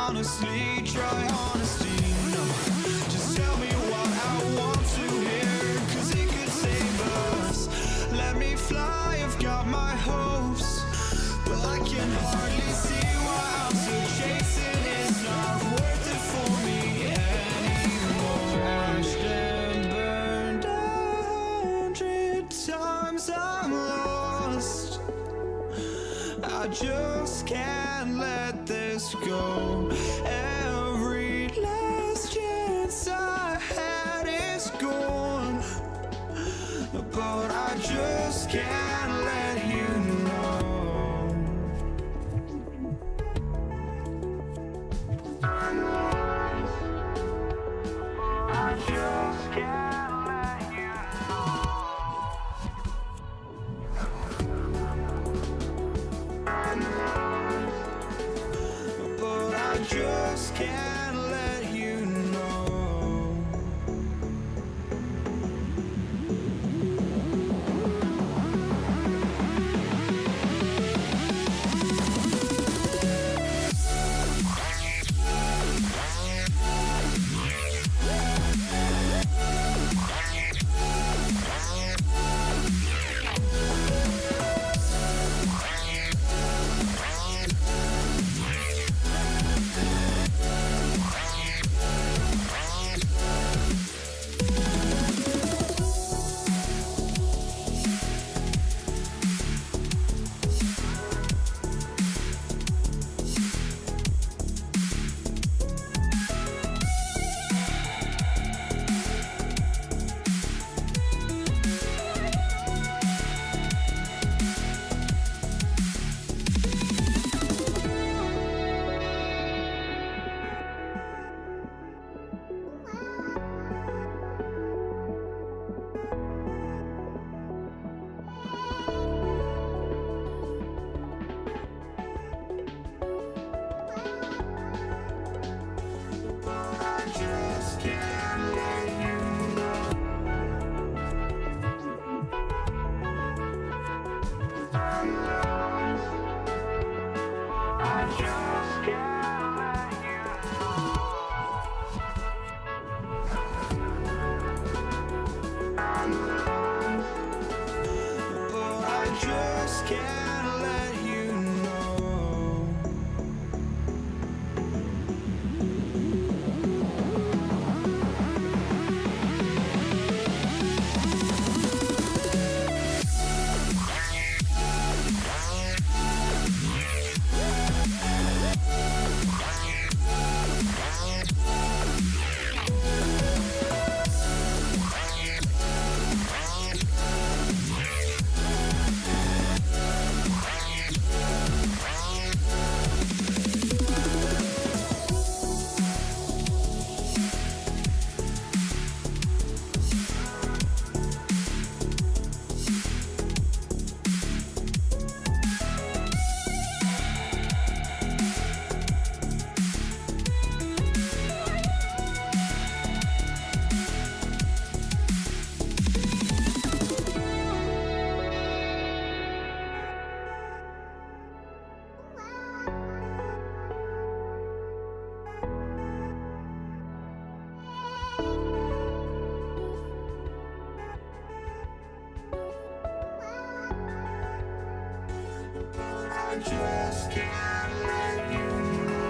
honestly, try honesty. No, just tell me what I want to hear, 'cause it could save us. Let me fly, I've got my hopes, but I can hardly see why I'm still chasing. It's not worth it for me anymore. Crashed and burned 100 times, I'm lost. I just can't let this go. Every last chance I had is gone, but I just can't let you know. I just can't let you know. But I just can't let you know. Just can't let you know.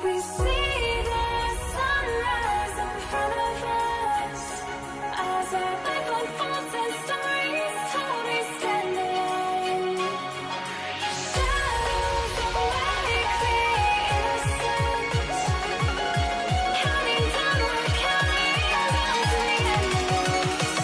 We see the sunrise in front of us as our life unfolds and stories told. We stand alone. Shadows awake the innocence, counting down, we're counting down to the endless.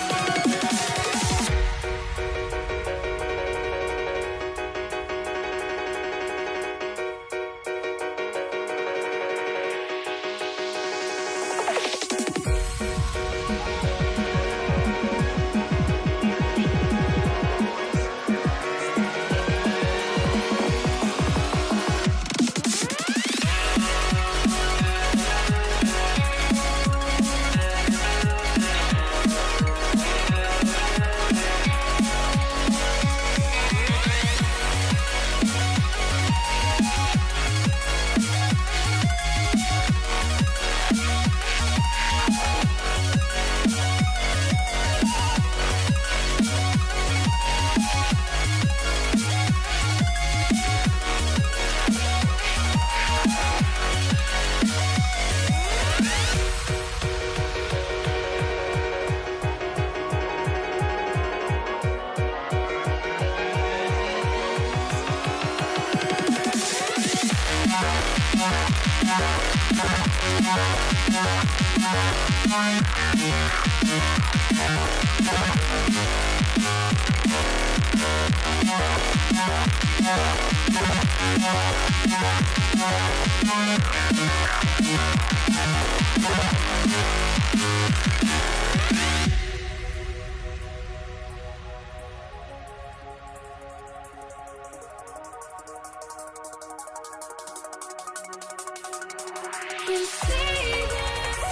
We see the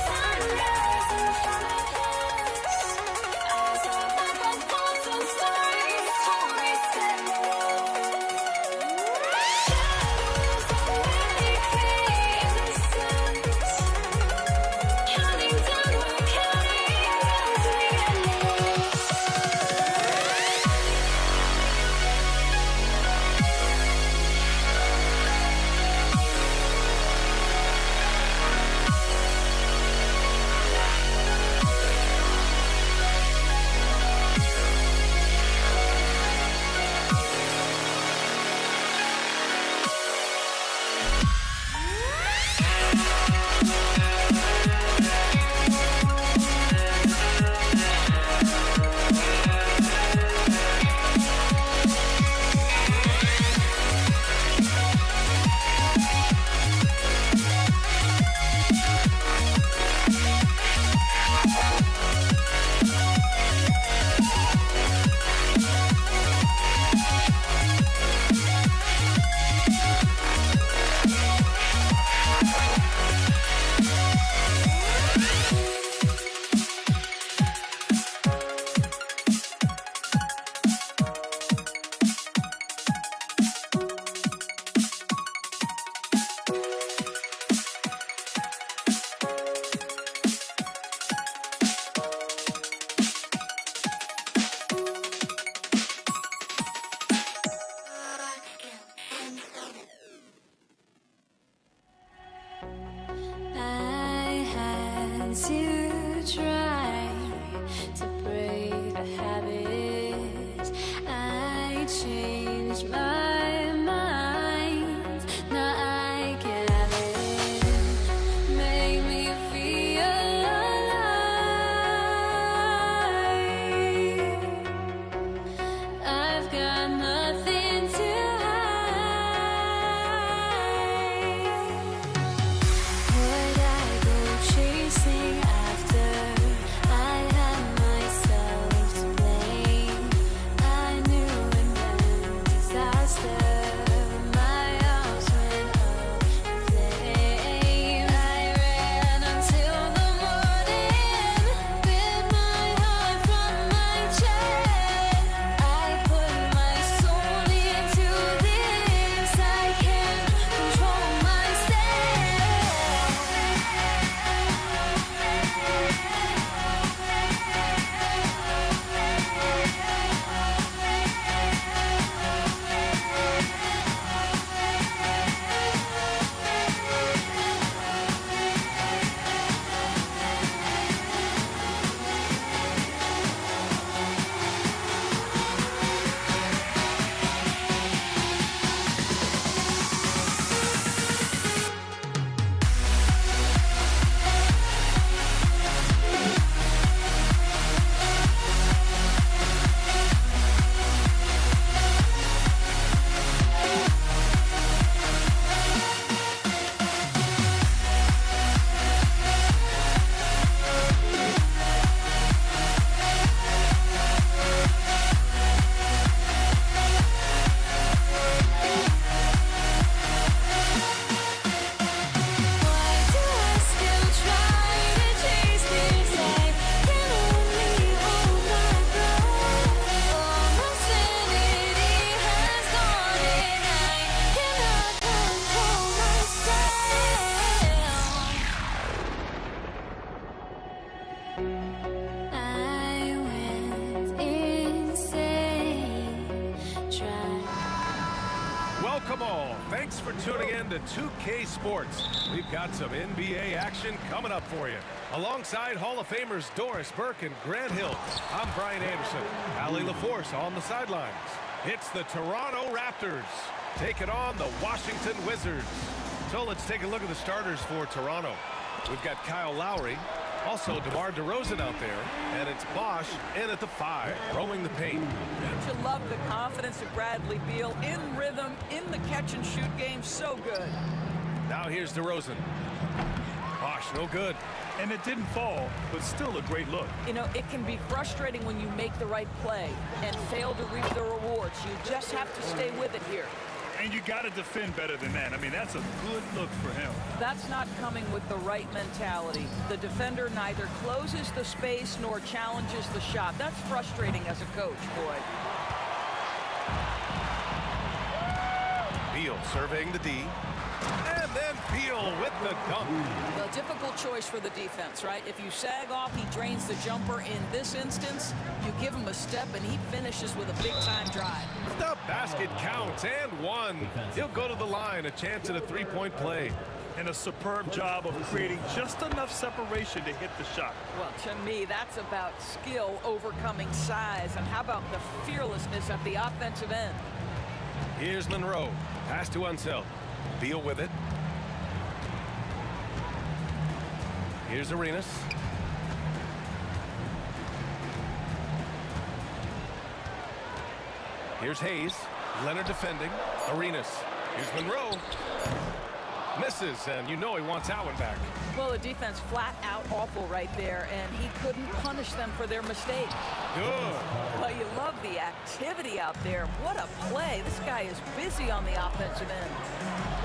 sunrise in front of us as our life unfolds and stories told. We stand alone. Shadows awake the innocence, counting down, we're counting down to the endless. I had to try to break the habit. I changed my mind. Now I can have it. Make me feel alive. I've got nothing to hide. Would I go chasing after? I had myself to blame. I knew and then 2K Sports. We've got some NBA action coming up for you. Alongside Hall of Famers Doris Burke and Grant Hill, I'm Brian Anderson. Allie LaForce on the sidelines. It's the Toronto Raptors taking on the Washington Wizards. So let's take a look at the starters for Toronto. We've got Kyle Lowry, also DeMar DeRozan out there, and it's Bosch in at the 5, roaming the paint. Don't you love the confidence of Bradley Beal in rhythm, in the catch-and-shoot game? So good. Now here's DeRozan. Bosch, no good. And it didn't fall, but still a great look. You know, it can be frustrating when you make the right play and fail to reap the rewards. You just have to stay with it here. And you got to defend better than that. I mean, that's a good look for him. That's not coming with the right mentality. The defender neither closes the space nor challenges the shot. That's frustrating as a coach, boy. Beal surveying the D. And then Beal with the dunk. Well, difficult choice for the defense, right? If you sag off, he drains the jumper. In this instance, you give him a step, and he finishes with a big-time drive. The basket counts, and one. He'll go to the line, a chance at a three-point play. And a superb job of creating just enough separation to hit the shot. Well, to me, that's about skill overcoming size. And how about the fearlessness at the offensive end? Here's Monroe. Pass to Unseld. Beal with it. Here's Arenas. Here's Hayes. Leonard defending. Arenas. Here's Monroe. Misses, and you know he wants that one back. Well, the defense flat out awful right there, and he couldn't punish them for their mistake. Good. Well, you love the activity out there. What a play. This guy is busy on the offensive end.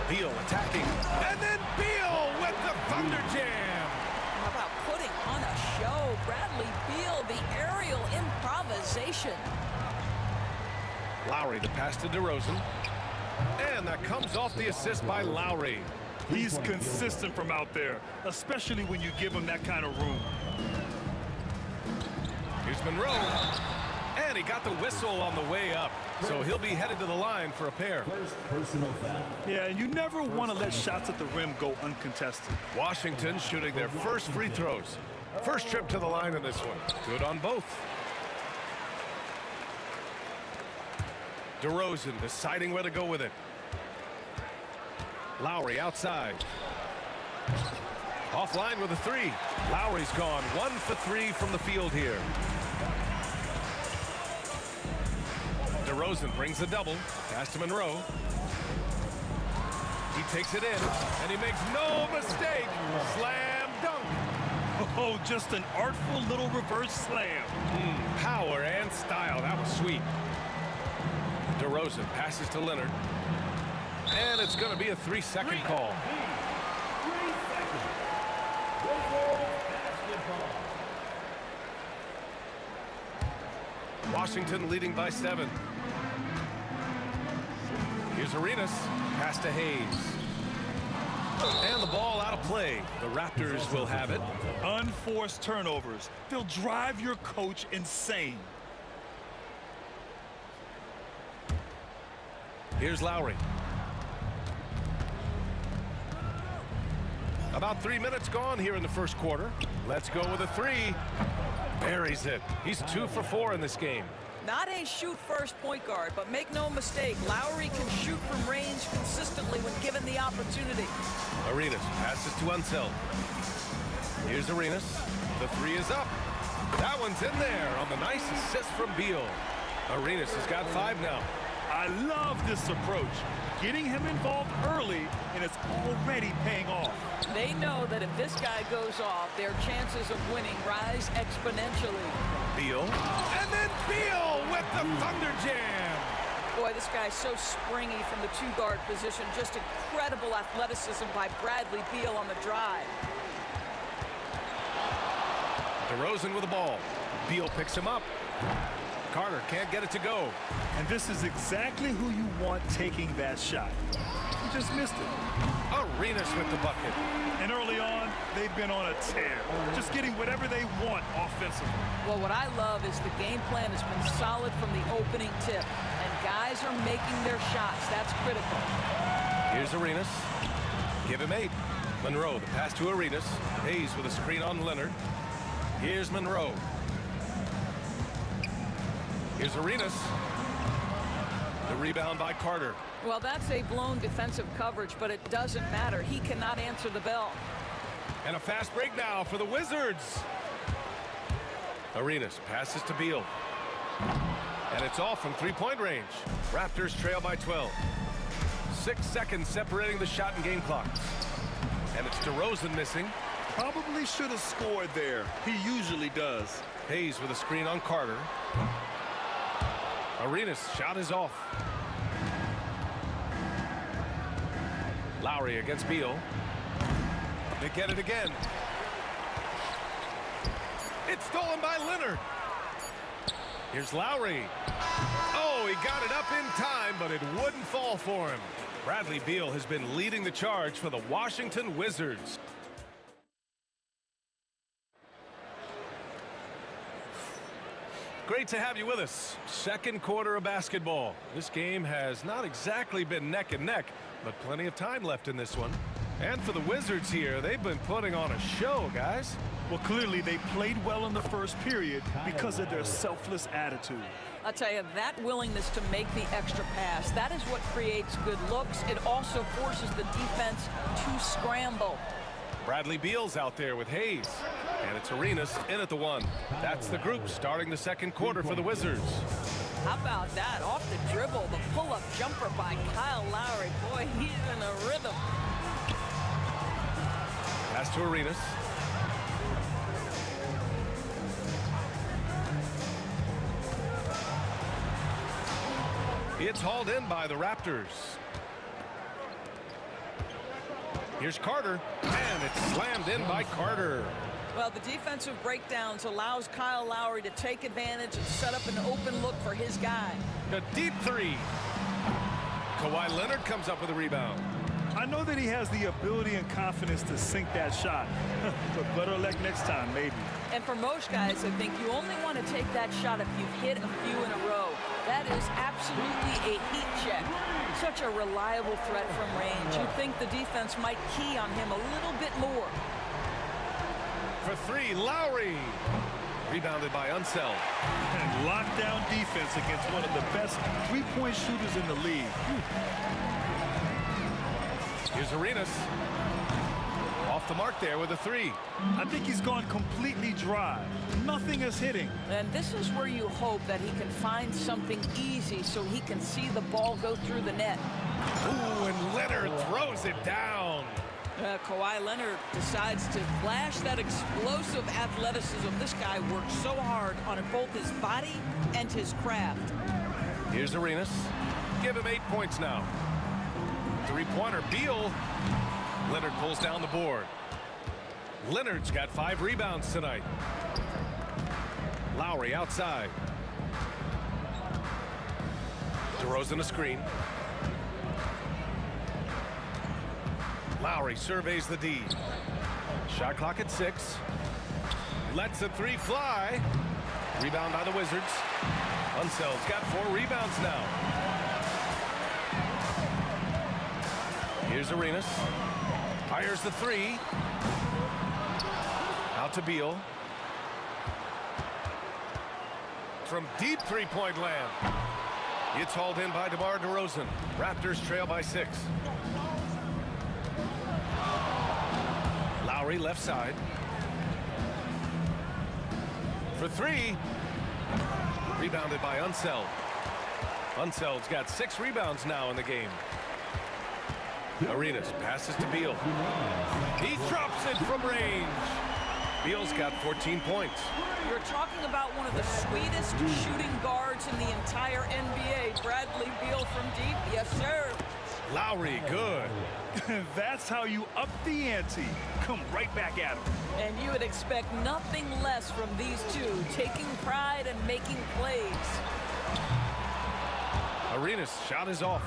Beal attacking. And then Beal with the Thunder Jam. How about putting on a show? Bradley Beal, the aerial improvisation. Lowry, the pass to DeRozan. And that comes off the assist by Lowry. He's consistent from out there, especially when you give him that kind of room. Here's Monroe. And he got the whistle on the way up. So he'll be headed to the line for a pair. Yeah, and you never want to let shots at the rim go uncontested. Washington shooting their first free throws. First trip to the line in this one. Good on both. DeRozan deciding where to go with it. Lowry outside. Offline with a 3. Lowry's gone 1 for 3 from the field here. DeRozan brings the double. Pass to Monroe. He takes it in, and he makes no mistake. Slam dunk. Oh, just an artful little reverse slam. Power and style. That was sweet. DeRozan passes to Leonard. And it's going to be a 3-second call. Washington leading by 7. Here's Arenas. Pass to Hayes. And the ball out of play. The Raptors will have it. Unforced turnovers. They'll drive your coach insane. Here's Lowry. About 3 minutes gone here in the first quarter. Let's go with a 3. Buries it. He's 2 for 4 in this game. Not a shoot-first point guard, but make no mistake, Lowry can shoot from range consistently when given the opportunity. Arenas passes to Unseld. Here's Arenas. The 3 is up. That one's in there on the nice assist from Beal. Arenas has got 5 now. I love this approach. Getting him involved early, and it's already paying off. They know that if this guy goes off, their chances of winning rise exponentially. Beal. And then Beal with the Thunder Jam. Boy, this guy's so springy from the 2-guard position. Just incredible athleticism by Bradley Beal on the drive. DeRozan with the ball. Beal picks him up. Carter can't get it to go. And this is exactly who you want taking that shot. He just missed it. Arenas with the bucket. And early on, they've been on a tear. Just getting whatever they want offensively. Well, what I love is the game plan has been solid from the opening tip. And guys are making their shots. That's critical. Here's Arenas. Give him 8. Monroe, the pass to Arenas. Hayes with a screen on Leonard. Here's Monroe. Here's Arenas. The rebound by Carter. Well, that's a blown defensive coverage, but it doesn't matter. He cannot answer the bell. And a fast break now for the Wizards. Arenas passes to Beal. And it's off from three-point range. Raptors trail by 12. 6 seconds separating the shot and game clocks. And it's DeRozan missing. Probably should have scored there. He usually does. Hayes with a screen on Carter. Arenas' shot is off. Lowry against Beal. They get it again. It's stolen by Leonard. Here's Lowry. Oh, he got it up in time, but it wouldn't fall for him. Bradley Beal has been leading the charge for the Washington Wizards. Great to have you with us. Second quarter of basketball. This game has not exactly been neck and neck, but plenty of time left in this one. And for the Wizards here, they've been putting on a show, guys. Well, clearly they played well in the first period because of their selfless attitude. I'll tell you, that willingness to make the extra pass, that is what creates good looks. It also forces the defense to scramble. Bradley Beal's out there with Hayes. And it's Arenas in at the 1. That's the group starting the second quarter for the Wizards. How about that? Off the dribble, the pull-up jumper by Kyle Lowry. Boy, he's in a rhythm. Pass to Arenas. It's hauled in by the Raptors. Here's Carter, and it's slammed in by Carter. Well, the defensive breakdowns allows Kyle Lowry to take advantage and set up an open look for his guy. A deep 3. Kawhi Leonard comes up with a rebound. I know that he has the ability and confidence to sink that shot, but better luck next time, maybe. And for most guys, I think you only want to take that shot if you've hit a few in a row. That is absolutely a heat check. Such a reliable threat from range. You'd think the defense might key on him a little bit more. For 3, Lowry. Rebounded by Unseld. And lockdown defense against one of the best three-point shooters in the league. Here's Arenas. Off the mark there with a 3. I think he's gone completely dry. Nothing is hitting. And this is where you hope that he can find something easy so he can see the ball go through the net. Ooh, and Leonard throws it down. Kawhi Leonard decides to flash that explosive athleticism. This guy works so hard on both his body and his craft. Here's Arenas. Give him 8 points now. Three-pointer, Beal. Leonard pulls down the board. Leonard's got 5 rebounds tonight. Lowry outside. DeRozan a screen. Lowry surveys the D. Shot clock at 6. Lets a 3 fly. Rebound by the Wizards. Unseld's got 4 rebounds now. Here's Arenas. Fires the 3. Out to Beal. From deep three-point land. It's hauled in by DeMar DeRozan. Raptors trail by 6. Lowry left side. For 3. Rebounded by Unseld. Unseld's got 6 rebounds now in the game. Arenas passes to Beal. He drops it from range. Beal's got 14 points. You're talking about one of the sweetest shooting guards in the entire NBA. Bradley Beal from deep. Yes, sir. Lowry, good. That's how you up the ante. Come right back at him. And you would expect nothing less from these two, taking pride and making plays. Arenas' shot is off.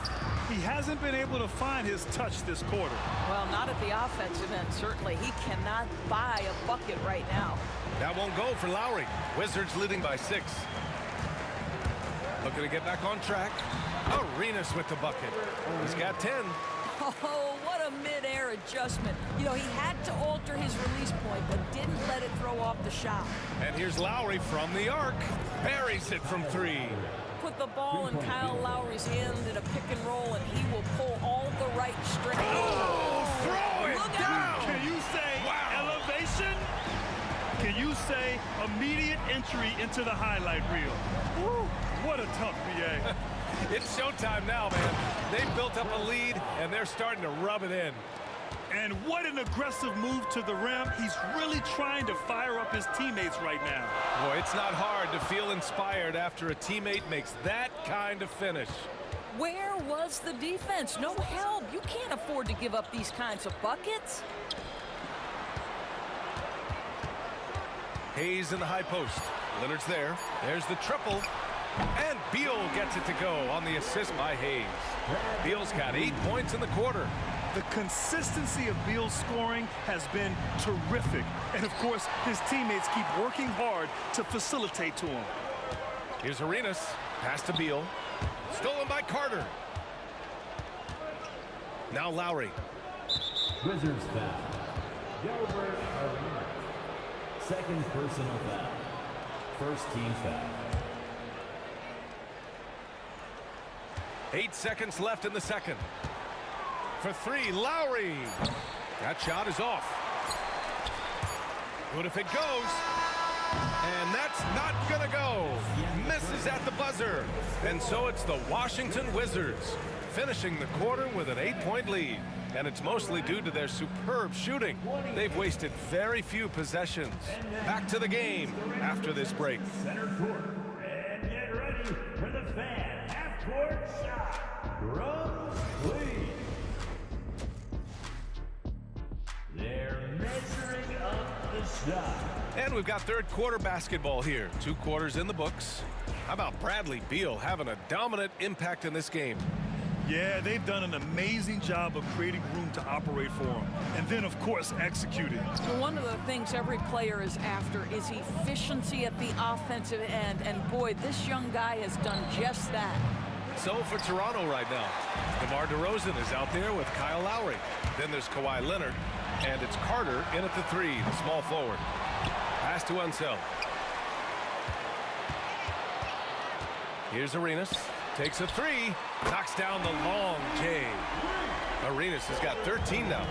He hasn't been able to find his touch this quarter. Well, not at the offensive end, certainly. He cannot buy a bucket right now. That won't go for Lowry. Wizards leading by 6. Looking to get back on track. Arenas with the bucket. He's got 10. Oh, what a mid-air adjustment. You know, he had to alter his release point, but didn't let it throw off the shot. And here's Lowry from the arc. Buries it from three. Put the ball in Kyle Lowry's hand in a pick and roll, and he will pull all the right strings. Oh, throw it Look down. out. Can you say elevation? Can you say immediate entry into the highlight reel? Woo, what a tough BA. It's showtime now, man. They've built up a lead, and they're starting to rub it in. And what an aggressive move to the rim. He's really trying to fire up his teammates right now. Boy, it's not hard to feel inspired after a teammate makes that kind of finish. Where was the defense? No help. You can't afford to give up these kinds of buckets. Hayes in the high post. Leonard's there. There's the triple. And Beal gets it to go on the assist by Hayes. Beal's got 8 points in the quarter. The consistency of Beal's scoring has been terrific. And, of course, his teammates keep working hard to facilitate to him. Here's Arenas. Pass to Beal. Stolen by Carter. Now Lowry. Wizards foul. Gilbert Arenas. Second personal foul. First team foul. 8 seconds left in the second. For three, Lowry. That shot is off. Good if it goes. And that's not gonna go. Misses at the buzzer. And so it's the Washington Wizards finishing the quarter with an 8-point lead. And it's mostly due to their superb shooting. They've wasted very few possessions. Back to the game after this break. Center court. And get ready for the fan half-court shot. Drums, please. They're measuring up the shot. And we've got third quarter basketball here. 2 quarters in the books. How about Bradley Beal having a dominant impact in this game? Yeah, they've done an amazing job of creating room to operate for him. And then, of course, executing. Well, one of the things every player is after is efficiency at the offensive end. And boy, this young guy has done just that. So for Toronto right now, DeMar DeRozan is out there with Kyle Lowry. Then there's Kawhi Leonard. And it's Carter in at the 3, the small forward. Pass to Unseld. Here's Arenas. Takes a 3. Knocks down the long J. Arenas has got 13 now.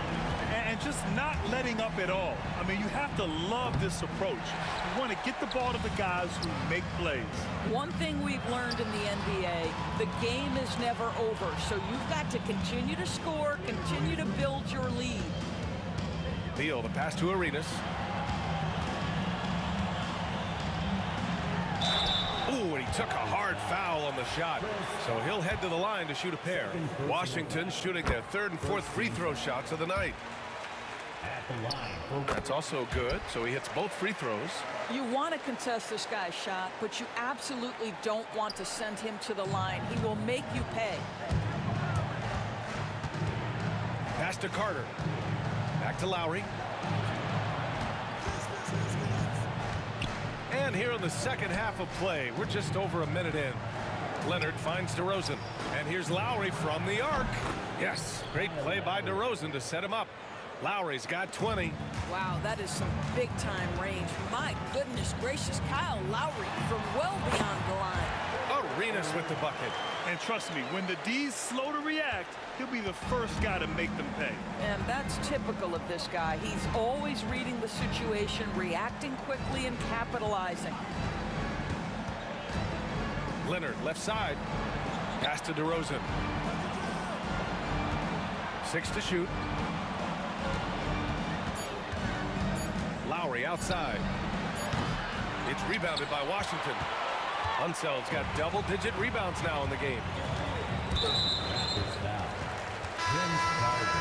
And just not letting up at all. I mean, you have to love this approach. You want to get the ball to the guys who make plays. One thing we've learned in the NBA, the game is never over. So you've got to continue to score, continue to build your lead. Beal, the pass to Arenas. Ooh, and he took a hard foul on the shot. So he'll head to the line to shoot a pair. Washington shooting their 3rd and 4th free throw shots of the night. At the line. That's also good, so he hits both free throws. You want to contest this guy's shot, but you absolutely don't want to send him to the line. He will make you pay. Pass to Carter. Back to Lowry. And here in the second half of play, we're just over a minute in. Leonard finds DeRozan. And here's Lowry from the arc. Yes, great play by DeRozan to set him up. Lowry's got 20. Wow, that is some big-time range. My goodness gracious, Kyle Lowry from well beyond the line. Arenas with the bucket. And trust me, when the D's slow to react, he'll be the first guy to make them pay. And that's typical of this guy. He's always reading the situation, reacting quickly, and capitalizing. Leonard, left side. Pass to DeRozan. 6 to shoot. Lowry outside. It's rebounded by Washington. Unseld's got double-digit rebounds now in the game. Raptors foul. Vince Carter.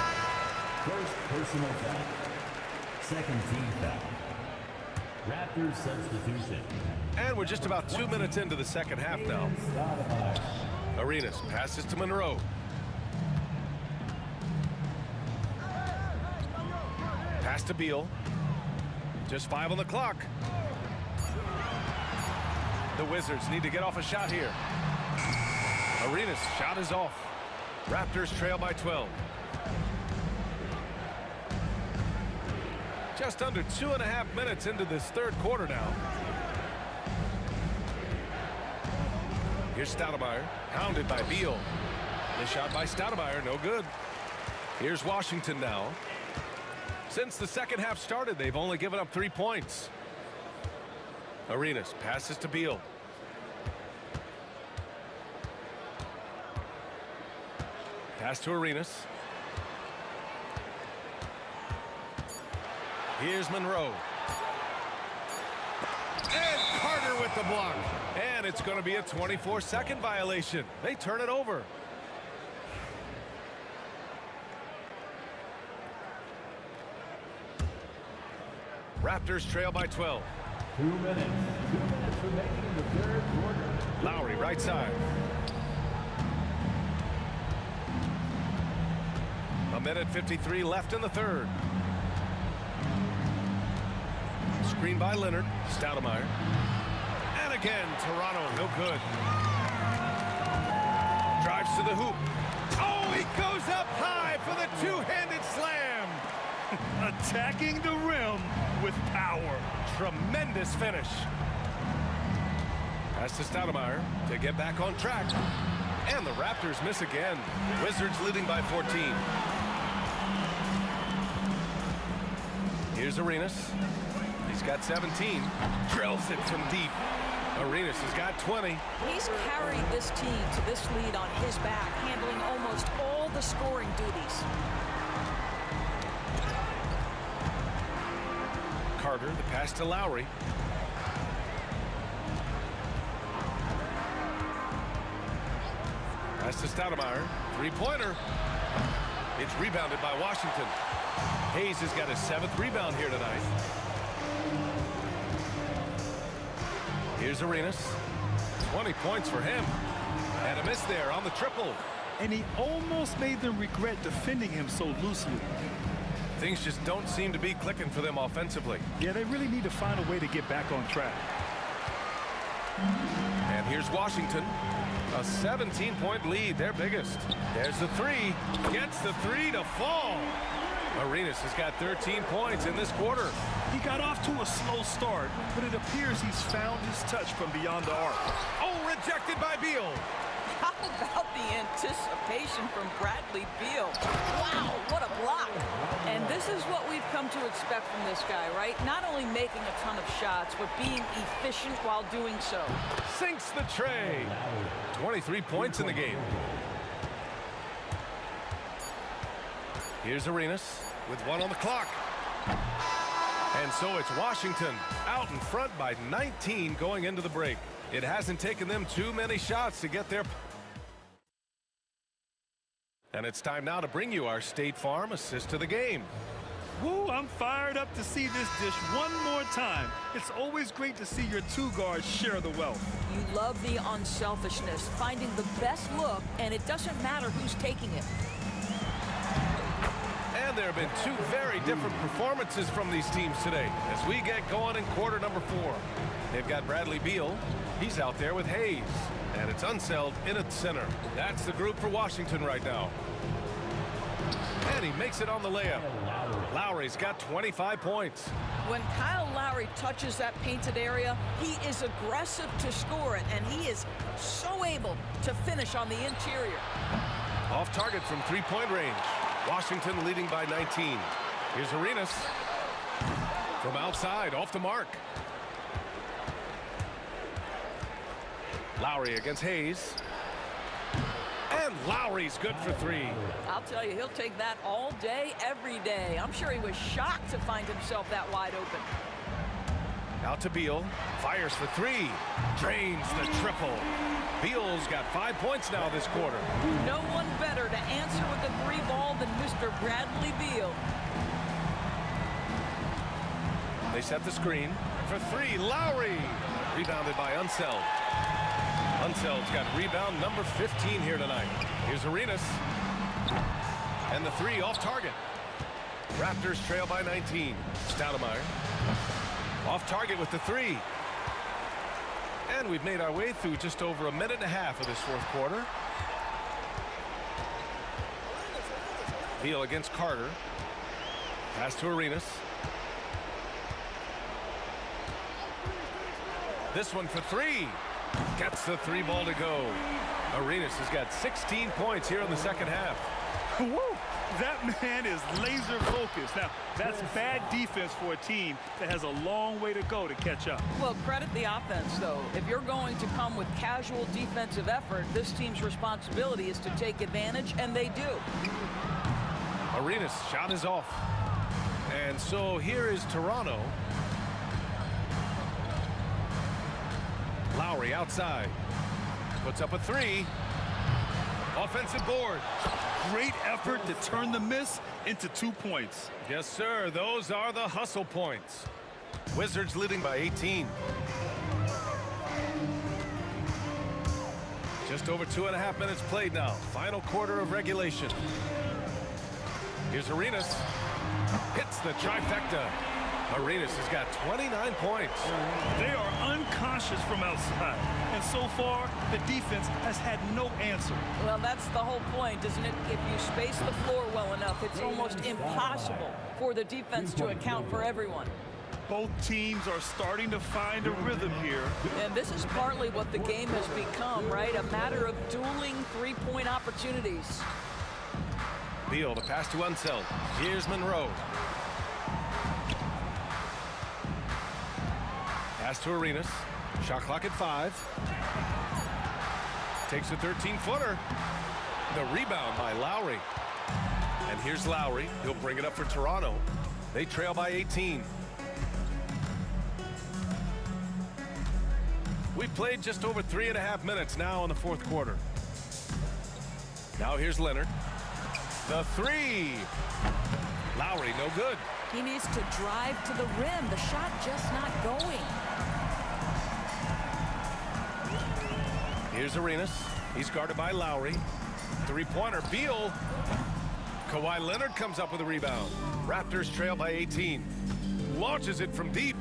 First personal foul. Second team foul. Raptors substitution. And we're just about 2 minutes into the second half now. Arenas passes to Monroe. Pass to Beal. Just 5 on the clock. The Wizards need to get off a shot here. Arenas' shot is off. Raptors trail by 12. Just under 2.5 minutes into this third quarter now. Here's Stoudemire, hounded by Beal. The shot by Stoudemire, no good. Here's Washington now. Since the second half started, they've only given up 3 points. Arenas passes to Beal. Pass to Arenas. Here's Monroe. And Carter with the block. And it's going to be a 24-second violation. They turn it over. Raptors trail by 12. 2 minutes. 2 minutes remaining in the third quarter. Lowry right side. A minute 53 left in the third. Screen by Leonard. Stoudemire. And again, Toronto, no good. Drives to the hoop. Oh, he goes up high for the two-handed slam. Attacking the rim with power. Tremendous finish. Pass to Stoudemire to get back on track. And the Raptors miss again. Wizards leading by 14. Here's Arenas. He's got 17. Drills it from deep. Arenas has got 20. He's carried this team to this lead on his back, handling almost all the scoring duties. Carter, the pass to Lowry. Pass to Stoudemire. Three-pointer. It's rebounded by Washington. Hayes has got his 7th rebound here tonight. Here's Arenas. 20 points for him. And a miss there on the triple. And he almost made them regret defending him so loosely. Things just don't seem to be clicking for them offensively. Yeah, they really need to find a way to get back on track. And here's Washington. A 17-point lead, their biggest. There's the three. Gets the three to fall. Arenas has got 13 points in this quarter. He got off to a slow start, but it appears he's found his touch from beyond the arc. Oh, rejected by Beal. How about the anticipation from Bradley Beal? Wow, what a block. And this is what we've come to expect from this guy, right? Not only making a ton of shots, but being efficient while doing so. Sinks the tray. 23 points in the game. Here's Arenas with 1 on the clock. And so it's Washington out in front by 19 going into the break. It hasn't taken them too many shots to get there. And it's time now to bring you our State Farm assist to the game. Woo, I'm fired up to see this dish one more time. It's always great to see your two guards share the wealth. You love the unselfishness, finding the best look, and it doesn't matter who's taking it. And there have been two very different performances from these teams today as we get going in quarter number 4. They've got Bradley Beal. He's out there with Hayes. And it's Unseld in at center. That's the group for Washington right now. And he makes it on the layup. Lowry's got 25 points. When Kyle Lowry touches that painted area, he is aggressive to score it, and he is so able to finish on the interior. Off target from three-point range. Washington leading by 19. Here's Arenas. From outside, off the mark. Lowry against Hayes. And Lowry's good for 3. I'll tell you, he'll take that all day, every day. I'm sure he was shocked to find himself that wide open. Out to Beal. Fires for 3. Drains the triple. Beal's got 5 points now this quarter. No one better to answer with the 3 ball than Mr. Bradley Beal. They set the screen for 3. Lowry. Rebounded by Unseld. Unseld's got rebound number 15 here tonight. Here's Arenas. And the 3 off target. Raptors trail by 19. Stoudemire. Off target with the 3. And we've made our way through just over a minute and a half of this fourth quarter. Beal against Carter. Pass to Arenas. This one for three. Gets the three ball to go. Arenas has got 16 points here in the second half. Woo! That man is laser focused. Now, that's bad defense for a team that has a long way to go to catch up. Well, credit the offense, though. If you're going to come with casual defensive effort, this team's responsibility is to take advantage, and they do. Arenas' shot is off. And so here is Toronto. Lowry outside. Puts up a three. Offensive board. Great effort to turn the miss into 2 points. Yes, sir. Those are the hustle points. Wizards leading by 18. Just over 2.5 minutes played now. Final quarter of regulation. Here's Arenas. Hits the trifecta. Arenas has got 29 points. They are unconscious from outside. And so far, the defense has had no answer. Well, that's the whole point, isn't it? If you space the floor well enough, it's almost impossible for the defense to account for everyone. Both teams are starting to find a rhythm here. And this is partly what the game has become, right? A matter of dueling three-point opportunities. Beal, the pass to Unseld. Here's Monroe. Pass to Arenas. Shot clock at 5. Takes a 13-footer. The rebound by Lowry. And here's Lowry. He'll bring it up for Toronto. They trail by 18. We've played just over 3.5 minutes now in the fourth quarter. Now here's Leonard. The three. Lowry, no good. He needs to drive to the rim. The shot just not going. Here's Arenas. He's guarded by Lowry. Three-pointer. Beal. Kawhi Leonard comes up with a rebound. Raptors trail by 18. Launches it from deep.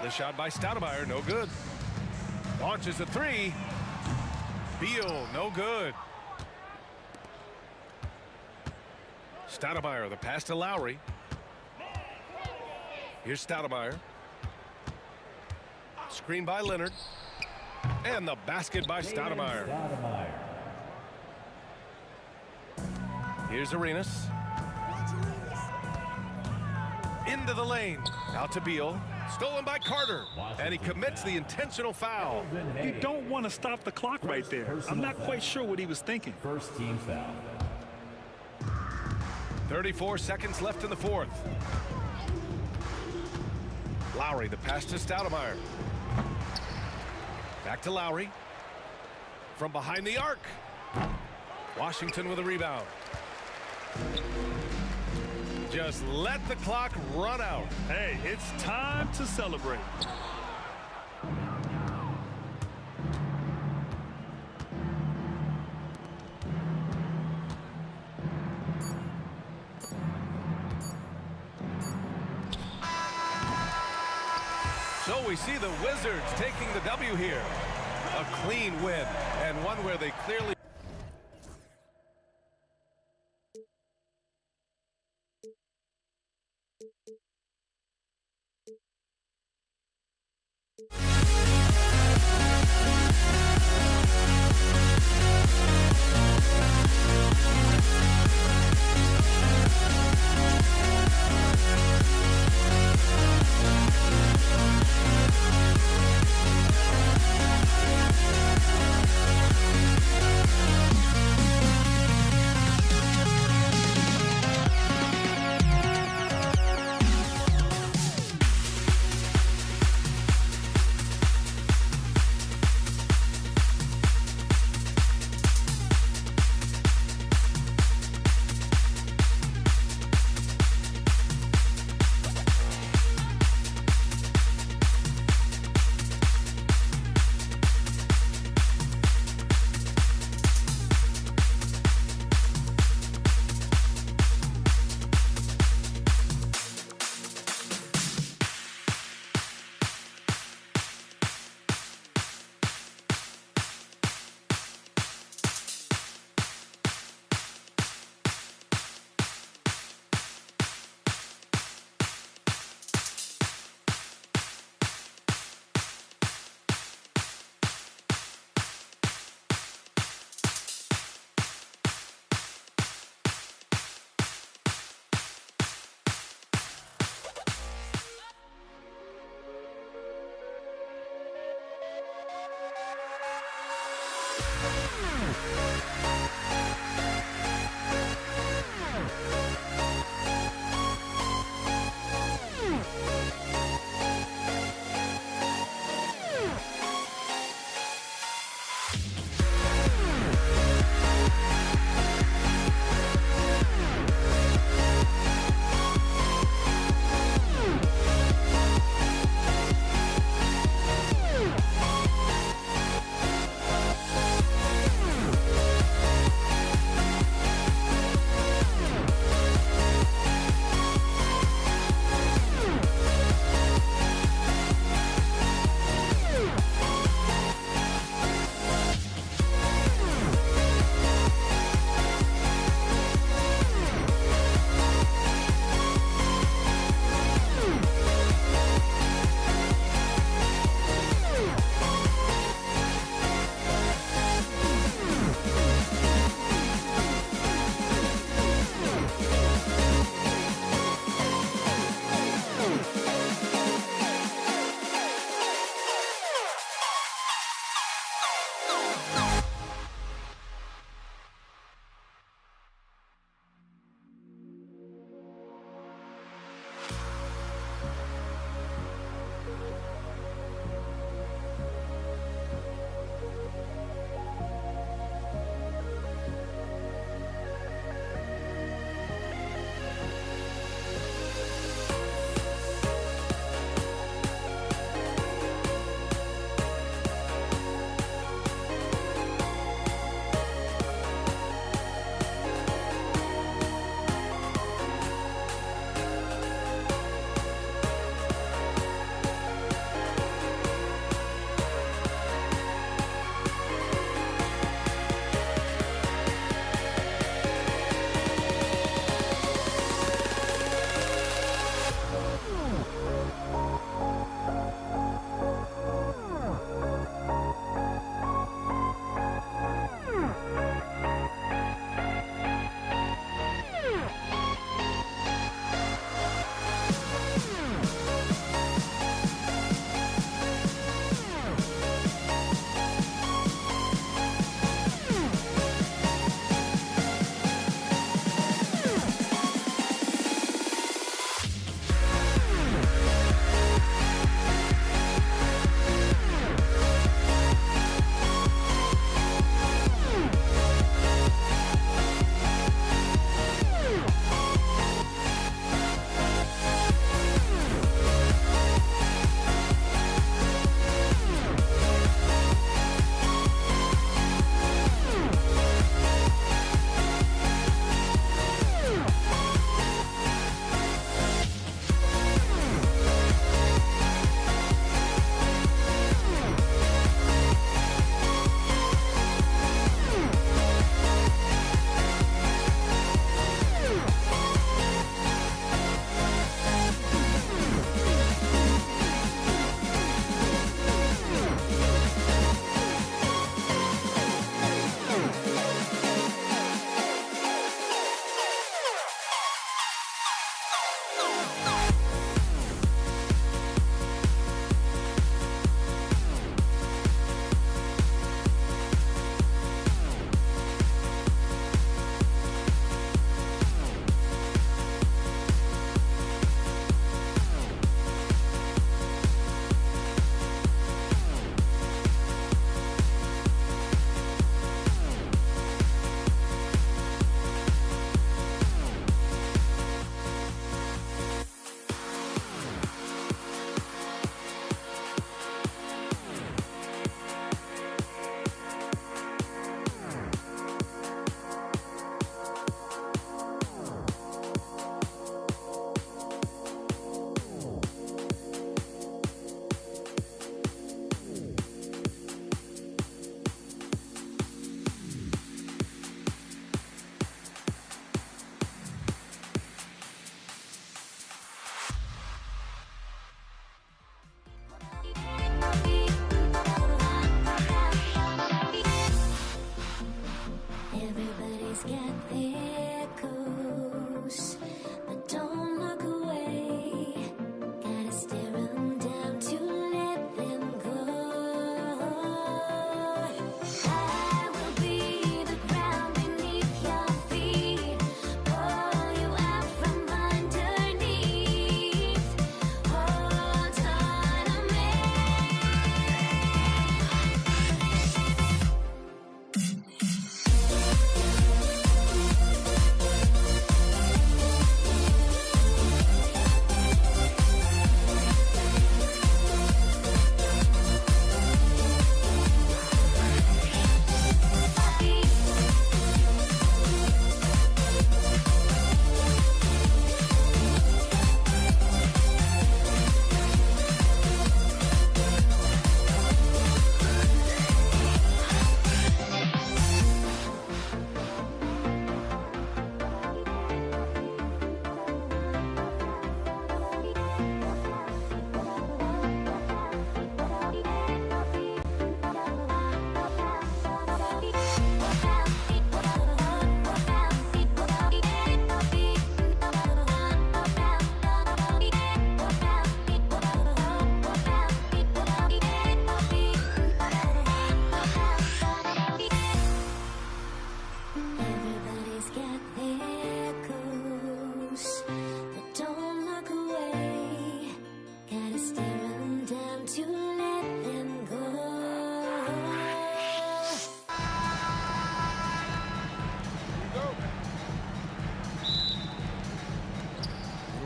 The shot by Stoudemire, no good. Launches a three. Beal, no good. Stoudemire, the pass to Lowry. Here's Stoudemire. Screen by Leonard. And the basket by Stoudemire. Here's Arenas. Into the lane. Out to Beal. Stolen by Carter. And he commits the intentional foul. You don't want to stop the clock right there. I'm not quite sure what he was thinking. First team foul. 34 seconds left in the fourth. Lowry, the pass to Stoudemire. Back to Lowry. From behind the arc. Washington with a rebound. Just let the clock run out. Hey, it's time to celebrate. So we see the Wizards taking the W here. A clean win, and one where they clearly...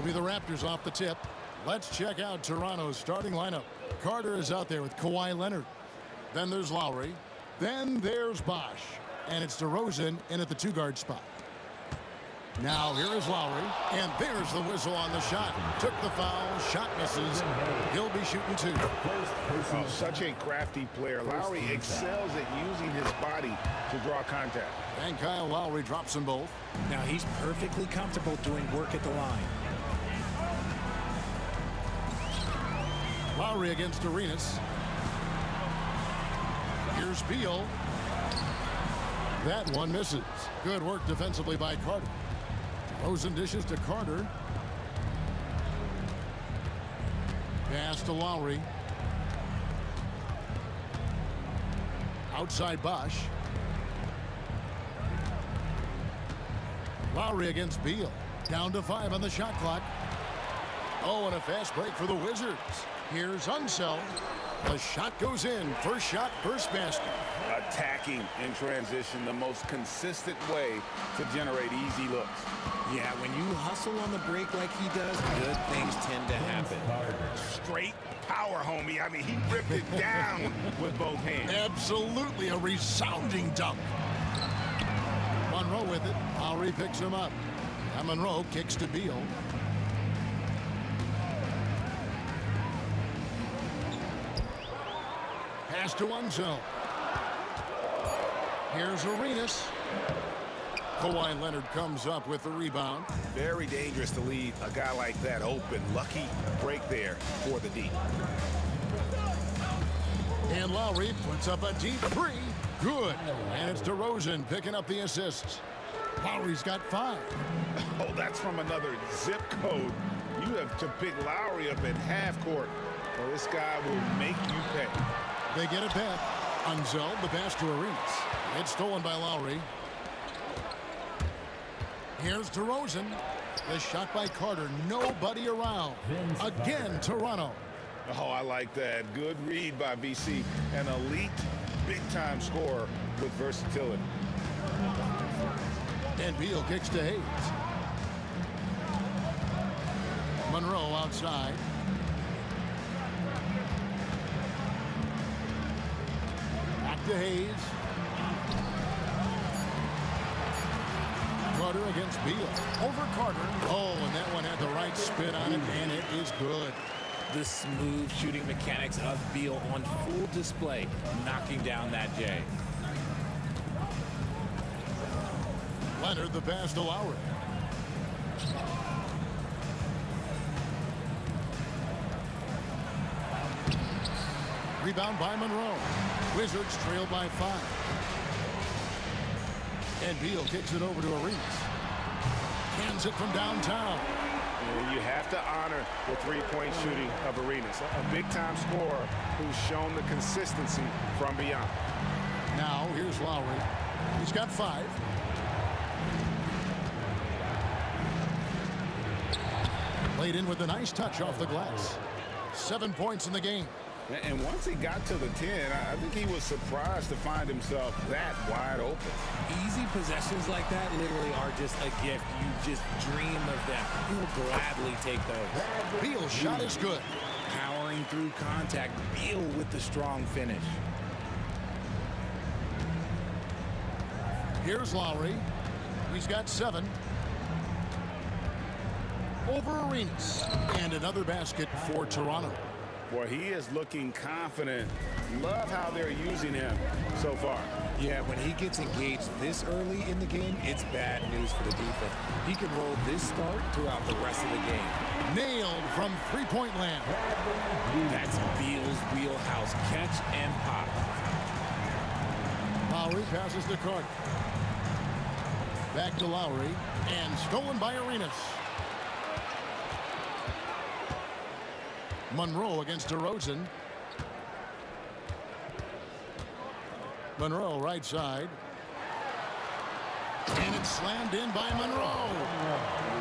be the Raptors off the tip. Let's check out Toronto's starting lineup. Carter is out there with Kawhi Leonard. Then there's Lowry. Then there's Bosch. And it's DeRozan in at the 2-guard spot. Now here is Lowry. And there's the whistle on the shot. Took the foul. Shot misses. He'll be shooting 2. Oh, such a crafty player. Lowry excels at using his body to draw contact. And Kyle Lowry drops them both. Now he's perfectly comfortable doing work at the line. Lowry against Arenas. Here's Beal. That one misses. Good work defensively by Carter. Rosen dishes to Carter. Pass to Lowry. Outside Bosch. Lowry against Beal. Down to 5 on the shot clock. Oh, and a fast break for the Wizards. Here's Unseld. The shot goes in. First shot, first basket. Attacking in transition, the most consistent way to generate easy looks. Yeah, when you hustle on the break like he does, good things tend to happen. Straight power, homie. I mean, he ripped it down with both hands. Absolutely a resounding dunk. Monroe with it. Lowry picks him up. And Monroe kicks to Beal. Pass to Unseld. Here's Arenas. Kawhi Leonard comes up with the rebound. Very dangerous to leave a guy like that open. Lucky break there for the D. And Lowry puts up a deep 3. Good. And it's DeRozan picking up the assists. Lowry's got 5. Oh, that's from another zip code. You have to pick Lowry up at half court. Well, this guy will make you pay. They get it back. Unseld, the pass to Arenas. It's stolen by Lowry. Here's DeRozan. The shot by Carter. Nobody around. Again, Toronto. Oh, I like that. Good read by VC. An elite, big-time scorer with versatility. And Beal kicks to Hayes. Monroe outside. Back to Hayes. Carter against Beal. Over Carter. Oh, and that one had the right spin on it, and it is good. The smooth shooting mechanics of Beal on full display, knocking down that J. Leonard the pass to Lowry. Rebound by Monroe. Wizards trail by 5. And Beal kicks it over to Arenas. Cans it from downtown. And you have to honor the three-point shooting of Arenas. A big-time scorer who's shown the consistency from beyond. Now, here's Lowry. He's got 5. Played in with a nice touch off the glass. 7 points in the game. And once he got to the 10, I think he was surprised to find himself that wide open. Easy possessions like that literally are just a gift. You just dream of them. You will gladly take those. Beal's shot is good. Powering through contact. Beal with the strong finish. Here's Lowry. He's got 7. Over Arenas. And another basket for Toronto. Boy, he is looking confident. Love how they're using him so far. Yeah, when he gets engaged this early in the game, it's bad news for the defense. He can roll this start throughout the rest of the game. Nailed from three-point land. That's Beal's wheelhouse. Catch and pop. Lowry passes to Carter. Back to Lowry. And stolen by Arenas. Monroe against DeRozan. Monroe right side. And it's slammed in by Monroe.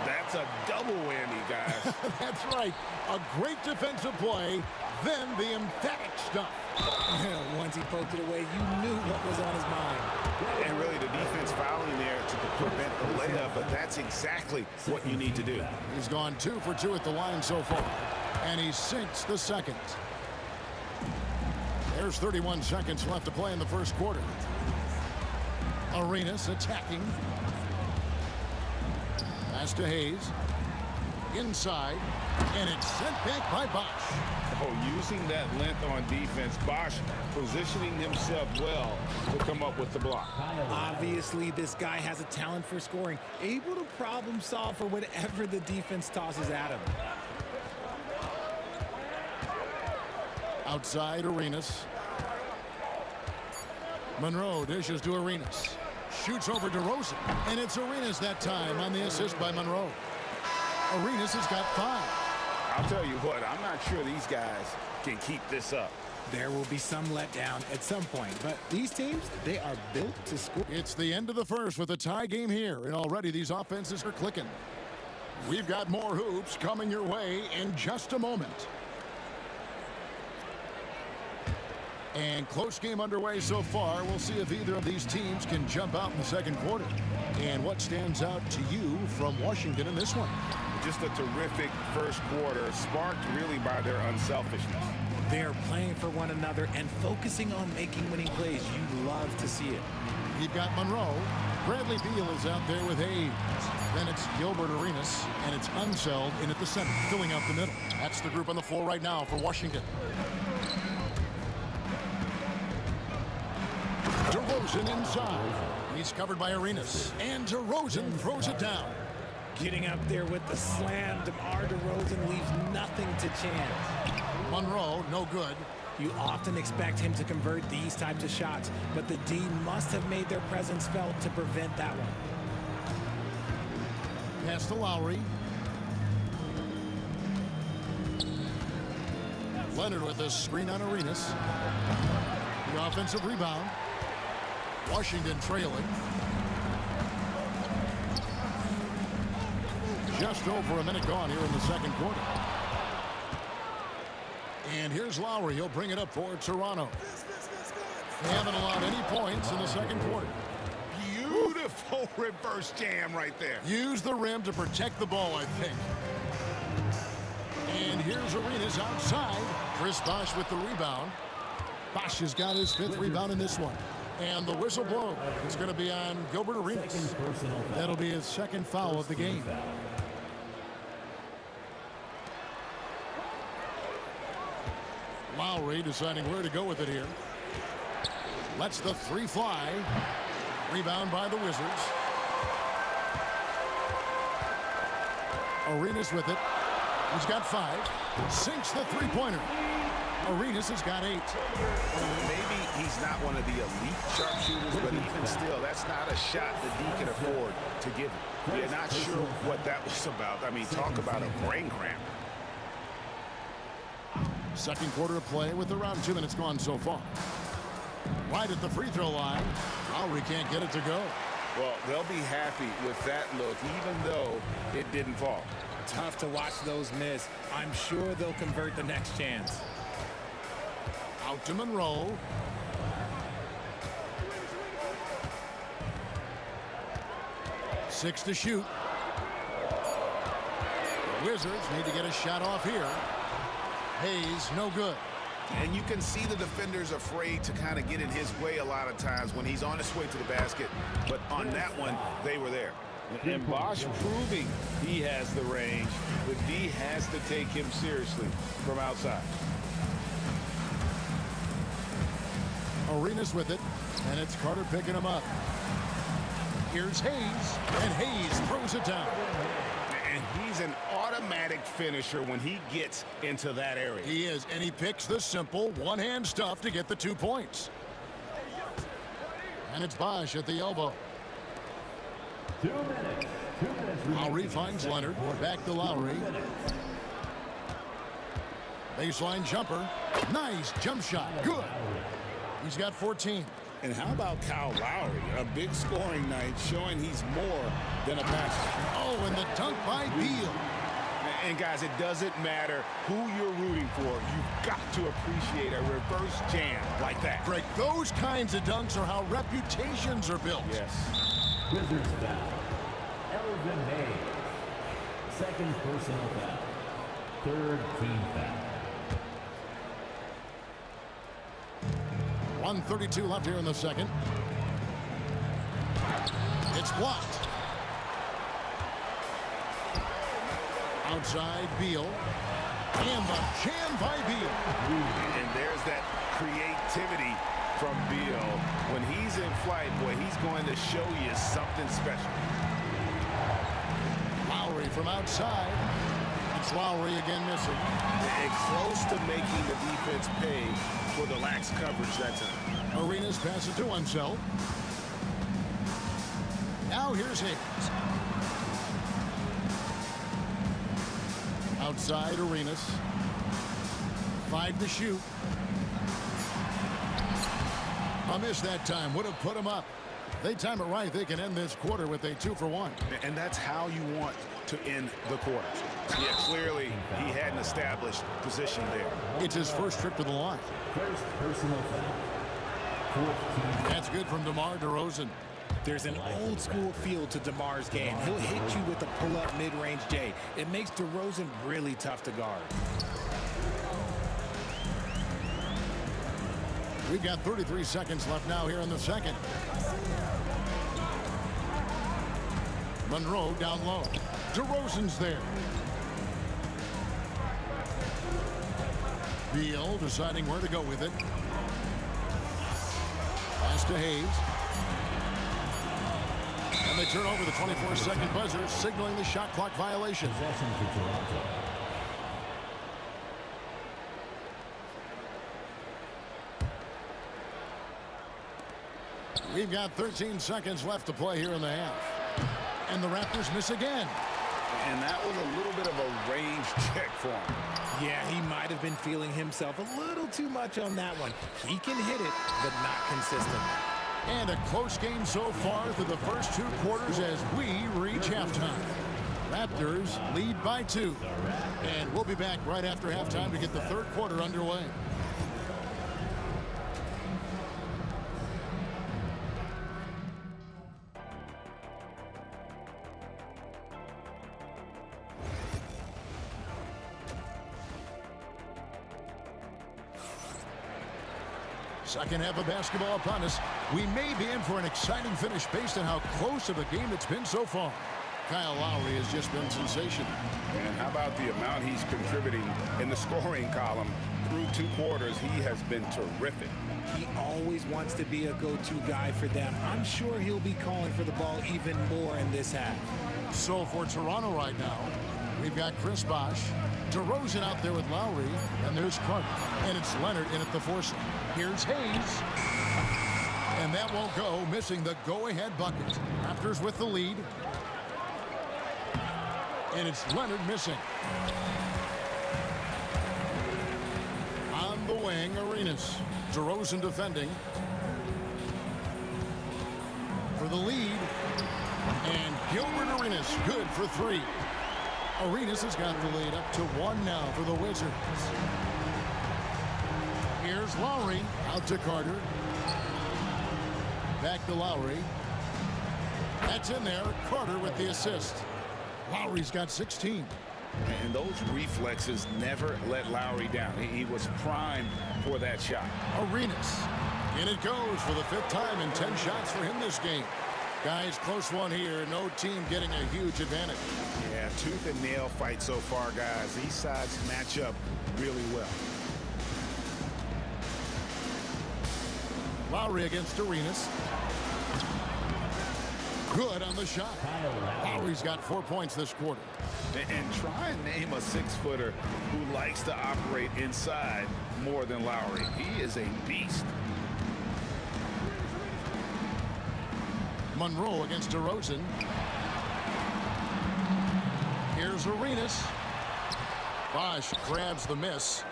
That's a double whammy, guys. That's right. A great defensive play, then the emphatic stuff. Once he poked it away, you knew what was on his mind. And really the defense fouling there to prevent the layup, but that's exactly what you need to do. He's gone 2 for 2 at the line so far, and he sinks the second. There's 31 seconds left to play in the first quarter. Arenas attacking. Pass to Hayes. Inside, and it's sent back by Bosch. Oh, using that length on defense, Bosch positioning himself well to come up with the block. Obviously, this guy has a talent for scoring, able to problem solve for whatever the defense tosses at him. Outside, Arenas. Monroe dishes to Arenas. Shoots over DeRozan, and it's Arenas that time on the assist by Monroe. Arenas has got 5. I'll tell you what, I'm not sure these guys can keep this up. There will be some letdown at some point, but these teams, they are built to score. It's the end of the first with a tie game here, and already these offenses are clicking. We've got more hoops coming your way in just a moment. And close game underway so far. We'll see if either of these teams can jump out in the second quarter. And what stands out to you from Washington in this one? Just a terrific first quarter, sparked really by their unselfishness. They're playing for one another and focusing on making winning plays. You love to see it. You've got Monroe. Bradley Beal is out there with Hayes. Then it's Gilbert Arenas, and it's Unseld in at the center, filling out the middle. That's the group on the floor right now for Washington. DeRozan inside. He's covered by Arenas. And DeRozan throws it down. Getting up there with the slam, DeMar DeRozan leaves nothing to chance. Monroe, no good. You often expect him to convert these types of shots, but the D must have made their presence felt to prevent that one. Pass to Lowry. Leonard with a screen on Arenas. The offensive rebound. Washington trailing. Just over a minute gone here in the second quarter. And here's Lowry. He'll bring it up for Toronto. They haven't allowed any points in the second quarter. Beautiful reverse jam right there. Use the rim to protect the ball, I think. And here's Arenas outside. Chris Bosch with the rebound. Bosch has got his 5th rebound in this one. And the whistle blows. It's going to be on Gilbert Arenas. That'll be his 2nd foul of the game. Lowry deciding where to go with it here. Lets the 3 fly. Rebound by the Wizards. Arenas with it. He's got 5. Sinks the 3-pointer. Arenas has got 8. Maybe he's not one of the elite sharpshooters, but even still, that's not a shot that he can afford to give him. You're not sure what that was about. I mean, talk about a brain cramp. Second quarter of play with around 2 minutes gone so far. Right at the free throw line. Lowry can't get it to go. Well, they'll be happy with that look, even though it didn't fall. Tough to watch those miss. I'm sure they'll convert the next chance. Out to Monroe. Six to shoot. The Wizards need to get a shot off here. Hayes, no good. And you can see the defenders afraid to kind of get in his way a lot of times when he's on his way to the basket. But on that one, they were there. And Bosch proving he has the range. The D has to take him seriously from outside. Arenas with it, and it's Carter picking him up. Here's Hayes, and Hayes throws it down. And he's an automatic finisher when he gets into that area. He is, and he picks the simple one-hand stuff to get the 2 points. And it's Bosch at the elbow. 2 minutes. 2 minutes. Lowry finds Leonard. Back to Lowry. Baseline jumper. Nice jump shot. Good. He's got 14. And how about Kyle Lowry? A big scoring night showing he's more than a passer. Oh, and the dunk by Beal. And guys, it doesn't matter who you're rooting for. You've got to appreciate a reverse jam like that. Greg, those kinds of dunks are how reputations are built. Yes. Wizards foul. Elvin Hayes. Second personal foul. Third team foul. 1:32 left here in the second. It's blocked. Outside, Beal. And the jam by Beal. And there's that creativity from Beal. When he's in flight, boy, he's going to show you something special. Lowry from outside. It's Lowry again missing. And close to making the defense pay for the lax coverage that time. Arenas passes to himself. Now here's Hayes. Outside, Arenas. 5 to shoot. A miss that time. Would have put him up. They time it right. They can end this quarter with a 2-for-1. And that's how you want to end the quarter. Yeah, clearly he had an established position there. It's his first trip to the line. First personal foul. Fourth team. That's good from DeMar DeRozan. There's an old school feel to DeMar's game. He'll hit you with a pull-up mid-range J. It makes DeRozan really tough to guard. We've got 33 seconds left now here in the second. Monroe down low. DeRozan's there. Beal deciding where to go with it. Pass to Hayes. And they turn over the 24-second buzzer, signaling the shot clock violation. Possession to Toronto. We've got 13 seconds left to play here in the half. And the Raptors miss again. And that was a little bit of a range check for him. Yeah, he might have been feeling himself a little too much on that one. He can hit it, but not consistent. And a close game so far through the first 2 quarters as we reach halftime. Raptors lead by 2. And we'll be back right after halftime to get the third quarter underway. Second half of basketball upon us. We may be in for an exciting finish based on how close of a game it's been so far. Kyle Lowry has just been sensational. And how about the amount he's contributing in the scoring column? Through 2 quarters, he has been terrific. He always wants to be a go-to guy for them. I'm sure he'll be calling for the ball even more in this half. So for Toronto right now, we've got Chris Bosh, DeRozan out there with Lowry, and there's Carter. And it's Leonard in at the foursome. Here's Hayes. And that won't go, missing the go-ahead bucket. Raptors with the lead. And it's Leonard missing. On the wing, Arenas. DeRozan defending. For the lead. And Gilbert Arenas, good for 3. Arenas has got the lead up to 1 now for the Wizards. Here's Lowry, out to Carter. Back to Lowry. That's in there. Carter with the assist. Lowry's got 16. And those reflexes never let Lowry down. He was primed for that shot. Arenas. And it goes for the 5th time in 10 shots for him this game. Guys, close one here. No team getting a huge advantage. Yeah, tooth and nail fight so far, guys. These sides match up really well. Lowry against Arenas. Good on the shot. Lowry's got 4 points this quarter. And try and name a 6-footer who likes to operate inside more than Lowry. He is a beast. Monroe against DeRozan. Here's Arenas. Bosh grabs the miss.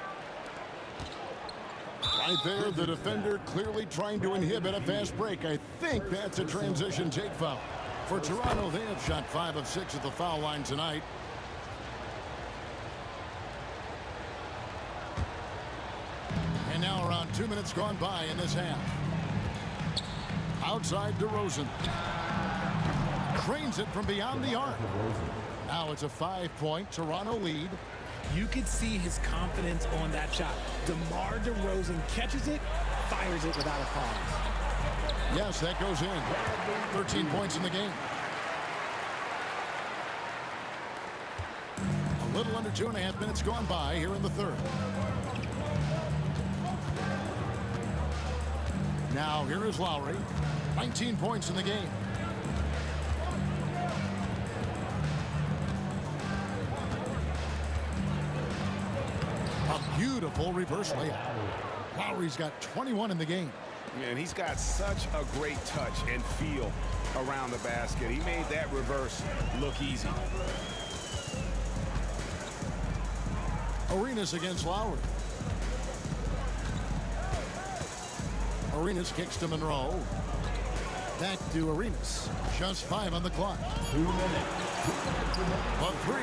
Right there, the defender clearly trying to inhibit a fast break. I think that's a transition take foul. For Toronto, they have shot 5 of 6 at the foul line tonight. 2 minutes gone by in this half. Outside DeRozan. Cranes it from beyond the arc. Now it's a 5-point Toronto lead. You could see his confidence on that shot. DeMar DeRozan catches it, fires it without a pause. Yes, that goes in. 13 points in the game. A little under 2.5 minutes gone by here in the third. Now here is Lowry. 19 points in the game. A beautiful reverse layup. Lowry's got 21 in the game. And he's got such a great touch and feel around the basket. He made that reverse look easy. Arenas against Lowry. Arenas kicks to Monroe. Back to Arenas. Just 5 on the clock. 2 minutes. But 3.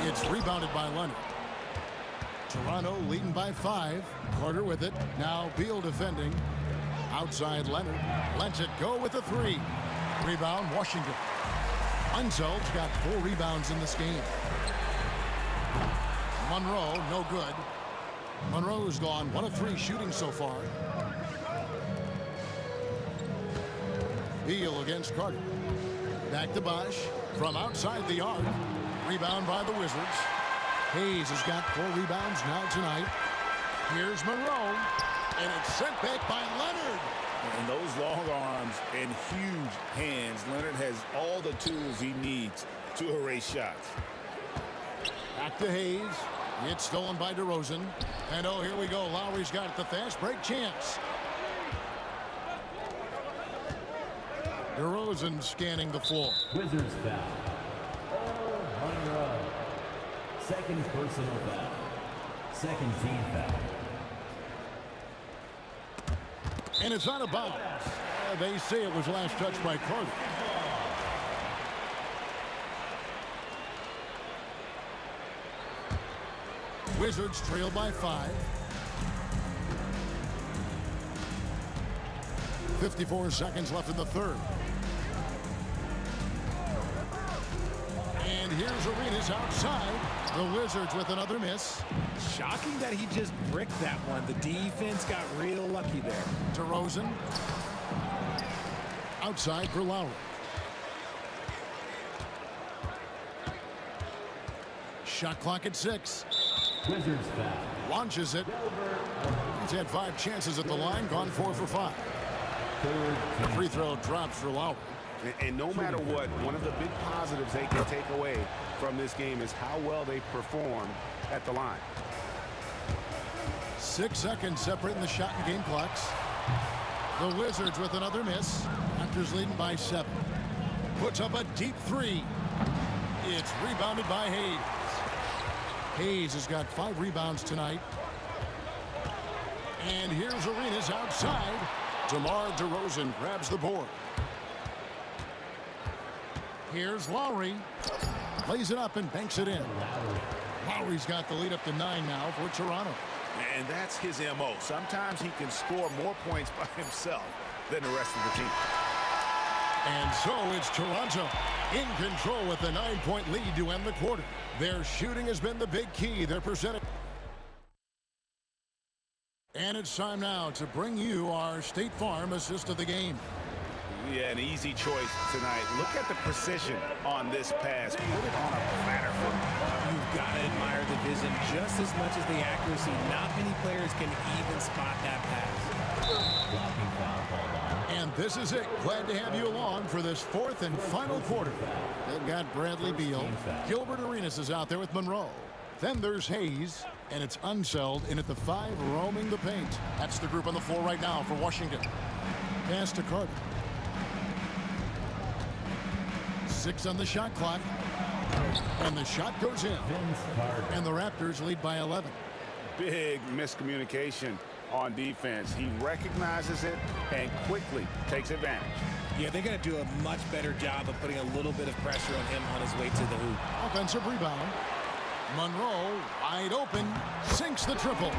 It's rebounded by Leonard. Toronto leading by 5. Carter with it. Now Beal defending. Outside Leonard. Lets it go with a 3. Rebound Washington. Unseld's got 4 rebounds in this game. Monroe, no good. Monroe's gone 1 of 3 shooting so far. Beal against Carter. Back to Bosch. From outside the arc. Rebound by the Wizards. Hayes has got 4 rebounds now tonight. Here's Monroe. And it's sent back by Leonard. And those long arms and huge hands. Leonard has all the tools he needs to erase shots. Back to Hayes. It's stolen by DeRozan. And oh, here we go. Lowry's got the fast break chance. DeRozan scanning the floor. Wizards foul. Monroe. Second personal foul. Second team foul. And it's out of bounds. They say it was last touched by Carter. Wizards trail by 5. 54 seconds left in the third. And here's Arenas outside. The Wizards with another miss. Shocking that he just bricked that one. The defense got real lucky there. DeRozan. Outside for Lowry. Shot clock at 6. Wizards foul. Launches it. He's had 5 chances at the line. Gone 4 for 5. The free throw drops for Lowry. And no matter what, one of the big positives they can take away from this game is how well they perform at the line. 6 seconds separating the shot and game clocks. The Wizards with another miss. Raptors leading by 7. Puts up a deep 3. It's rebounded by Hayes. Hayes has got 5 rebounds tonight. And here's Arenas outside. DeMar DeRozan grabs the board. Here's Lowry. Lays it up and banks it in. Lowry's got the lead up to 9 now for Toronto. And that's his MO. Sometimes he can score more points by himself than the rest of the team. And so it's Toronto in control with a 9-point lead to end the quarter. Their shooting has been the big key. Their percentage. And it's time now to bring you our State Farm assist of the game. Yeah, an easy choice tonight. Look at the precision on this pass. Put it on a platter. You've got to admire the vision just as much as the accuracy. Not many players can even spot that pass. Blocking foul called on. And this is it. Glad to have you along for this 4th and final quarter. They've got Bradley Beal. Gilbert Arenas is out there with Monroe. Then there's Hayes. And it's Unseld in at the 5, roaming the paint. That's the group on the floor right now for Washington. Pass to Carter. 6 on the shot clock. And the shot goes in. And the Raptors lead by 11. Big miscommunication on defense. He recognizes it and quickly takes advantage. Yeah, they're going to do a much better job of putting a little bit of pressure on him on his way to the hoop. Offensive rebound. Monroe, wide open, sinks the triple.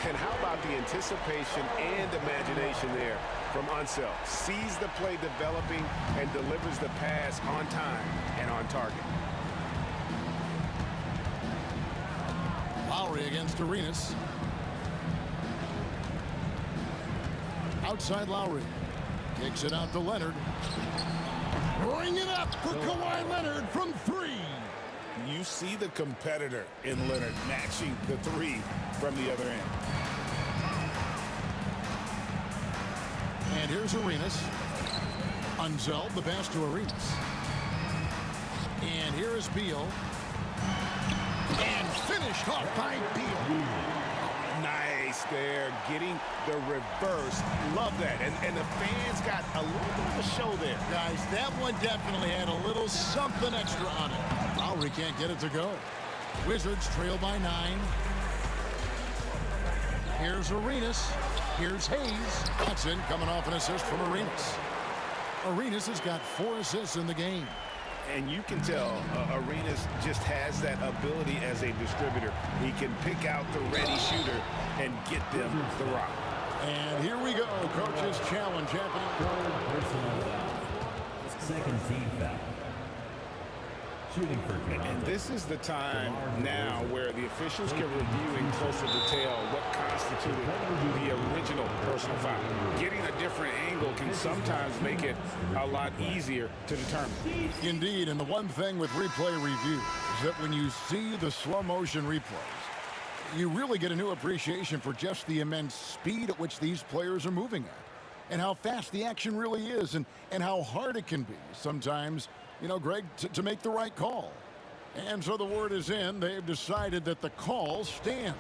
And how about the anticipation and imagination there from Unseld? Sees the play developing and delivers the pass on time and on target. Lowry against Arenas. Outside Lowry. Kicks it out to Leonard. Bring it up for Kawhi Leonard from 3. You see the competitor in Leonard matching the 3 from the other end. And here's Arenas. Unseld, the pass to Arenas. And here is Beal. And finished off by Beal. Nice there, getting the reverse. Love that. And the fans got a little bit of a show there. Guys, that one definitely had a little something extra on it. Lowry can't get it to go. Wizards trail by 9. Here's Arenas. Here's Hayes. Watson coming off an assist from Arenas. Arenas has got 4 assists in the game. And you can tell Arenas just has that ability as a distributor. He can pick out the ready shooter and get them the rock. And here we go. Coach's challenge happening. Second team foul. Shooting for Toronto. And this is the time now where the officials can review in closer detail what constituted the original personal foul. Getting a different angle can sometimes make it a lot easier to determine. Indeed, and the one thing with replay review is that when you see the slow motion replays, you really get a new appreciation for just the immense speed at which these players are moving at, and how fast the action really is, and how hard it can be sometimes, you know, Greg, to make the right call. And so the word is in. They've decided that the call stands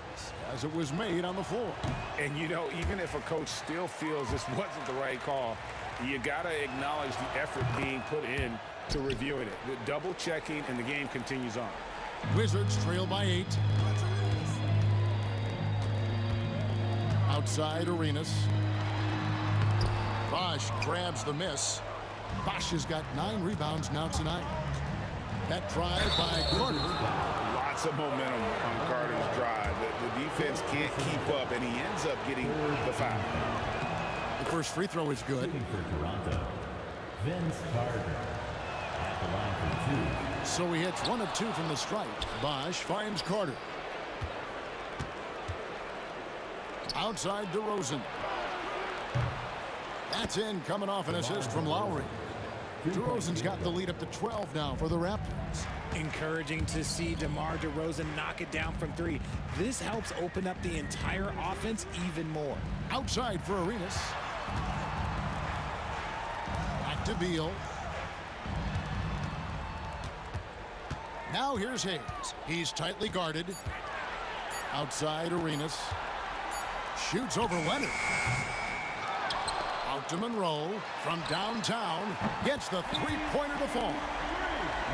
as it was made on the floor. And, you know, even if a coach still feels this wasn't the right call, you got to acknowledge the effort being put in to reviewing it. The double checking, and the game continues on. Wizards trail by 8. Outside Arenas. Bosch grabs the miss. Bosch has got 9 rebounds now tonight. That drive by Carter. Lots of momentum on Carter's drive. The defense can't keep up, and he ends up getting the foul. The first free throw is good. Shooting for Toronto. Vince Carter. At the line for 2. So he hits 1 of 2 from the stripe. Bosch finds Carter. Outside DeRozan. That's in, coming off an assist from Lowry. DeRozan's got the lead up to 12 now for the Raptors. Encouraging to see DeMar DeRozan knock it down from 3. This helps open up the entire offense even more. Outside for Arenas. Back to Beal. Now here's Hayes. He's tightly guarded. Outside Arenas. Shoots over Leonard. Out to Monroe from downtown. Gets the three-pointer to fall.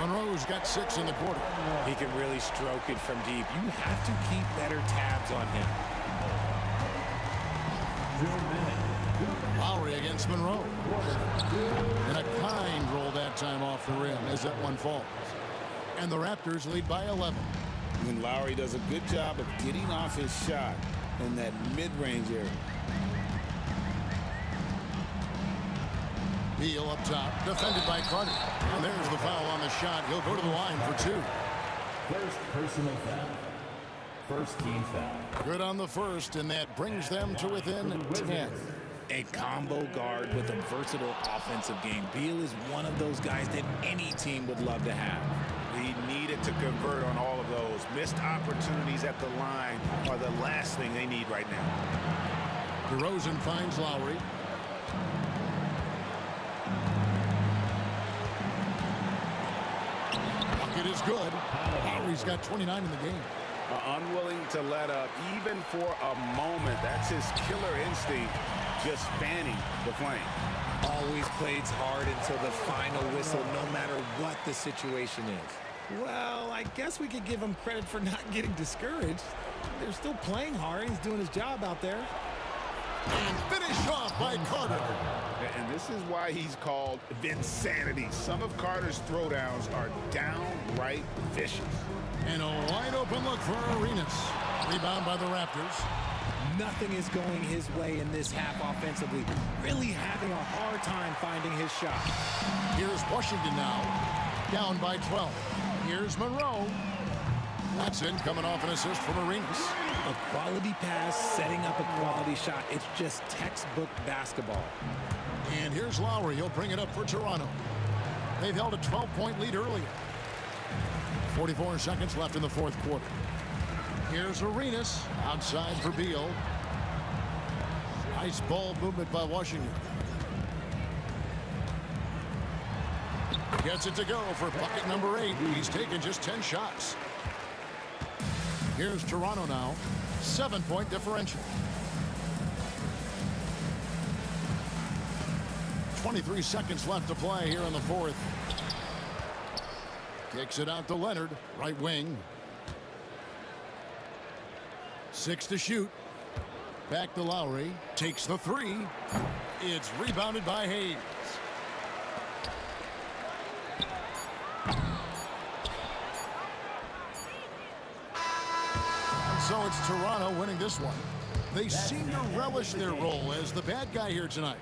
Monroe's got 6 in the quarter. He can really stroke it from deep. You have to keep better tabs on him. Lowry against Monroe. And a kind roll that time off the rim as that one falls. And the Raptors lead by 11. When Lowry does a good job of getting off his shot in that mid-range area. Beal up top, defended by Carter. And there's the foul on the shot. He'll go to the line for 2. First personal foul. First team foul. Good on the first, and that brings them to within 10. A combo guard with a versatile offensive game. Beal is one of those guys that any team would love to have. He needed to convert on all of those. Missed opportunities at the line are the last thing they need right now. DeRozan finds Lowry. Bucket is good. Lowry's got 29 in the game. Unwilling to let up even for a moment. That's his killer instinct, just fanning the flame. Always plays hard until the final whistle, no matter what the situation is. Well, I guess we could give him credit for not getting discouraged. They're still playing hard. He's doing his job out there. And finished off by Carter. And this is why he's called Vinsanity. Some of Carter's throwdowns are downright vicious. And a wide open look for Arenas. Rebound by the Raptors. Nothing is going his way in this half offensively. Really having a hard time finding his shot. Here's Washington now. Down by 12. Here's Monroe. That's in, coming off an assist from Arenas. A quality pass, setting up a quality shot. It's just textbook basketball. And here's Lowry. He'll bring it up for Toronto. They've held a 12-point lead earlier. 44 seconds left in the fourth quarter. Here's Arenas. Outside for Beal. Nice ball movement by Washington. Gets it to go for bucket number 8. He's taken just 10 shots. Here's Toronto now. 7-point differential. 23 seconds left to play here in the fourth. Kicks it out to Leonard, right wing. 6 to shoot. Back to Lowry. Takes the 3. It's rebounded by Hayes. And so it's Toronto winning this one. They seem to relish their role as the bad guy here tonight.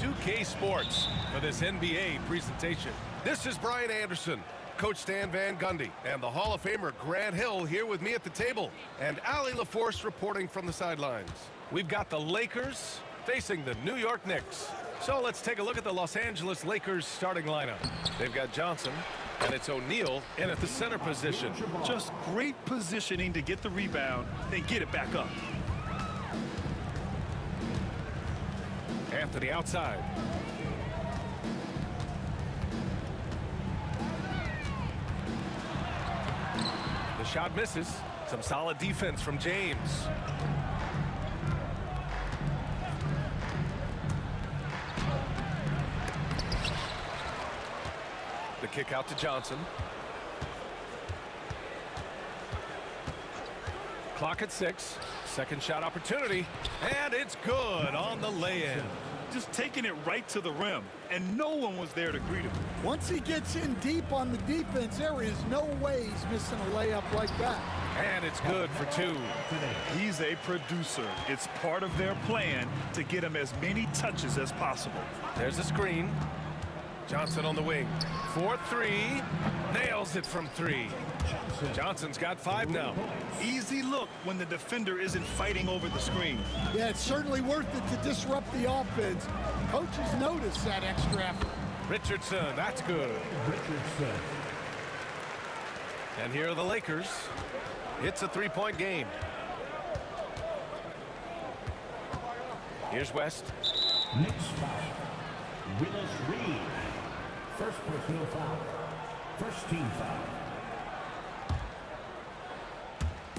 2K Sports for this NBA presentation. This is Brian Anderson, Coach Stan Van Gundy, and the Hall of Famer Grant Hill here with me at the table, and Allie LaForce reporting from the sidelines. We've got the Lakers facing the New York Knicks. So let's take a look at the Los Angeles Lakers starting lineup. They've got Johnson, and it's O'Neal in at the center position. Just great positioning to get the rebound, then get it back up. Anthony outside. The shot misses. Some solid defense from James. The kick out to Johnson. Clock at 6. Second shot opportunity, and it's good on the lay-in. Just taking it right to the rim, and no one was there to greet him. Once he gets in deep on the defense, there is no way he's missing a layup like that. And it's good for 2. He's a producer. It's part of their plan to get him as many touches as possible. There's a screen. Johnson on the wing. 4-3. Nails it from 3. Johnson's got 5 now. Easy look when the defender isn't fighting over the screen. Yeah, it's certainly worth it to disrupt the offense. Coaches notice that extra effort. Richardson, that's good. Richardson. And here are the Lakers. It's a 3-point game. Here's West. Next foul. Willis Reed. First personal foul. First team foul.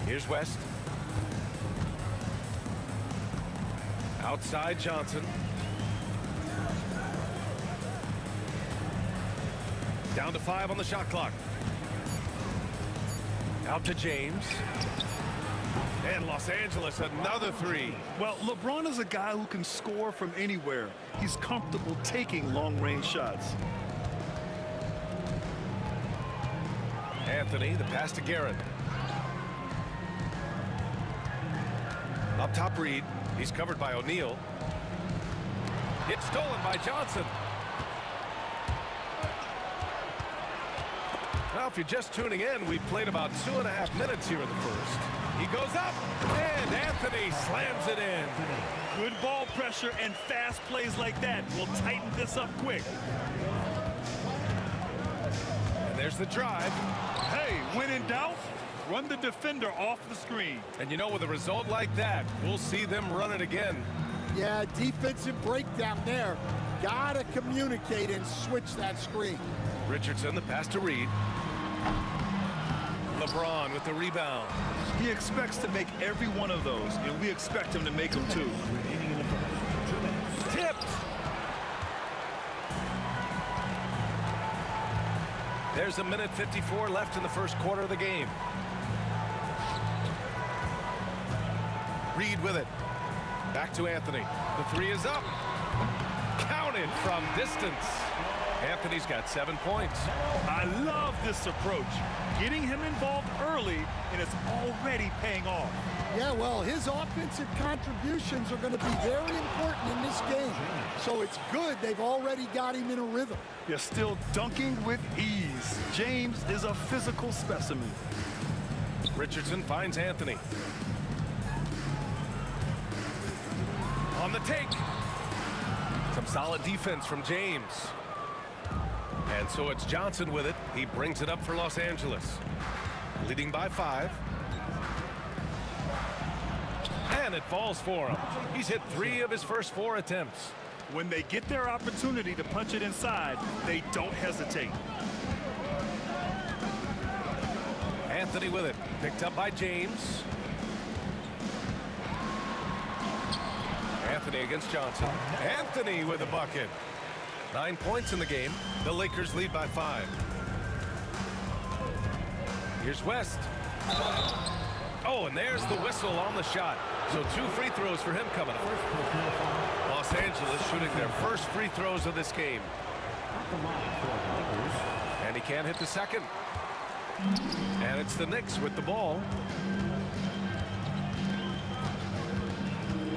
Here's West. Outside Johnson. Down to 5 on the shot clock. Out to James. And Los Angeles, another 3. Well, LeBron is a guy who can score from anywhere. He's comfortable taking long-range shots. Anthony, the pass to Garrett. Up top, Reed. He's covered by O'Neal. It's stolen by Johnson. Now, if you're just tuning in, we've played about 2.5 minutes here in the first. He goes up, and Anthony slams it in. Good ball pressure and fast plays like that will tighten this up quick. And there's the drive. Hey, when in doubt, run the defender off the screen. And you know, with a result like that, we'll see them run it again. Yeah, defensive breakdown there. Gotta communicate and switch that screen. Richardson, the pass to Reed. LeBron with the rebound. He expects to make every one of those, and we expect him to make them too. Tipped. There's 1:54 left in the first quarter of the game. Reed with it. Back to Anthony. The 3 is up. Counted from distance. Anthony's got 7 points. I love this approach. Getting him involved early, and it's already paying off. Yeah, well, his offensive contributions are going to be very important in this game. So it's good they've already got him in a rhythm. You're still dunking with ease. James is a physical specimen. Richardson finds Anthony. On the take. Some solid defense from James. And so it's Johnson with it. He brings it up for Los Angeles. Leading by 5. And it falls for him. He's hit 3 of his first 4 attempts. When they get their opportunity to punch it inside, they don't hesitate. Anthony with it. Picked up by James. Anthony against Johnson. Anthony with a bucket. 9 points in the game. The Lakers lead by 5. Here's West. Oh, and there's the whistle on the shot. So 2 free throws for him coming up. Los Angeles shooting their first free throws of this game. And he can't hit the second. And it's the Knicks with the ball.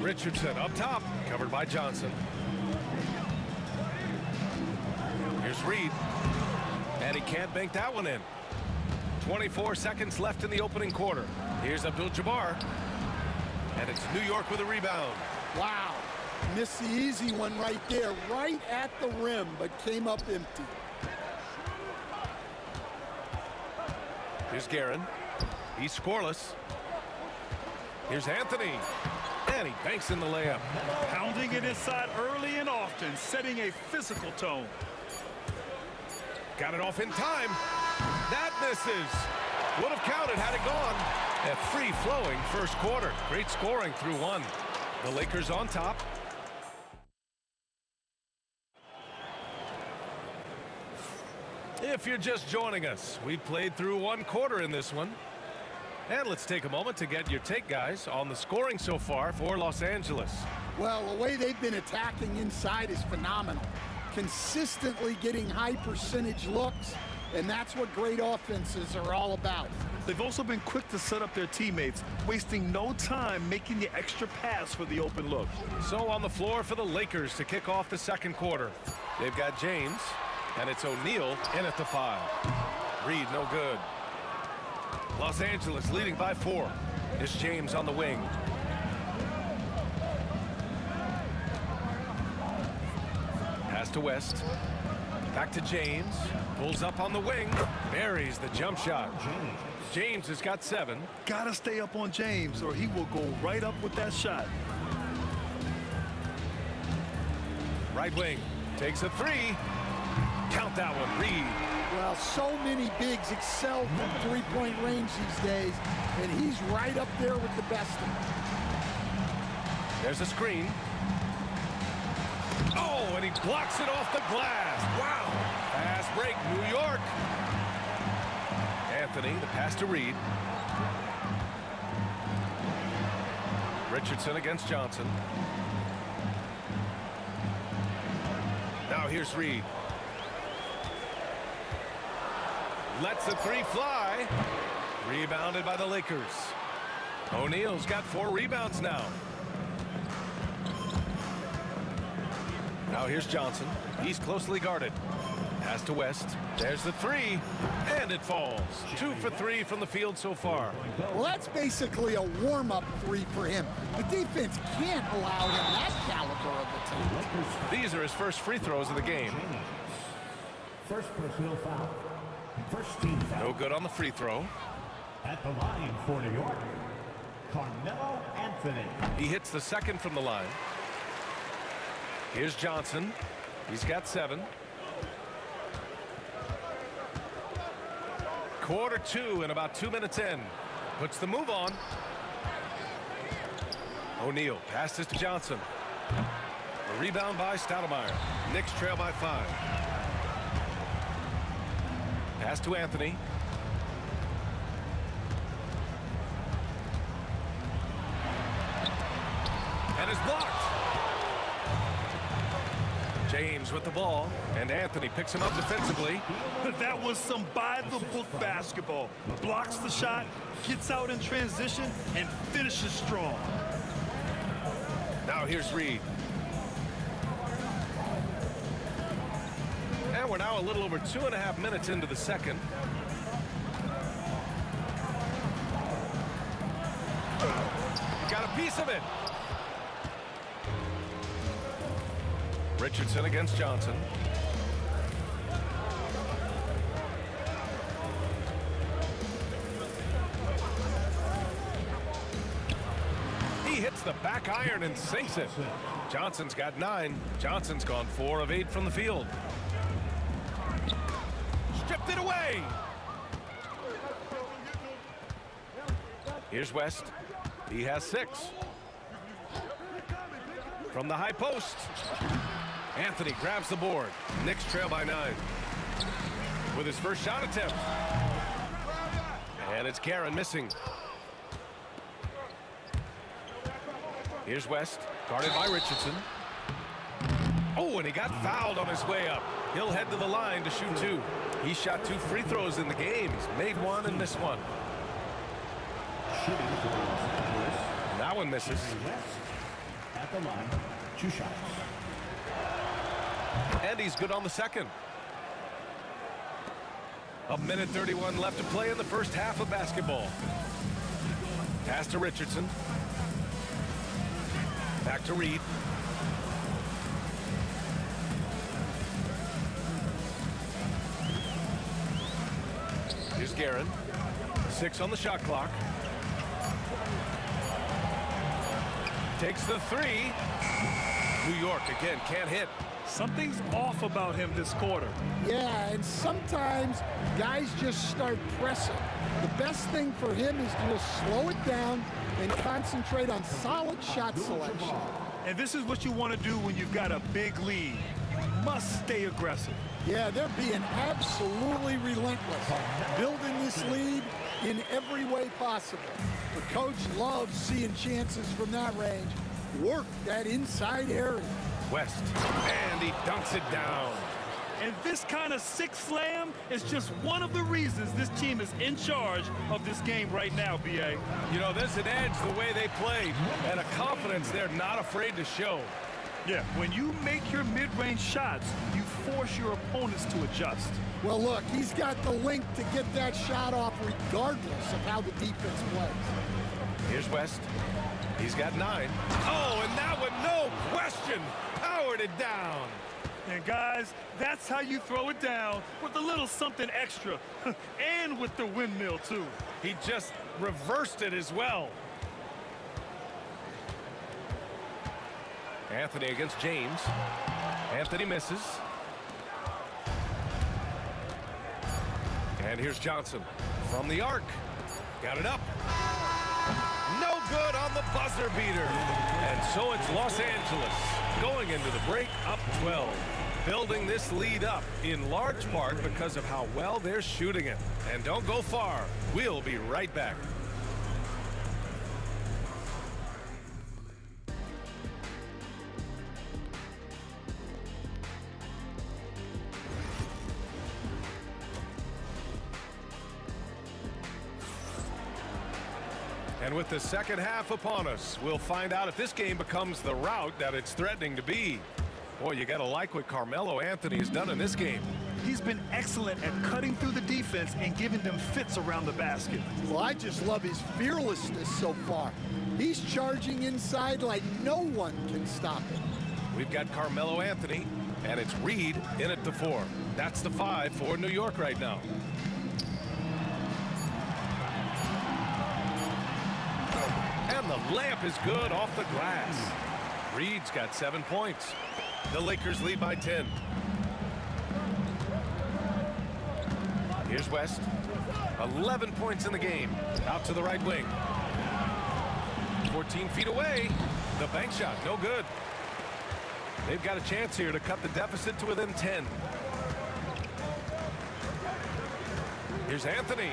Richardson up top, covered by Johnson. Here's Reed. And he can't bank that one in. 24 seconds left in the opening quarter. Here's Abdul-Jabbar. And it's New York with a rebound. Wow. Missed the easy one right there, right at the rim, but came up empty. Here's Guerin. He's scoreless. Here's Anthony. And he banks in the layup. Pounding it inside early and often, setting a physical tone. Got it off in time. That misses. Would have counted had it gone. A free-flowing first quarter. Great scoring through one. The Lakers on top. If you're just joining us, we played through one quarter in this one. And let's take a moment to get your take, guys, on the scoring so far for Los Angeles. Well, the way they've been attacking inside is phenomenal. Consistently getting high percentage looks, and that's what great offenses are all about. They've also been quick to set up their teammates, wasting no time making the extra pass for the open look. So on the floor for the Lakers to kick off the second quarter. They've got James, and it's O'Neal in at the 5. Reed, no good. Los Angeles leading by 4. It's James on the wing. Pass to West. Back to James. Pulls up on the wing. Buries the jump shot. James has got 7. Gotta stay up on James or he will go right up with that shot. Right wing. Takes a 3. Count that one. Reed. Well, so many bigs excel from three-point range these days, and he's right up there with the best of them. There's a screen. Oh, and he blocks it off the glass. Wow. Fast break, New York. Anthony, the pass to Reed. Richardson against Johnson. Now here's Reed. Lets the 3 fly. Rebounded by the Lakers. O'Neal's got 4 rebounds now. Now here's Johnson. He's closely guarded. Pass to West. There's the 3. And it falls. 2 for 3 from the field so far. Well, that's basically a warm-up 3 for him. The defense can't allow him that caliber of attack. These are his first free throws of the game. First personal foul. First team foul. No good on the free throw. At the line for New York, Carmelo Anthony. He hits the second from the line. Here's Johnson. He's got 7. Quarter 2 and about 2 minutes in. Puts the move on. O'Neal passes to Johnson. A rebound by Stoudemire. Knicks trail by 5. Pass to Anthony. And is blocked. James with the ball, and Anthony picks him up defensively. That was some by-the-book basketball. Blocks the shot, gets out in transition, and finishes strong. Now here's Reed. And we're now a little over 2.5 minutes into the second. Got a piece of it. Richardson against Johnson. He hits the back iron and sinks it. Johnson's got 9. Johnson's gone 4 of 8 from the field. Stripped it away. Here's West. He has 6. From the high post. Anthony grabs the board. Knicks trail by 9. With his first shot attempt. And it's Guerin missing. Here's West, guarded by Richardson. Oh, and he got fouled on his way up. He'll head to the line to shoot 2. He shot 2 free throws in the game. He's made 1 and missed 1. That one misses. At the line, 2 shots. And he's good on the second. A minute 31 left to play in the first half of basketball. Pass to Richardson. Back to Reed. Here's Guerin. 6 on the shot clock. Takes the 3. New York again can't hit. Something's off about him this quarter. Yeah, and sometimes guys just start pressing. The best thing for him is to just slow it down and concentrate on solid shot selection. And this is what you want to do when you've got a big lead. You must stay aggressive. Yeah, they're being absolutely relentless, building this lead in every way possible. The coach loves seeing chances from that range. Work that inside area. West, and he dunks it down. And this kind of sick slam is just one of the reasons this team is in charge of this game right now, B.A. You know, there's an edge the way they played, and a confidence they're not afraid to show. Yeah, when you make your mid-range shots, you force your opponents to adjust. Well, look, he's got the length to get that shot off regardless of how the defense plays. Here's West. He's got 9. Oh, and that one, no question, powered it down. And guys, that's how you throw it down, with a little something extra. And with the windmill, too. He just reversed it as well. Anthony against James. Anthony misses. And here's Johnson from the arc. Got it up. No good on the buzzer beater. And so it's Los Angeles going into the break up 12. Building this lead up in large part because of how well they're shooting it. And don't go far. We'll be right back. And with the second half upon us, we'll find out if this game becomes the rout that it's threatening to be. Boy, you got to like what Carmelo Anthony has done in this game. He's been excellent at cutting through the defense and giving them fits around the basket. Well, I just love his fearlessness so far. He's charging inside like no one can stop him. We've got Carmelo Anthony, and it's Reed in at the 4. That's the 5 for New York right now. And the layup is good off the glass. Reed's got 7 points. The Lakers lead by 10. Here's West. 11 points in the game. Out to the right wing. 14 feet away. The bank shot, no good. They've got a chance here to cut the deficit to within 10. Here's Anthony.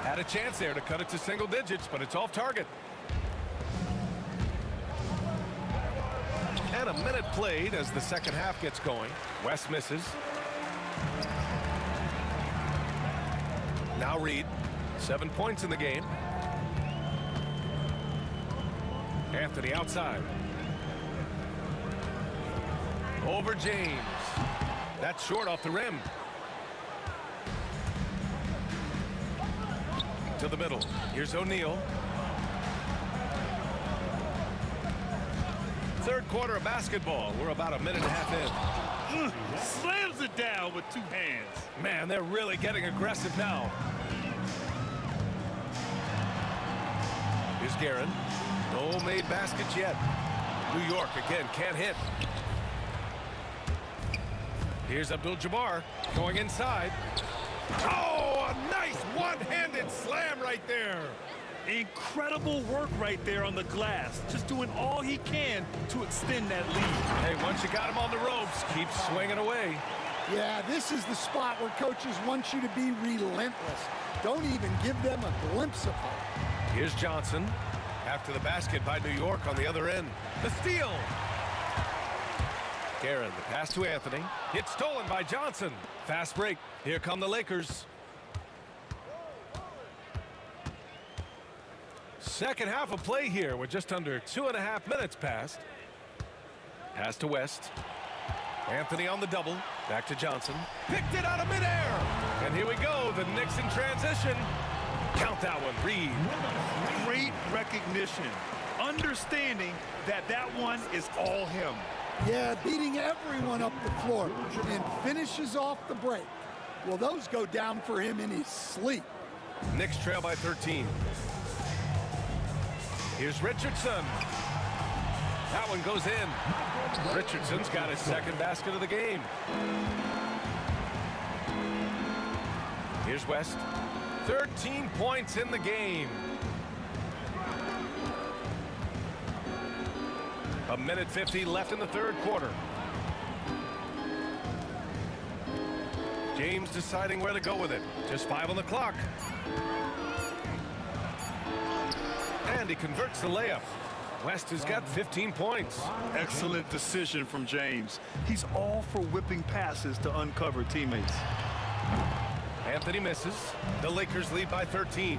Had a chance there to cut it to single digits, but it's off target. And a minute played as the second half gets going. West misses. Now Reed. 7 points in the game. Anthony outside. Over James. That's short off the rim. To the middle. Here's O'Neal. Third quarter of basketball. We're about a minute and a half in. Slams it down with 2 hands. Man, they're really getting aggressive now. Here's Guerin. No made baskets yet. New York again can't hit. Here's Abdul-Jabbar going inside. Oh, a nice one-handed slam right there. Incredible work right there on the glass. Just doing all he can to extend that lead. Hey, once you got him on the ropes, keep swinging away. Yeah, this is the spot where coaches want you to be relentless. Don't even give them a glimpse of hope. Here's Johnson. After the basket by New York on the other end. The steal. Guerin, the pass to Anthony. It's stolen by Johnson. Fast break. Here come the Lakers. Second half of play here. We're just under 2.5 minutes past. Pass to West. Anthony on the double. Back to Johnson. Picked it out of midair. And here we go. The Knicks in transition. Count that one. Reed. Great recognition. Understanding that that one is all him. Yeah, beating everyone up the floor and finishes off the break. Well, those go down for him in his sleep. Knicks trail by 13. Here's Richardson. That one goes in. Richardson's got his second basket of the game. Here's West. 13 points in the game. A minute 50 left in the third quarter. James deciding where to go with it. Just 5 on the clock. And he converts the layup. West has got 15 points. Excellent decision from James. He's all for whipping passes to uncover teammates. Anthony misses. The Lakers lead by 13.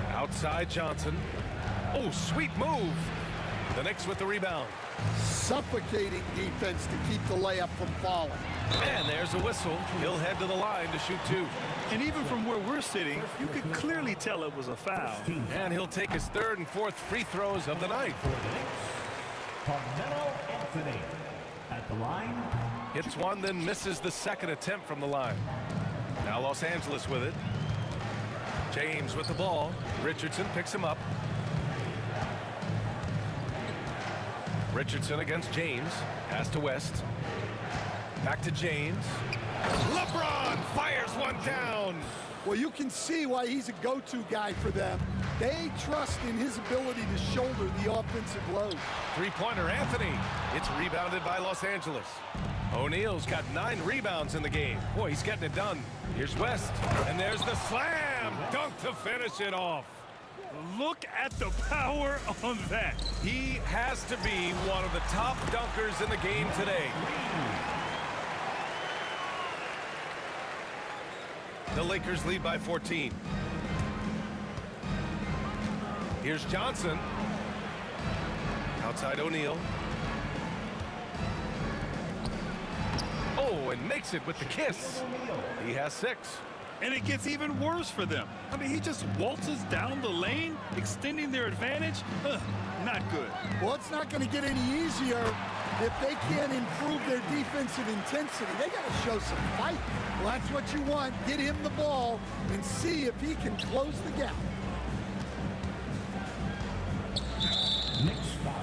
Outside Johnson. Oh, sweet move. The Knicks with the rebound. Suffocating defense to keep the layup from falling. And there's a whistle. He'll head to the line to shoot 2. And even from where we're sitting, you could clearly tell it was a foul. And he'll take his third and fourth free throws of the night. Carmelo Anthony at the line. Hits one, then misses the second attempt from the line. Now Los Angeles with it. James with the ball. Richardson picks him up. Richardson against James. Pass to West. Back to James. LeBron fires one down. Well, you can see why he's a go-to guy for them. They trust in his ability to shoulder the offensive load. Three-pointer Anthony. It's rebounded by Los Angeles. O'Neal's got 9 rebounds in the game. Boy, he's getting it done. Here's West. And there's the slam. Dunk to finish it off. Look at the power on that. He has to be one of the top dunkers in the game today. The Lakers lead by 14. Here's Johnson. Outside O'Neal. Oh, and makes it with the kiss. He has 6. And it gets even worse for them. I mean, he just waltzes down the lane, extending their advantage. Not good. Well, it's not going to get any easier if they can't improve their defensive intensity. They got to show some fight. Well, that's what you want. Get him the ball and see if he can close the gap. Knicks foul.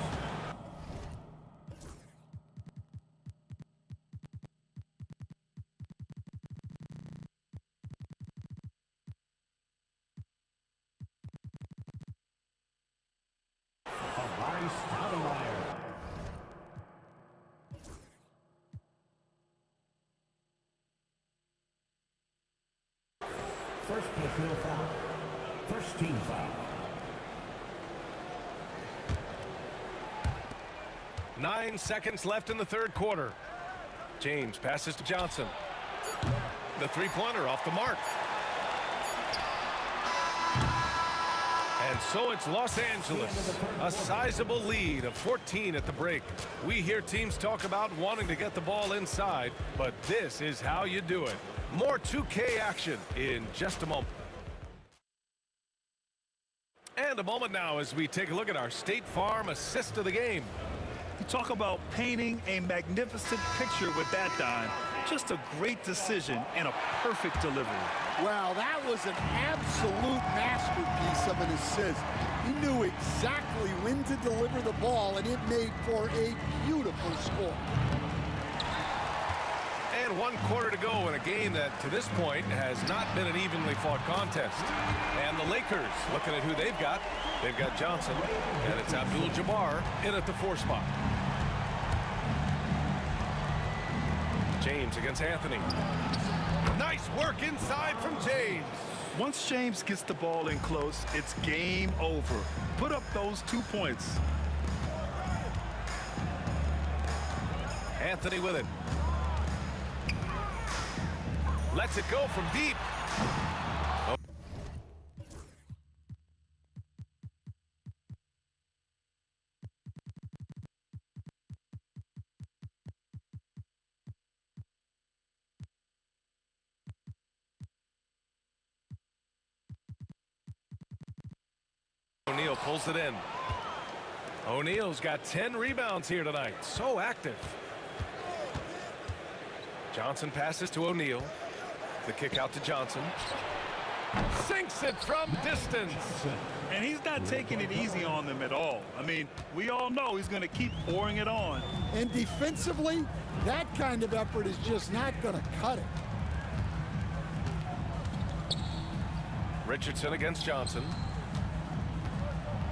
First personal foul. First team foul. 9 seconds left in the third quarter. James passes to Johnson. The three-pointer off the mark. And so it's Los Angeles, a sizable lead of 14 at the break. We hear teams talk about wanting to get the ball inside, but this is how you do it. More 2K action in just a moment. And a moment now as we take a look at our State Farm assist of the game. You talk about painting a magnificent picture with that dime. Just a great decision and a perfect delivery. Wow, that was an absolute masterpiece of an assist. He knew exactly when to deliver the ball, and it made for a beautiful score. And 1 quarter to go in a game that, to this point, has not been an evenly fought contest. And the Lakers, looking at who they've got Johnson, and it's Abdul-Jabbar in at the 4 spot. James against Anthony. Nice work inside from James. Once James gets the ball in close, it's game over. Put up those 2 points. Anthony with it. Lets it go from deep. O'Neal pulls it in. O'Neal's got 10 rebounds here tonight. So active. Johnson passes to O'Neal. The kick out to Johnson. Sinks it from distance. And he's not taking it easy on them at all. I mean, we all know he's going to keep pouring it on. And defensively, that kind of effort is just not going to cut it. Richardson against Johnson.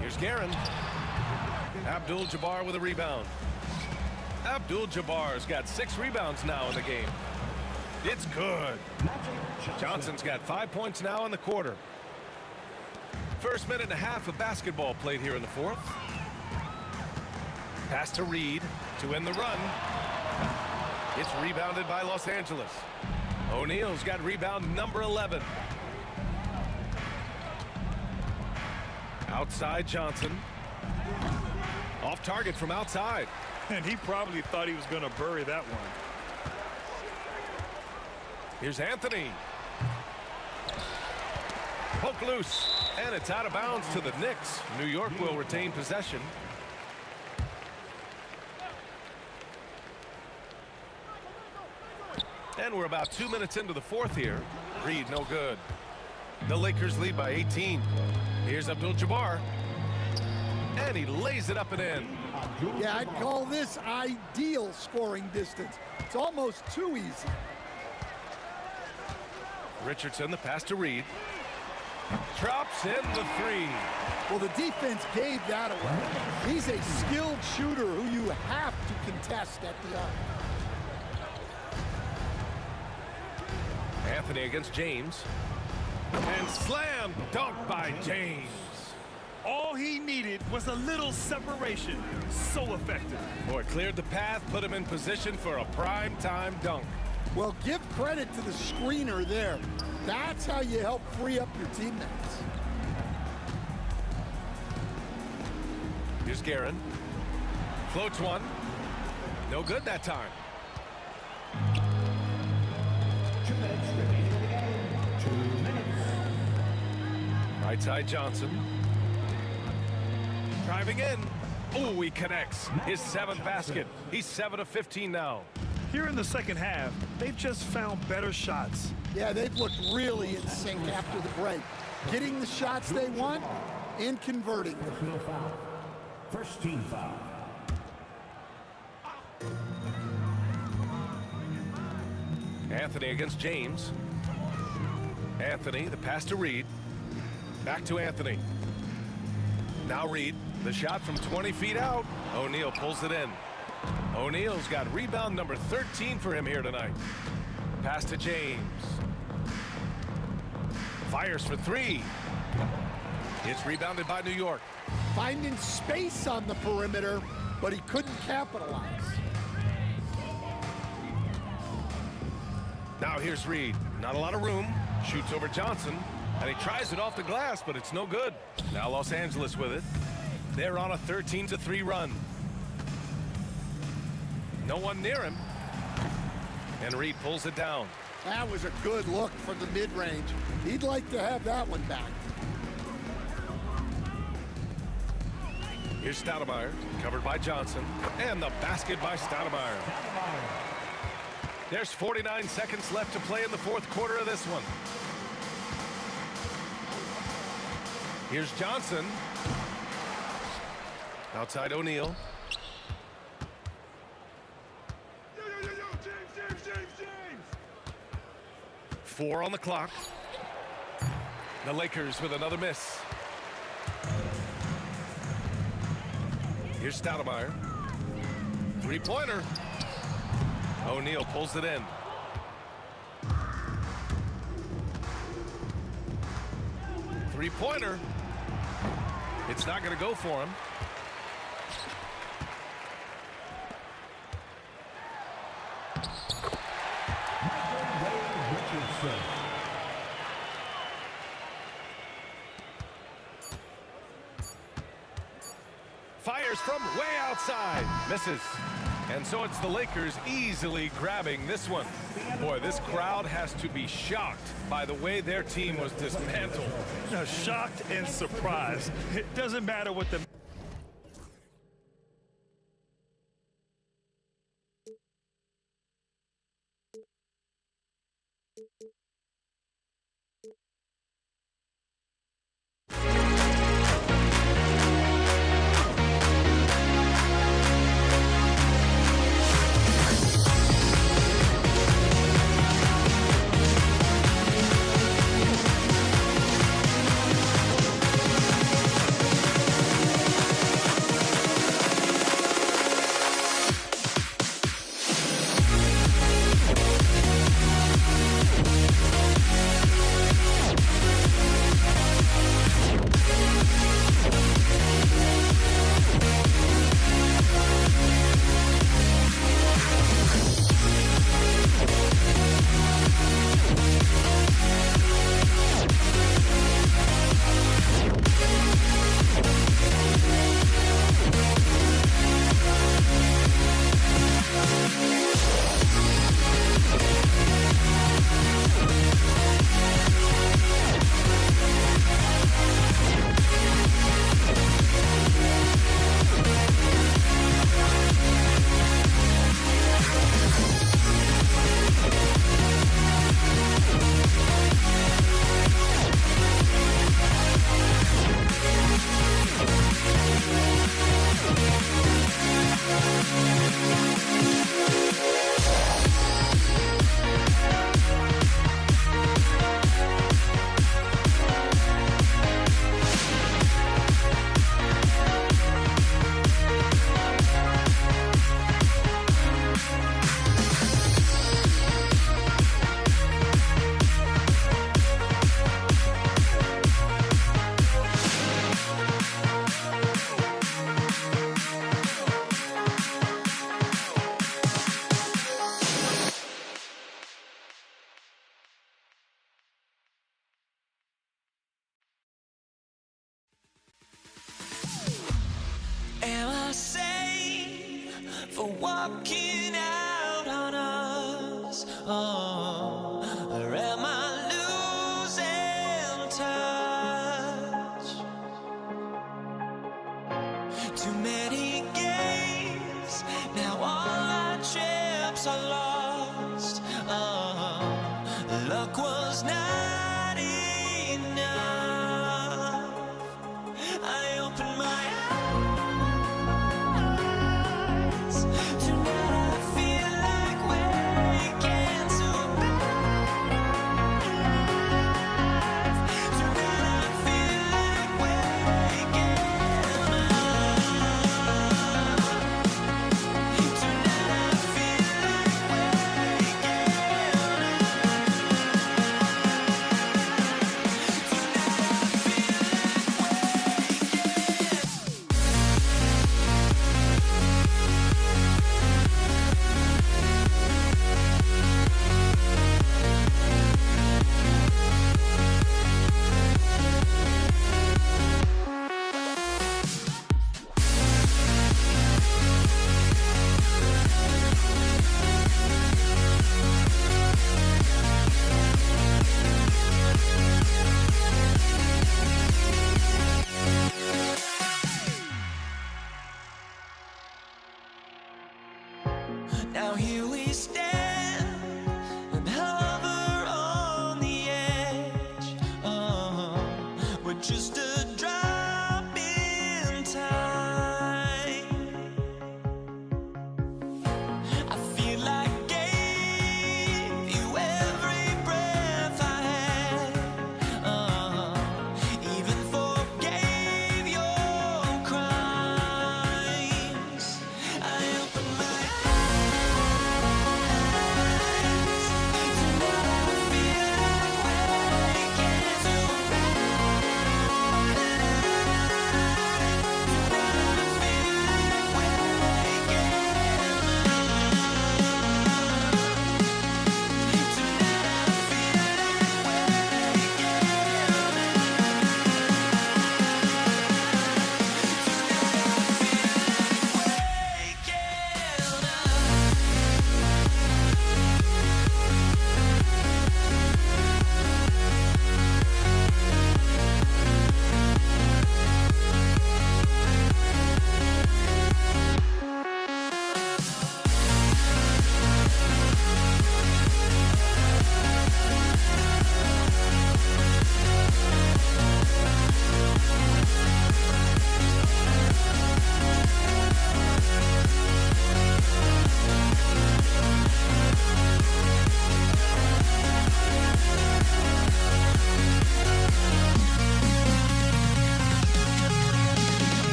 Here's Guerin. Abdul-Jabbar with a rebound. Abdul-Jabbar's got 6 rebounds now in the game. It's good. Johnson's got 5 points now in the quarter. First minute and a half of basketball played here in the fourth. Pass to Reed to end the run. It's rebounded by Los Angeles. O'Neal's got rebound number 11. Outside Johnson. Off target from outside. And he probably thought he was going to bury that one. Here's Anthony. Poke loose. And it's out of bounds to the Knicks. New York will retain possession. And we're about 2 minutes into the fourth here. Reed no good. The Lakers lead by 18. Here's Abdul-Jabbar. And he lays it up and in. Yeah, I'd call this ideal scoring distance. It's almost too easy. Richardson, the pass to Reed. Drops in the 3. Well, the defense gave that away. He's a skilled shooter who you have to contest at the arc. Anthony against James. And slam dunk by James. All he needed was a little separation. So effective. Boy, cleared the path, put him in position for a prime-time dunk. Well, give credit to the screener there. That's how you help free up your teammates. Here's Guerin. Floats one. No good that time. 2 minutes remaining in the game. 2 minutes. Right side Johnson. Driving in. Oh, he connects. His 7th basket. He's 7 of 15 now. Here in the second half, they've just found better shots. Yeah, they've looked really in sync after the break. Getting the shots they want and converting them. Personal foul. First team foul. Anthony against James. Anthony, the pass to Reed. Back to Anthony. Now Reed, the shot from 20 feet out. O'Neal pulls it in. O'Neal's got rebound number 13 for him here tonight. Pass to James. Fires for 3. It's rebounded by New York. Finding space on the perimeter, but he couldn't capitalize. Now here's Reed. Not a lot of room. Shoots over Johnson. And he tries it off the glass, but it's no good. Now Los Angeles with it. They're on a 13-3 run. No one near him. And Reed pulls it down. That was a good look from the mid-range. He'd like to have that one back. Here's Stoudemire, covered by Johnson. And the basket by Stoudemire. There's 49 seconds left to play in the fourth quarter of this one. Here's Johnson. Outside O'Neal. James! 4 on the clock. The Lakers with another miss. Here's Stoudemire. 3-pointer. O'Neal pulls it in. Three-pointer. It's not going to go for him. Fires from way outside. Misses. And so it's the Lakers easily grabbing this one. Boy, this crowd has to be shocked by the way their team was dismantled. Shocked and surprised. It doesn't matter what the... Am I safe for walking out on us? Oh, or am I losing touch? Too many games, now all our chips are lost. Oh, luck was not enough. I opened my eyes. Now here we stand and hover on the edge. We're just a drop in time. I feel like I gave you every breath I had. Even forgave your crimes. I opened my eyes.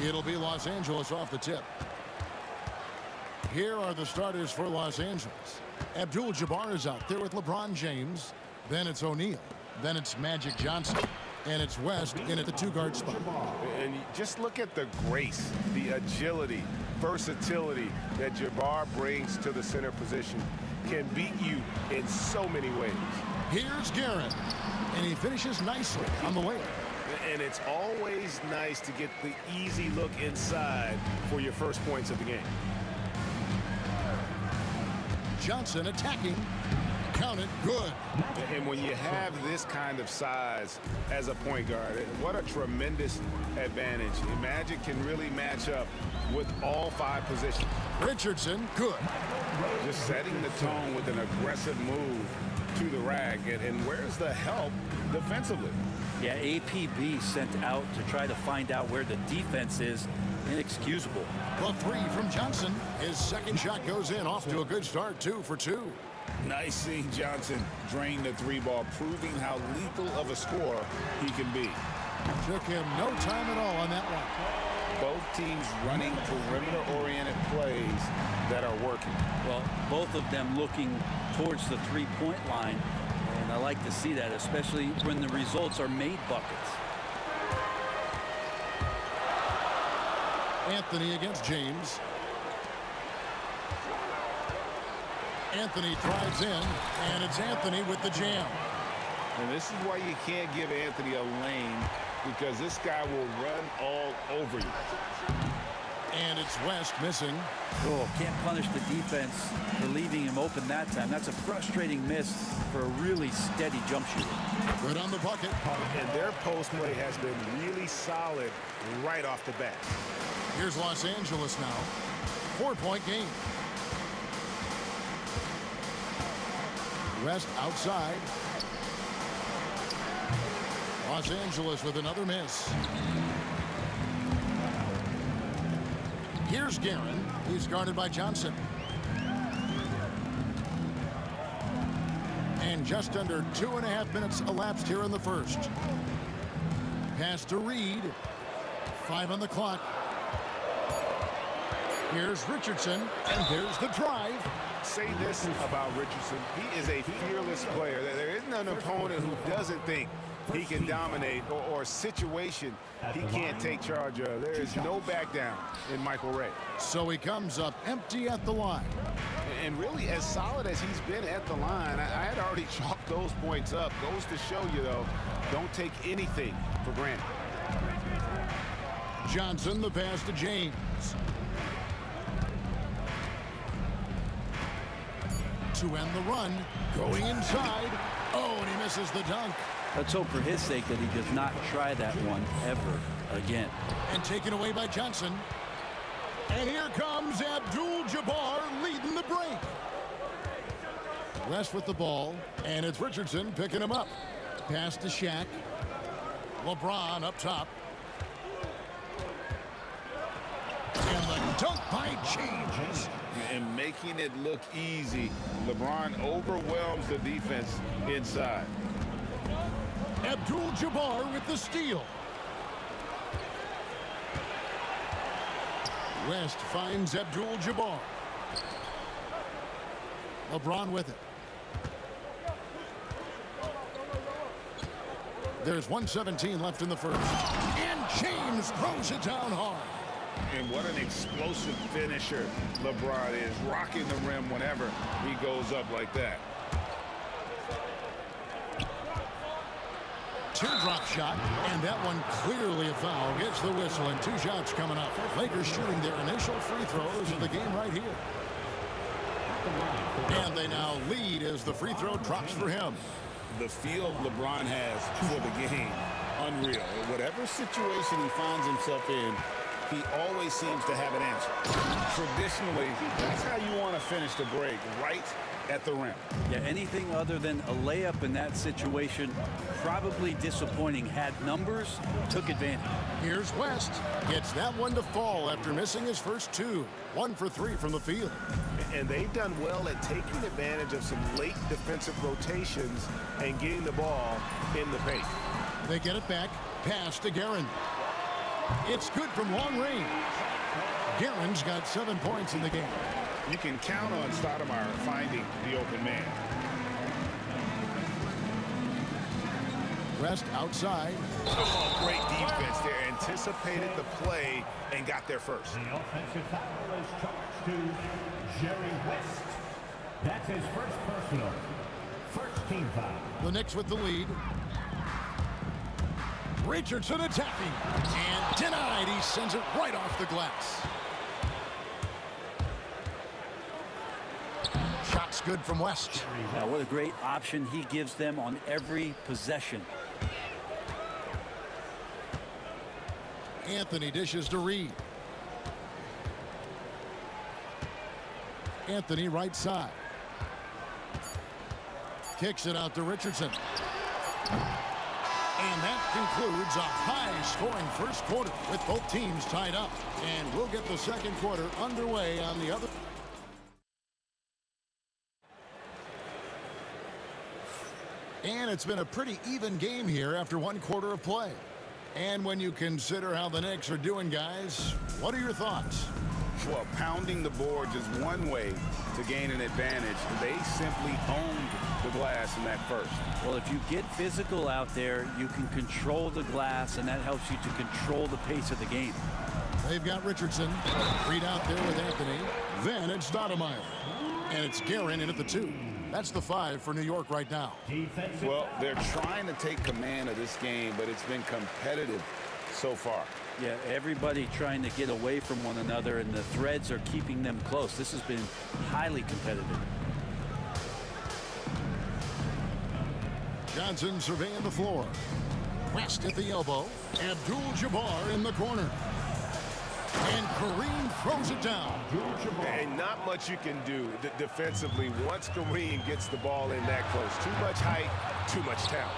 It'll be Los Angeles off the tip. Here are the starters for Los Angeles. Abdul-Jabbar is out there with LeBron James. Then it's O'Neal. Then it's Magic Johnson. And it's West in at the two-guard spot. And just look at the grace, the agility, versatility that Jabbar brings to the center position. Can beat you in so many ways. Here's Guerin. And he finishes nicely on the layup. And it's always nice to get the easy look inside for your first points of the game. Johnson attacking. Count it, good. And when you have this kind of size as a point guard, what a tremendous advantage. Magic can really match up with all 5 positions. Richardson, good. Just setting the tone with an aggressive move to the rack. And where's the help defensively? Yeah, APB sent out to try to find out where the defense is. Inexcusable. The 3 from Johnson. His second shot goes in, off to a good start, 2 for 2. Nice seeing Johnson drain the 3-ball, proving how lethal of a scorer he can be. Took him no time at all on that one. Both teams running perimeter-oriented plays that are working. Well, both of them looking towards the three-point line, and I like to see that, especially when the results are made buckets. Anthony against James. Anthony drives in, and it's Anthony with the jam. And this is why you can't give Anthony a lane, because this guy will run all over you. And it's West missing. Oh, can't punish the defense for leaving him open that time. That's a frustrating miss for a really steady jump shooter. Good on the bucket. And their post play has been really solid right off the bat. Here's Los Angeles now. 4-point game. West outside. Los Angeles with another miss. Here's Guerin. He's guarded by Johnson. And just under 2.5 minutes elapsed here in the first. Pass to Reed. 5 on the clock. Here's Richardson, and there's the drive. Say this about Richardson. He is a fearless player. There isn't an opponent who doesn't think he can dominate or a situation he can't take charge of. There is no back down in Michael Ray. So he comes up empty at the line. And really, as solid as he's been at the line, I had already chalked those points up. Goes to show you, though, don't take anything for granted. Johnson, the pass to James. To end the run, going inside. Oh, and he misses the dunk. Let's hope for his sake that he does not try that one ever again. And taken away by Johnson. And here comes Abdul-Jabbar leading the break. West with the ball, and it's Richardson picking him up. Pass to Shaq. LeBron up top. And the dunk by James. And making it look easy, LeBron overwhelms the defense inside. Abdul-Jabbar with the steal. West finds Abdul-Jabbar. LeBron with it. There's 1:17 left in the first. And James throws it down hard. And what an explosive finisher LeBron is, rocking the rim whenever he goes up like that. Teardrop shot, and that one clearly a foul. Gets the whistle, and 2 shots coming up. Lakers shooting their initial free throws of the game right here. And they now lead as the free throw drops for him. The feel LeBron has for the game, unreal. Whatever situation he finds himself in, he always seems to have an answer. Traditionally, that's how you want to finish the break, right at the rim. Yeah, anything other than a layup in that situation, probably disappointing. Had numbers, took advantage. Here's West. Gets that one to fall after missing his first 2. 1 for 3 from the field. And they've done well at taking advantage of some late defensive rotations and getting the ball in the paint. They get it back. Pass to Guerin. It's good from long range. Guerin's got 7 points in the game. You can count on Stoudemire finding the open man. West outside. Oh, great defense there. Anticipated the play and got there first. The offensive foul is charged to Jerry West. That's his first personal. First team foul. The Knicks with the lead. Richardson attacking. And denied. He sends it right off the glass. Shot's good from West. Now, what a great option he gives them on every possession. Anthony dishes to Reed. Anthony right side. Kicks it out to Richardson. And that concludes a high-scoring first quarter with both teams tied up. And we'll get the second quarter underway on the other. And it's been a pretty even game here after one quarter of play. And when you consider how the Knicks are doing, guys, what are your thoughts? Well, pounding the boards is one way to gain an advantage. They simply owned the glass in that first. Well, if you get physical out there, you can control the glass, and that helps you to control the pace of the game. They've got Richardson. Reed out there with Anthony. Then it's Stoudemire. And it's Guerin in at the 2. That's the 5 for New York right now. Well, they're trying to take command of this game, but it's been competitive so far. Yeah, everybody trying to get away from one another, and the threads are keeping them close. This has been highly competitive. Johnson surveying the floor. West at the elbow. Abdul-Jabbar in the corner. And Kareem throws it down. And not much you can do defensively once Kareem gets the ball in that close. Too much height, too much talent.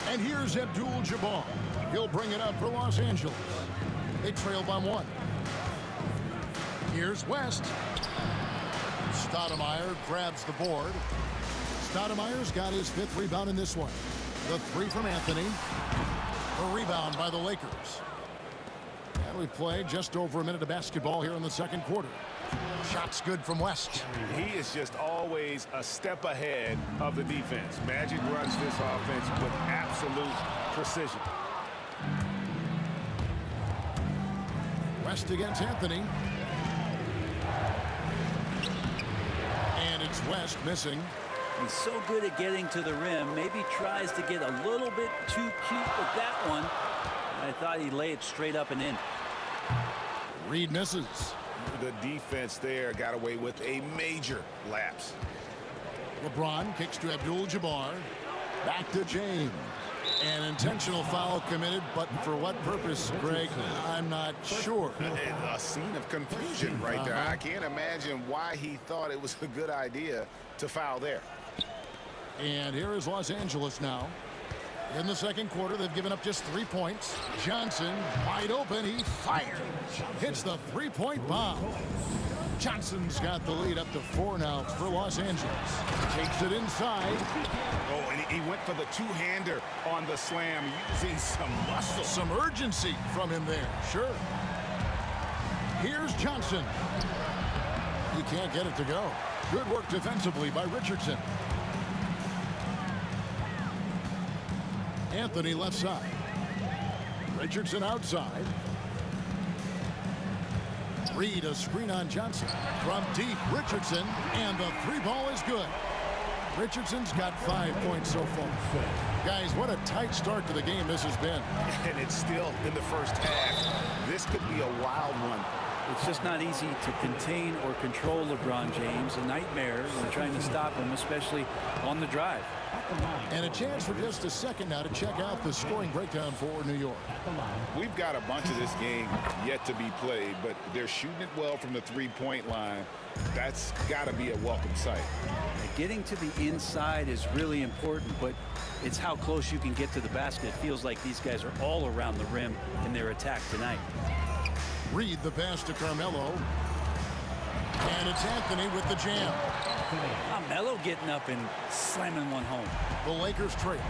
And here's Abdul-Jabbar. He'll bring it up for Los Angeles. They trail by 1. Here's West. Stoudemire grabs the board. Stoudemire's got his 5th rebound in this one. The 3 from Anthony. A rebound by the Lakers. And we've played just over a minute of basketball here in the second quarter. Shot's good from West. He is just always a step ahead of the defense. Magic runs this offense with absolute precision. West against Anthony. And it's West missing. He's so good at getting to the rim. Maybe tries to get a little bit too cute with that one. I thought he'd lay it straight up and in. Reed misses. The defense there got away with a major lapse. LeBron kicks to Abdul-Jabbar. Back to James. An intentional foul committed, but for what purpose, Greg? I'm not sure. A scene of confusion right there. I can't imagine why he thought it was a good idea to foul there. And here is Los Angeles now. In the second quarter, they've given up just 3 points. Johnson, wide open, he fires. Hits the 3-point bomb. Johnson's got the lead up to 4 now for Los Angeles. Takes it inside. Oh, and he went for the two-hander on the slam, using some muscle. Some urgency from him there, sure. Here's Johnson. He can't get it to go. Good work defensively by Richardson. Anthony left side. Richardson outside. Reed a screen on Johnson. From deep, Richardson, and the 3-ball is good. Richardson's got 5 points so far. Guys, what a tight start to the game this has been. And it's still in the first half. This could be a wild one. It's just not easy to contain or control LeBron James. A nightmare when trying to stop him, especially on the drive. And a chance for just a second now to check out the scoring breakdown for New York. We've got a bunch of this game yet to be played, but they're shooting it well from the 3-point line. That's got to be a welcome sight. Getting to the inside is really important, but it's how close you can get to the basket. It feels like these guys are all around the rim in their attack tonight. Reed the pass to Carmelo. And it's Anthony with the jam. Carmelo getting up and slamming one home. The Lakers trail.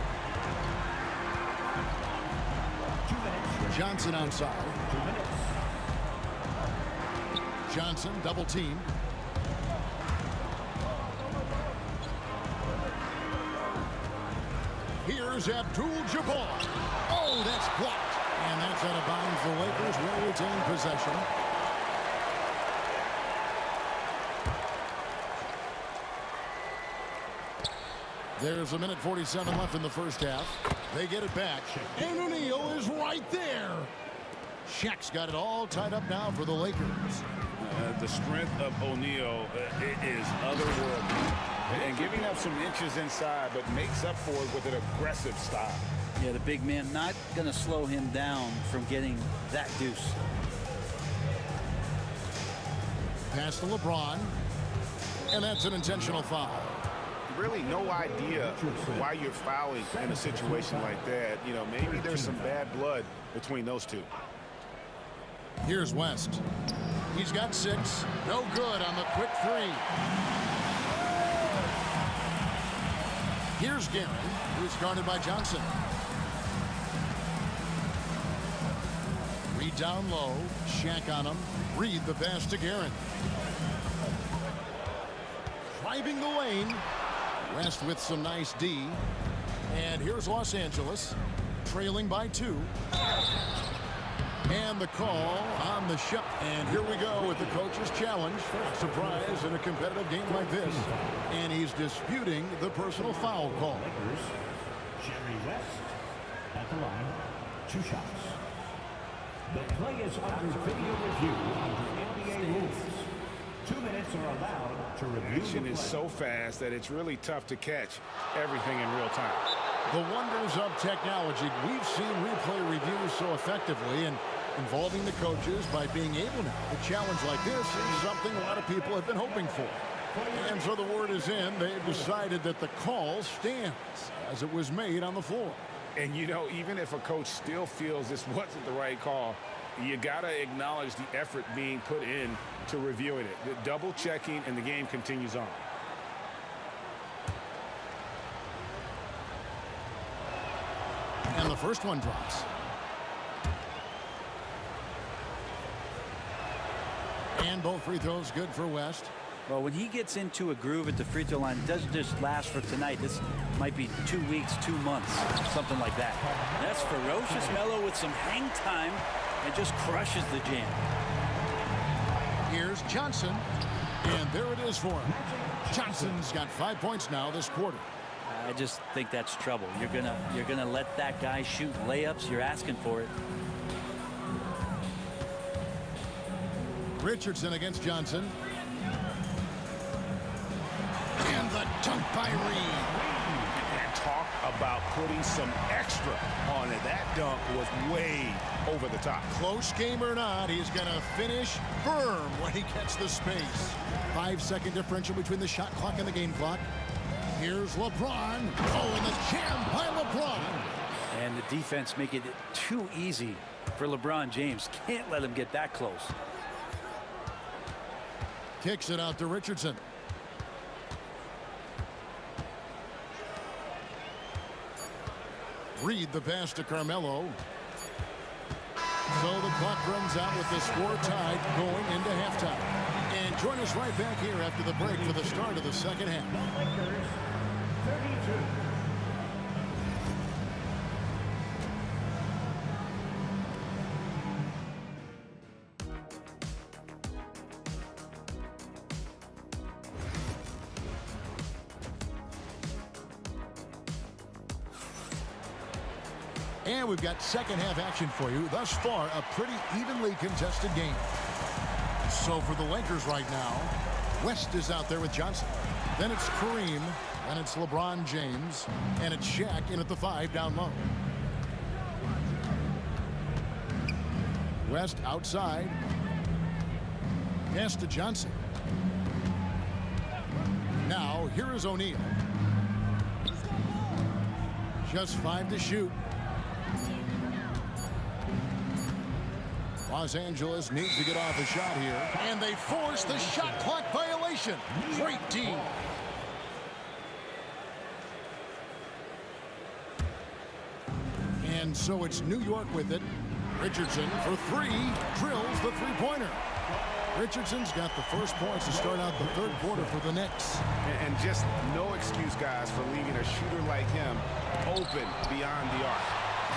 2 minutes Johnson outside. 2 minutes. Johnson double teamed. Here's Abdul-Jabbar. Oh, that's blocked. And that's out of bounds. The Lakers will retain possession. There's 1:47 left in the first half. They get it back. And O'Neal is right there. Shaq's got it all tied up now for the Lakers. The strength of O'Neal is otherworldly. And giving up some inches inside, but makes up for it with an aggressive style. Yeah, the big man not going to slow him down from getting that deuce. Pass to LeBron. And that's an intentional foul. Really no idea why you're fouling in a situation like that. You know, maybe there's some bad blood between those two. Here's West. He's got 6. No good on the quick 3. Here's Guerin, who's guarded by Johnson. Reed down low. Shaq on him. Reed the pass to Guerin. Driving the lane. West with some nice D. And here's Los Angeles, trailing by 2. And the call on the shot. And here we go with the coach's challenge. Surprise in a competitive game like this. And he's disputing the personal foul call. Lakers, Jerry West at the line. 2 shots. The play is under video review under NBA rules. 2 minutes are allowed to review. Action is so fast that it's really tough to catch everything in real time. The wonders of technology. We've seen replay reviews so effectively, and involving the coaches by being able now. A challenge like this is something a lot of people have been hoping for. And so the word is in. They've decided that the call stands as it was made on the floor. And, you know, even if a coach still feels this wasn't the right call, you got to acknowledge the effort being put in to reviewing it. The double checking, and the game continues on. And the first one drops. And both free throws good for West. Well, when he gets into a groove at the free throw line, it doesn't just last for tonight. This might be 2 weeks, 2 months, something like that. That's ferocious Melo with some hang time and just crushes the jam. Here's Johnson. And there it is for him. Johnson's got 5 points now this quarter. I just think that's trouble. You're gonna let that guy shoot layups. You're asking for it. Richardson against Johnson. And the dunk by Reed. And talk about putting some extra on it. That dunk was way over the top. Close game or not, he's going to finish firm when he gets the space. 5-second differential between the shot clock and the game clock. Here's LeBron. Oh, and the jam by LeBron. And the defense making it too easy for LeBron James. Can't let him get that close. Kicks it out to Richardson. Reed the pass to Carmelo. So the clock runs out with the score tied going into halftime. And join us right back here after the break for the start of the second half. The Lakers, 32. And we've got second half action for you. Thus far, a pretty evenly contested game. So for the Lakers right now, West is out there with Johnson. Then it's Kareem. Then it's LeBron James. And it's Shaq in at the 5 down low. West outside. Pass to Johnson. Now, here is O'Neal. Just 5 to shoot. Los Angeles needs to get off a shot here. And they force the shot clock violation. Great D. And so it's New York with it. Richardson for three, drills the three-pointer. Richardson's got the first points to start out the third quarter for the Knicks. And just no excuse, guys, for leaving a shooter like him open beyond the arc.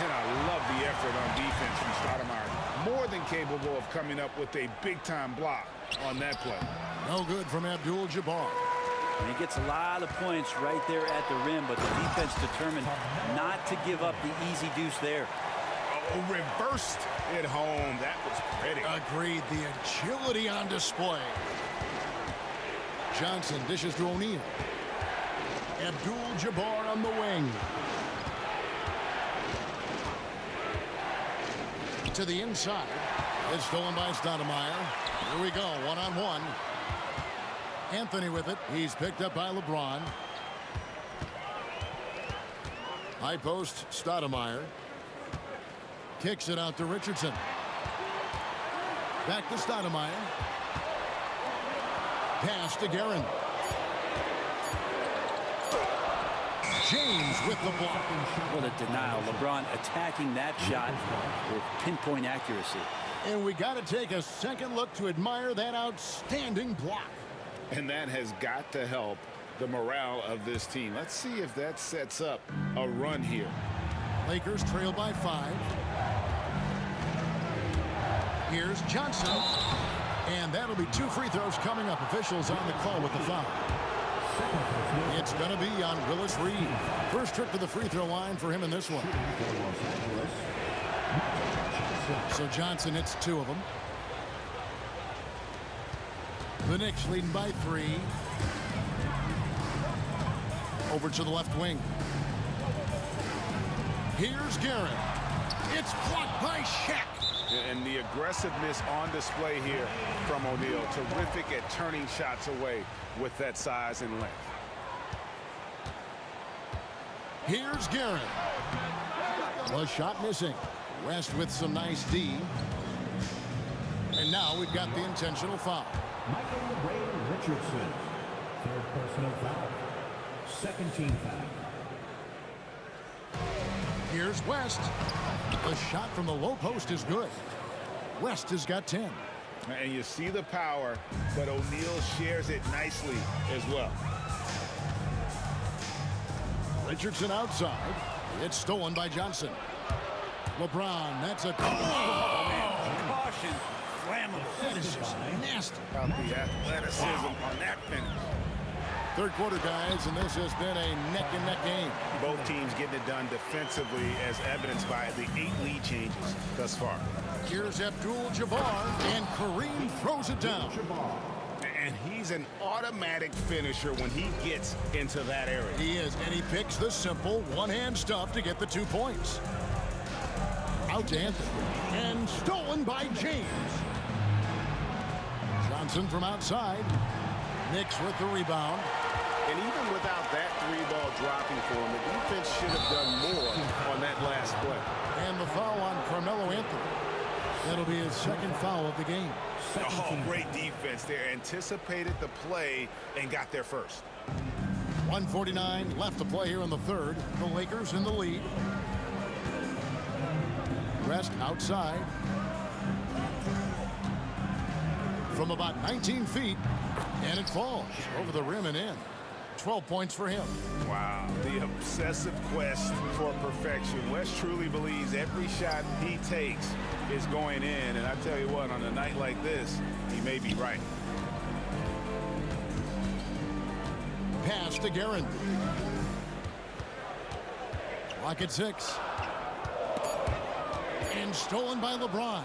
And I love the effort on defense from Stoudemire. More than capable of coming up with a big-time block on that play. No good from Abdul-Jabbar. And he gets a lot of points right there at the rim, but the defense determined not to give up the easy deuce there. Oh, reversed it home. That was pretty. Agreed. The agility on display. Johnson dishes to O'Neal. Abdul-Jabbar on the wing. To the inside. It's stolen by Stoudemire. Here we go, one-on-one. Anthony with it. He's picked up by LeBron. High post, Stoudemire. Kicks it out to Richardson. Back to Stoudemire. Pass to Guerin. James with the block. What a denial. LeBron attacking that shot with pinpoint accuracy. And we got to take a second look to admire that outstanding block. And that has got to help the morale of this team. Let's see if that sets up a run here. Lakers trail by 5. Here's Johnson. And that'll be 2 free throws coming up. Officials on the call with the foul. It's going to be on Willis Reed. First trip to the free throw line for him in this one. So Johnson hits 2 of them. The Knicks leading by 3. Over to the left wing. Here's Guerin. It's blocked by Shaq. And the aggressiveness on display here from O'Neal. Terrific at turning shots away with that size and length. Here's Guerin. The shot missing. West with some nice D. And now we've got the intentional foul. Michael Ray Richardson, third personal foul. Second team foul. Here's West. The shot from the low post is good. West has got 10. And you see the power, but O'Neal shares it nicely as well. Richardson outside. It's stolen by Johnson. LeBron, that's a... Oh, man. Caution. Flammable. That is just nasty. About the athleticism on that finish. Third quarter, guys, and this has been a neck-and-neck game. Both teams getting it done defensively as evidenced by the 8 lead changes thus far. Here's Abdul-Jabbar, and Kareem throws it down. And he's an automatic finisher when he gets into that area. He is, and he picks the simple one-hand stuff to get the 2 points. Out to Anthony, and stolen by James. Johnson from outside. Knicks with the rebound. And even without that 3-ball dropping for him, the defense should have done more on that last play. And the foul on Carmelo Anthony. That'll be his second foul of the game. Oh, great defense there. Anticipated the play and got there first. 1:49 left to play here in the third. The Lakers in the lead. Rest outside. From about 19 feet. And it falls over the rim and in. 12 points for him. Wow, the obsessive quest for perfection. West truly believes every shot he takes is going in. And I tell you what, on a night like this, he may be right. Pass to Guerin. Clock at 6. And stolen by LeBron.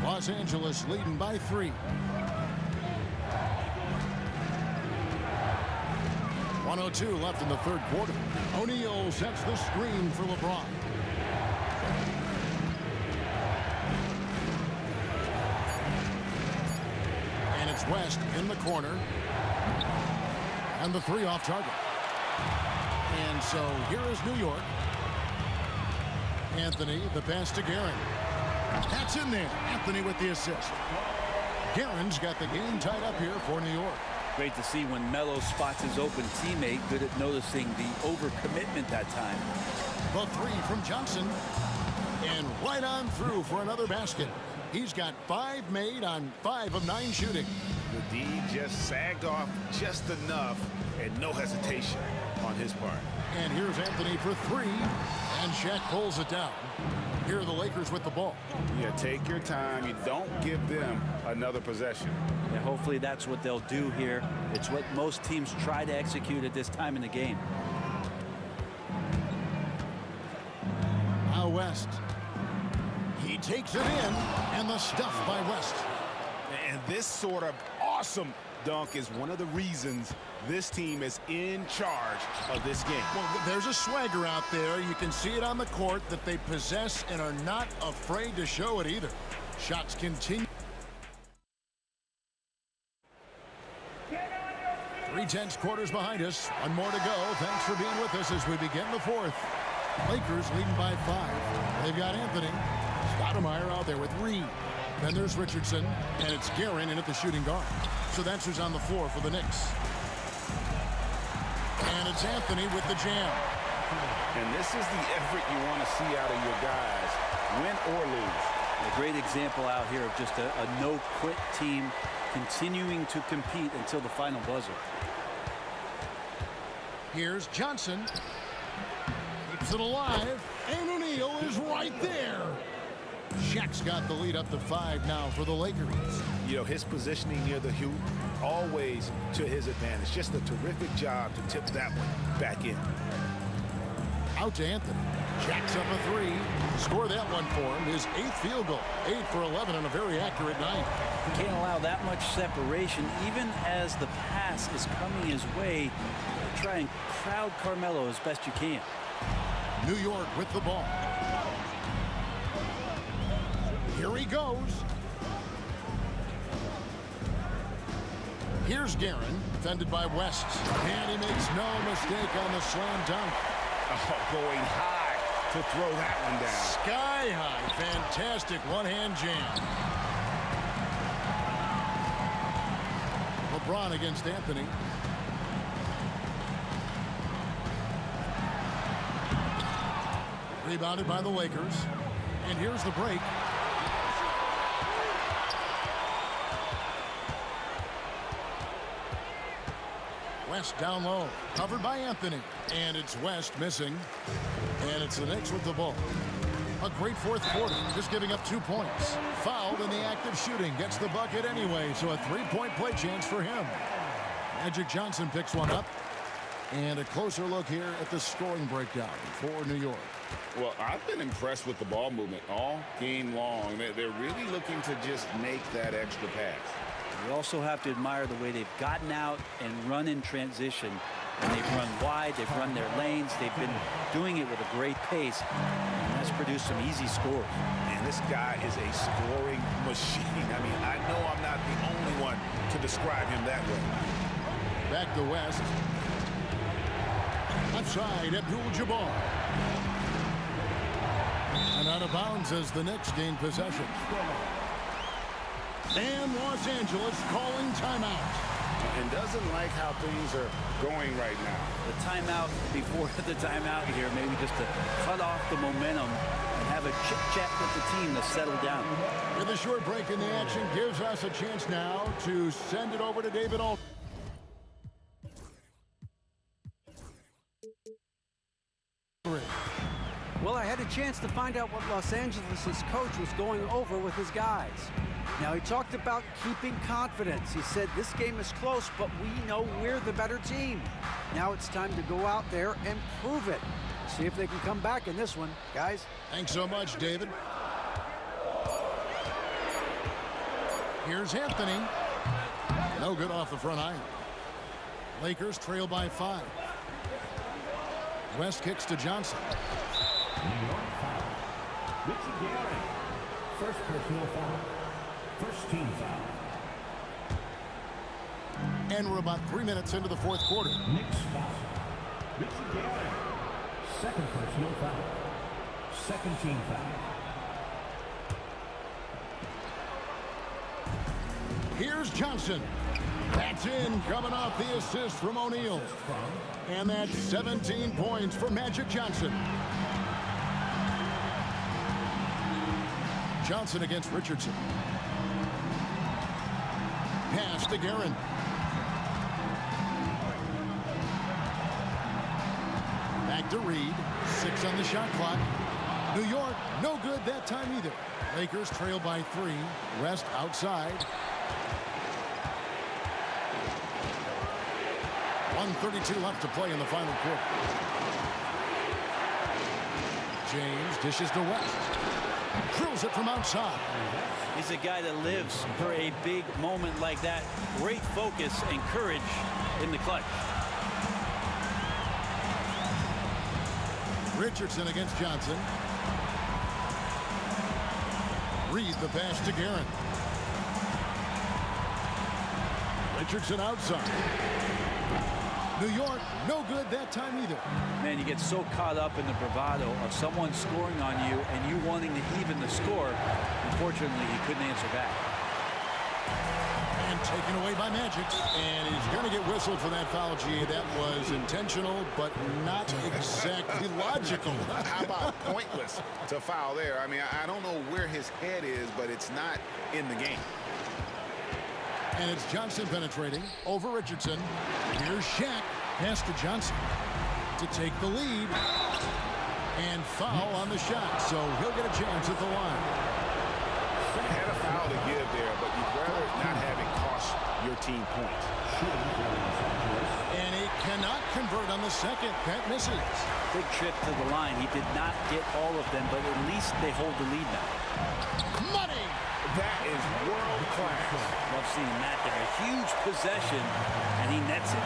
Los Angeles leading by 3. 1:02 left in the third quarter. O'Neal sets the screen for LeBron. And it's West in the corner. And the 3 off target. And so here is New York. Anthony, the pass to Guerin. That's in there. Anthony with the assist. Guerin's got the game tied up here for New York. Great to see when Melo spots his open teammate. Good at noticing the overcommitment that time. The three from Johnson. And right on through for another basket. He's got 5 made on 5 of 9 shooting. The D just sagged off just enough, and no hesitation on his part. And here's Anthony for 3. And Shaq pulls it down. Here are the Lakers with the ball. Yeah, take your time. You don't give them another possession. And hopefully that's what they'll do here. It's what most teams try to execute at this time in the game. Now West. He takes it in, and the stuff by West. And this sort of awesome dunk is one of the reasons this team is in charge of this game. Well, there's a swagger out there. You can see it on the court that they possess and are not afraid to show it either. Shots continue. 3/10 quarters behind us. One more to go. Thanks for being with us as we begin the 4th. Lakers leading by 5. They've got Anthony. Stoudemire out there with Reed. Then there's Richardson, and it's Guerin in at the shooting guard. So that's who's on the floor for the Knicks. And it's Anthony with the jam. And this is the effort you want to see out of your guys, win or lose. A great example out here of just a no-quit team continuing to compete until the final buzzer. Here's Johnson. Keeps it alive. And O'Neal is right there. Shaq's got the lead up to 5 now for the Lakers. You know, his positioning near the hoop, always to his advantage. Just a terrific job to tip that one back in. Out to Anthony. Jacks up a 3. Score that one for him. His 8th field goal. 8 for 11 on a very accurate night. Can't allow that much separation, even as the pass is coming his way. Try and crowd Carmelo as best you can. New York with the ball. Here he goes. Here's Guerin, defended by West. And he makes no mistake on the slam dunk. Oh, going high to throw that one down. Sky high. Fantastic one-hand jam. LeBron against Anthony. Rebounded by the Lakers. And here's the break. West down low. Covered by Anthony. And it's West missing. And it's the Knicks with the ball. A great 4th quarter. Just giving up 2 points. Fouled in the act of shooting. Gets the bucket anyway. So a 3-point play chance for him. Magic Johnson picks one up. And a closer look here at the scoring breakdown for New York. Well, I've been impressed with the ball movement all game long. They're really looking to just make that extra pass. You also have to admire the way they've gotten out and run in transition. And they've run wide, they've run their lanes, they've been doing it with a great pace. And that's produced some easy scores. And this guy is a scoring machine. I mean, I know I'm not the only one to describe him that way. Back to West. Outside, Abdul-Jabbar. And out of bounds as the Knicks gain possession. And Los Angeles calling timeout. And doesn't like how things are going right now. The timeout before the timeout here, maybe just to cut off the momentum and have a chit-chat with the team to settle down. With a short break in the action gives us a chance now to send it over to David Alt. Well, I had a chance to find out what Los Angeles' coach was going over with his guys. Now, he talked about keeping confidence. He said this game is close, but we know we're the better team. Now it's time to go out there and prove it. See if they can come back in this one, guys. Thanks so much, David. Here's Anthony. No good off the front iron. Lakers trail by 5. West kicks to Johnson. New York foul. Richie Guerin. First personal foul. First team foul. And we're about 3 minutes into the 4th quarter. Knicks foul. Richie Guerin. Second personal foul. Second team foul. Here's Johnson. That's in, coming off the assist from O'Neal. And that's 17 points for Magic Johnson. Johnson against Richardson. Pass to Guerin. Back to Reed. 6 on the shot clock. New York, no good that time either. Lakers trail by 3. West outside. 1:32 left to play in the final quarter. James dishes to West. Drills it from outside. He's a guy that lives for a big moment like that. Great focus and courage in the clutch. Richardson against Johnson. Reed the pass to Guerin. Richardson outside. New York, no good that time either. Man, you get so caught up in the bravado of someone scoring on you and you wanting to even the score. Unfortunately, he couldn't answer back. And taken away by Magic. And he's going to get whistled for that foul, G. That was intentional, but not exactly logical. How about pointless to foul there? I mean, I don't know where his head is, but it's not in the game. And it's Johnson penetrating over Richardson. Here's Shaq. Pass to Johnson to take the lead. And foul on the shot, so he'll get a chance at the line. Had a foul to give there, but you'd rather not have it cost your team points. And he cannot convert on the second. That misses. Big trip to the line. He did not get all of them, but at least they hold the lead now. Money! That is world class. Love seeing that there. A huge possession, and he nets it.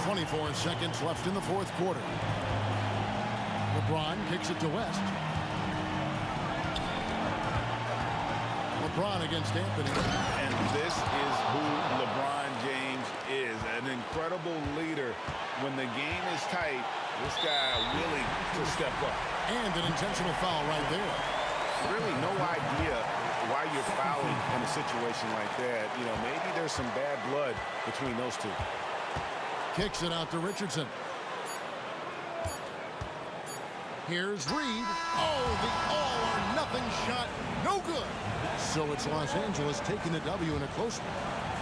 24 seconds left in the fourth quarter. LeBron kicks it to West. LeBron against Anthony. And this is who LeBron James is. An incredible leader. When the game is tight, this guy willing to step up. And an intentional foul right there. Really no idea why you're fouling in a situation like that. You know, maybe there's some bad blood between those two. Kicks it out to Richardson. Here's Reed. Oh, the all-or-nothing shot. No good. So it's Los Angeles taking the W in a close one.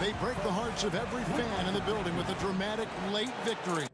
They break the hearts of every fan in the building with a dramatic late victory.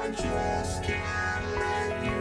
I just can't let you.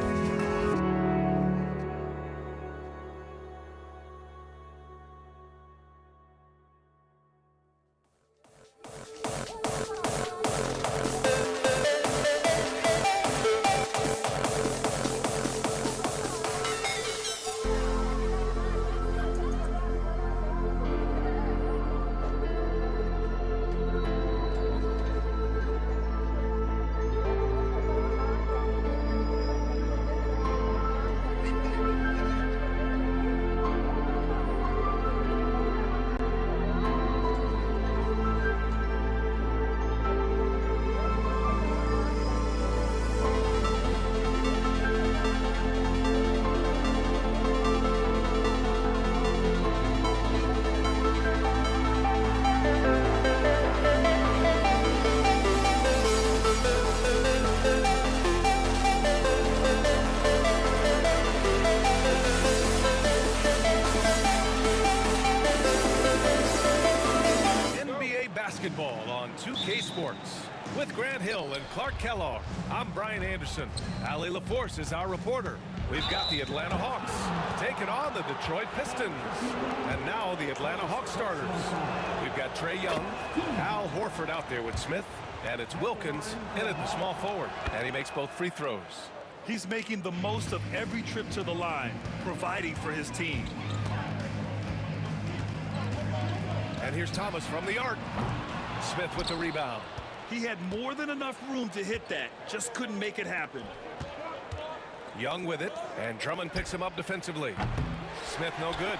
Basketball on 2K Sports. With Grant Hill and Clark Kellogg, I'm Brian Anderson. Allie LaForce is our reporter. We've got the Atlanta Hawks taking on the Detroit Pistons. And now the Atlanta Hawks starters. We've got Trae Young, Al Horford out there with Smith, and it's Wilkins in at the small forward. And he makes both free throws. He's making the most of every trip to the line, providing for his team. And here's Thomas from the arc. Smith with the rebound. He had more than enough room to hit that, just couldn't make it happen. Young with it, and Drummond picks him up defensively. Smith no good.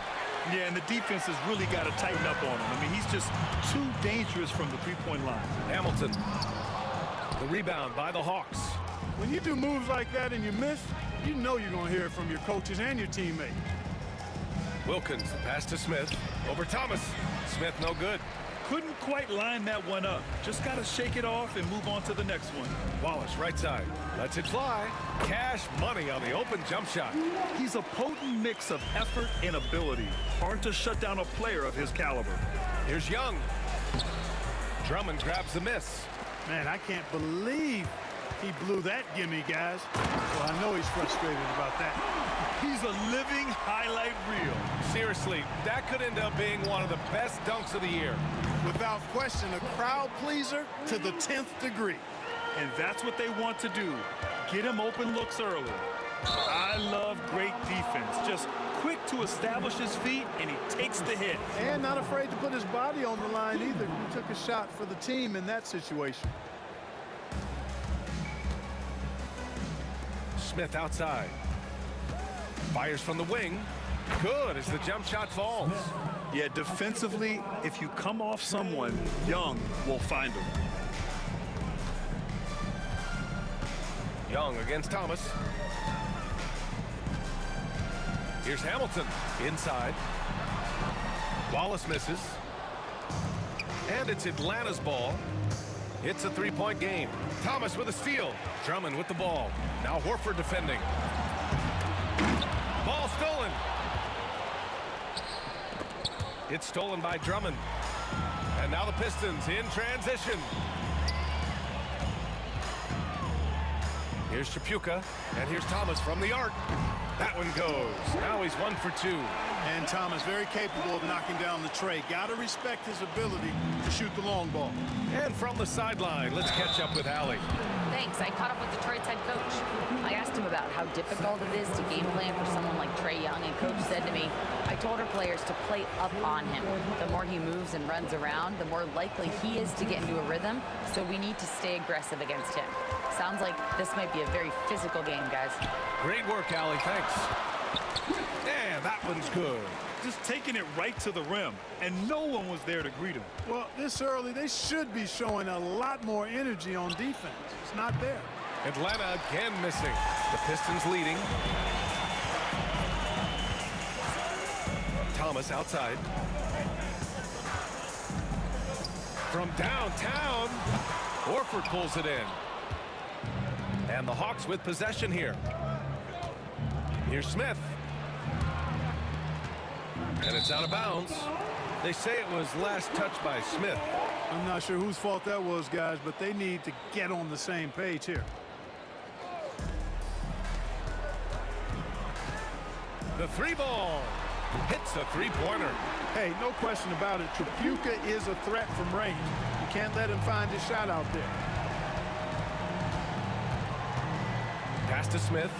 Yeah, and the defense has really got to tighten up on him. I mean, he's just too dangerous from the three-point line. Hamilton. The rebound by the Hawks. When you do moves like that and you miss, you know you're going to hear it from your coaches and your teammates. Wilkins, the pass to Smith. Over Thomas. Smith no good. Couldn't quite line that one up. Just got to shake it off and move on to the next one. Wallace, right side. Lets it fly. Cash money on the open jump shot. He's a potent mix of effort and ability. Hard to shut down a player of his caliber. Here's Young. Drummond grabs the miss. Man, I can't believe he blew that gimme, guys. Well, I know he's frustrated about that. He's a living highlight reel. Seriously, that could end up being one of the best dunks of the year. Without question, a crowd pleaser to the 10th degree. And that's what they want to do. Get him open looks early. I love great defense. Just quick to establish his feet, and he takes the hit. And not afraid to put his body on the line either. He took a shot for the team in that situation. Smith outside. Fires from the wing. Good as the jump shot falls. Yeah, defensively, if you come off someone, Young will find him. Young against Thomas. Here's Hamilton inside. Wallace misses. And it's Atlanta's ball. It's a three-point game. Thomas with a steal. Drummond with the ball. Now Horford defending. Ball stolen. It's stolen by Drummond. And now the Pistons in transition. Here's Chapuka, and here's Thomas from the arc. That one goes. Now he's 1 for 2. And Thomas very capable of knocking down the tray. Got to respect his ability to shoot the long ball. And from the sideline, let's catch up with Allie. Thanks. I caught up with Detroit's head coach. I asked him about how difficult it is to game plan for someone like Trae Young, and coach said to me, I told our players to play up on him. The more he moves and runs around, the more likely he is to get into a rhythm, so we need to stay aggressive against him. Sounds like this might be a very physical game, guys. Great work, Allie. Thanks. And that one's good. Just taking it right to the rim, and no one was there to greet him. Well, this early, they should be showing a lot more energy on defense. It's not there. Atlanta again missing. The Pistons leading. Thomas outside. From downtown, Horford pulls it in. And the Hawks with possession here. Here's Smith. And it's out of bounds. They say it was last touched by Smith. I'm not sure whose fault that was, guys, but they need to get on the same page here. The three ball. Hits a three-pointer. Hey, no question about it. Trapuka is a threat from range. You can't let him find his shot out there. Pass to Smith.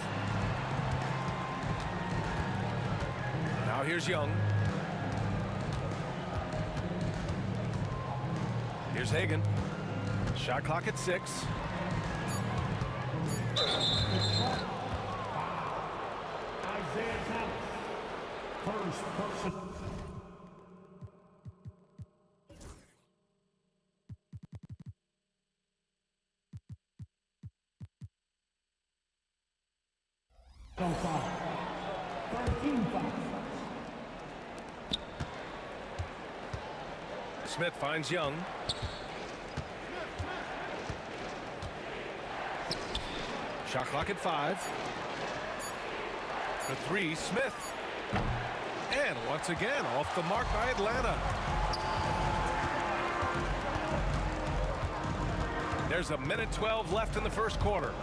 Now here's Young. Here's Hagan. Shot clock at 6. Isaiah Thomas. First person. No foul. 13 fouls. Smith finds Young. Shot clock at 5. The 3, Smith. And once again, off the mark by Atlanta. There's a minute 12 left in the first quarter.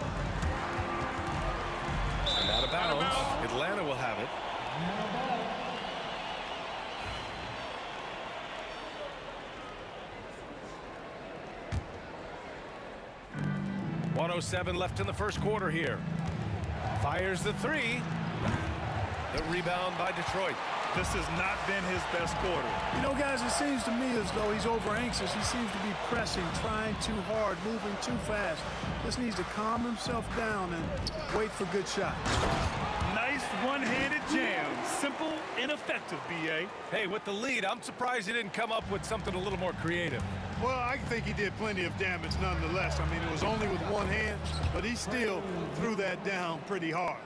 And out of bounds. Atlanta will have it. 1:07 left in the first quarter here. Fires the 3. The rebound by Detroit. This has not been his best quarter. You know, guys, it seems to me as though he's over anxious. He seems to be pressing, trying too hard, moving too fast. Just needs to calm himself down and wait for good shots. Nice one-handed jam. Simple and effective, B.A. Hey, with the lead, I'm surprised he didn't come up with something a little more creative. Well, I think he did plenty of damage nonetheless. I mean, it was only with one hand, but he still threw that down pretty hard.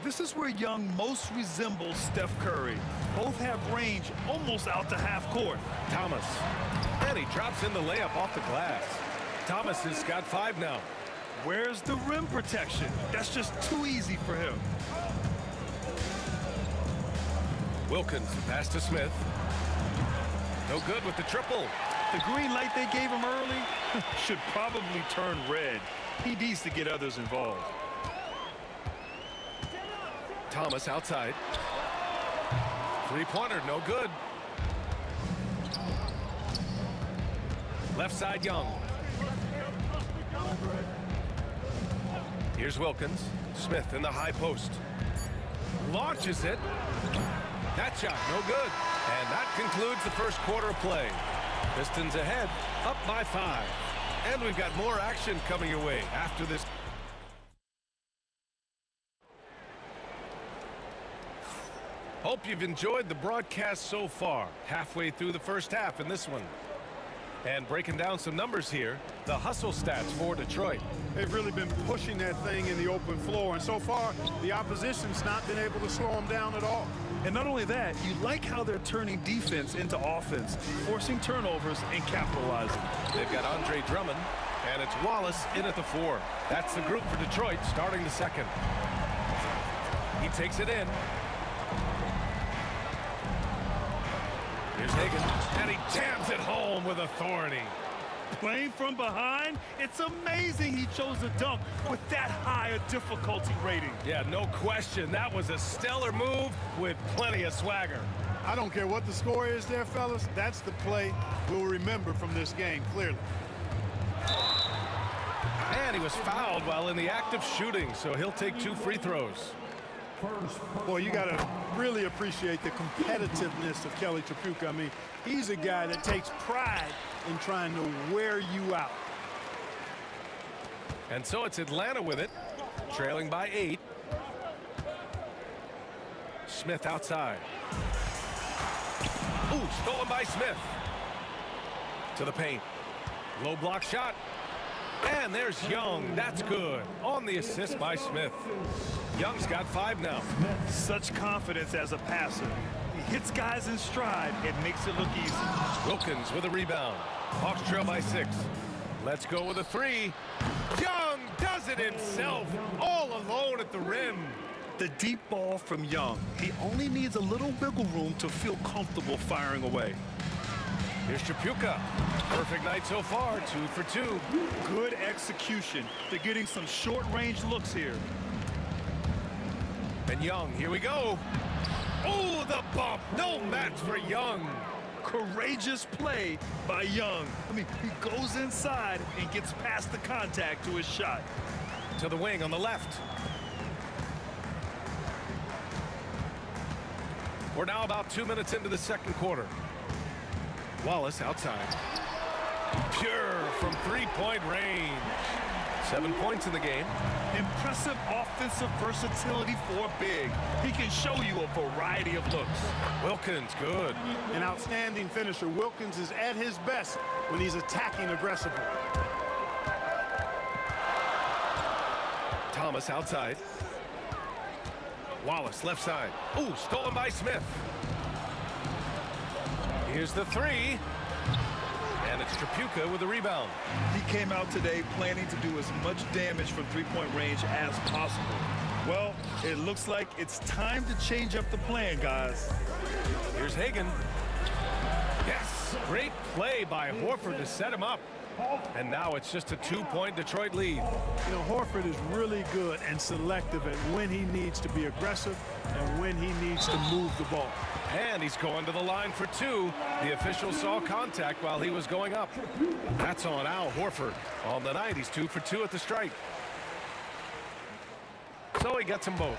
This is where Young most resembles Steph Curry. Both have range almost out to half court. Thomas. And he drops in the layup off the glass. Thomas has got 5 now. Where's the rim protection? That's just too easy for him. Wilkins, pass to Smith. No good with the triple. The green light they gave him early should probably turn red. He needs to get others involved. Thomas outside. Three-pointer, no good. Left side, Young. Here's Wilkins. Smith in the high post. Launches it. That shot, no good. And that concludes the first quarter of play. Pistons ahead, up by 5. And we've got more action coming your way after this. Hope you've enjoyed the broadcast so far. Halfway through the first half in this one. And breaking down some numbers here, the hustle stats for Detroit. They've really been pushing that thing in the open floor, and so far, the opposition's not been able to slow them down at all. And not only that, you like how they're turning defense into offense, forcing turnovers and capitalizing. They've got Andre Drummond, and it's Wallace in at the 4. That's the group for Detroit starting the second. He takes it in. Here's Hagan, and he jams it home with authority. Playing from behind, it's amazing he chose a dunk with that high a difficulty rating. Yeah, no question. That was a stellar move with plenty of swagger. I don't care what the score is there, fellas. That's the play we'll remember from this game, clearly. And he was fouled while in the act of shooting, so he'll take 2 free throws. Boy, you got to really appreciate the competitiveness of Kelly Trapuka. I mean, he's a guy that takes pride in trying to wear you out. And so it's Atlanta with it, trailing by 8. Smith outside. Ooh, stolen by Smith. To the paint. Low block shot. And there's Young. That's good. On the assist by Smith. Young's got 5 now. Such confidence as a passer. He hits guys in stride and makes it look easy. Wilkins with a rebound. Hawks trail by 6. Let's go with a 3. Young does it himself, all alone at the rim. The deep ball from Young. He only needs a little wiggle room to feel comfortable firing away. Here's Trapuka. Perfect night so far, 2 for 2. Good execution. They're getting some short-range looks here. And Young, here we go. Oh, the bump. No match for Young. Courageous play by Young. I mean, he goes inside and gets past the contact to his shot. To the wing on the left. We're now about 2 minutes into the second quarter. Wallace outside. Pure from three-point range. 7 points in the game. Impressive offensive versatility for big. He can show you a variety of looks. Wilkins, good. An outstanding finisher. Wilkins is at his best when he's attacking aggressively. Thomas outside. Wallace left side. Ooh, stolen by Smith. Here's the three. And it's Trapuka with the rebound. He came out today planning to do as much damage from three-point range as possible. Well, it looks like it's time to change up the plan, guys. Here's Hagan. Yes, great play by Horford to set him up. And now it's just a 2-point Detroit lead. You know, Horford is really good and selective at when he needs to be aggressive and when he needs to move the ball. And he's going to the line for two. The official saw contact while he was going up. That's on Al Horford. On the night, he's 2 for 2 at the stripe. So he gets them both.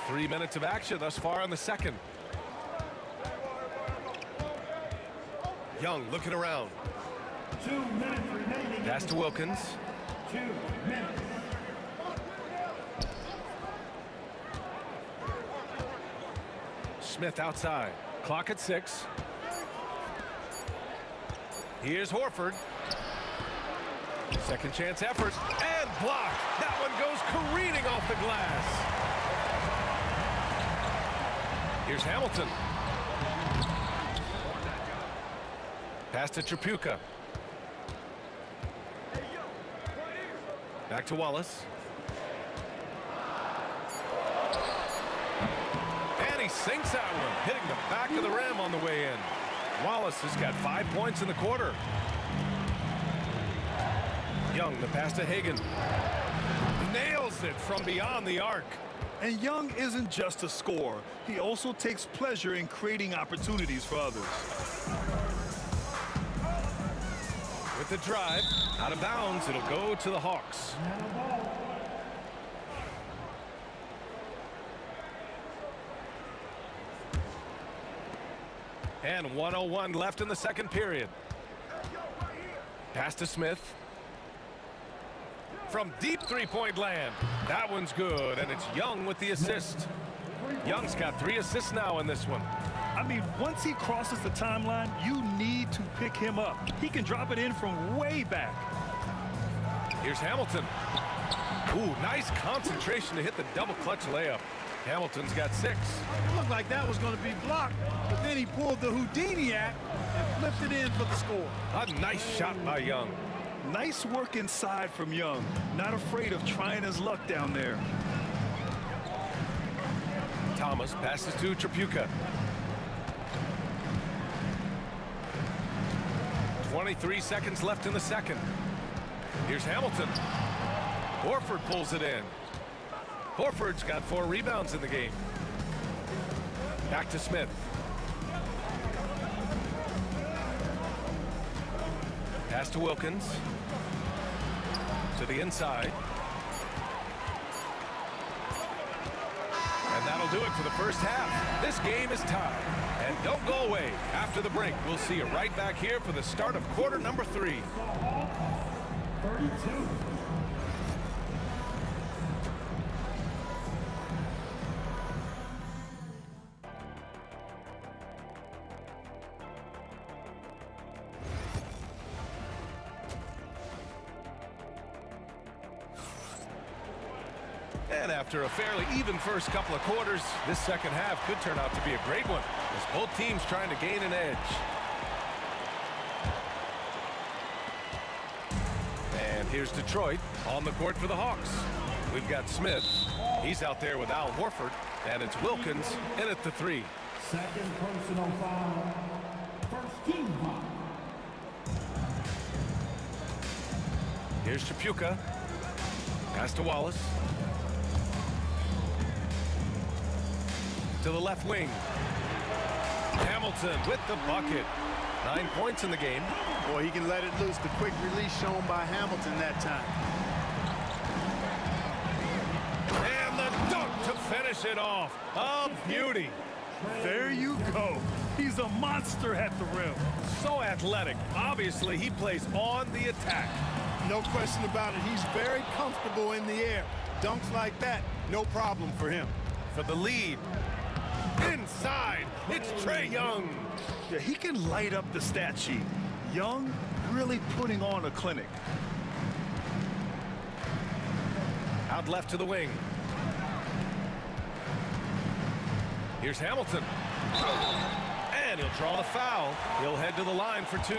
3 minutes of action thus far in the second. Young looking around. 2 minutes remaining. Pass to Wilkins. 2 minutes. Smith outside. Clock at 6. Here's Horford. Second chance effort. And blocked. That one goes careening off the glass. Here's Hamilton. Pass to Trapuka. Back to Wallace. And he sinks that one, hitting the back of the rim on the way in. Wallace has got 5 points in the quarter. Young, the pass to Hagan. Nails it from beyond the arc. And Young isn't just a scorer. He also takes pleasure in creating opportunities for others. With the drive, out of bounds, it'll go to the Hawks. And 1:01 left in the second period. Pass to Smith. From deep three-point land. That one's good, and it's Young with the assist. Young's got 3 assists now in this one. I mean, once he crosses the timeline, you need to pick him up. He can drop it in from way back. Here's Hamilton. Ooh, nice concentration to hit the double clutch layup. Hamilton's got 6. It looked like that was going to be blocked, but then he pulled the Houdini act and flipped it in for the score. A nice shot by Young. Nice work inside from Young. Not afraid of trying his luck down there. Thomas passes to Trapuka. 23 seconds left in the second. Here's Hamilton. Horford pulls it in. Horford's got 4 rebounds in the game. Back to Smith. Pass to Wilkins. To the inside. And that'll do it for the first half. This game is tied. And don't go away. After the break, we'll see you right back here for the start of quarter number 3. 32. And after a fairly even first couple of quarters, this second half could turn out to be a great one, as both teams trying to gain an edge. And here's Detroit on the court for the Hawks. We've got Smith. He's out there with Al Horford, and it's Wilkins in at the 3. Second personal foul. First team foul. Here's Trapuka. Pass to Wallace. To the left wing. Hamilton with the bucket. 9 points in the game. Boy, he can let it loose. The quick release shown by Hamilton that time. And the dunk to finish it off. A beauty. There you go. He's a monster at the rim. So athletic. Obviously, he plays on the attack. No question about it. He's very comfortable in the air. Dunks like that, no problem for him. For the lead. Inside, it's Trae Young. Yeah, he can light up the stat sheet. Young really putting on a clinic. Out left to the wing. Here's Hamilton. And he'll draw the foul. He'll head to the line for 2.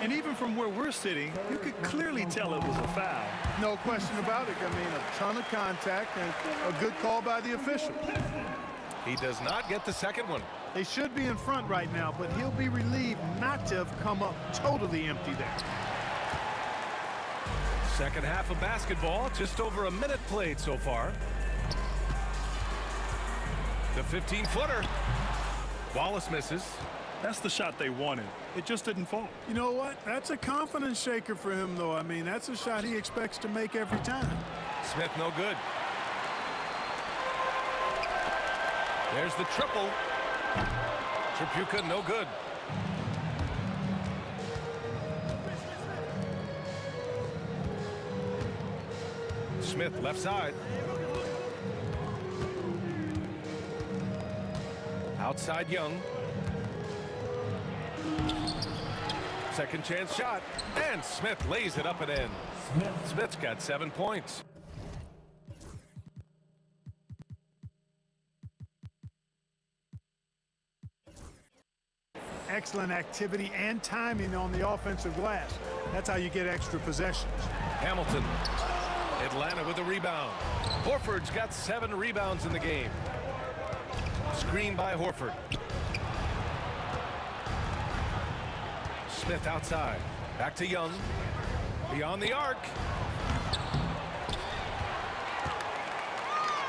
And even from where we're sitting, you could clearly tell it was a foul. No question about it. I mean, a ton of contact and a good call by the official. He does not get the second one. They should be in front right now, but he'll be relieved not to have come up totally empty there. Second half of basketball, just over a minute played so far. The 15-footer. Wallace misses. That's the shot they wanted. It just didn't fall. You know what? That's a confidence shaker for him, though. I mean, that's a shot he expects to make every time. Smith no good. There's the triple. Tripucka no good. Smith left side. Outside Young. Second chance shot. And Smith lays it up and in. Smith's got 7 points. Excellent activity and timing on the offensive glass. That's how you get extra possessions. Hamilton. Atlanta with a rebound. Horford's got 7 rebounds in the game. Screen by Horford. Smith outside. Back to Young. Beyond the arc.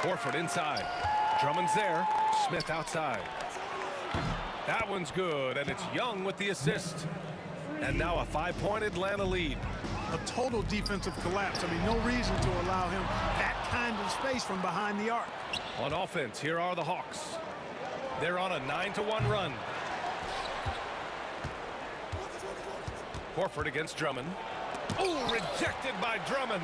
Horford inside. Drummond's there. Smith outside. That one's good, and it's Young with the assist. And now a 5-point Atlanta lead. A total defensive collapse. I mean, no reason to allow him that kind of space from behind the arc. On offense, here are the Hawks. They're on a 9-1 run. Horford against Drummond. Oh, rejected by Drummond.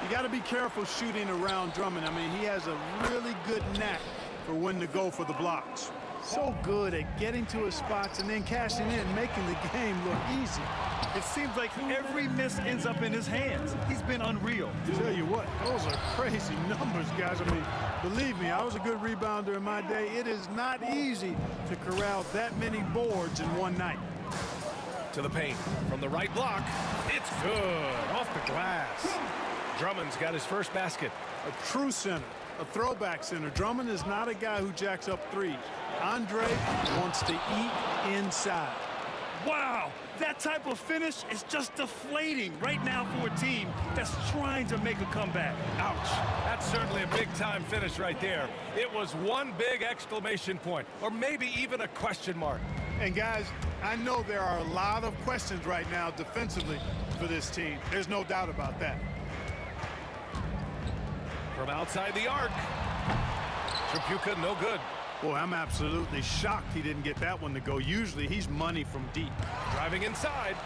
You got to be careful shooting around Drummond. I mean, he has a really good knack for when to go for the blocks. So good at getting to his spots and then cashing in, making the game look easy. It seems like every miss ends up in his hands. He's been unreal. Tell you what, those are crazy numbers, guys. I mean, believe me, I was a good rebounder in my day. It is not easy to corral that many boards in one night. To the paint. From the right block. It's good. Off the glass. Drummond's got his first basket. A true center. A throwback center. Drummond is not a guy who jacks up threes. Andre wants to eat inside. Wow, that type of finish is just deflating right now for a team that's trying to make a comeback. Ouch. That's certainly a big-time finish right there. It was one big exclamation point, or maybe even a question mark. And guys, I know there are a lot of questions right now defensively for this team. There's no doubt about that. From outside the arc. Tripucka no good. Boy, I'm absolutely shocked he didn't get that one to go. Usually he's money from deep. Driving inside.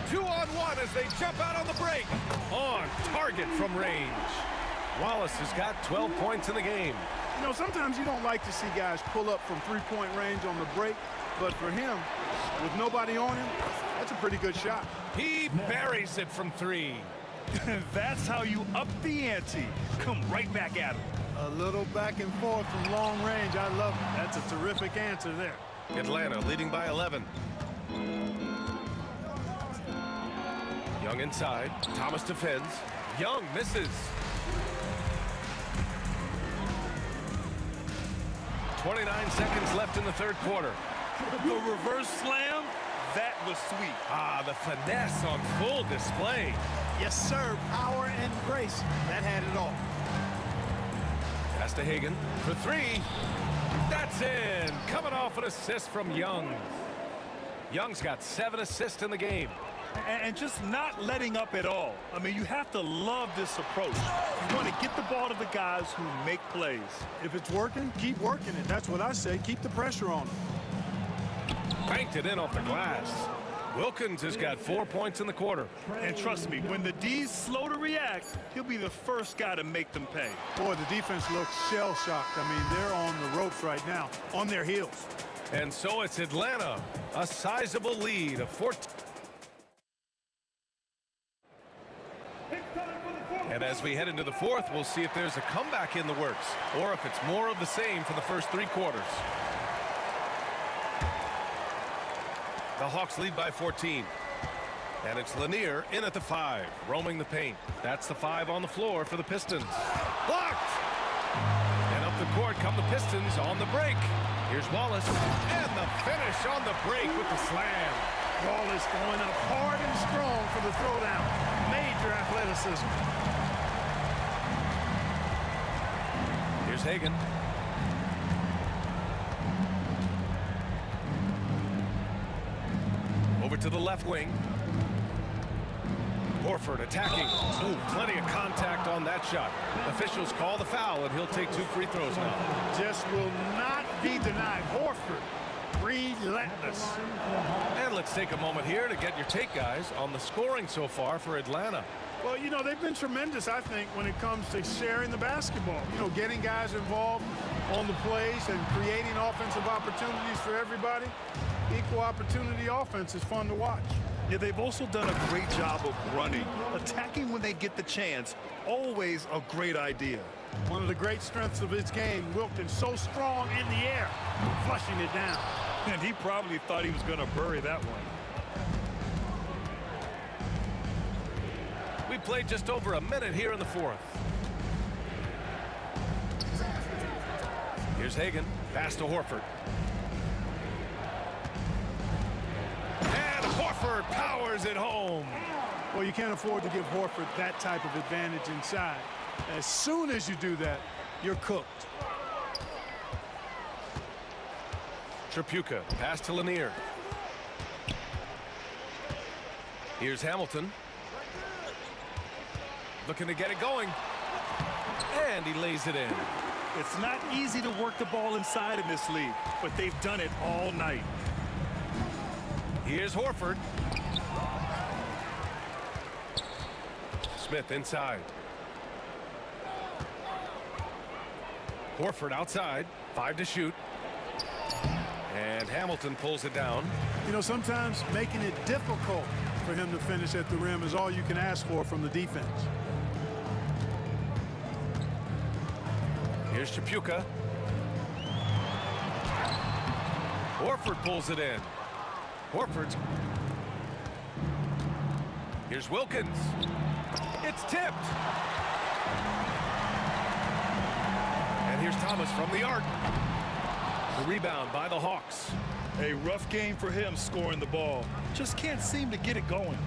2-on-1 as they jump out on the break. On target from range. Wallace has got 12 points in the game. You know, sometimes you don't like to see guys pull up from three-point range on the break, but for him, with nobody on him, that's a pretty good shot. He buries it from 3. That's how you up the ante. Come right back at him. A little back and forth from long range. I love it. That's a terrific answer there. Atlanta leading by 11. Young inside. Thomas defends. Young misses. 29 seconds left in the third quarter. The reverse slam, that was sweet. Ah, the finesse on full display. Yes, sir. Power and grace. That had it all. Pass to Hagan for three. That's in. Coming off an assist from Young. Young's got 7 assists in the game. And just not letting up at all. I mean, you have to love this approach. You want to get the ball to the guys who make plays. If it's working, keep working it. That's what I say. Keep the pressure on them. Banked it in off the glass. Wilkins has got 4 points in the quarter. And trust me, when the D's slow to react, he'll be the first guy to make them pay. Boy, the defense looks shell-shocked. I mean, they're on the ropes right now, on their heels. And so it's Atlanta, a sizable lead of 14. And as we head into the fourth, we'll see if there's a comeback in the works or if it's more of the same for the first 3 quarters. The Hawks lead by 14. And it's Lanier in at the 5, roaming the paint. That's the 5 on the floor for the Pistons. Blocked! And up the court come the Pistons on the break. Here's Wallace. And the finish on the break with the slam. Wallace going up hard and strong for the throwdown. Major athleticism. Here's Hagan. Over to the left wing. Horford attacking. Ooh, plenty of contact on that shot. Officials call the foul, and he'll take 2 free throws now. Just will not be denied. Horford, relentless. And let's take a moment here to get your take, guys, on the scoring so far for Atlanta. Well, you know, they've been tremendous, I think, when it comes to sharing the basketball. You know, getting guys involved on the plays and creating offensive opportunities for everybody. Equal opportunity offense is fun to watch. Yeah, they've also done a great job of running. Attacking when they get the chance, always a great idea. One of the great strengths of his game, Wilkins so strong in the air, flushing it down. And he probably thought he was going to bury that one. We played just over a minute here in the fourth. Here's Hagan. Pass to Horford. And Horford powers it home. Well, you can't afford to give Horford that type of advantage inside. As soon as you do that, you're cooked. Tripucka. Pass to Lanier. Here's Hamilton. Looking to get it going. And he lays it in. It's not easy to work the ball inside in this league, but they've done it all night. Here's Horford. Smith inside. Horford outside. 5 to shoot. And Hamilton pulls it down. You know, sometimes making it difficult for him to finish at the rim is all you can ask for from the defense. Here's Tripucka. Horford pulls it in. Horford's. Here's Wilkins. It's tipped. And here's Thomas from the arc. The rebound by the Hawks. A rough game for him scoring the ball. Just can't seem to get it going.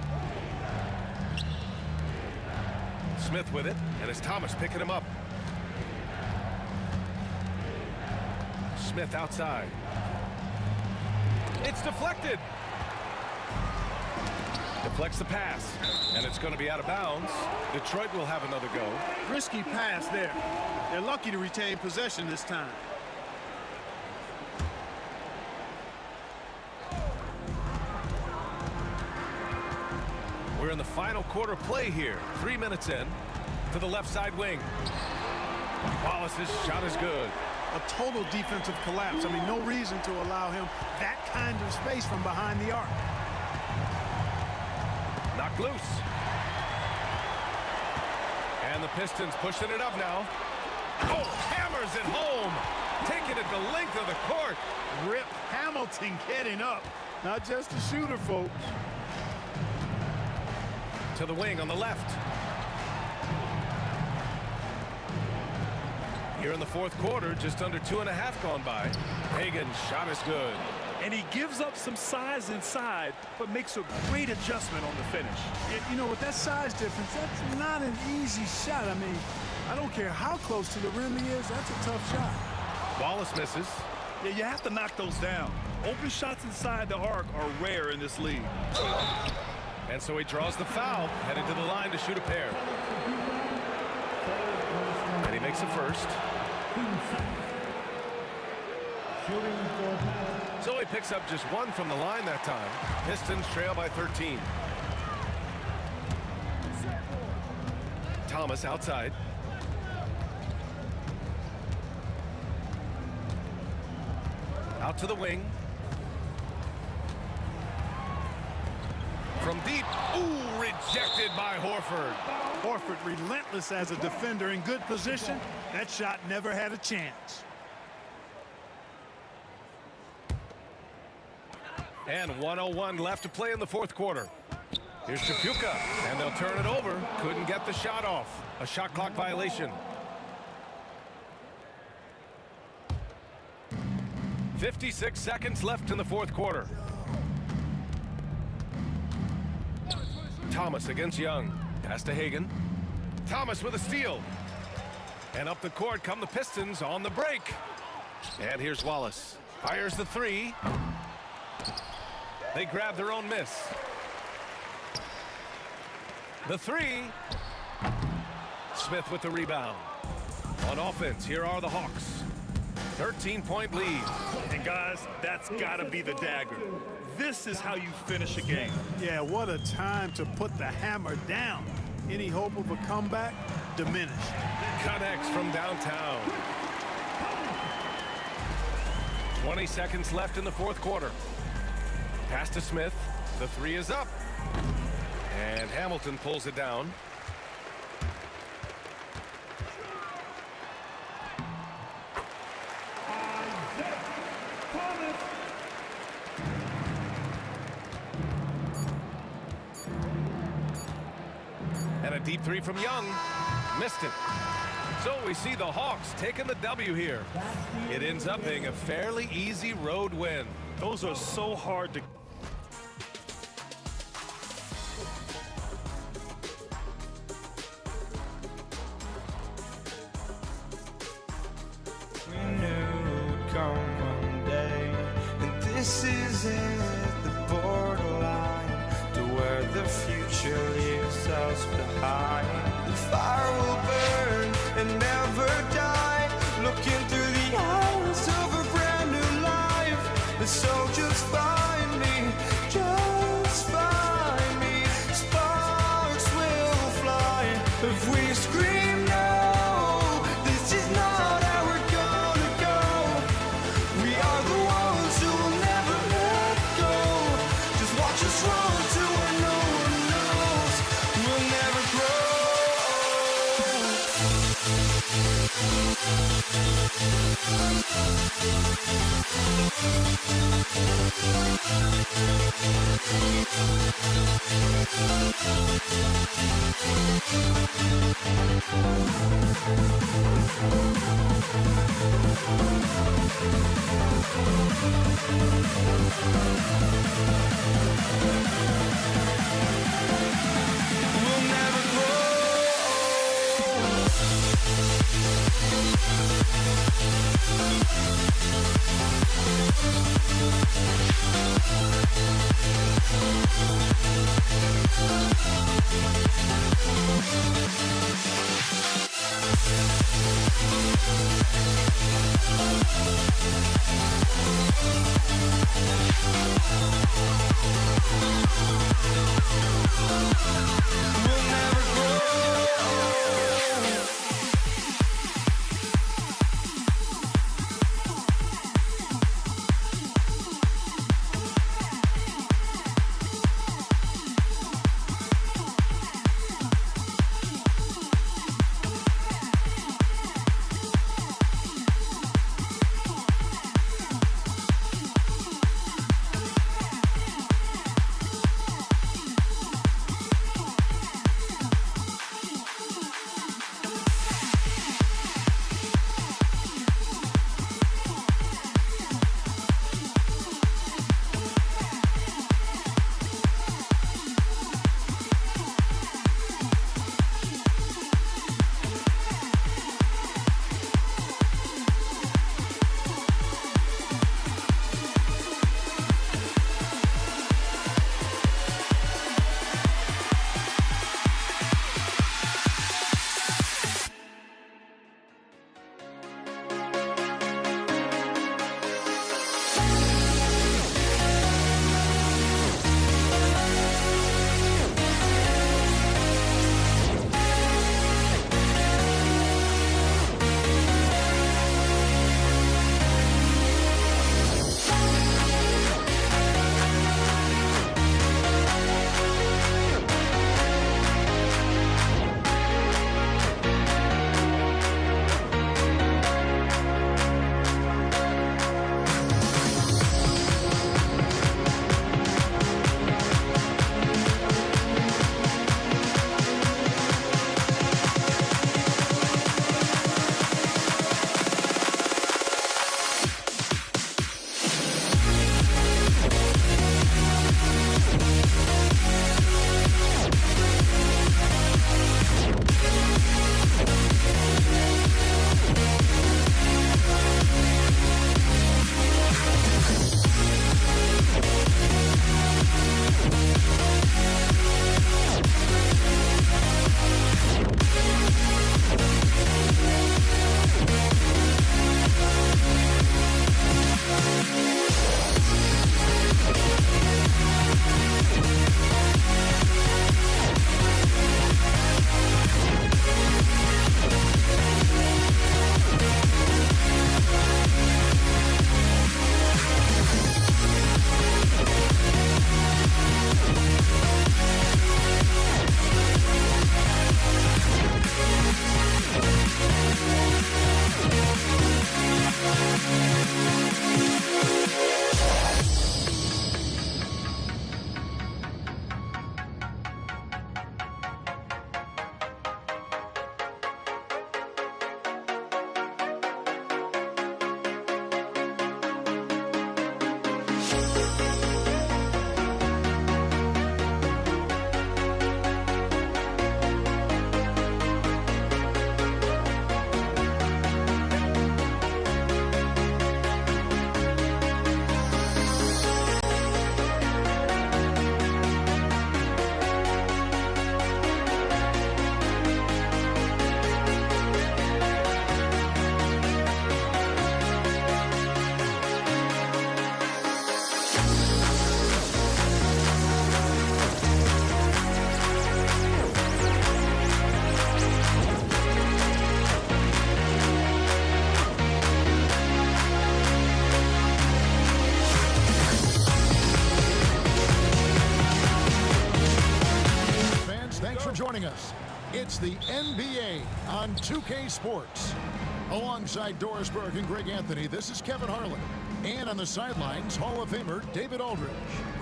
Smith with it, and it's Thomas picking him up. Smith outside. It's deflected. Deflects the pass, and it's going to be out of bounds. Detroit will have another go. Risky pass there. They're lucky to retain possession this time. We're in the final quarter play here. 3 minutes in. To the left side wing. Wallace's shot is good. A total defensive collapse. I mean, no reason to allow him that kind of space from behind the arc. Knocked loose. And the Pistons pushing it up now. Oh, hammers it home. Taking it the length of the court. Rip Hamilton getting up. Not just a shooter, folks. To the wing on the left. Here in the fourth quarter, just under 2.5 gone by. Hagan's shot is good. And he gives up some size inside, but makes a great adjustment on the finish. You know, with that size difference, that's not an easy shot. I mean, I don't care how close to the rim he is, that's a tough shot. Wallace misses. Yeah, you have to knock those down. Open shots inside the arc are rare in this league. And so he draws the foul, headed to the line to shoot a pair. And he makes a first. So he picks up just one from the line that time. Pistons trail by 13. Thomas outside. Out to the wing. From deep. Ooh, rejected by Horford. Horford relentless as a defender in good position. That shot never had a chance. And 1:01 left to play in the fourth quarter. Here's Chapuka, and they'll turn it over. Couldn't get the shot off. A shot clock violation. 56 seconds left in the fourth quarter. Thomas against Young. Pass to Hagan. Thomas with a steal. And up the court come the Pistons on the break. And here's Wallace. Fires the three. They grab their own miss. The three. Smith with the rebound. On offense, here are the Hawks. 13-point lead. And guys, that's got to be the dagger. This is how you finish a game. Yeah, what a time to put the hammer down. Any hope of a comeback? Diminished. Connects from downtown. 20 seconds left in the fourth quarter. Pass to Smith. The three is up. And Hamilton pulls it down. And a deep three from Young. Missed it. So we see the Hawks taking the W here. It ends up being a fairly easy road win. Those are so hard to... We knew it would come one day, and this is it, the borderline to where the future leaves us behind. The fire will burn and never die, looking through the eyes of a brand new life. And so just find me, just find me. Sparks will fly if we scream no. This is not how we're gonna go. We are the ones who will never let go. Just watch us run to where no one knows. We'll never grow. We'll never grow. We'll never grow. for joining us. It's the NBA on 2K Sports. Alongside Doris Burke and Greg Anthony, this is Kevin Harlan. And on the sidelines, Hall of Famer David Aldridge.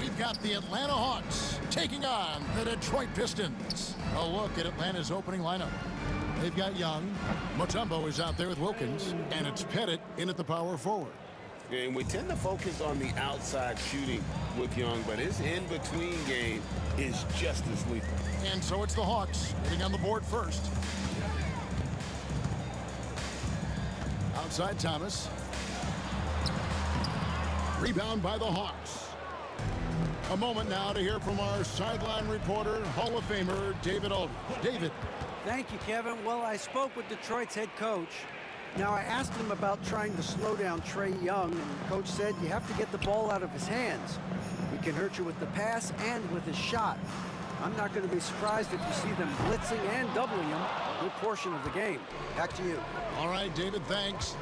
We've got the Atlanta Hawks taking on the Detroit Pistons. A look at Atlanta's opening lineup. They've got Young. Mutombo is out there with Wilkins. And it's Pettit in at the power forward. And we tend to focus on the outside shooting with Young, but his in-between game is just as lethal. And so it's the Hawks getting on the board first. Outside Thomas. Rebound by the Hawks. A moment now to hear from our sideline reporter, Hall of Famer David Aldridge. David. Thank you, Kevin. Well, I spoke with Detroit's head coach. Now, I asked him about trying to slow down Trae Young, and the coach said you have to get the ball out of his hands. He can hurt you with the pass and with his shot. I'm not going to be surprised if you see them blitzing and doubling him a good portion of the game. Back to you. All right, David, thanks.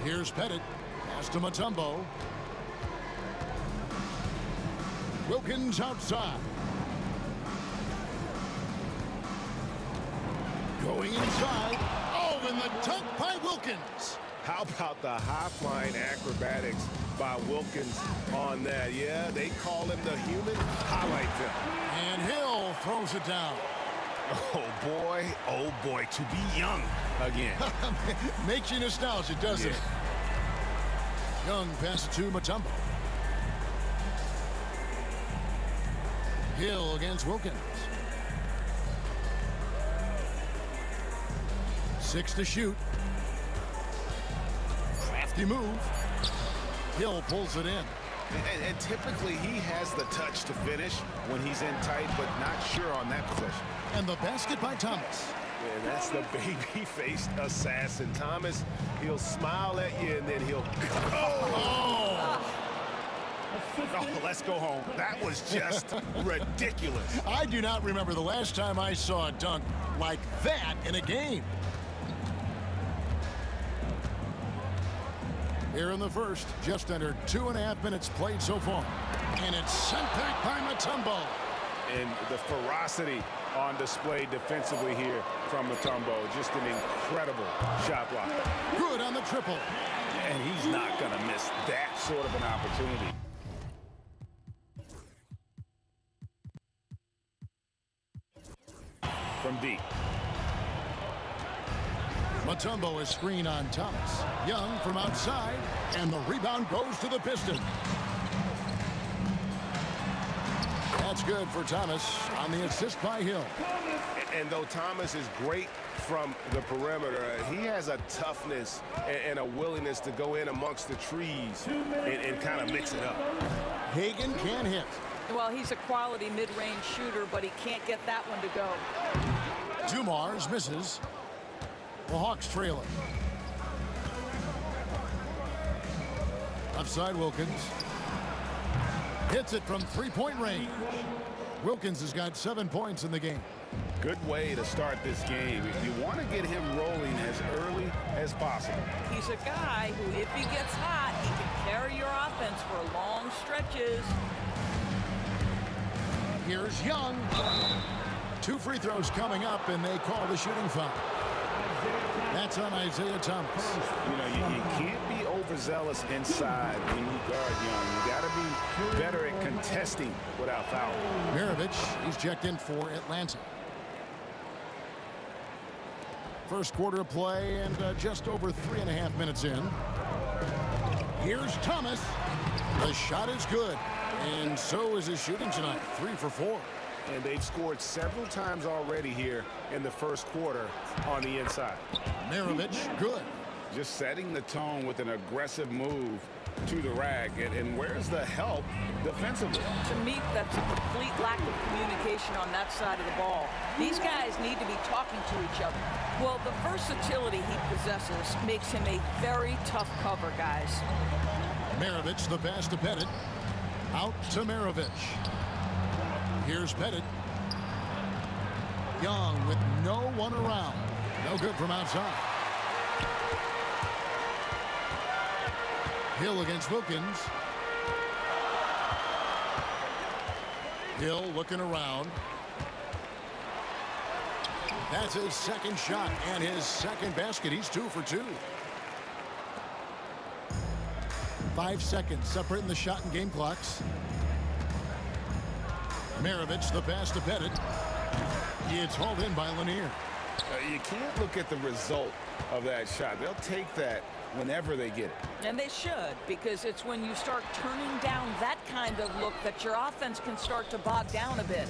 Here's Pettit. Pass to Mutombo. Wilkins outside. Going inside. Oh, and the dunk by Wilkins. How about the high-flying acrobatics by Wilkins on that? Yeah, they call him the human highlight film. And Hill throws it down. Oh boy, to be Young again. Makes you nostalgic, doesn't it? Young passes to Mutombo. Hill against Wilkins. 6 to shoot. Crafty move. Hill pulls it in. And typically he has the touch to finish when he's in tight, but not sure on that possession. And the basket by Thomas. And that's the baby-faced assassin. Thomas, he'll smile at you and then he'll... Oh, let's go home. That was just ridiculous. I do not remember the last time I saw a dunk like that in a game. Here in the first, just under 2.5 minutes played so far. And it's sent back by Mutombo. And the ferocity on display defensively here from Mutombo. Just an incredible shot block. Good on the triple. And he's not going to miss that sort of an opportunity. From deep. Mutombo is screen on Thomas. Young from outside, and the rebound goes to the Pistons. That's good for Thomas on the assist by Hill. And though Thomas is great from the perimeter, he has a toughness and a willingness to go in amongst the trees and kind of mix it up. Hagan can hit. Well, he's a quality mid-range shooter, but he can't get that one to go. Dumars misses. The Hawks trail it. Outside Wilkins. Hits it from three-point range. Wilkins has got 7 points in the game. Good way to start this game. If you want to get him rolling as early as possible. He's a guy who, if he gets hot, he can carry your offense for long stretches. Here's Young. 2 free throws coming up, and they call the shooting foul. That's on Isaiah Thomas. You know, you can't be overzealous inside when you guard Young. You got to be better at contesting without fouling. Mirovic, he's checked in for Atlanta. First quarter of play and just over 3.5 minutes in. Here's Thomas. The shot is good, and so is his shooting tonight. 3 for 4. And they've scored several times already here in the first quarter on the inside. Mirovic, good. Just setting the tone with an aggressive move to the rack. And where's the help defensively? To me, that's a complete lack of communication on that side of the ball. These guys need to be talking to each other. Well, the versatility he possesses makes him a very tough cover, guys. Mirovic, the pass to Pettit. Out to Mirovic. Here's Pettit. Young with no one around. No good from outside. Hill against Wilkins. Hill looking around. That's his second shot and his second basket. He's 2 for 2. 5 seconds separating the shot and game clocks. Maravich, the pass to Pettit. It's hauled in by Lanier. You can't look at the result of that shot. They'll take that whenever they get it. And they should, because it's when you start turning down that kind of look that your offense can start to bog down a bit.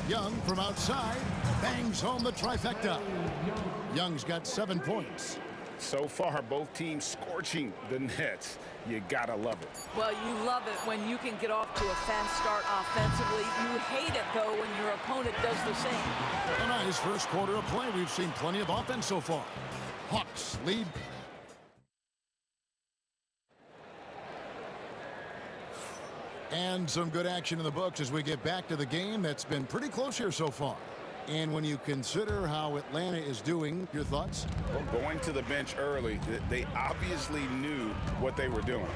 Young from outside bangs home the trifecta. Young's got 7 points. So far, both teams scorching the nets. You gotta love it. Well, you love it when you can get off to a fast start offensively. You hate it, though, when your opponent does the same. A nice first quarter of play. We've seen plenty of offense so far. Hawks lead. And some good action in the books as we get back to the game that's been pretty close here so far. And when you consider how Atlanta is doing, your thoughts? Well, going to the bench early, they obviously knew what they were doing.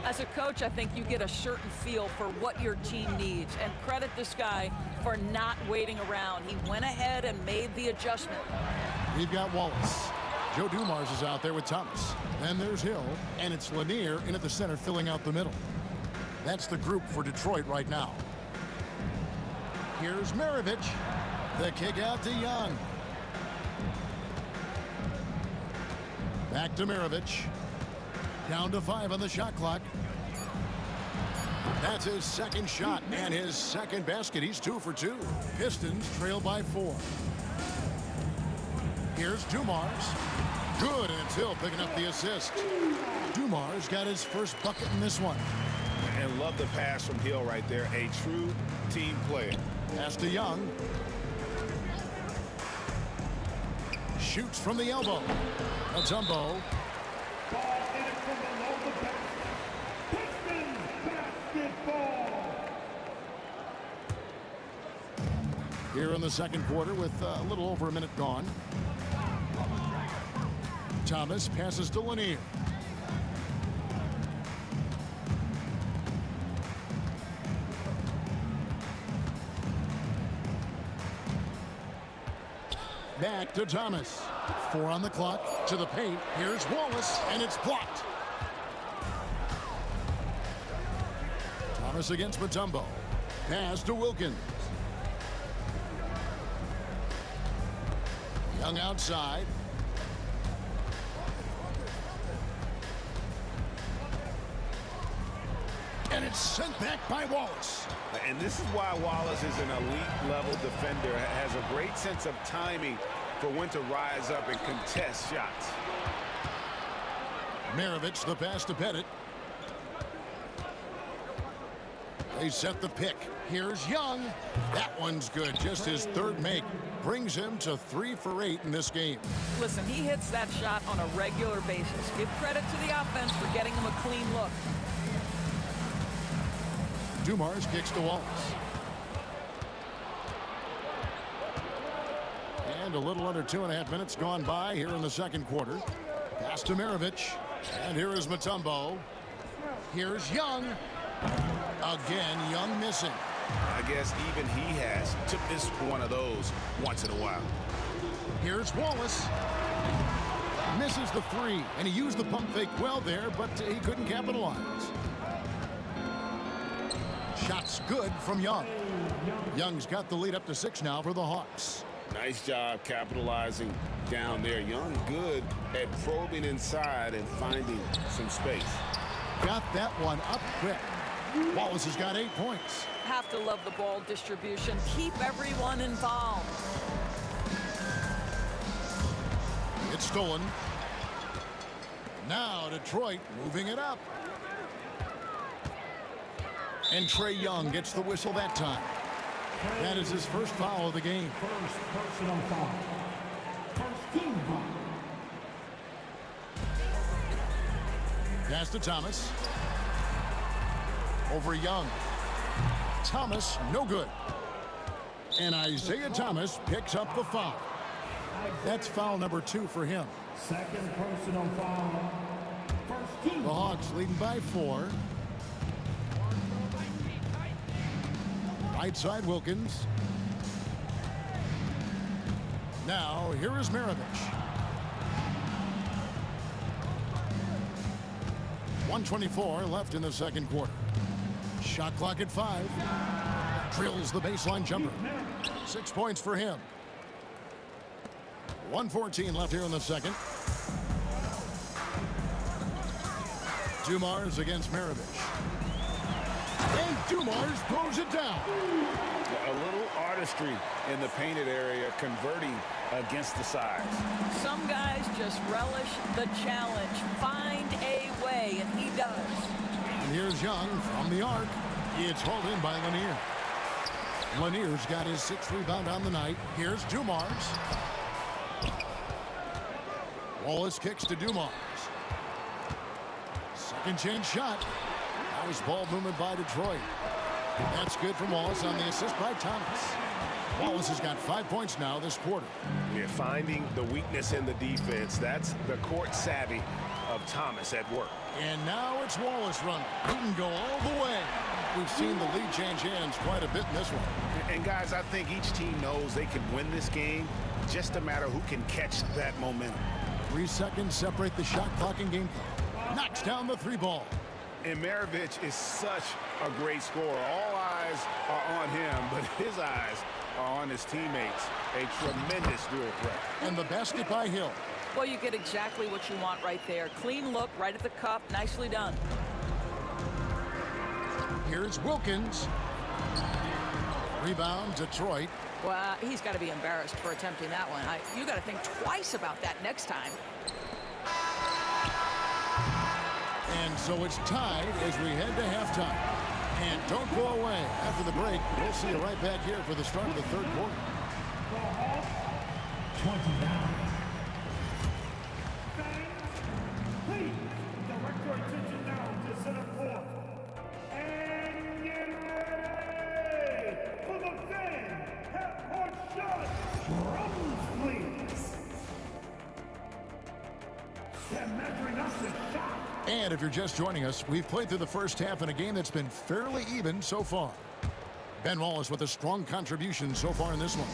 As a coach, I think you get a certain feel for what your team needs. And credit this guy for not waiting around. He went ahead and made the adjustment. We've got Wallace. Joe Dumars is out there with Thomas. Then there's Hill, and it's Lanier in at the center filling out the middle. That's the group for Detroit right now. Here's Maravich. The kick out to Young. Back to Maravich. Down to 5 on the shot clock. That's his second shot and his second basket. He's 2 for 2. Pistons trail by 4. Here's Dumars. Good, and it's Hill picking up the assist. Dumars got his first bucket in this one. And love the pass from Hill right there. A true team player. Pass to Young. Shoots from the elbow. Mutombo. Here in the second quarter with a little over a minute gone. Thomas passes to Lanier. Back to Thomas. 4 on the clock. To the paint. Here's Wallace, and it's blocked. Thomas against Mutombo. Pass to Wilkins. Young outside. And it's sent back by Wallace. And this is why Wallace is an elite level defender. Has a great sense of timing for when to rise up and contest shots. Maravich, the pass to Pettit. They set the pick. Here's Young. That one's good. Just his third make. Brings him to 3 for 8 in this game. Listen, he hits that shot on a regular basis. Give credit to the offense for getting him a clean look. Dumars kicks to Wallace. And a little under 2.5 minutes gone by here in the second quarter. Pass to Maravich. And here is Mutombo. Here's Young. Again, Young missing. I guess even he has to miss one of those once in a while. Here's Wallace. Misses the 3, and he used the pump fake well there, but he couldn't capitalize. Shots good from Young. Young's got the lead up to 6 now for the Hawks. Nice job capitalizing down there. Young good at probing inside and finding some space. Got that one up quick. Wallace has got 8 points. Have to love the ball distribution. Keep everyone involved. It's stolen. Now Detroit moving it up. And Trae Young gets the whistle that time. That is his first foul of the game. First personal foul. First team foul. Pass to Thomas. Over Young. Thomas, no good. And Isaiah Thomas picks up the foul. That's foul number 2 for him. Second personal foul. First team. The Hawks leading by 4. Right side Wilkins. Now, here is Maravich. 1:24 left in the second quarter. Shot clock at 5. Drills the baseline jumper. 6 points for him. 1:14 left here in the second. Dumars against Maravich. And Dumars throws it down. A little artistry in the painted area, converting against the size. Some guys just relish the challenge. Find a way, and he does. And here's Young from the arc. It's hauled in by Lanier. Lanier's got his 6th rebound on the night. Here's Dumars. Wallace kicks to Dumars. Second chance shot. Nice ball movement by Detroit. That's good from Wallace on the assist by Thomas. Wallace has got 5 points now this quarter. We're finding the weakness in the defense. That's the court savvy of Thomas at work. And now it's Wallace running. He can go all the way. We've seen the lead change hands quite a bit in this one. And guys, I think each team knows they can win this game. Just a matter who can catch that momentum. 3 seconds separate the shot clock and game clock. Knocks down the 3 ball. And Maravich is such a great scorer. All eyes are on him, but his eyes are on his teammates. A tremendous dual threat. And the basket by Hill. Well, you get exactly what you want right there. Clean look, right at the cup. Nicely done. Here's Wilkins. Rebound, Detroit. Well, he's got to be embarrassed for attempting that one. You got to think twice about that next time. And so it's tied as we head to halftime. And don't go away. After the break, we'll see you right back here for the start of the third quarter. 29. Please direct your attention now to center court. And get ready for the fan half-court shot. Drums, please. They're measuring us a shot. And if you're just joining us, we've played through the first half in a game that's been fairly even so far. Ben Wallace with a strong contribution so far in this one.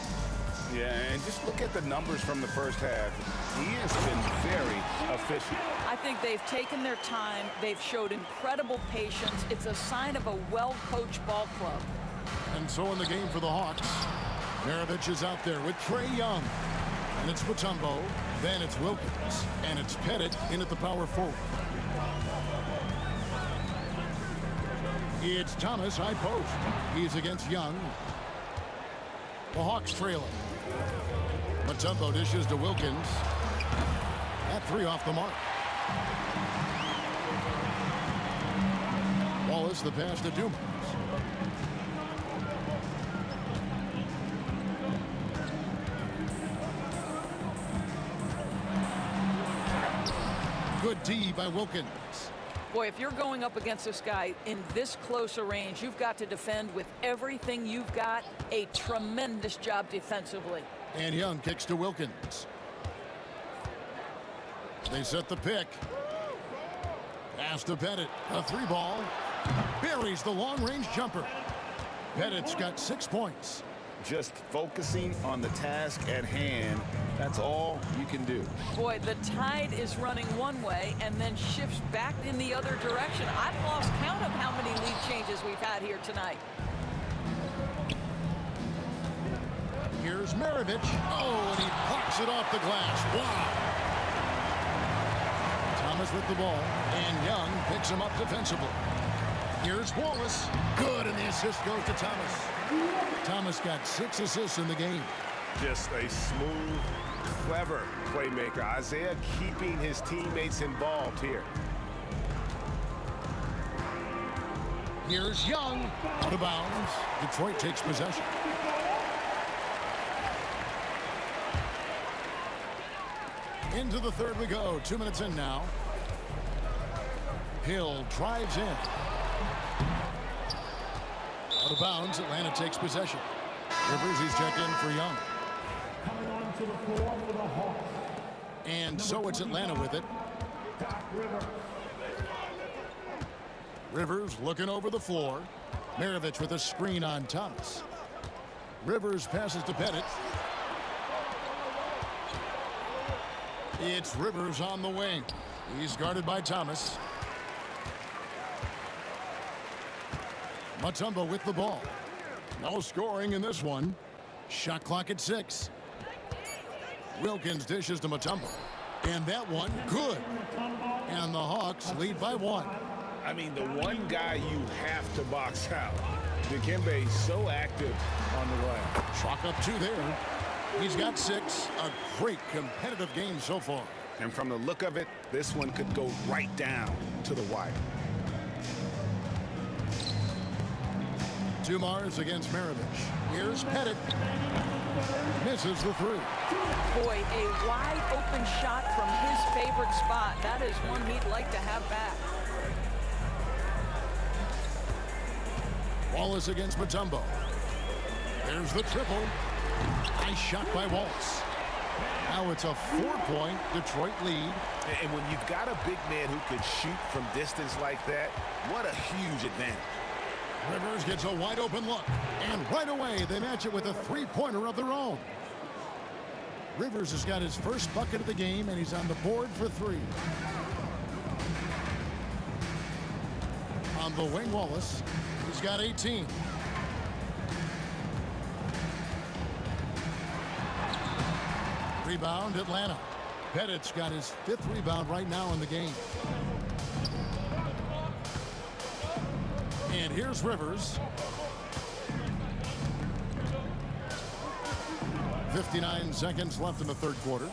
Yeah, and just look at the numbers from the first half. He has been very efficient. I think they've taken their time. They've showed incredible patience. It's a sign of a well-coached ball club. And so in the game for the Hawks, Maravich is out there with Trae Young. And it's Mutombo, then it's Wilkins, and it's Pettit in at the power forward. It's Thomas high post. He's against Young. The Hawks trailing. Mutombo dishes to Wilkins. That 3 off the mark. Wallace the pass to Dumars. Good D by Wilkins. Boy, if you're going up against this guy in this close a range, you've got to defend with everything you've got. A tremendous job defensively. And Young kicks to Wilkins. They set the pick. Pass to Pettit. A 3 ball. Buries the long-range jumper. Pettit's got 6 points. Just focusing on the task at hand. That's all you can do. Boy, the tide is running one way and then shifts back in the other direction. I've lost count of how many lead changes we've had here tonight. Here's Maravich. Oh, and he blocks it off the glass. Wow. Thomas with the ball, and Young picks him up defensively. Here's Wallace. Good, and the assist goes to Thomas. Thomas got 6 assists in the game. Just a smooth, clever playmaker. Isaiah keeping his teammates involved here. Here's Young. Out of bounds. Detroit takes possession. Into the third we go. 2 minutes in now. Hill drives in. Out of bounds. Atlanta takes possession. Rivers, he's checked in for Young. Coming onto the floor for the Hawks. And so it's Atlanta with it. Rivers looking over the floor. Maravich with a screen on Thomas. Rivers passes to Pettit. It's Rivers on the wing. He's guarded by Thomas. Mutombo with the ball. No scoring in this one. Shot clock at 6. Wilkins dishes to Mutombo. And that one, good. And the Hawks lead by 1. I mean, the one guy you have to box out. Dikembe so active on the run. Chalk up 2 there. He's got 6. A great competitive game so far. And from the look of it, this one could go right down to the wire. Dumars against Maravich. Here's Pettit. Misses the 3. Boy, a wide open shot from his favorite spot. That is one he'd like to have back. Wallace against Mutombo. There's the triple. Nice shot by Wallace. Now it's a 4-point Detroit lead. And when you've got a big man who can shoot from distance like that, what a huge advantage. Rivers gets a wide open look. And right away, they match it with a 3-pointer of their own. Rivers has got his first bucket of the game, and he's on the board for 3. On the wing, Wallace. He's got 18. Rebound, Atlanta. Pettit's got his 5th rebound right now in the game. And here's Rivers. 59 seconds left in the 3rd quarter.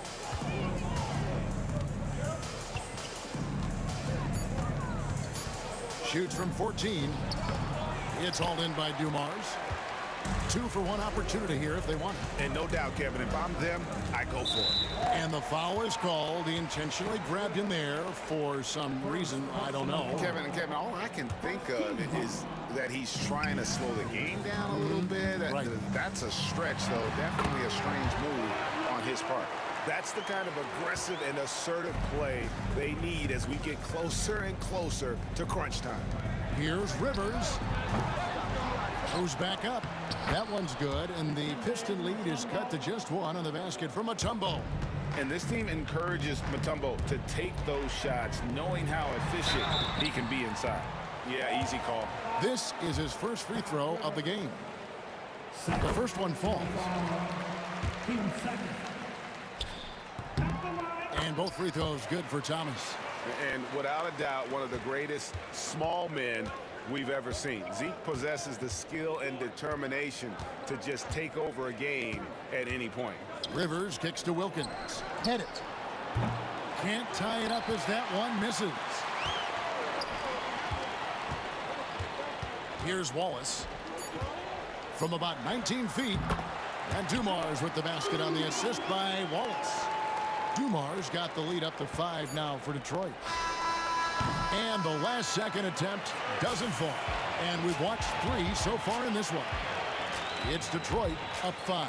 Shoots from 14. It's hauled in by Dumars. 2-for-1 opportunity here if they want it. And no doubt, Kevin, if I'm them, I go for it. And the foul is called. He intentionally grabbed him there for some reason. I don't know. Kevin, all I can think of is that he's trying to slow the game down a little bit. Right. That's a stretch, though. Definitely a strange move on his part. That's the kind of aggressive and assertive play they need as we get closer and closer to crunch time. Here's Rivers. Goes back up. That one's good, and the Piston lead is cut to just 1 on the basket from Mutombo. And this team encourages Mutombo to take those shots, knowing how efficient he can be inside. Yeah, easy call. This is his first free throw of the game. The first one falls. And both free throws good for Thomas. And without a doubt, one of the greatest small men we've ever seen. Zeke possesses the skill and determination to just take over a game at any point. Rivers kicks to Wilkins. Pettit. Can't tie it up as that one misses. Here's Wallace. From about 19 feet. And Dumars with the basket on the assist by Wallace. Dumars got the lead up to 5 now for Detroit. And the last second attempt doesn't fall. And we've watched 3 so far in this one. It's Detroit up 5.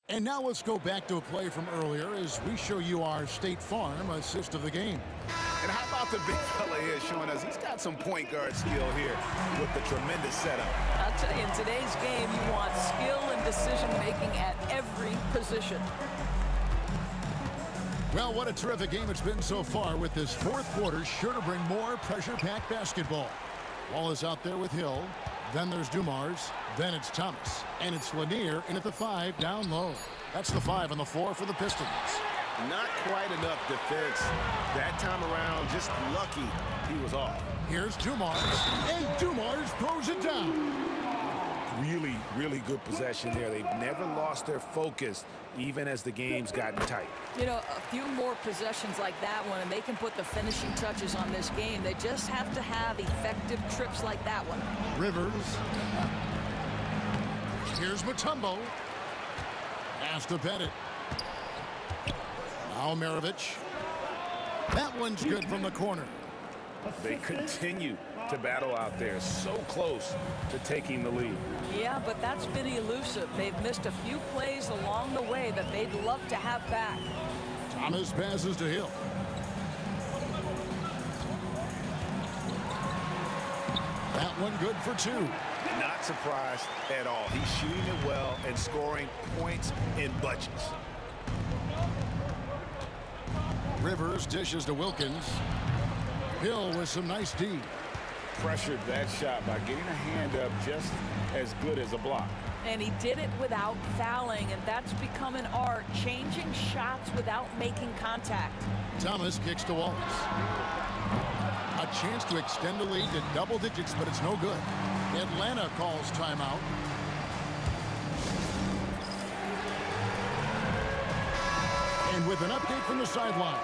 And now let's go back to a play from earlier as we show you our State Farm assist of the game. And how about the big fella here showing us he's got some point guard skill here with the tremendous setup. I'll tell you, in today's game, you want skill and decision-making at every position. Well, what a terrific game it's been so far, with this 4th quarter sure to bring more pressure-packed basketball. Wallace out there with Hill. Then there's Dumars. Then it's Thomas. And it's Lanier in at the 5 down low. That's the 5 and the 4 for the Pistons. Not quite enough defense that time around. Just lucky he was off. Here's Dumars. And Dumars throws it down. Really, really good possession there. They've never lost their focus, even as the game's gotten tight. You know, a few more possessions like that one, and they can put the finishing touches on this game. They just have to have effective trips like that one. Rivers. Here's Mutombo. Pass to Pettit. Now Maravich. That one's good from the corner. They continue to battle out there, so close to taking the lead. Yeah, but that's been elusive. They've missed a few plays along the way that they'd love to have back. Thomas passes to Hill. That one good for 2. Not surprised at all. He's shooting it well and scoring points in bunches. Rivers dishes to Wilkins. Hill with some nice D. Pressured that shot by getting a hand up just as good as a block. And he did it without fouling, and that's become an art, changing shots without making contact. Thomas kicks to Wallace. A chance to extend the lead to double digits, but it's no good. Atlanta calls timeout. And with an update from the sideline,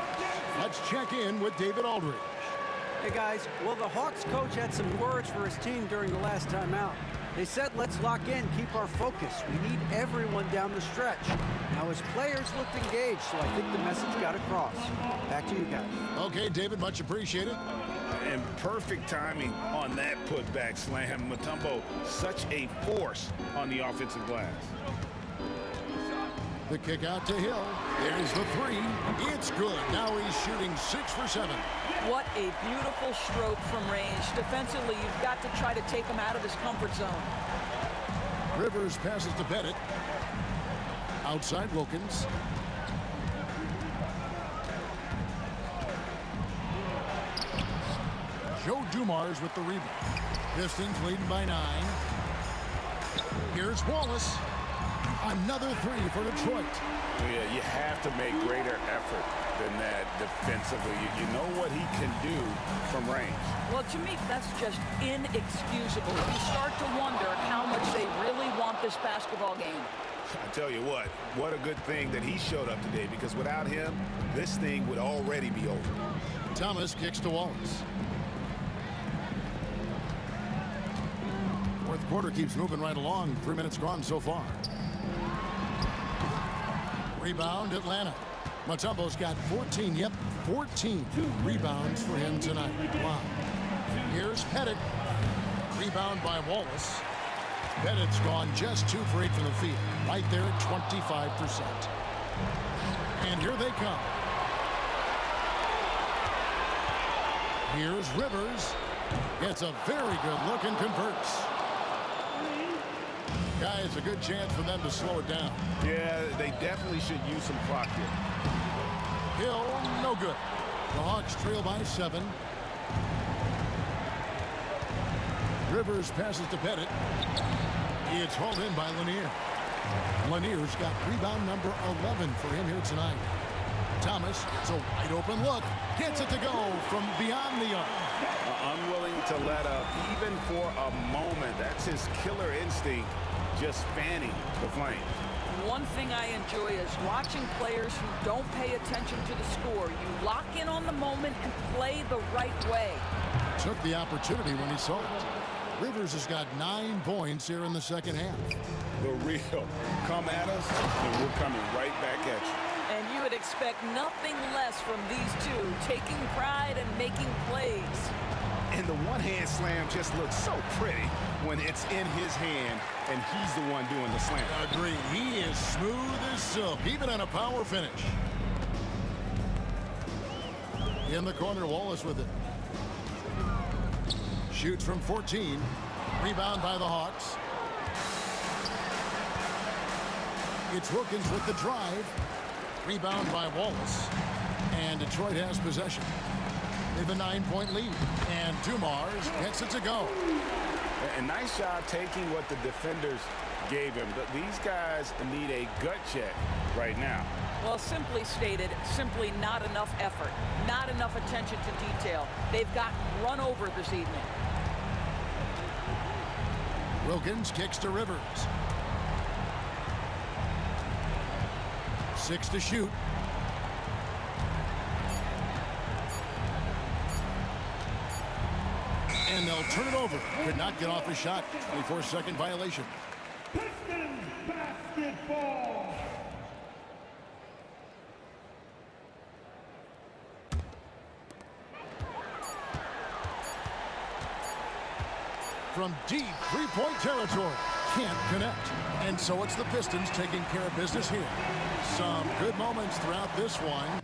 let's check in with David Aldridge. Hey guys, well, the Hawks coach had some words for his team during the last timeout. They said, let's lock in, keep our focus. We need everyone down the stretch. Now his players looked engaged, so I think the message got across. Back to you guys. Okay, David, much appreciated. And perfect timing on that putback slam. Mutombo, such a force on the offensive glass. The kick out to Hill. There's the three. It's good. Now he's shooting 6 for 7. What a beautiful stroke from range. Defensively, you've got to try to take him out of his comfort zone. Rivers passes to Bennett. Outside Wilkins. Joe Dumars with the rebound. Pistons leading by 9. Here's Wallace. Another three for Detroit. Yeah, you have to make greater effort than that defensively. You know what he can do from range. Well, to me, that's just inexcusable. You start to wonder how much they really want this basketball game. I tell you what a good thing that he showed up today, because without him, this thing would already be over. Thomas kicks to Wallace. Fourth quarter keeps moving right along. 3 minutes gone so far. Rebound, Atlanta. Mutombo's got 14, 14 rebounds for him tonight. Wow. Here's Pettit. Rebound by Wallace. Pettit's gone just 2 for 8 from the field. Right there at 25%. And here they come. Here's Rivers. Gets a very good look and converts. Guys, a good chance for them to slow it down. Yeah, they definitely should use some clock here. Hill, no good. The Hawks trail by 7. Rivers passes to Pettit. It's hauled in by Lanier. Lanier's got rebound number 11 for him here tonight. Thomas, it's a wide open look. Gets it to go from beyond the arc. Unwilling to let up even for a moment. That's his killer instinct, just fanning the flames. One thing I enjoy is watching players who don't pay attention to the score. You lock in on the moment and play the right way. Took the opportunity when he saw it. Rivers has got 9 points here in the second half. The real come at us, and we're coming right back at you. And you would expect nothing less from these two, taking pride and making plays. And the one-hand slam just looks so pretty when it's in his hand and he's the one doing the slam. Agree. He is smooth as silk, even on a power finish. In the corner, Wallace with it. Shoots from 14. Rebound by the Hawks. It's Wilkins with the drive. Rebound by Wallace. And Detroit has possession. They have a 9-point lead. And Dumars gets it to go. A nice job taking what the defenders gave him. But these guys need a gut check right now. Well, simply stated, simply not enough effort. Not enough attention to detail. They've gotten run over this evening. Wilkins kicks to Rivers. 6 to shoot. And they'll turn it over. Could not get off his shot. 24-second violation. Pistons basketball. From deep three-point territory. Can't connect. And so it's the Pistons taking care of business here. Some good moments throughout this one.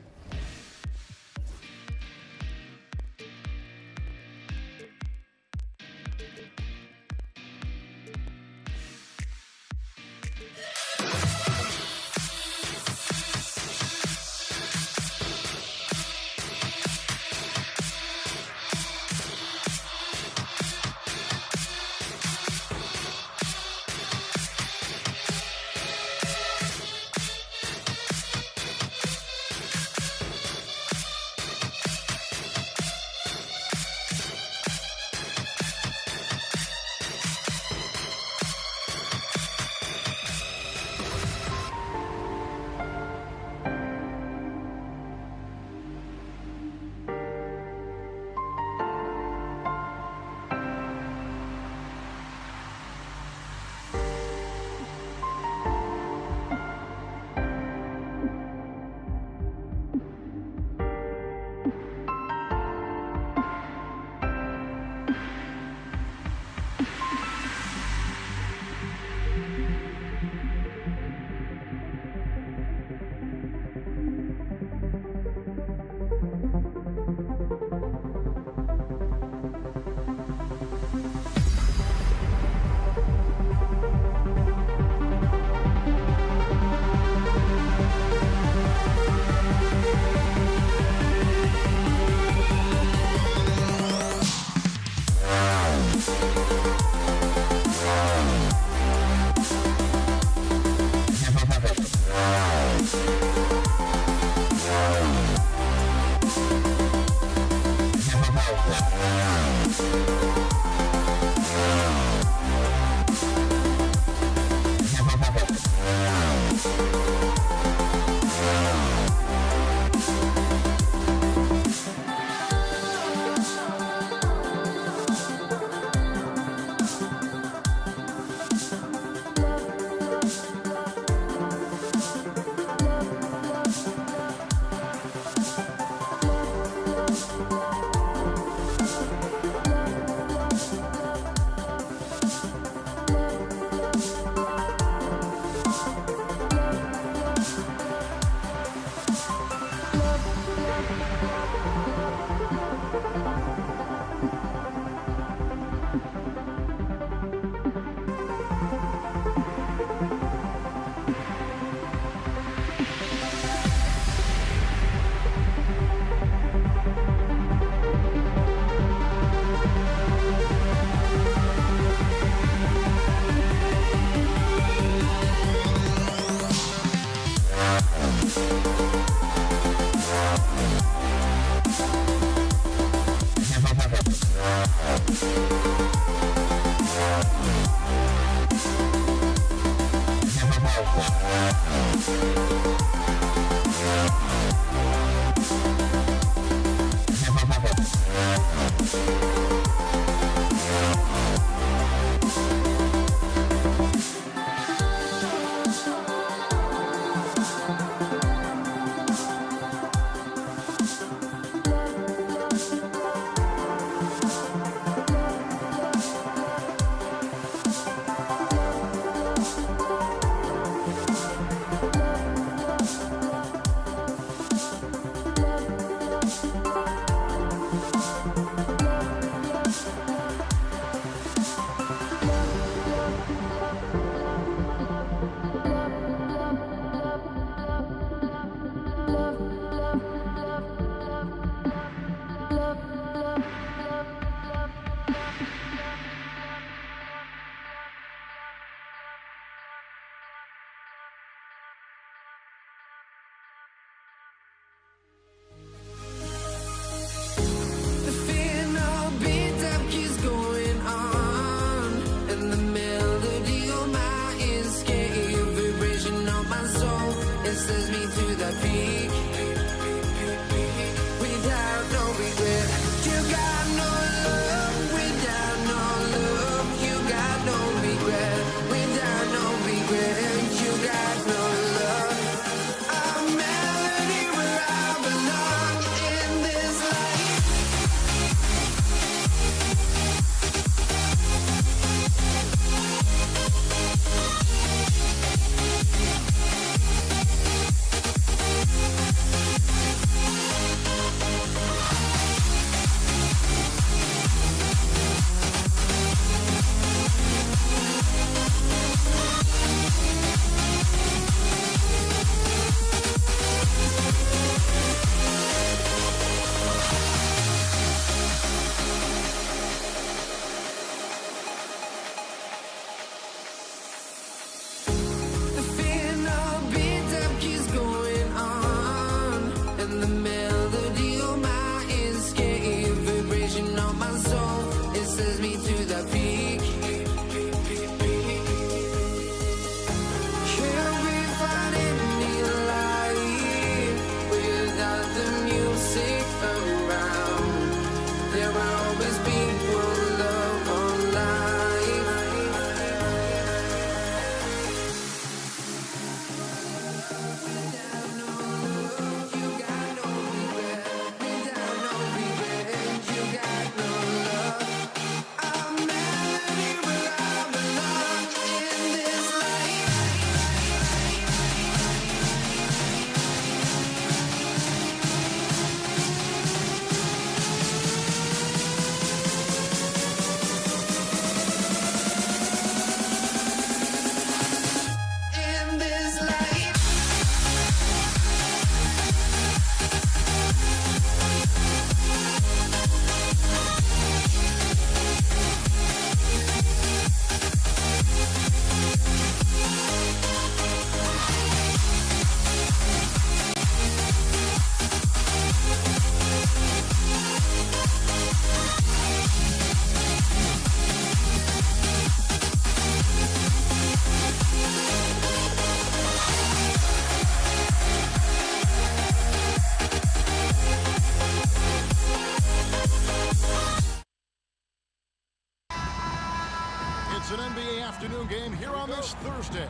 It's an NBA afternoon game here on this Thursday.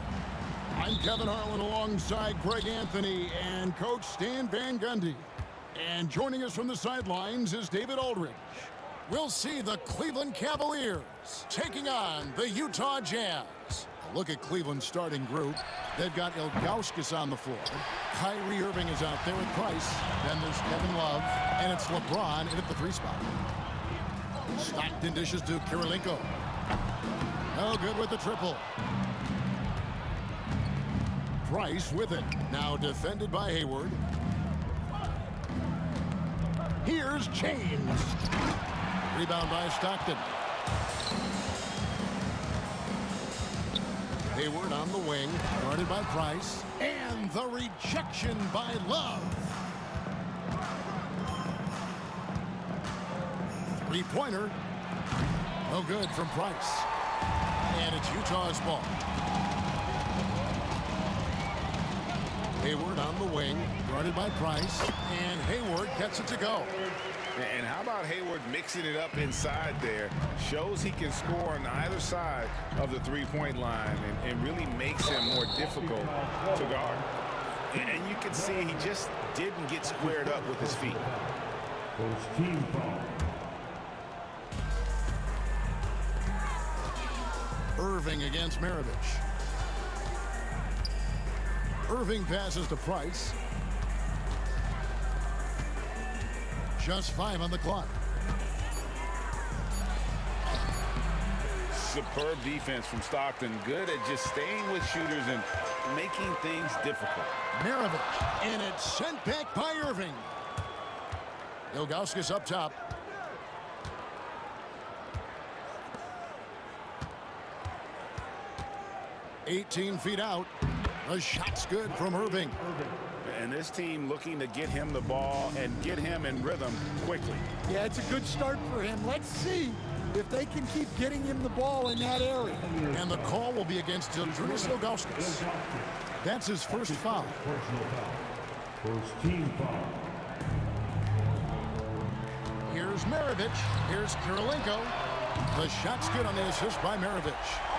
I'm Kevin Harlan alongside Greg Anthony and Coach Stan Van Gundy. And joining us from the sidelines is David Aldridge. We'll see the Cleveland Cavaliers taking on the Utah Jazz. A look at Cleveland's starting group. They've got Ilgauskas on the floor. Kyrie Irving is out there with Price. Then there's Kevin Love. And it's LeBron in at the 3 spot. Stockton dishes to Kirilenko. No good with the triple. Price with it. Now defended by Hayward. Here's James. Rebound by Stockton. Hayward on the wing, guarded by Price. And the rejection by Love. 3-pointer. No good from Price. And it's Utah's ball. Hayward on the wing, guarded by Price, and Hayward gets it to go. And how about Hayward mixing it up inside there? Shows he can score on either side of the three-point line and really makes him more difficult to guard. And you can see he just didn't get squared up with his feet. First team foul. Irving against Maravich. Irving passes to Price. Just 5 on the clock. Superb defense from Stockton. Good at just staying with shooters and making things difficult. Maravich, and it's sent back by Irving. Ilgauskas up top. $18 feet out. The shot's good from Irving. And this team looking to get him the ball and get him in rhythm quickly. Yeah, it's a good start for him. Let's see if they can keep getting him the ball in that area. And the call will be against Ildrius Ilgauskas. That's his first foul. First team foul. Here's Maravich. Here's Kirilenko. The shot's good on the assist by Maravich.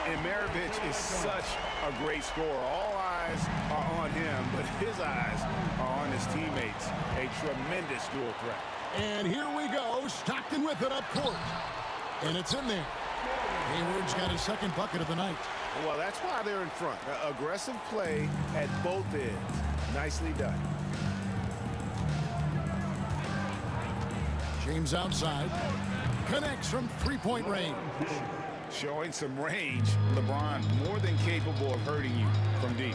And Maravich is such a great scorer. All eyes are on him, but his eyes are on his teammates. A tremendous dual threat. And here we go. Stockton with it up court. And it's in there. Hayward's got his second bucket of the night. Well, that's why they're in front. Aggressive play at both ends. Nicely done. James outside. Connects from three-point range. Showing some range. LeBron more than capable of hurting you from deep.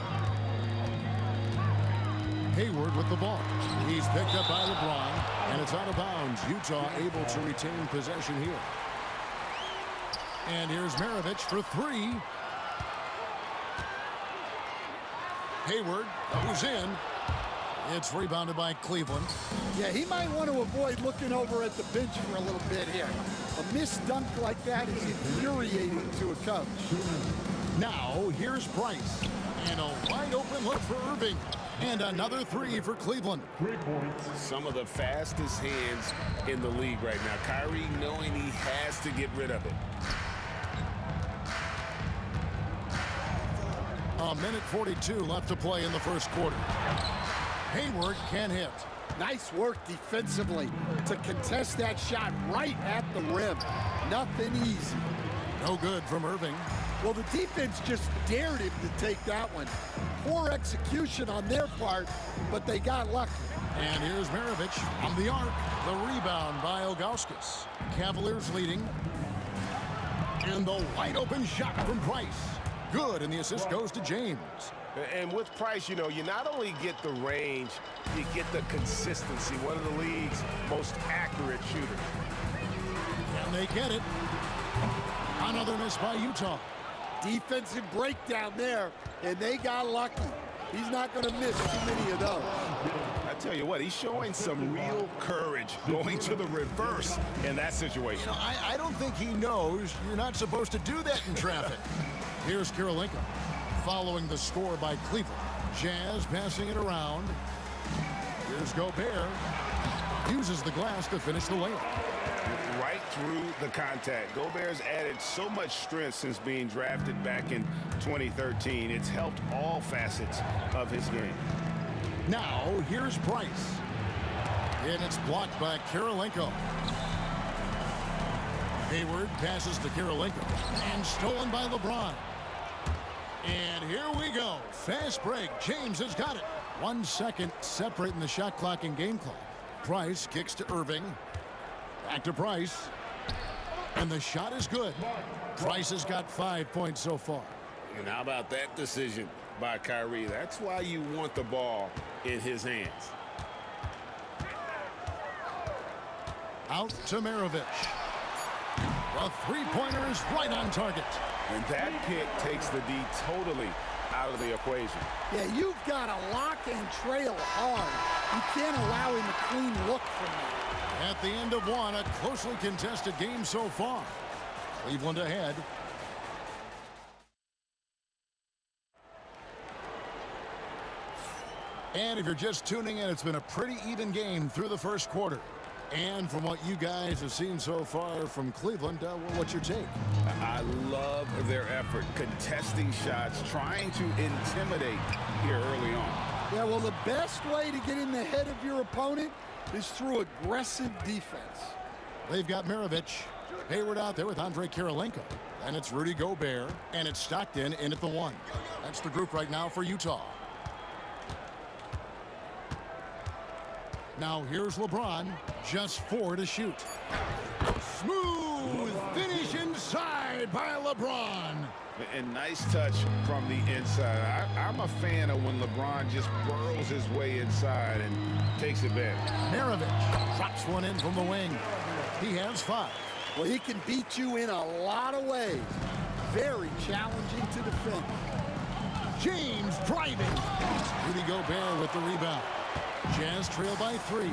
Hayward with the ball. He's picked up by LeBron, and it's out of bounds. Utah able to retain possession here. And here's Maravich for three. Hayward goes in. It's rebounded by Cleveland. Yeah, he might want to avoid looking over at the bench for a little bit here. A missed dunk like that is infuriating to a coach. Now, here's Price. And a wide open look for Irving. And another three for Cleveland. 3 points. Some of the fastest hands in the league right now. Kyrie knowing he has to get rid of it. A minute 42 left to play in the first quarter. Hayward can hit. Nice work defensively to contest that shot right at the rim. Nothing easy. No good from Irving. Well, the defense just dared him to take that one. Poor execution on their part, but they got lucky. And here's Maravich on the arc. The rebound by Ilgauskas. Cavaliers leading. And the wide open shot from Price. Good, and the assist goes to James. And with Price, you know, you not only get the range, you get the consistency. One of the league's most accurate shooters. And they get it. Another miss by Utah. Defensive breakdown there, and they got lucky. He's not going to miss too many of those. I tell you what, he's showing some real courage going to the reverse in that situation. You know, I don't think he knows you're not supposed to do that in traffic. Here's Kirilenko following the score by Cleveland. Jazz passing it around. Here's Gobert. Uses the glass to finish the layup. Right through the contact. Gobert's added so much strength since being drafted back in 2013. It's helped all facets of his game. Now, here's Price. And it's blocked by Kirilenko. Hayward passes to Kirilenko. And stolen by LeBron. And here we go. Fast break. James has got it. 1 second separating the shot clock and game clock. Price kicks to Irving. Back to Price. And the shot is good. Price has got 5 points so far. And how about that decision by Kyrie? That's why you want the ball in his hands. Out to Maravich. The three-pointer is right on target. And that pick takes the D totally out of the equation. Yeah, you've got to lock and trail hard. You can't allow him a clean look from that. At the end of one, a closely contested game so far. Cleveland ahead. And if you're just tuning in, it's been a pretty even game through the first quarter. And from what you guys have seen so far from Cleveland, what's your take? I love their effort, contesting shots, trying to intimidate here early on. Yeah, well, the best way to get in the head of your opponent is through aggressive defense. They've got Maravich. Hayward out there with Andre Kirilenko. And it's Rudy Gobert. And it's Stockton in at the 1. That's the group right now for Utah. Now here's LeBron. Just 4 to shoot. Smooth finish inside by LeBron. And nice touch from the inside. I'm a fan of when LeBron just burrows his way inside and takes advantage. Maravich drops one in from the wing. He has 5. Well, he can beat you in a lot of ways. Very challenging to defend. James driving. Rudy Gobert with the rebound. Jazz trail by 3.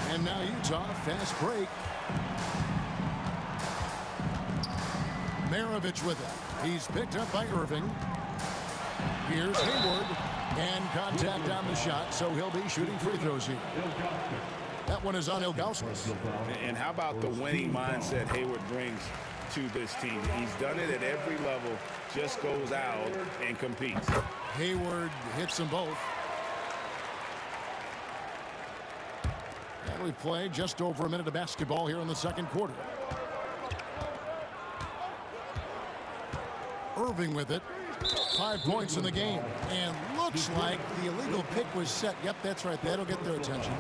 And now Utah, fast break. Maravich with it. He's picked up by Irving. Here's Hayward. And contact on the shot, so he'll be shooting free throws here. That one is on Ilgauskas. And how about the winning mindset Hayward brings to this team? He's done it at every level, just goes out and competes. Hayward hits them both. And we've played just over a minute of basketball here in the second quarter. Irving with it. 5 points in the game. And looks like the illegal pick was set. Yep, that's right. That'll get their attention.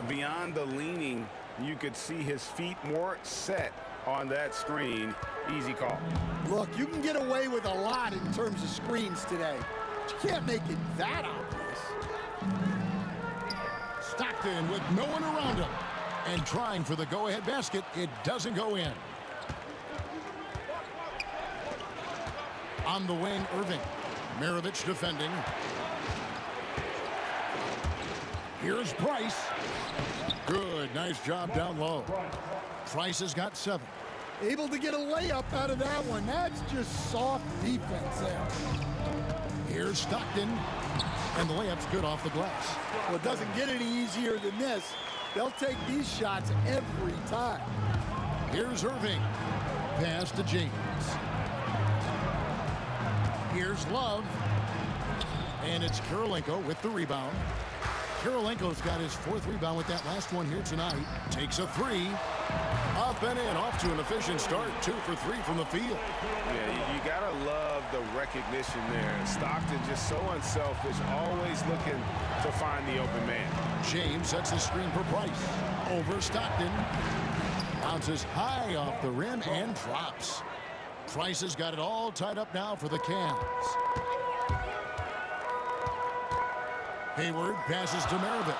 Beyond the leaning, you could see his feet more set on that screen. Easy call. Look, you can get away with a lot in terms of screens today. But you can't make it that obvious. Stockton with no one around him. And trying for the go-ahead basket. It doesn't go in. On the wing, Irving. Maravich defending. Here's Price. Good, nice job down low. Price has got 7. Able to get a layup out of that one. That's just soft defense there. Here's Stockton. And the layup's good off the glass. Well, it doesn't get any easier than this. They'll take these shots every time. Here's Irving. Pass to James. Here's Love. And it's Kirilenko with the rebound. Kirilenko's got his 4th rebound with that last one here tonight. Takes a 3. Up and in. Off to an efficient start. 2 for 3 from the field. Yeah, you got to love the recognition there. Stockton just so unselfish, always looking to find the open man. James sets the screen for Price. Over Stockton. Bounces high off the rim and drops. Price has got it all tied up now for the Cavs. Hayward passes to Maravich.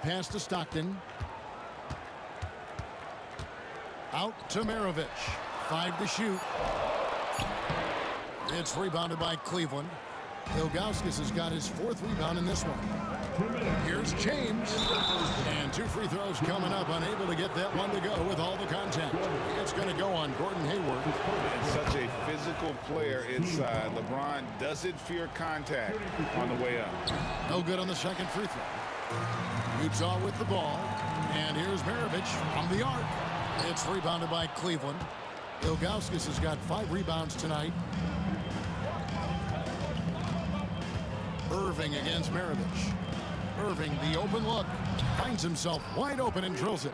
Pass to Stockton. Out to Maravich. 5 to shoot. It's rebounded by Cleveland. Ilgauskas has got his 4th rebound in this one. Here's James. And 2 free throws coming up. Unable to get that one to go with all the contact. It's going to go on Gordon Hayward. And such a physical player inside. LeBron doesn't fear contact on the way up. No good on the second free throw. Utah with the ball. And here's Maravich from the arc. It's rebounded by Cleveland. Ilgauskas has got 5 rebounds tonight. Irving against Maravich. Irving, the open look, finds himself wide open and drills it.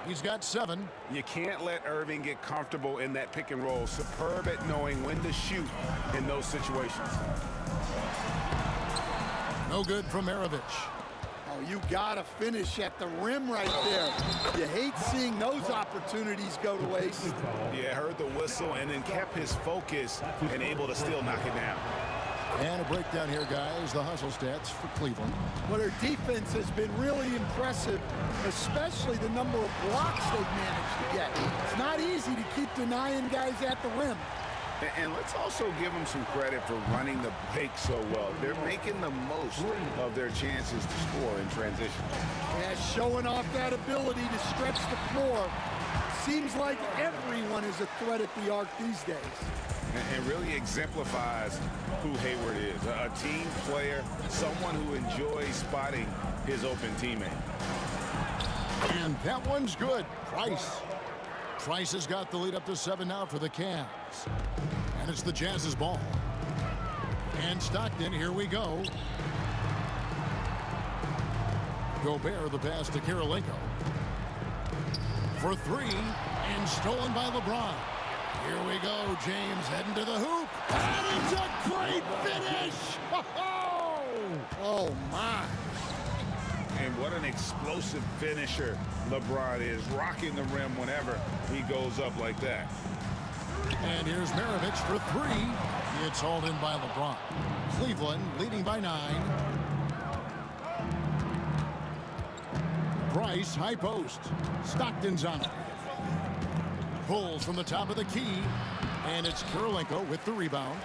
He's got 7. You can't let Irving get comfortable in that pick and roll. Superb at knowing when to shoot in those situations. No good from Maravich. Oh, you gotta finish at the rim right there. You hate seeing those opportunities go to waste. Yeah, heard the whistle and then kept his focus and able to still knock it down. And a breakdown here, guys. The hustle stats for Cleveland. Well, their defense has been really impressive, especially the number of blocks they've managed to get. It's not easy to keep denying guys at the rim. And let's also give them some credit for running the break so well. They're making the most of their chances to score in transition. Yeah, showing off that ability to stretch the floor. Seems like everyone is a threat at the arc these days. And really exemplifies who Hayward is. A team player, someone who enjoys spotting his open teammate. And that one's good. Price has got the lead up to 7 now for the Cavs. And it's the Jazz's ball. And Stockton, here we go. Gobert, the pass to Karolinko. For 3, and stolen by LeBron. Here we go, James heading to the hoop. And it's a great finish! Oh, my. And what an explosive finisher LeBron is, rocking the rim whenever he goes up like that. And here's Maravich for 3. It's hauled in by LeBron. Cleveland leading by 9. Price, high post. Stockton's on it. Pulls from the top of the key. And it's Karolinko with the rebound.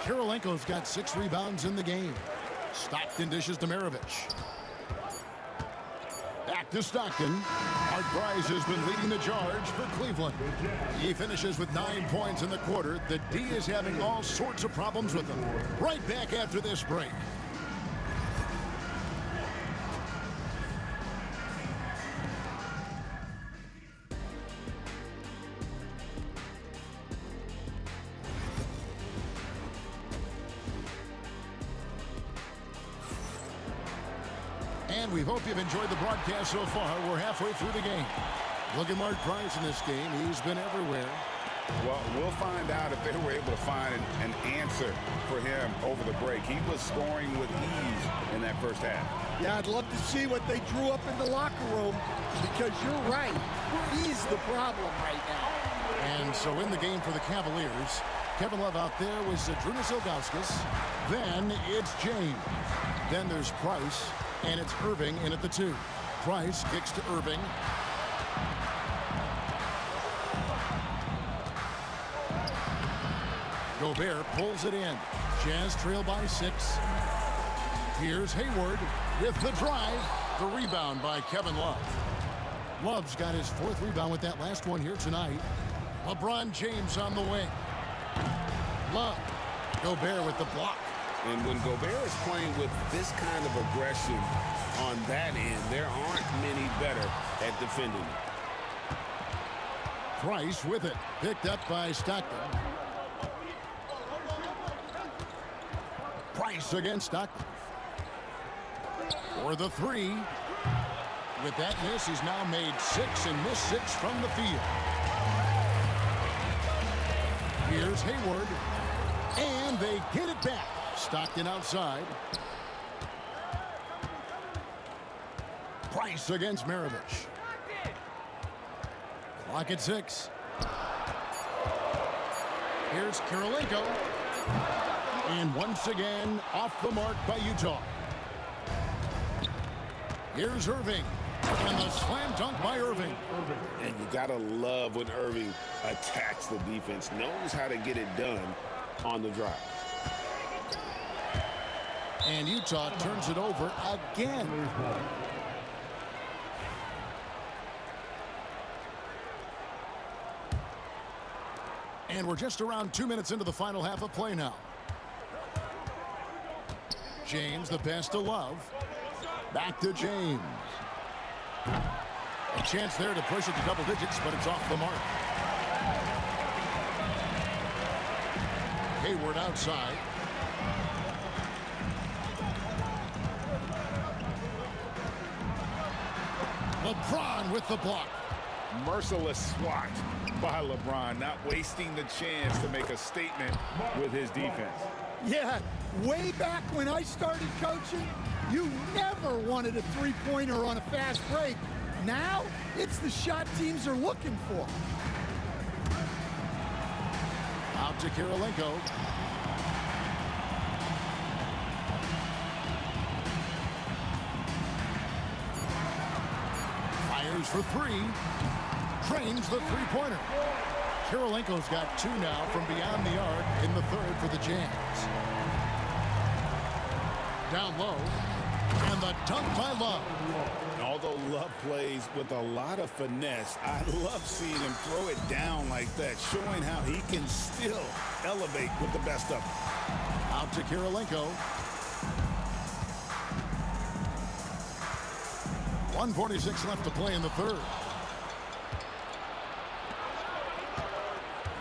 Karolinko's got 6 rebounds in the game. Stockton dishes to Maravich. Back to Stockton. Art Price has been leading the charge for Cleveland. He finishes with 9 points in the quarter. The D is having all sorts of problems with him. Right back after this break. And we hope you've enjoyed the broadcast so far. We're halfway through the game. Look at Mark Price in this game. He's been everywhere. Well, we'll find out if they were able to find an answer for him over the break. He was scoring with ease in that first half. Yeah, I'd love to see what they drew up in the locker room, because you're right. He's the problem right now. And so in the game for the Cavaliers, Kevin Love out there was Drunas Ilgauskas. Then it's James. Then there's Price. And it's Irving in at the 2. Price kicks to Irving. Gobert pulls it in. Jazz trail by 6. Here's Hayward with the drive. The rebound by Kevin Love. Love's got his 4th rebound with that last one here tonight. LeBron James on the wing. Love. Gobert with the block. And when Gobert is playing with this kind of aggression on that end, there aren't many better at defending it. Price with it. Picked up by Stockton. Price against Stockton. For the 3. With that miss, he's now made 6 and missed 6 from the field. Here's Hayward. And they get it back. Stockton outside. Price against Maravich. Clock at 6. Here's Karolinko. And once again, off the mark by Utah. Here's Irving. And the slam dunk by Irving. And you gotta love when Irving attacks the defense, knows how to get it done on the drive. And Utah turns it over again. And we're just around 2 minutes into the final half of play now. James, the pass to Love. Back to James. A chance there to push it to double digits, but it's off the mark. Hayward outside. LeBron with the block. Merciless swat by LeBron, not wasting the chance to make a statement with his defense. Yeah, way back when I started coaching, you never wanted a three-pointer on a fast break. Now, it's the shot teams are looking for. Out to Karolinko. Fires for 3. Drains the three-pointer. Karolinko's got 2 now from beyond the arc in the third for the Jazz. Down low. And the dunk by Love. Although Love plays with a lot of finesse. I love seeing him throw it down like that, showing how he can still elevate with the best of them. Out to Kirilenko. 1:46 left to play in the third.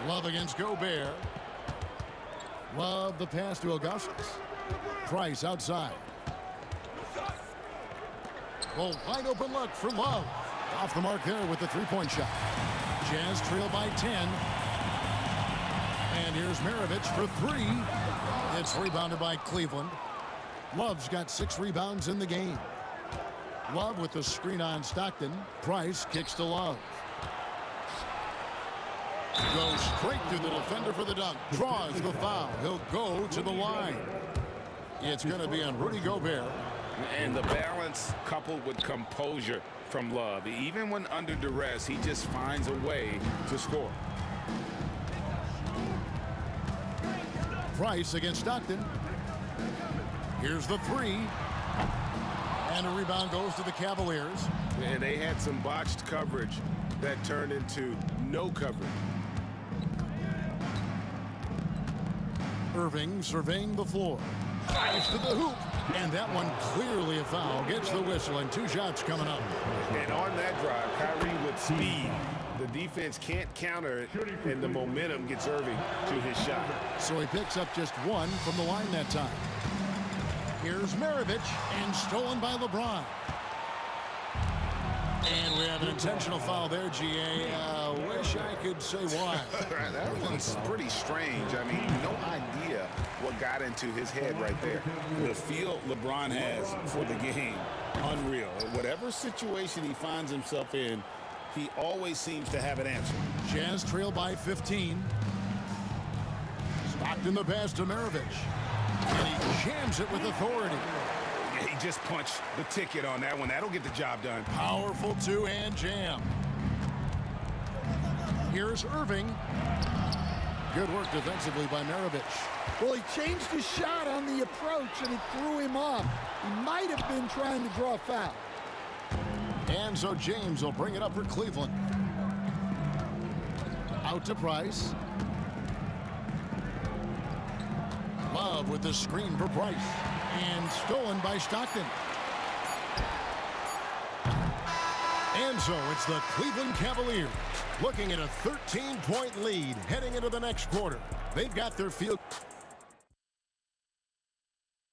Love against Gobert. Love the pass to Augustus. Price outside. Well, wide open look for Love. Off the mark there with the three-point shot. Jazz trail by 10. And here's Maravich for three. It's rebounded by Cleveland. Love's got 6 rebounds in the game. Love with the screen on Stockton. Price kicks to Love. Goes straight through the defender for the dunk. Draws the foul. He'll go to the line. It's going to be on Rudy Gobert. And the balance coupled with composure from Love. Even when under duress, he just finds a way to score. Price against Stockton. Here's the three. And a rebound goes to the Cavaliers. And they had some botched coverage that turned into no coverage. Irving surveying the floor. Drives to the hoop. And that one clearly a foul. Gets the whistle and 2 shots coming up. And on that drive, Kyrie with speed. The defense can't counter it, and the momentum gets Irving to his shot. So he picks up just 1 from the line that time. Here's Maravich, and stolen by LeBron. And we have an intentional foul there, GA. Wish I could say why. That one's pretty strange. I mean, no idea what got into his head right there. The feel LeBron has for the game, unreal. Whatever situation he finds himself in, he always seems to have an answer. Jazz trail by 15. Stockton the pass to Maravich. And he jams it with authority. He just punched the ticket on that one. That'll get the job done. Powerful two-hand jam. Here's Irving. Good work defensively by Maravich. Well, he changed his shot on the approach, and it threw him off. He might have been trying to draw a foul. And so James will bring it up for Cleveland. Out to Price. Love with the screen for Price. And stolen by Stockton. And so it's the Cleveland Cavaliers looking at a 13-point lead heading into the next quarter. They've got their field.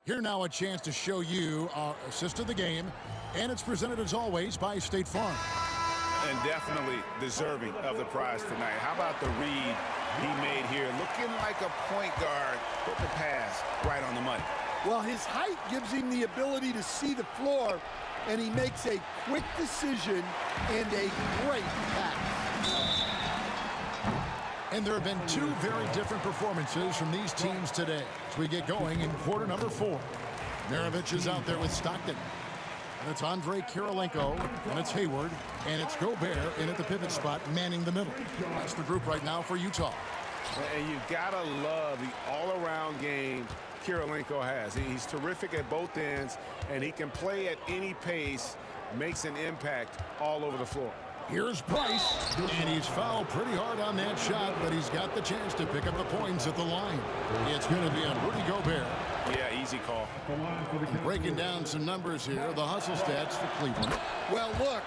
Here now a chance to show you our assist of the game. And it's presented as always by State Farm. And definitely deserving of the prize tonight. How about the read he made here? Looking like a point guard, put the pass right on the money. Well, his height gives him the ability to see the floor, and he makes a quick decision and a great pass. And there have been 2 very different performances from these teams today as we get going in quarter number 4. Maravich is out there with Stockton. And it's Andre Kirilenko, and it's Hayward, and it's Gobert in at the pivot spot, manning the middle. That's the group right now for Utah. And you've got to love the all-around game Kirilenko has. He's terrific at both ends, and he can play at any pace, makes an impact all over the floor. Here's Price, and he's fouled pretty hard on that shot, but he's got the chance to pick up the points at the line. It's going to be on Rudy Gobert. Yeah, easy call. Breaking down some numbers here, the hustle stats for Cleveland. Well, look,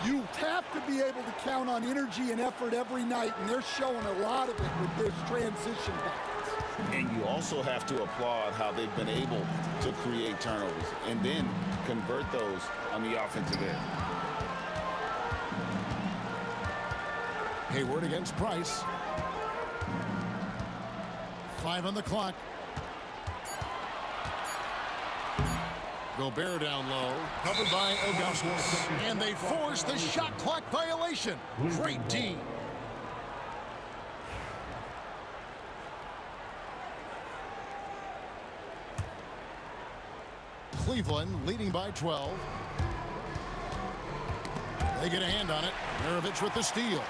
you have to be able to count on energy and effort every night, and they're showing a lot of it with this transition pass. And you also have to applaud how they've been able to create turnovers and then convert those on the offensive end. Hayward against Price. 5 on the clock. Gobert down low, covered by Augustus. And they force the shot clock violation. Great D. Cleveland leading by 12. They get a hand on it. Maravich with the steal.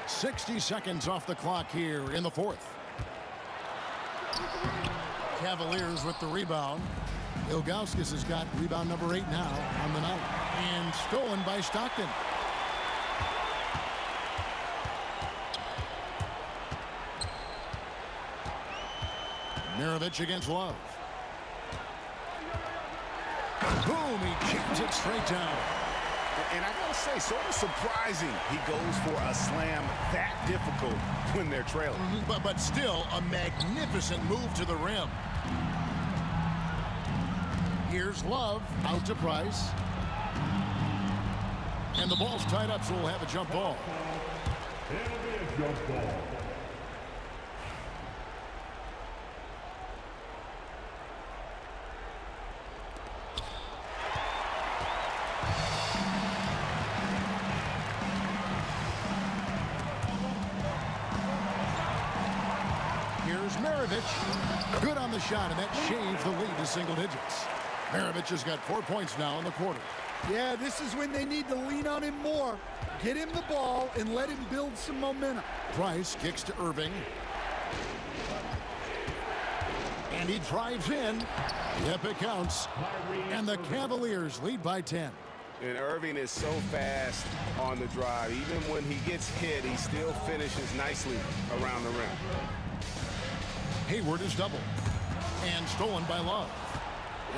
60 seconds off the clock here in the 4th. Cavaliers with the rebound. Ilgauskas has got rebound number 8 now on the night. And stolen by Stockton. Mirovic against Love. Boom, he jams it straight down. And I gotta say, sort of surprising he goes for a slam that difficult when they're trailing. But still a magnificent move to the rim. Here's Love out to Price. And the ball's tied up, so we'll have a jump ball. It'll be a jump ball. Here's Mirovic. Good on the shot, and that shaves the lead to single digits. Mirovic has got 4 points now in the quarter. Yeah, this is when they need to lean on him more. Get him the ball and let him build some momentum. Price kicks to Irving. And he drives in. Yep, it counts. And the Cavaliers lead by 10. And Irving is so fast on the drive. Even when he gets hit, he still finishes nicely around the rim. Hayward is doubled. And stolen by Love.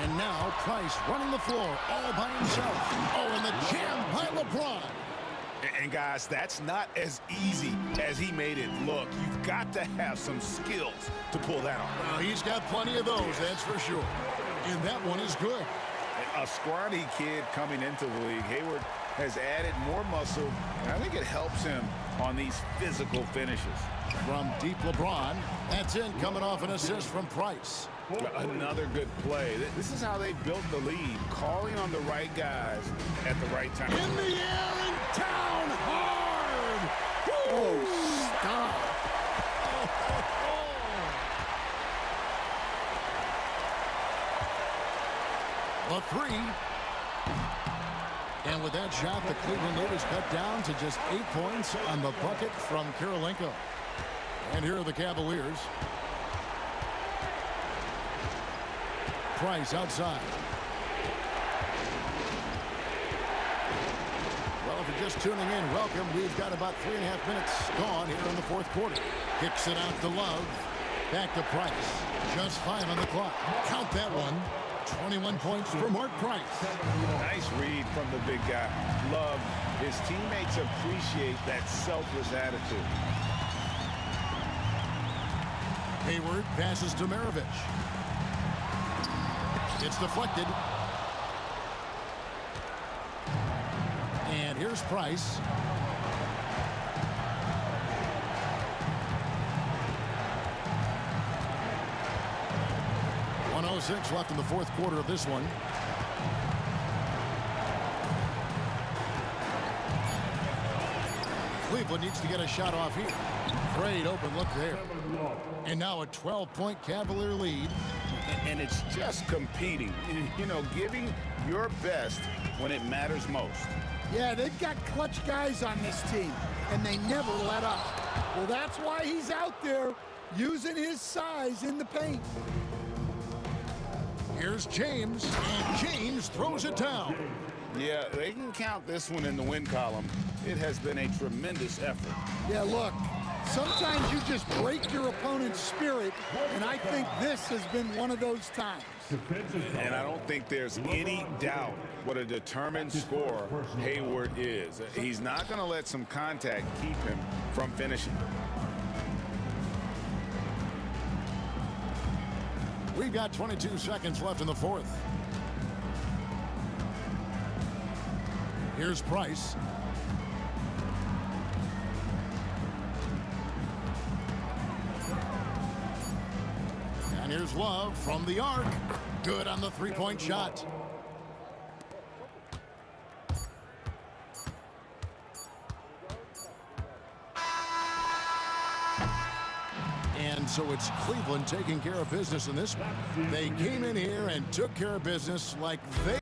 And now Price running the floor all by himself. Oh, and the jam by LeBron. And guys, that's not as easy as he made it look. You've got to have some skills to pull that off. Well, he's got plenty of those, that's for sure. And that one is good. A scrawny kid coming into the league. Hayward has added more muscle, and I think it helps him on these physical finishes. From deep LeBron, that's in, coming off an assist from Price. Another good play. This is how they built the lead, calling on the right guys at the right time. In the air and down hard. Oh, stop. A three. And with that shot, the Cleveland lead is cut down to just 8 points on the bucket from Kirilenko. And here are the Cavaliers. Price outside. Well, if you're just tuning in, welcome. We've got about 3.5 minutes gone here in the fourth quarter. Kicks it out to Love. Back to Price. Just 5 on the clock. Count that one. 21 points for Mark Price. Nice read from the big guy. Love. His teammates appreciate that selfless attitude. Hayward passes to Mirovic. It's deflected. And here's Price. .106 left in the fourth quarter of this one. Cleveland needs to get a shot off here. Great open look there. And now a 12-point Cavalier lead. And it's just competing, you know, giving your best when it matters most. Yeah, they've got clutch guys on this team, and they never let up. Well, that's why he's out there using his size in the paint. Here's James, and James throws it down. Yeah, they can count this one in the win column. It has been a tremendous effort. Yeah, look, sometimes you just break your opponent's spirit, and I think this has been one of those times. And I don't think there's any doubt what a determined scorer Hayward is. He's not going to let some contact keep him from finishing. We've got 22 seconds left in the fourth. Here's Price. And here's Love from the arc. Good on the three-point shot. And so it's Cleveland taking care of business in this one. They came in here and took care of business like they...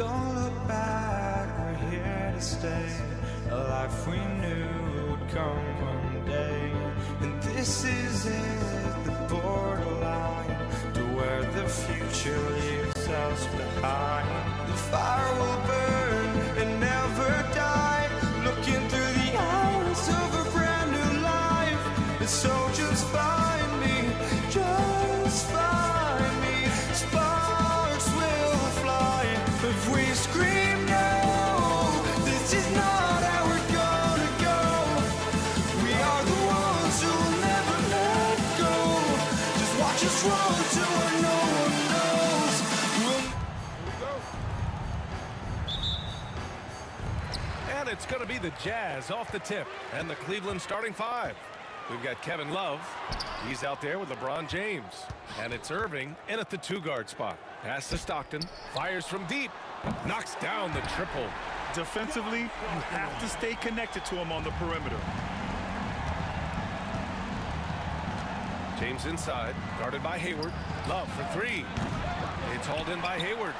Don't look back, we're here to stay. A life we knew would come one day. And this is it, the borderline to where the future leaves us behind. The fire will burn and never die, looking through the eyes of a brand new life. And so just find me, just find me. Sparks will fly if we scream no. This is not how we're gonna go. We are the ones who will never let go. Just watch us roll to where no one knows. And it's going to be the Jazz off the tip and the Cleveland starting five. We've got Kevin Love. He's out there with LeBron James. And it's Irving in at the 2-guard spot. Pass to Stockton. Fires from deep. Knocks down the triple. Defensively, you have to stay connected to him on the perimeter. James inside. Guarded by Hayward. Love for three. It's hauled in by Hayward.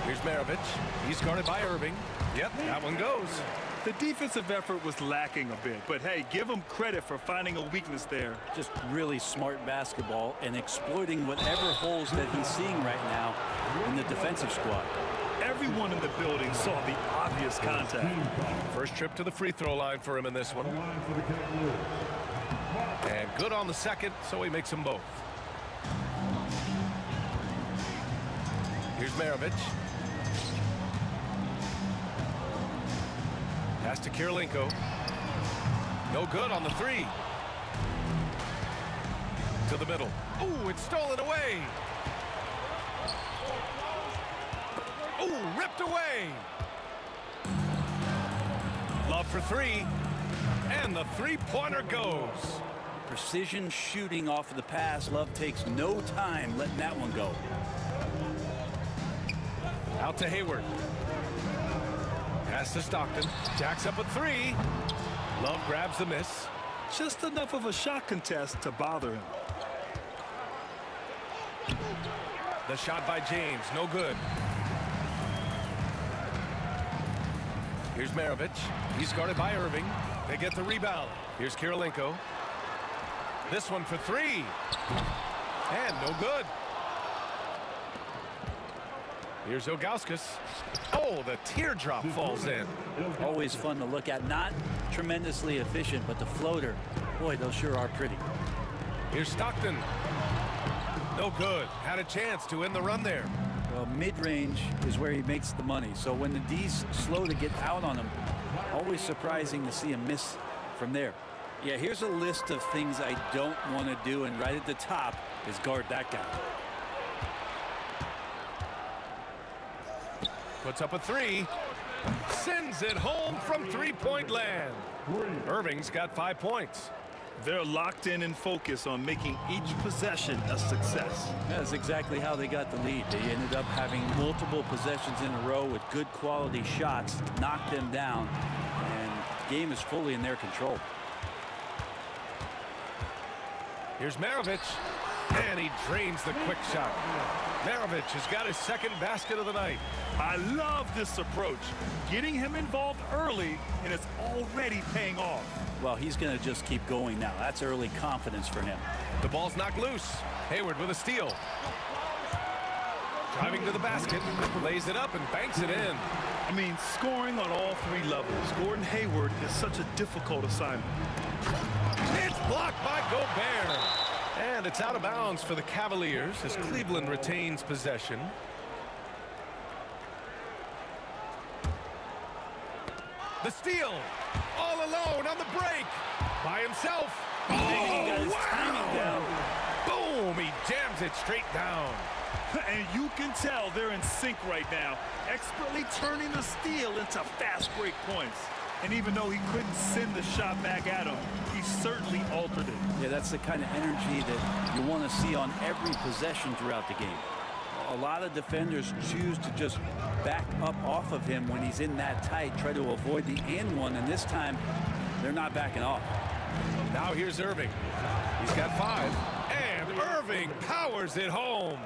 Here's Maravich. He's guarded by Irving. Yep, that one goes. The defensive effort was lacking a bit, but hey, give him credit for finding a weakness there. Just really smart basketball and exploiting whatever holes that he's seeing right now in the defensive squad. Everyone in the building saw the obvious contact. First trip to the free throw line for him in this one. And good on the second, so he makes them both. Here's Maravich. Pass to Kirilenko. No good on the three. To the middle. Oh, it's stolen away. Oh, ripped away. Love for three. And the three-pointer goes. Precision shooting off of the pass. Love takes no time letting that one go. Out to Hayward. Pass to Stockton. Jacks up a three. Love grabs the miss. Just enough of a shot contest to bother him. The shot by James. No good. Here's Maravich. He's guarded by Irving. They get the rebound. Here's Kirilenko. This one for three. And no good. Here's Ilgauskas. Oh, the teardrop falls in. Always fun to look at. Not tremendously efficient, but the floater, boy, those sure are pretty. Here's Stockton. No good. Had a chance to end the run there. Well, mid-range is where he makes the money. So when the D's slow to get out on him, always surprising to see him miss from there. Yeah, here's a list of things I don't want to do, and right at the top is guard that guy. Puts up a three. Sends it home from three-point land. Irving's got 5 points. They're locked in and focused on making each possession a success. That's exactly how they got the lead. They ended up having multiple possessions in a row with good quality shots, knocked them down, and the game is fully in their control. Here's Maravich, and he drains the quick shot. Maravich has got his second basket of the night. I love this approach. Getting him involved early, and it's already paying off. Well, he's going to just keep going now. That's early confidence for him. The ball's knocked loose. Hayward with a steal. Driving to the basket, lays it up and banks it in. I mean, scoring on all three levels. Gordon Hayward is such a difficult assignment. It's blocked by Gobert. And it's out of bounds for the Cavaliers as Cleveland retains possession. The steal. All alone on the break. By himself. Oh, he got his timing down. Boom. He jams it straight down. And you can tell they're in sync right now, expertly turning the steal into fast break points. And even though he couldn't send the shot back at him, he certainly altered it. Yeah, that's the kind of energy that you want to see on every possession throughout the game. A lot of defenders choose to just back up off of him when he's in that tight, try to avoid the and one, and this time they're not backing off. Now here's Irving. He's got 5, and Irving powers it home.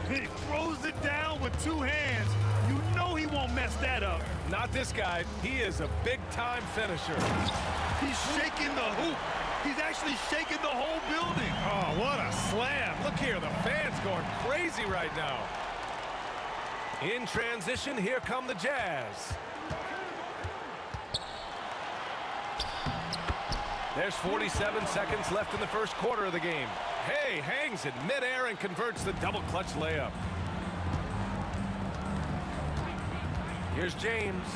He throws it down with two hands. You know he won't mess that up. Not this guy. He is a big-time finisher. He's shaking the hoop. He's actually shaking the whole building. Oh, what a slam. Look here, the fans going crazy right now. In transition, here come the Jazz. There's 47 seconds left in the first quarter of the game. Hay hangs in midair and converts the double clutch layup. Here's James.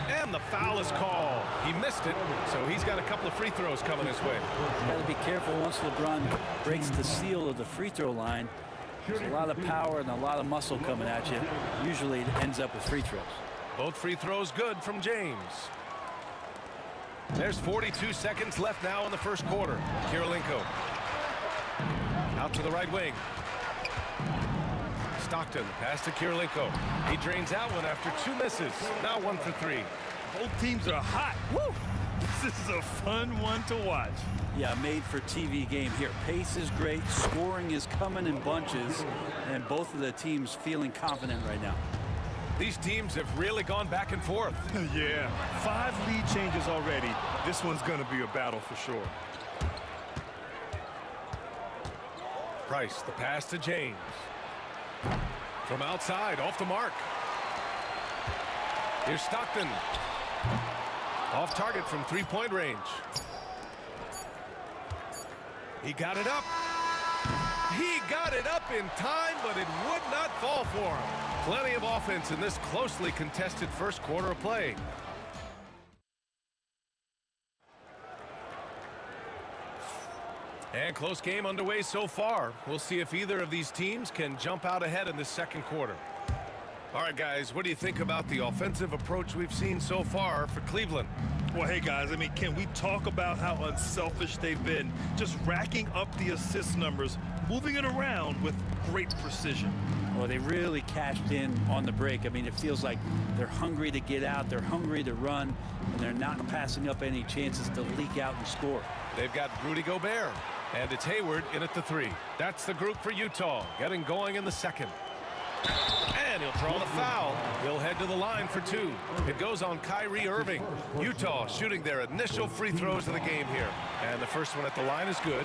And the foul is called. He missed it, so he's got a couple of free throws coming his way. Got to be careful once LeBron breaks the seal of the free throw line. There's a lot of power and a lot of muscle coming at you. Usually it ends up with free throws. Both free throws good from James. There's 42 seconds left now in the first quarter. Kirilenko. Out to the right wing. Stockton, pass to Kirilenko. He drains out one after two misses. Now 1 for 3. Both teams are hot. Woo! This is a fun one to watch. Yeah, made for TV game here. Pace is great. Scoring is coming in bunches. And both of the teams feeling confident right now. These teams have really gone back and forth. Yeah, 5 lead changes already. This one's going to be a battle for sure. Price, the pass to James. From outside, off the mark. Here's Stockton. Off target from three-point range. He got it up. He got it up in time, but it would not fall for him. Plenty of offense in this closely contested first quarter of play. And close game underway so far. We'll see if either of these teams can jump out ahead in the second quarter. All right, guys, what do you think about the offensive approach we've seen so far for Cleveland? Well, hey, guys, I mean, can we talk about how unselfish they've been? Just racking up the assist numbers, moving it around with great precision. Well, they really cashed in on the break. I mean, it feels like they're hungry to get out, they're hungry to run, and they're not passing up any chances to leak out and score. They've got Rudy Gobert, and it's Hayward in at the 3. That's the group for Utah, getting going in the second. And he'll draw the foul. He'll head to the line for 2. It goes on Kyrie Irving. Utah shooting their initial free throws of the game here. And the first one at the line is good.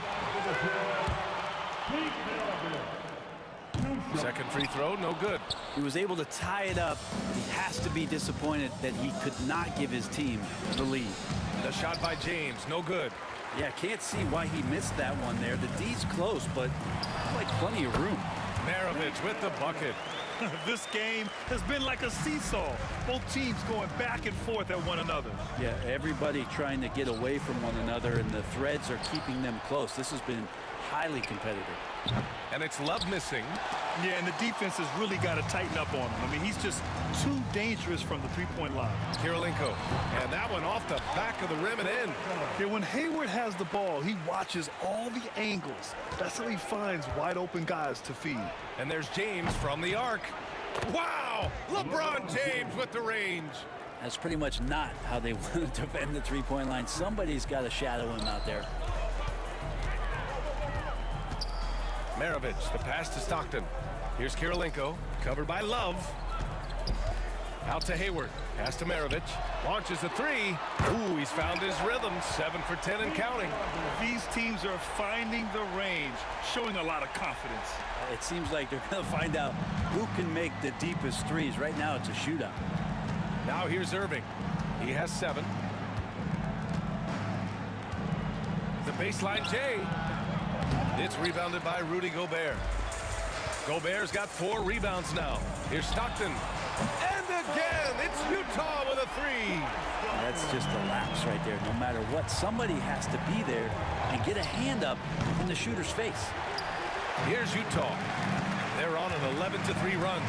Second free throw, no good. He was able to tie it up. He has to be disappointed that he could not give his team the lead. The shot by James, no good. Yeah, can't see why he missed that one there. The D's close, but like plenty of room. Maravich with the bucket. This game has been like a seesaw. Both teams going back and forth at one another. Yeah, everybody trying to get away from one another, and the threads are keeping them close. This has been highly competitive. And it's Love missing. Yeah, and the defense has really got to tighten up on him. I mean, he's just too dangerous from the three-point line. Kirilenko, and that one off the back of the rim and in. Yeah, when Hayward has the ball, he watches all the angles. That's how he finds wide-open guys to feed. And there's James from the arc. Wow! LeBron James with the range. That's pretty much not how they want to defend the three-point line. Somebody's got to shadow him out there. Maravich, the pass to Stockton. Here's Kirilenko, covered by Love. Out to Hayward, pass to Maravich. Launches a 3. Ooh, he's found his rhythm. 7 for 10 and counting. These teams are finding the range, showing a lot of confidence. It seems like they're going to find out who can make the deepest threes. Right now, it's a shootout. Now here's Irving. He has 7. The baseline J. It's rebounded by Rudy Gobert. Gobert's got 4 rebounds now. Here's Stockton. And again, it's Utah with a 3. That's just a lapse right there. No matter what, somebody has to be there and get a hand up in the shooter's face. Here's Utah. They're on an 11-3 run.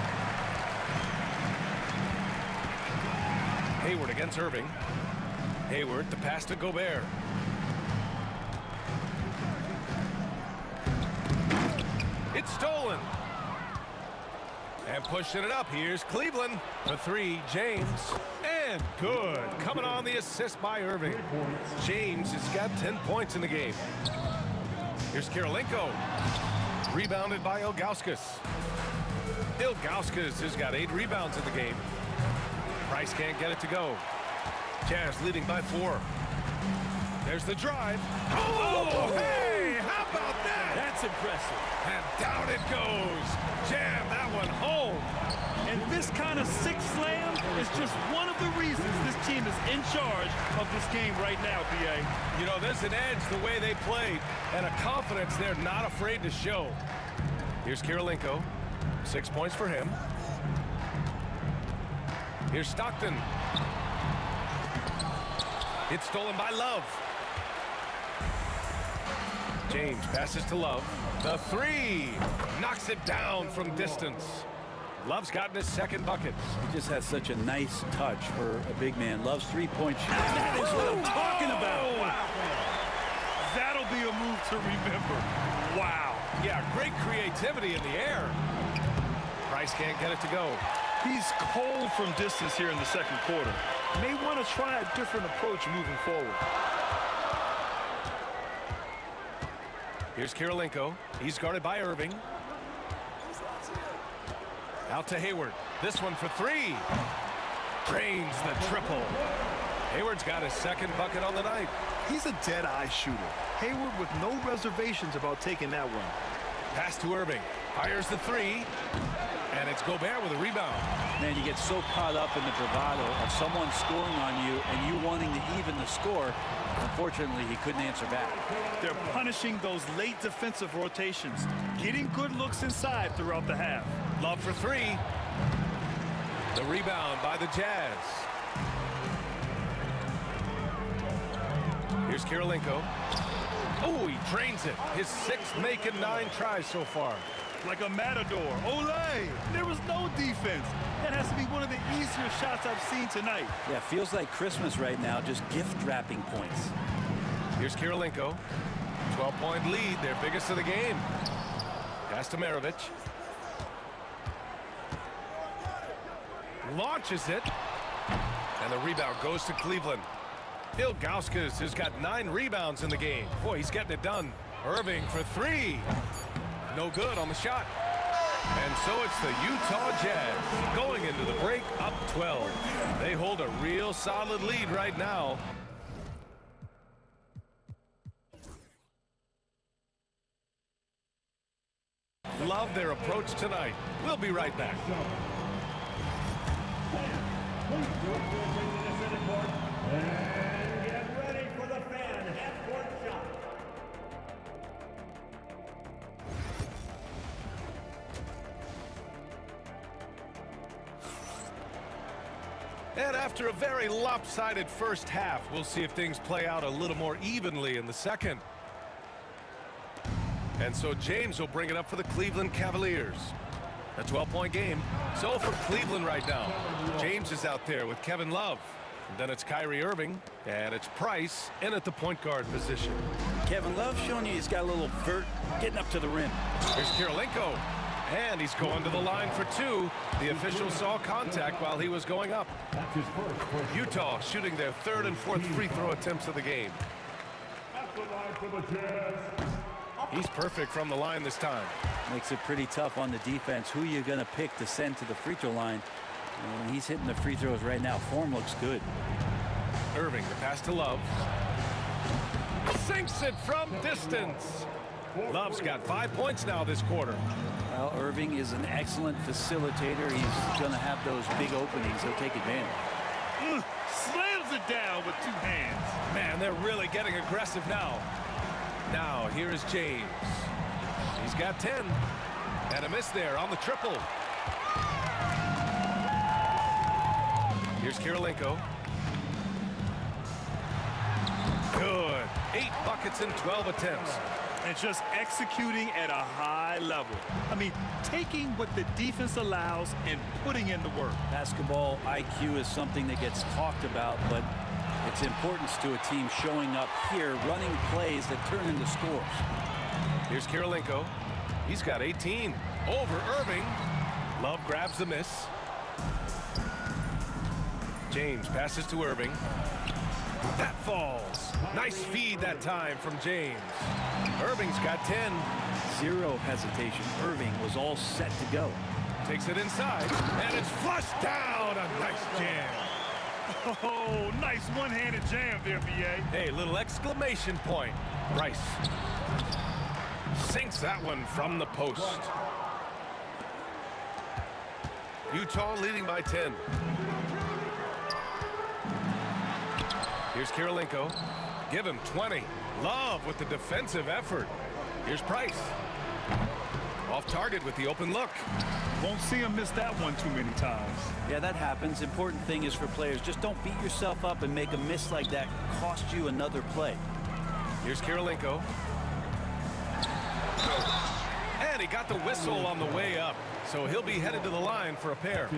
Hayward against Irving. Hayward, the pass to Gobert. It's stolen. And pushing it up. Here's Cleveland. The 3, James. And good. Coming on the assist by Irving. James has got 10 points in the game. Here's Kirilenko. Rebounded by Ilgauskas. Ilgauskas has got 8 rebounds in the game. Price can't get it to go. Jazz leading by 4. There's the drive. Oh, hey, how about that? That's impressive. And down it goes. Jam that one home. And this kind of sick slam is just one of the reasons this team is in charge of this game right now, B.A. You know, there's an edge the way they played and a confidence they're not afraid to show. Here's Kirilenko. 6 points for him. Here's Stockton. It's stolen by Love. James passes to Love. The 3 knocks it down from distance. Love's gotten his second bucket. He just has such a nice touch for a big man. Love's three-point shot. That is what I'm talking about. Wow. That'll be a move to remember. Wow. Yeah, great creativity in the air. Price can't get it to go. He's cold from distance here in the second quarter. May want to try a different approach moving forward. Here's Kirilenko. He's guarded by Irving. Out to Hayward. This one for 3. Drains the triple. Hayward's got his second bucket on the night. He's a dead-eye shooter. Hayward with no reservations about taking that one. Pass to Irving. Fires the 3. And it's Gobert with a rebound. Man, you get so caught up in the bravado of someone scoring on you and you wanting to even the score. Unfortunately, he couldn't answer back. They're punishing those late defensive rotations, getting good looks inside throughout the half. Love for 3. The rebound by the Jazz. Here's Kirilenko. Oh, he drains it. His 6th make and 9 tries so far. Like a matador. Olay! There was no defense. That has to be one of the easier shots I've seen tonight. Yeah, feels like Christmas right now, just gift wrapping points. Here's Kirilenko. 12-point lead, their biggest of the game. Pass to Maravich. Launches it. And the rebound goes to Cleveland. Ilgauskas has got 9 rebounds in the game. Boy, he's getting it done. Irving for 3. No good on the shot. And so it's the Utah Jazz going into the break up 12. They hold a real solid lead right now. Love their approach tonight. We'll be right back. And get ready for the fan half-court shot. And after a very lopsided first half, we'll see if things play out a little more evenly in the second. And so James will bring it up for the Cleveland Cavaliers. A 12-point game. So for Cleveland right now, James is out there with Kevin Love. And then it's Kyrie Irving, and it's Price in at the point guard position. Kevin Love showing you he's got a little vert getting up to the rim. Here's Kirilenko, and he's going to the line for 2. The official saw contact while he was going up. Utah shooting their 3rd and 4th free throw attempts of the game. He's perfect from the line this time. Makes it pretty tough on the defense. Who you going to pick to send to the free throw line? And he's hitting the free throws right now. Form looks good. Irving, the pass to Love. Sinks it from distance. Love's got 5 points now this quarter. Well, Irving is an excellent facilitator. He's going to have those big openings. He'll take advantage. Slams it down with 2 hands. Man, they're really getting aggressive now. Now, here is James. He's got 10. And a miss there on the triple. Here's Kirilenko. Good. 8 buckets in 12 attempts. And just executing at a high level. I mean, taking what the defense allows and putting in the work. Basketball IQ is something that gets talked about, but its importance to a team showing up here, running plays that turn into scores. Here's Kirilenko. He's got 18. Over Irving. Love grabs the miss. James passes to Irving. That falls. Nice feed that time from James. Irving's got 10. zero hesitation. Irving was all set to go. Takes it inside, and it's flushed down. A nice jam. Oh, nice one-handed jam there, B.A. Hey, little exclamation point. Bryce sinks that one from the post. Utah leading by 10. Here's Kirilenko. Give him 20. Love with the defensive effort. Here's Price. Off target with the open look. Won't see him miss that one too many times. Yeah, that happens. Important thing is for players, just don't beat yourself up and make a miss like that cost you another play. Here's Kirilenko. And he got the whistle on the way up. So he'll be headed to the line for a pair.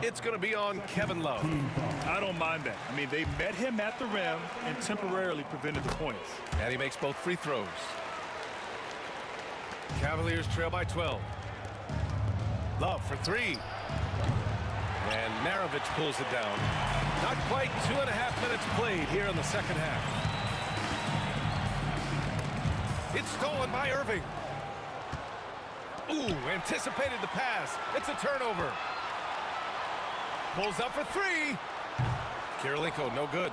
It's going to be on Kevin Love. I don't mind that. I mean, they met him at the rim and temporarily prevented the points. And he makes both free throws. Cavaliers trail by 12. Love for three. And Maravich pulls it down. Not quite 2.5 minutes played here in the second half. It's stolen by Irving. Ooh, anticipated the pass. It's a turnover. Pulls up for three. Kirilenko, no good.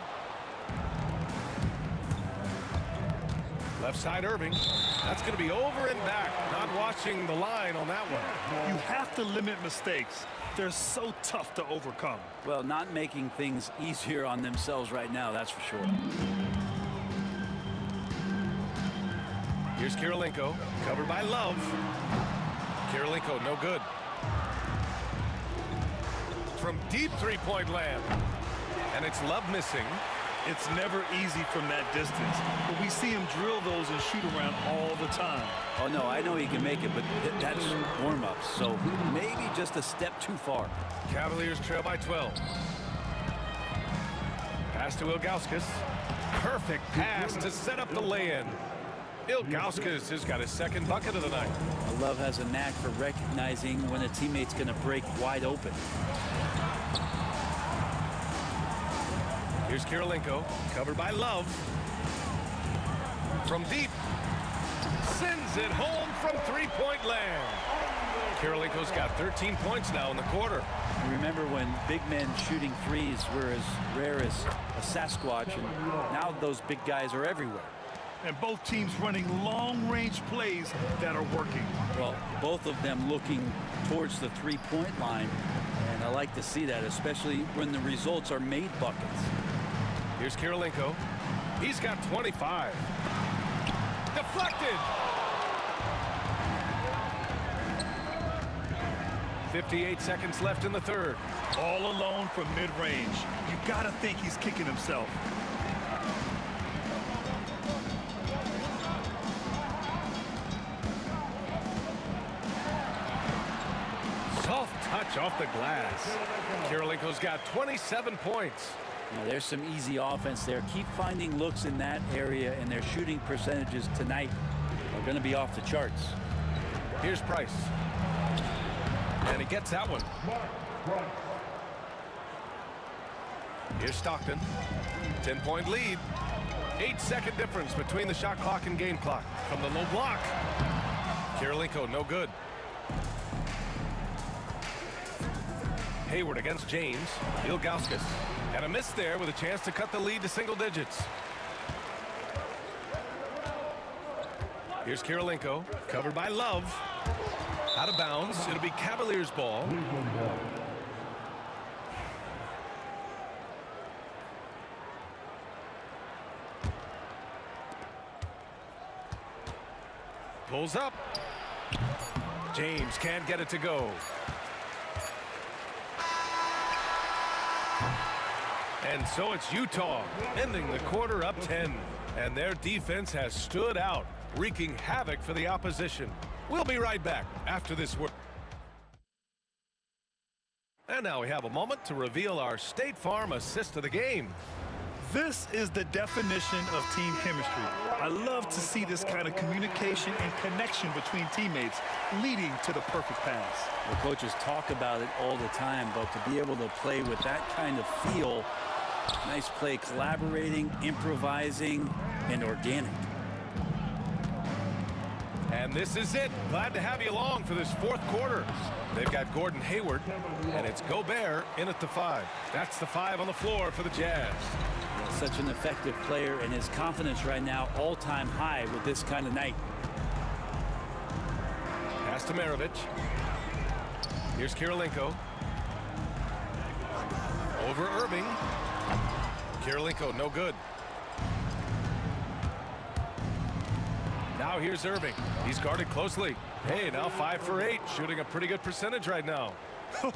Left side Irving. That's going to be over and back. Not watching the line on that one. You have to limit mistakes. They're so tough to overcome. Well, not making things easier on themselves right now, that's for sure. Here's Kirilenko, covered by Love. Kirilenko, no good. From deep three-point land. And it's Love missing. It's never easy from that distance, but we see him drill those and shoot around all the time. Oh, no, I know he can make it, but that's warm-ups, so maybe just a step too far. Cavaliers trail by 12. Pass to Ilgauskas. Perfect pass to set up the lay-in. Ilgauskas has got his second bucket of the night. Love has a knack for recognizing when a teammate's going to break wide open. Here's Kirilenko, covered by Love. From deep. Sends it home from three-point land. Kirilenko's got 13 points now in the quarter. Remember when big men shooting threes were as rare as a Sasquatch, and now those big guys are everywhere. And both teams running long-range plays that are working. Well, both of them looking towards the three-point line, and I like to see that, especially when the results are made buckets. Here's Kirilenko. He's got 25. Deflected. 58 seconds left in the third. All alone from mid-range. You gotta think he's kicking himself. Soft touch off the glass. Kirilenko's got 27 points. Now, there's some easy offense there. Keep finding looks in that area, and their shooting percentages tonight are going to be off the charts. Here's Price. And he gets that one. Here's Stockton. 10-point lead. 8-second difference between the shot clock and game clock. From the low block. Kirilenko, no good. Hayward against James. Ilgauskas. And a miss there with a chance to cut the lead to single digits. Here's Kirilenko, covered by Love. Out of bounds. It'll be Cavaliers ball. Pulls up. James can't get it to go. And so it's Utah ending the quarter up 10. And their defense has stood out, wreaking havoc for the opposition. We'll be right back after this work. And now we have a moment to reveal our State Farm assist of the game. This is the definition of team chemistry. I love to see this kind of communication and connection between teammates leading to the perfect pass. The coaches talk about it all the time, but to be able to play with that kind of feel, nice play, collaborating, improvising, and organic. And this is it. Glad to have you along for this fourth quarter. They've got Gordon Hayward, and it's Gobert in at the 5. That's the 5 on the floor for the Jazz. Such an effective player, and his confidence right now all-time high with this kind of night. Pass to Maravich. Here's Kirilenko. Over Irving. Kirilenko, no good. Now here's Irving. He's guarded closely. Hey, now 5 for 8, shooting a pretty good percentage right now.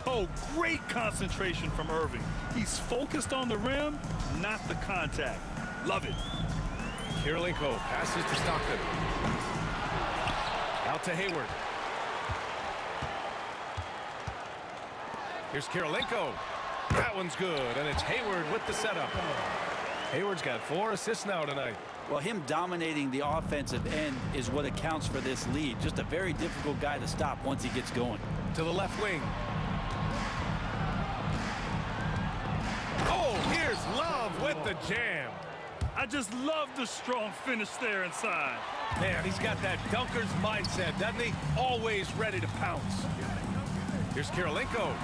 Oh, great concentration from Irving. He's focused on the rim, not the contact. Love it. Kirilenko passes to Stockton. Out to Hayward. Here's Kirilenko. That one's good, and it's Hayward with the setup. Hayward's got 4 assists now tonight. Well, him dominating the offensive end is what accounts for this lead. Just a very difficult guy to stop once he gets going. To the left wing. Oh, here's Love with the jam. I just love the strong finish there inside. Man, he's got that dunker's mindset, doesn't he? Always ready to pounce. Here's Kirilenko.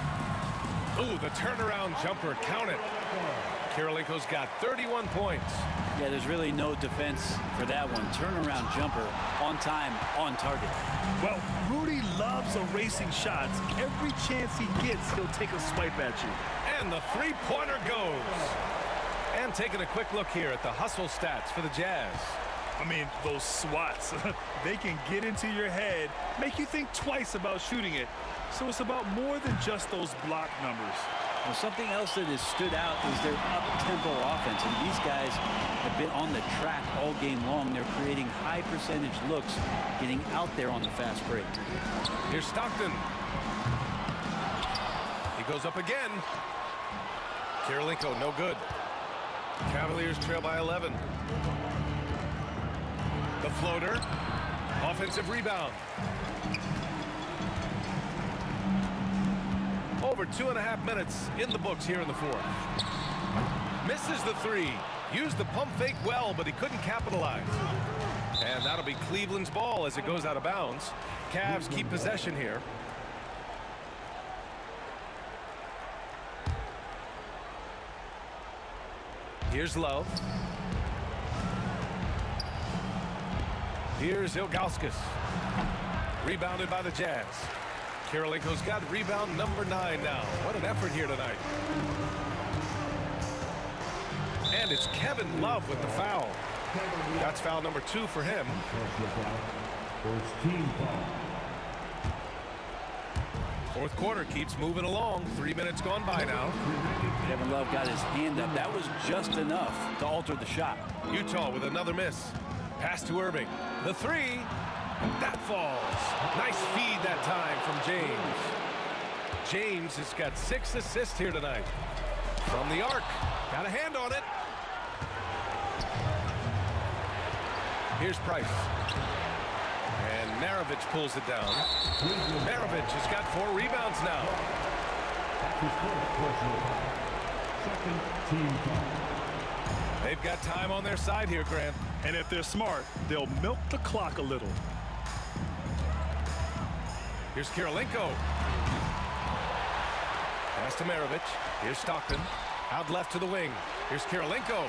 Ooh, the turnaround jumper, count it. Kirilenko's got 31 points. Yeah, there's really no defense for that one. Turnaround jumper, on time, on target. Well, Rudy loves erasing shots. Every chance he gets, he'll take a swipe at you. And the three-pointer goes. And taking a quick look here at the hustle stats for the Jazz. I mean, those swats, they can get into your head, make you think twice about shooting it. So it's about more than just those block numbers. Well, something else that has stood out is their up-tempo offense. And these guys have been on the track all game long. They're creating high-percentage looks, getting out there on the fast break. Here's Stockton. He goes up again. Kirilenko, no good. Cavaliers trail by 11. The floater. Offensive rebound. Over 2.5 minutes in the books here in the fourth. Misses the 3. Used the pump fake well, but he couldn't capitalize. And that'll be Cleveland's ball as it goes out of bounds. Cavs keep possession here. Here's Love. Here's Ilgauskas. Rebounded by the Jazz. Kirilenko's got rebound number 9 now. What an effort here tonight. And it's Kevin Love with the foul. That's foul number 2 for him. Fourth quarter keeps moving along. 3 minutes gone by now. Kevin Love got his hand up. That was just enough to alter the shot. Utah with another miss. Pass to Irving. The 3. That falls. Nice feed that time from James. James has got 6 assists here tonight. From the arc. Got a hand on it. Here's Price. And Maravich pulls it down. Maravich has got 4 rebounds now. They've got time on their side here, Grant. And if they're smart, they'll milk the clock a little. Here's Kirilenko. Pass to Maravich. Here's Stockton. Out left to the wing. Here's Kirilenko.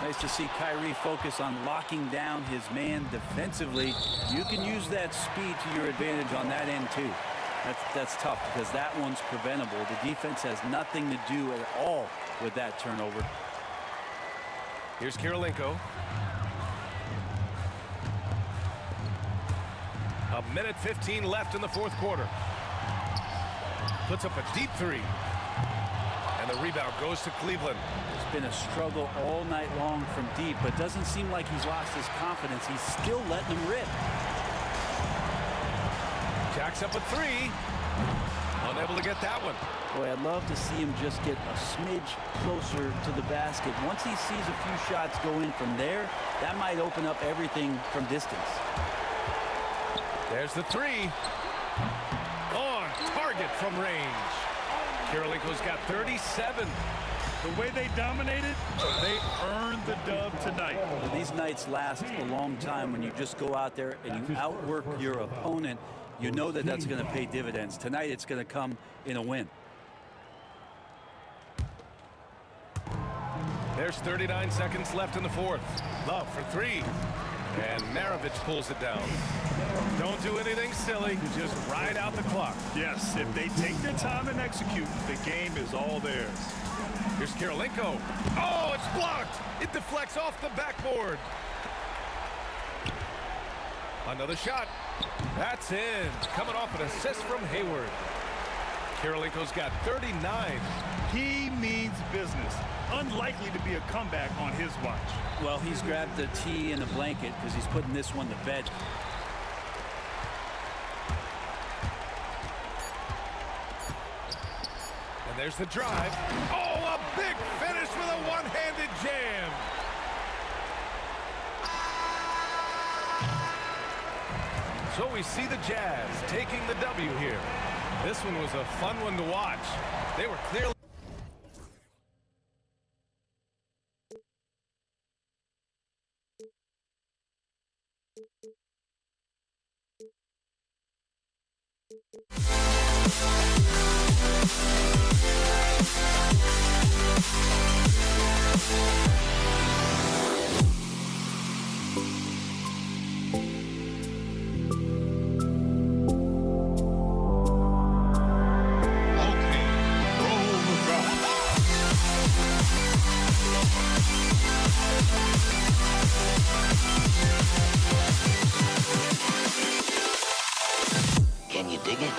Nice to see Kyrie focus on locking down his man defensively. You can use that speed to your advantage on that end, too. That's tough because that one's preventable. The defense has nothing to do at all with that turnover. Here's Kirilenko. A minute 15 left in the fourth quarter. Puts up a deep 3. And the rebound goes to Cleveland. It's been a struggle all night long from deep, but doesn't seem like he's lost his confidence. He's still letting them rip. Jacks up a 3. Unable to get that one. Boy, I'd love to see him just get a smidge closer to the basket. Once he sees a few shots go in from there, that might open up everything from distance. There's the 3. On target from range. Karolinko's got 37. The way they dominated, they earned the dub tonight. Well, these nights last a long time when you just go out there and you outwork your opponent. You know that that's going to pay dividends. Tonight it's going to come in a win. There's 39 seconds left in the fourth. Love for three. And Maravich pulls it down. Don't do anything silly. Just ride out the clock. Yes, if they take their time and execute, the game is all theirs. Here's Karolinko. Oh, it's blocked. It deflects off the backboard. Another shot. That's in. Coming off an assist from Hayward. Karolinko's got 39. He means business. Unlikely to be a comeback on his watch. Well, he's grabbed the tea and the blanket because he's putting this one to bed. And there's the drive. Oh, a big finish with a one-handed jam. So we see the Jazz taking the W here. This one was a fun one to watch. They were clearly... Can you dig it?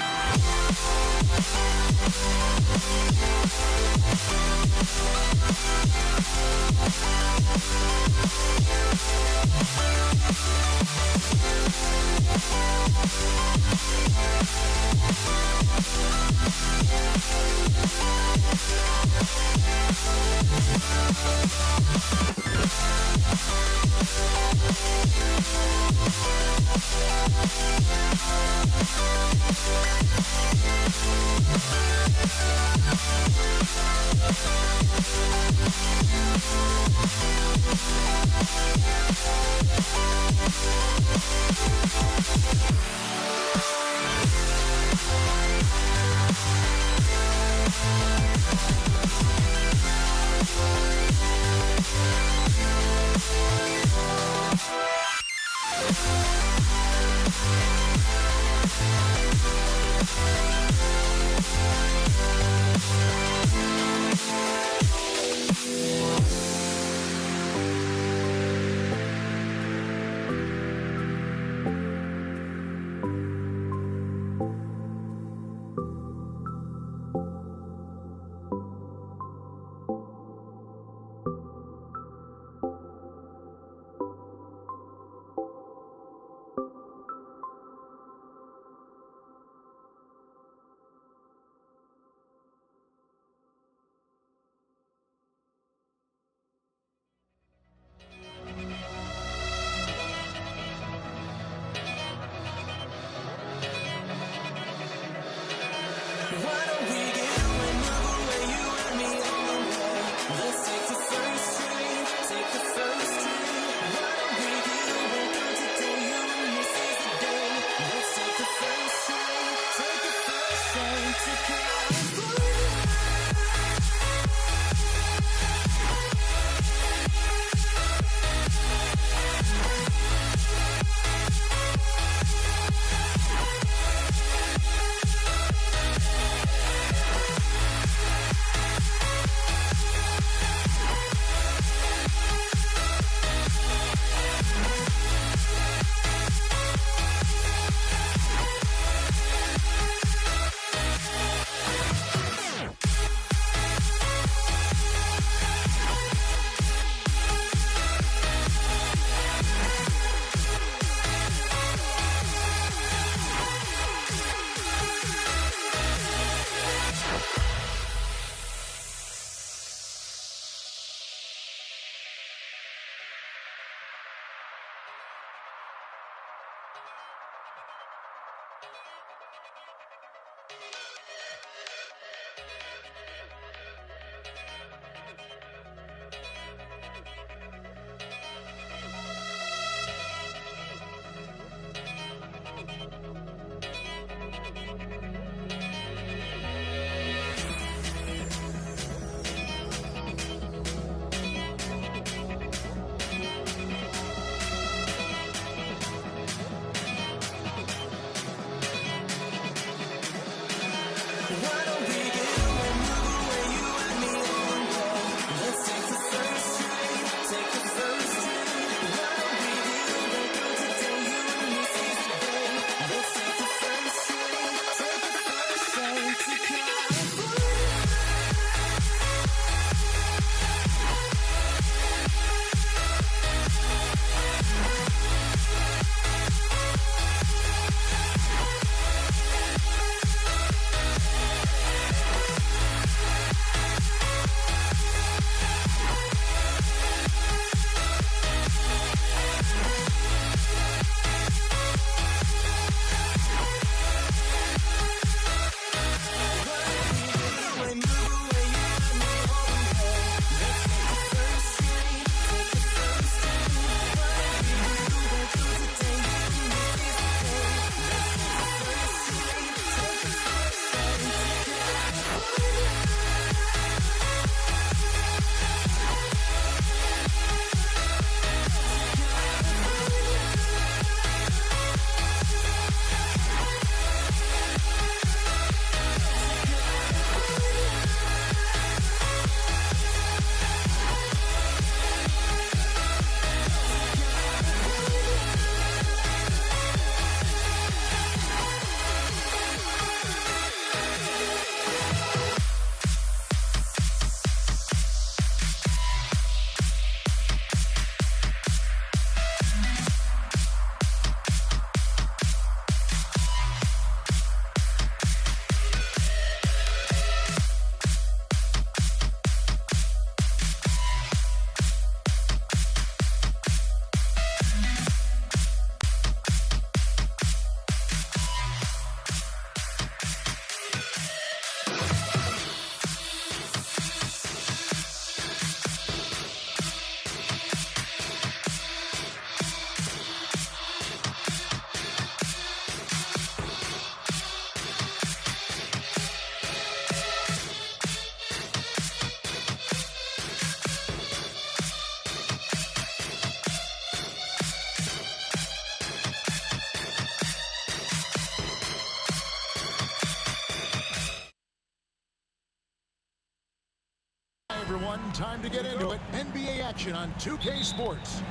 everyone. Time to get into it. NBA action on 2K Sports.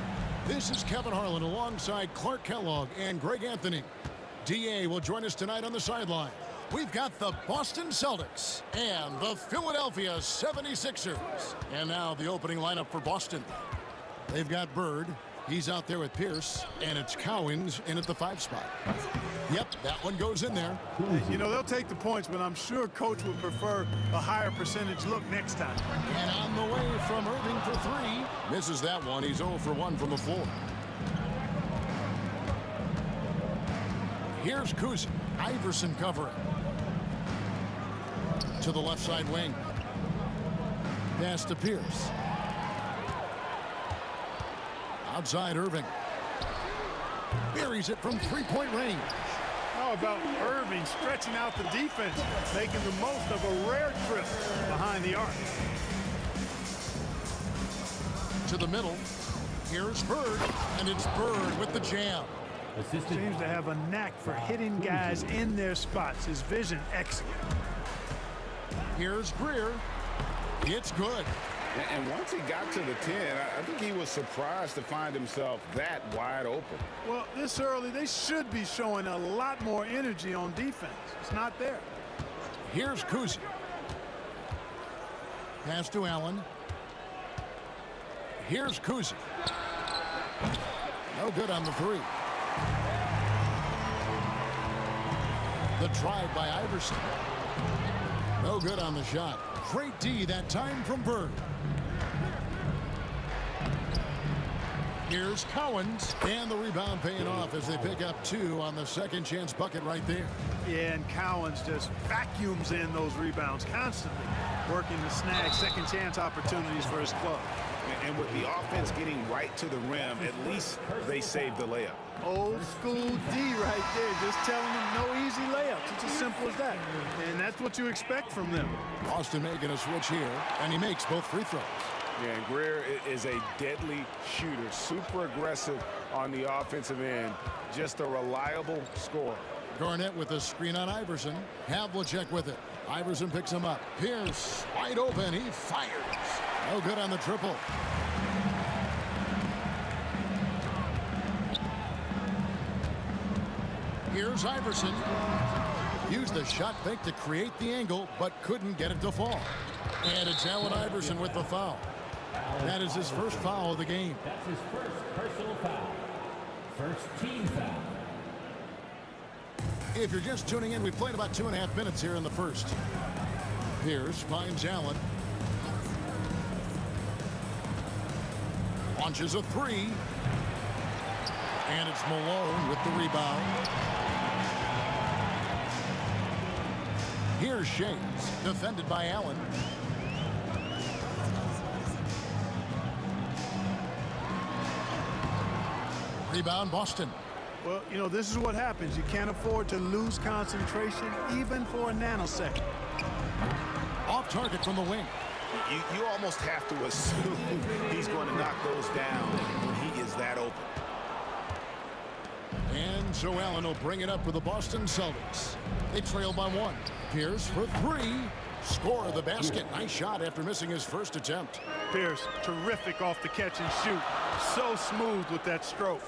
This is Kevin Harlan alongside Clark Kellogg and Greg Anthony. DA will join us tonight on the sideline. We've got the Boston Celtics and the Philadelphia 76ers. And now the opening lineup for Boston. They've got Bird. He's out there with Pierce. And it's Cowens in at the 5 spot. Yep, that one goes in there. You know, they'll take the points, but I'm sure Coach would prefer a higher percentage look next time. And on the way from Irving for 3. Misses that one. He's 0 for 1 from the floor. Here's Kuz. Iverson covering. To the left side wing. Pass to Pierce. Outside Irving. Buries it from 3-point range. How about Irving stretching out the defense, making the most of a rare trip behind the arc. To the middle. Here's Bird. And it's Bird with the jam. Seems to have a knack for hitting guys in their spots. His vision excellent. Here's Greer. It's good. And once he got to the 10, I think he was surprised to find himself that wide open. Well, this early, they should be showing a lot more energy on defense. It's not there. Here's Kuzi. Pass to Allen. Here's Kuzi. No good on the 3. The drive by Iverson. No good on the shot. Great D that time from Bird. Here's Cowens, and the rebound paying off as they pick up 2 on the second chance bucket right there. Yeah, and Cowens just vacuums in those rebounds constantly, working to snag second chance opportunities for his club. And with the offense getting right to the rim, at least they saved the layup. Old school D right there, just telling them no easy layups. It's as simple as that. And that's what you expect from them. Austin making a switch here, and he makes both free throws. Yeah, and Greer is a deadly shooter, super aggressive on the offensive end, just a reliable scorer. Garnett with a screen on Iverson. Havlicek with it. Iverson picks him up. Pierce wide open. He fires. No good on the triple. Here's Iverson. Used the shot fake to create the angle, but couldn't get it to fall. And it's Allen Iverson with the foul. That is his first foul of the game. That's his first personal foul. First team foul. If you're just tuning in, we played about 2.5 minutes here in the first. Pierce finds Allen. Launches a 3. And it's Malone with the rebound. Here's Shades, defended by Allen. Rebound Boston. Well, you know, this is what happens. You can't afford to lose concentration even for a nanosecond. Off target from the wing. You almost have to assume he's going to knock those down when he is that open. And so Allen will bring it up for the Boston Celtics. They trail by 1. Pierce for 3. Score of the basket. Nice shot after missing his first attempt. Pierce, terrific off the catch and shoot. So smooth with that stroke.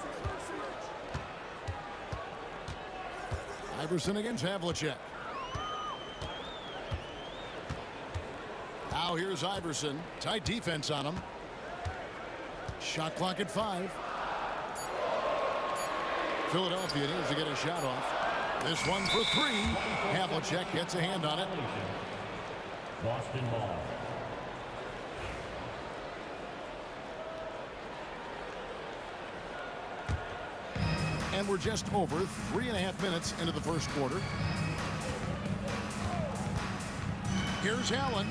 Iverson against Havlicek. Now here's Iverson. Tight defense on him. Shot clock at 5. Philadelphia needs to get a shot off. This one for 3. Havlicek gets a hand on it. Boston ball. And we're just over 3.5 minutes into the first quarter. Here's Allen.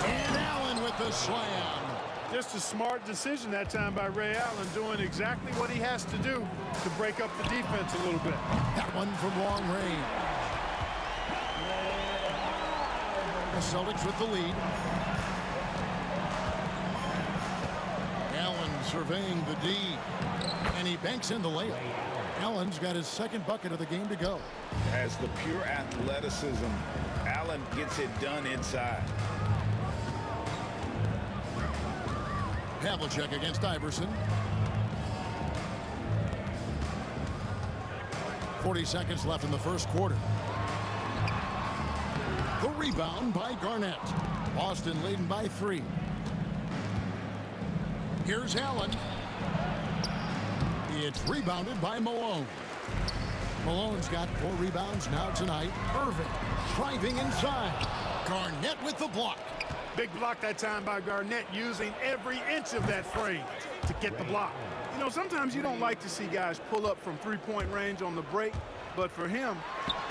And Allen with the slam. Just a smart decision that time by Ray Allen, doing exactly what he has to do to break up the defense a little bit. That one from long range. The Celtics with the lead. Allen surveying the D. And he banks in the layup. Allen's got his second bucket of the game to go. As the pure athleticism, Allen gets it done inside. Havlicek against Iverson. 40 seconds left in the first quarter. The rebound by Garnett. Boston leading by 3. Here's Allen. It's rebounded by Malone. Malone's got 4 rebounds now tonight. Irving driving inside. Garnett with the block. Big block that time by Garnett, using every inch of that frame to get the block. You know, sometimes you don't like to see guys pull up from three-point range on the break, but for him,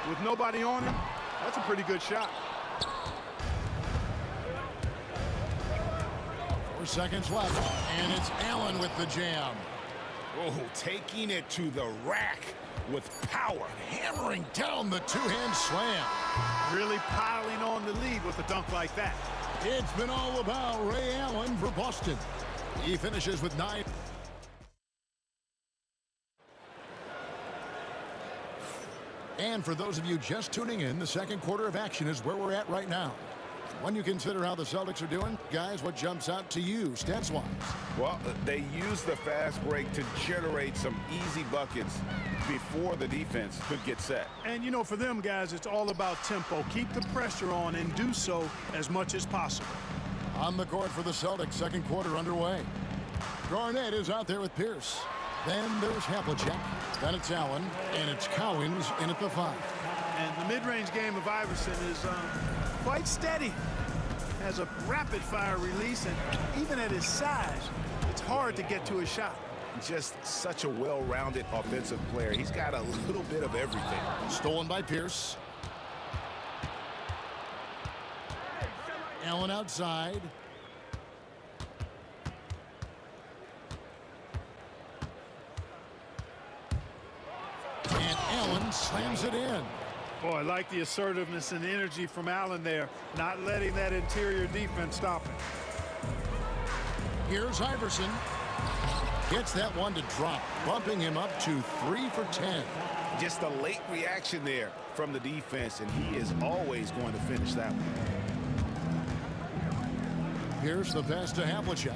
with nobody on him, that's a pretty good shot. 4 seconds left, and it's Allen with the jam. Oh, taking it to the rack with power. Hammering down the two-hand slam. Really piling on the lead with a dunk like that. It's been all about Ray Allen for Boston. He finishes with 9. And for those of you just tuning in, the second quarter of action is where we're at right now. When you consider how the Celtics are doing, guys, what jumps out to you, stats-wise? Well, they use the fast break to generate some easy buckets before the defense could get set. And, you know, for them guys, it's all about tempo. Keep the pressure on and do so as much as possible. On the court for the Celtics, second quarter underway. Garnett is out there with Pierce. Then there's Havlicek. Then it's Allen. And it's Cowens in at the 5. And the mid-range game of Iverson is quite steady. Has a rapid-fire release, and even at his size, it's hard to get to his shot. Just such a well-rounded offensive player. He's got a little bit of everything. Stolen by Pierce. Allen outside. And Allen slams it in. Boy, I like the assertiveness and energy from Allen there, not letting that interior defense stop him. Here's Iverson. Gets that one to drop, bumping him up to 3 for 10. Just a late reaction there from the defense, and he is always going to finish that one. Here's the pass to Havlicek.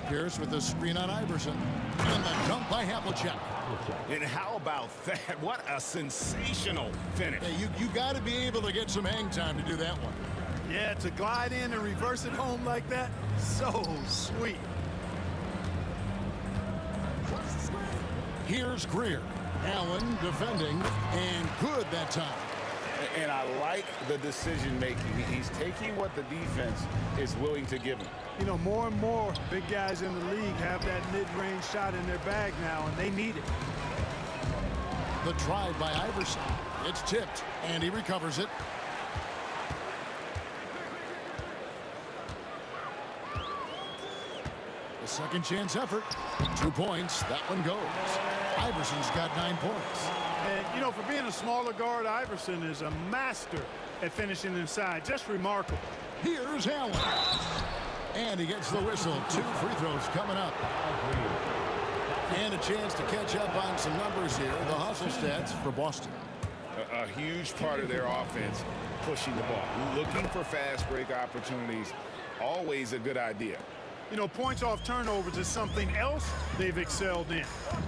Pierce with the screen on Iverson. And the dunk by Havlicek. And how about that? What a sensational finish. Hey, you got to be able to get some hang time to do that one. Yeah, to glide in and reverse it home like that, so sweet. Here's Greer. Allen defending, and good that time. And I like the decision-making. He's taking what the defense is willing to give him. You know, more and more big guys in the league have that mid-range shot in their bag now, and they need it. The drive by Iverson. It's tipped, and he recovers it. A second chance effort. 2 points. That one goes. Iverson's got 9 points. And, you know, for being a smaller guard, Iverson is a master at finishing inside. Just remarkable. Here's Allen. And he gets the whistle. 2 free throws coming up. And a chance to catch up on some numbers here. The hustle stats for Boston. A huge part of their offense, pushing the ball. Looking for fast break opportunities. Always a good idea. You know, points off turnovers is something else they've excelled in.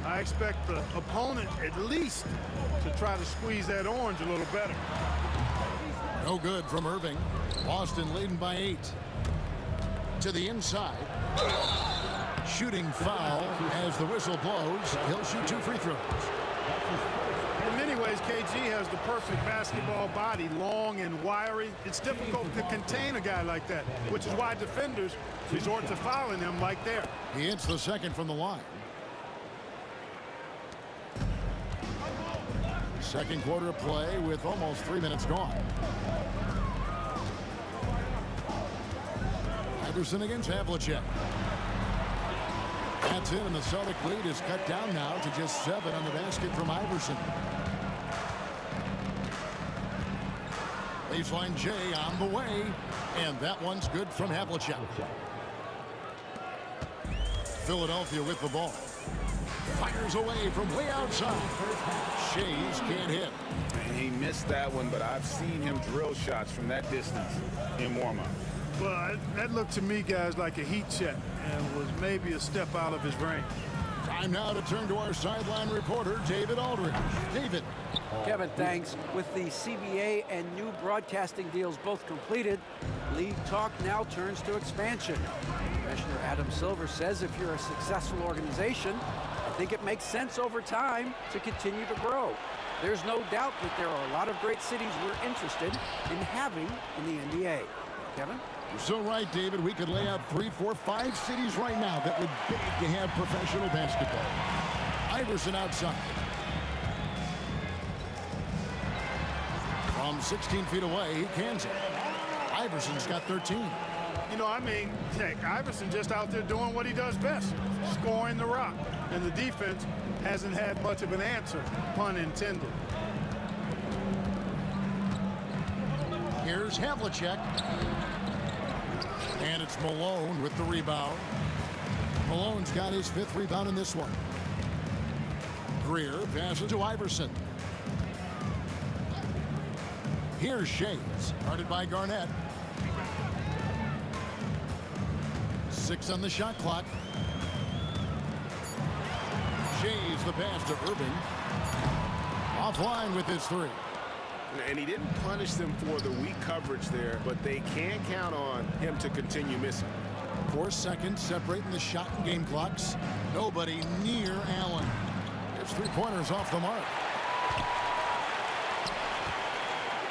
I expect the opponent at least to try to squeeze that orange a little better. No good from Irving. Boston leading by 8. To the inside. Shooting foul as the whistle blows. He'll shoot 2 free throws. In many ways, KG has the perfect basketball body, long and wiry. It's difficult to contain a guy like that, which is why defenders resort to fouling him like there. He hits the second from the line. Second quarter of play with almost 3 minutes gone. Iverson against Havlicek. That's it, and the Celtic lead is cut down now to just 7 on the basket from Iverson. Baseline J on the way, and that one's good from Havlicek. Philadelphia with the ball. Fires away from way outside. Shays can't hit. And he missed that one, but I've seen him drill shots from that distance in warm-up. Well, that looked to me, guys, like a heat check and was maybe a step out of his range. Time now to turn to our sideline reporter, David Aldridge. David. Kevin, thanks. With the CBA and new broadcasting deals both completed, league talk now turns to expansion. Commissioner Adam Silver says if you're a successful organization, I think it makes sense over time to continue to grow. There's no doubt that there are a lot of great cities we're interested in having in the NBA. Kevin? You're so right, David. We could lay out 3, 4, 5 cities right now that would beg to have professional basketball. Iverson outside. From 16 feet away, he cans it. Iverson's got 13. You know, I mean, heck, Iverson just out there doing what he does best, scoring the rock. And the defense hasn't had much of an answer, pun intended. Here's Havlicek. And it's Malone with the rebound. Malone's got his 5th rebound in this one. Greer passes to Iverson. Here's Shades, guarded by Garnett. 6 on the shot clock. Shades the pass to Irving. Offline with his 3. And he didn't punish them for the weak coverage there, but they can count on him to continue missing. 4 seconds separating the shot and game clocks. Nobody near Allen. There's 3-pointers off the mark.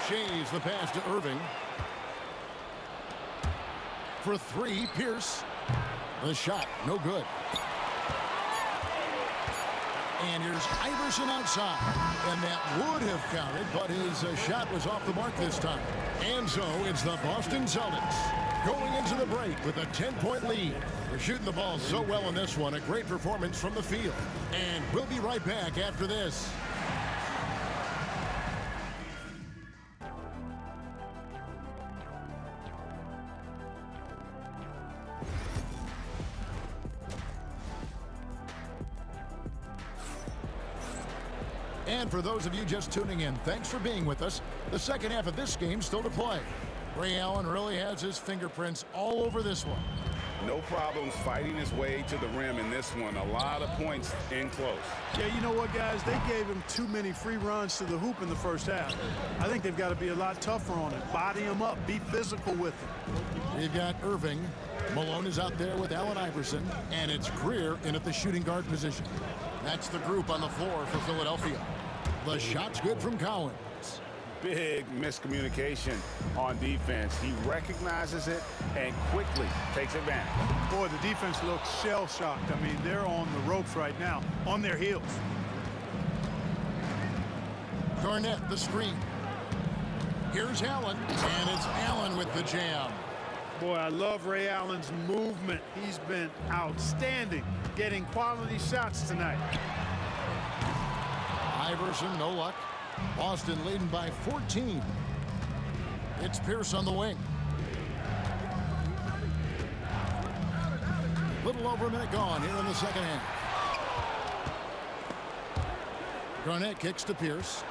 Shays the pass to Irving. For 3, Pierce. The shot, no good. And here's Iverson outside. And that would have counted, but his shot was off the mark this time. And so it's the Boston Celtics going into the break with a 10-point lead. They're shooting the ball so well in this one. A great performance from the field. And we'll be right back after this. And for those of you just tuning in, thanks for being with us. The second half of this game still to play. Ray Allen really has his fingerprints all over this one. No problems fighting his way to the rim in this one. A lot of points in close. Yeah, you know what, guys? They gave him too many free runs to the hoop in the first half. I think they've got to be a lot tougher on it. Body him up. Be physical with him. We've got Irving. Malone is out there with Allen Iverson. And it's Greer in at the shooting guard position. That's the group on the floor for Philadelphia. The shot's good from Cowan. Big miscommunication on defense. He recognizes it and quickly takes advantage. Boy, the defense looks shell-shocked. I mean, they're on the ropes right now, on their heels. Garnett, the screen. Here's Allen, and it's Allen with the jam. Boy, I love Ray Allen's movement. He's been outstanding, getting quality shots tonight. Iverson, no luck. Boston leading by 14. It's Pierce on the wing. Little over a minute gone here in the second half. Garnett kicks to Pierce.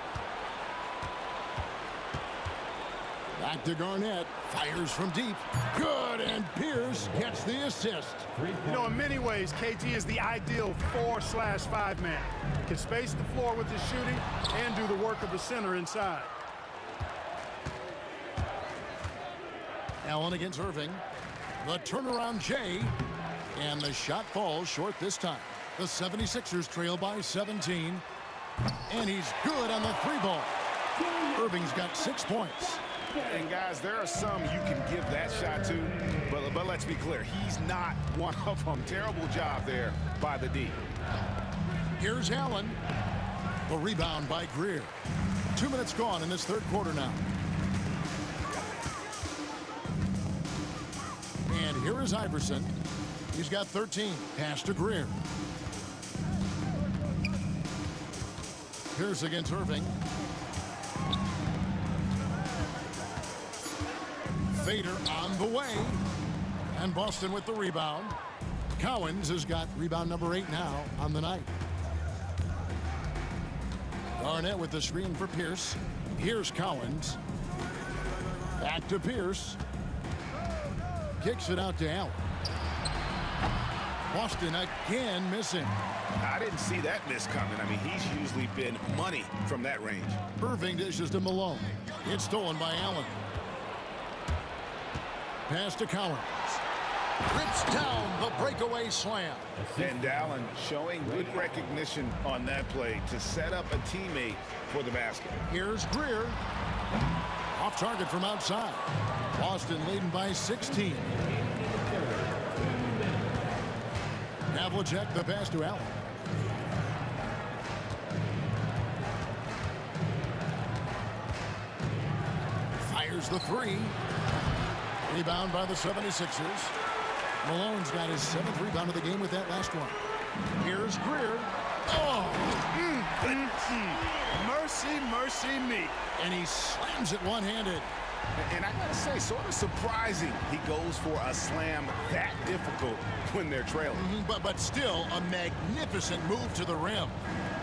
Back to Garnett. Fires from deep. Good, and Pierce gets the assist. You know, in many ways, KG is the ideal 4/5 man. Can space the floor with his shooting and do the work of the center inside. Allen against Irving. The turnaround Jay. And the shot falls short this time. The 76ers trail by 17. And he's good on the 3-ball. Irving's got 6 points. And guys, there are some you can give that shot to, but let's be clear, he's not one of them. Terrible job there by the D. Here's Allen. The rebound by Greer. 2 minutes gone in this third quarter now. And here is Iverson. He's got 13. Pass to Greer. Pierce against Irving. Vader on the way. And Boston with the rebound. Cowens has got rebound number 8 now on the night. Garnett with the screen for Pierce. Here's Cowens. Back to Pierce. kicks it out to Allen. Boston again missing. I didn't see that miss coming. I mean, he's usually been money from that range. Irving dishes to Malone. It's stolen by Allen. Pass to Collins. Rips down the breakaway slam. And Allen showing good recognition on that play to set up a teammate for the basket. Here's Greer. Off target from outside. Boston leading by 16. Havlicek the pass to Allen. Fires the three. Rebound by the 76ers. Malone's got his 7th rebound of the game with that last one. Here's Greer. Oh! Mercy, mercy me. And he slams it one-handed. And I gotta say, sort of surprising he goes for a slam that difficult when they're trailing. But still a magnificent move to the rim.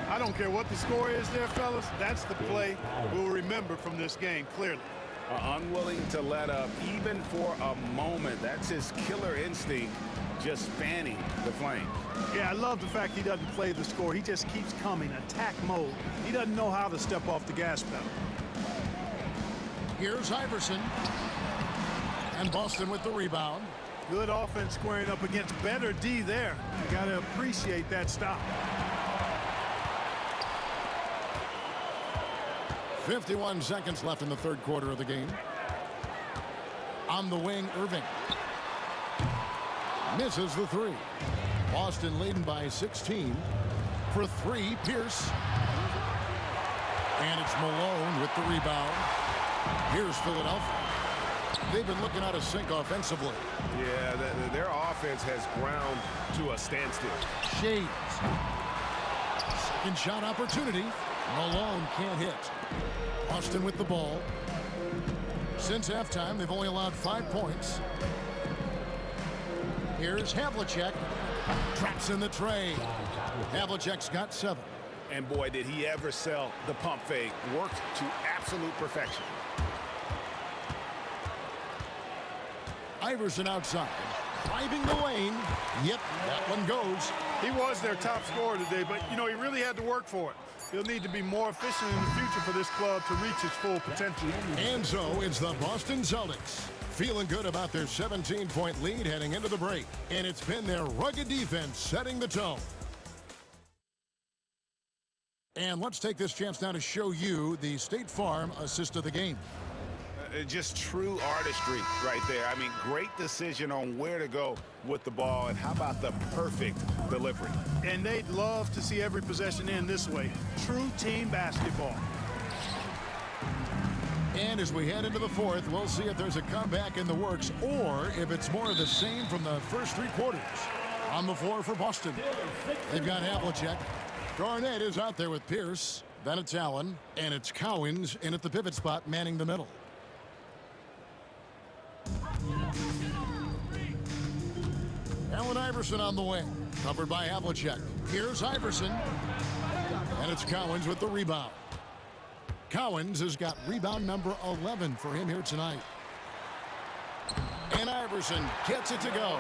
I don't care what the score is there, fellas. That's the play we'll remember from this game, clearly. Unwilling to let up even for a moment. That's his killer instinct, just fanning the flame. Yeah, I love the fact he doesn't play the score. He just keeps coming, attack mode. He doesn't know how to step off the gas pedal. Here's Iverson. And Boston with the rebound. Good offense squaring up against better D there. You got to appreciate that stop. 51 seconds left in the third quarter of the game. On the wing, Irving. Misses the three. Boston leading by 16. For three, Pierce. And it's Malone with the rebound. Here's Philadelphia. They've been looking out of sync offensively. Yeah, their offense has ground to a standstill. Shades. Second shot opportunity. Malone can't hit. Boston with the ball. Since halftime, they've only allowed 5 points. Here's Havlicek. Traps in the tray. Havlicek's got 7. And boy, did he ever sell the pump fake. Worked to absolute perfection. Iverson outside. Driving the lane. Yep, that one goes. He was their top scorer today, but, you know, he really had to work for it. He'll need to be more efficient in the future for this club to reach its full potential. And so it's the Boston Celtics feeling good about their 17-point lead heading into the break. And it's been their rugged defense setting the tone. And let's take this chance now to show you the State Farm assist of the game. Just true artistry right there. I mean, great decision on where to go with the ball, and how about the perfect delivery? And they'd love to see every possession end this way. True team basketball. And as we head into the fourth, we'll see if there's a comeback in the works or if it's more of the same from the first 3 quarters. On the floor for Boston, they've got Havlicek. Garnett is out there with Pierce. Then it's Allen, and it's Cowens in at the pivot spot, manning the middle. Allen Iverson on the wing, covered by Havlicek. Here's Iverson, and it's Cowens with the rebound. Cowens has got rebound number 11 for him here tonight. And Iverson gets it to go.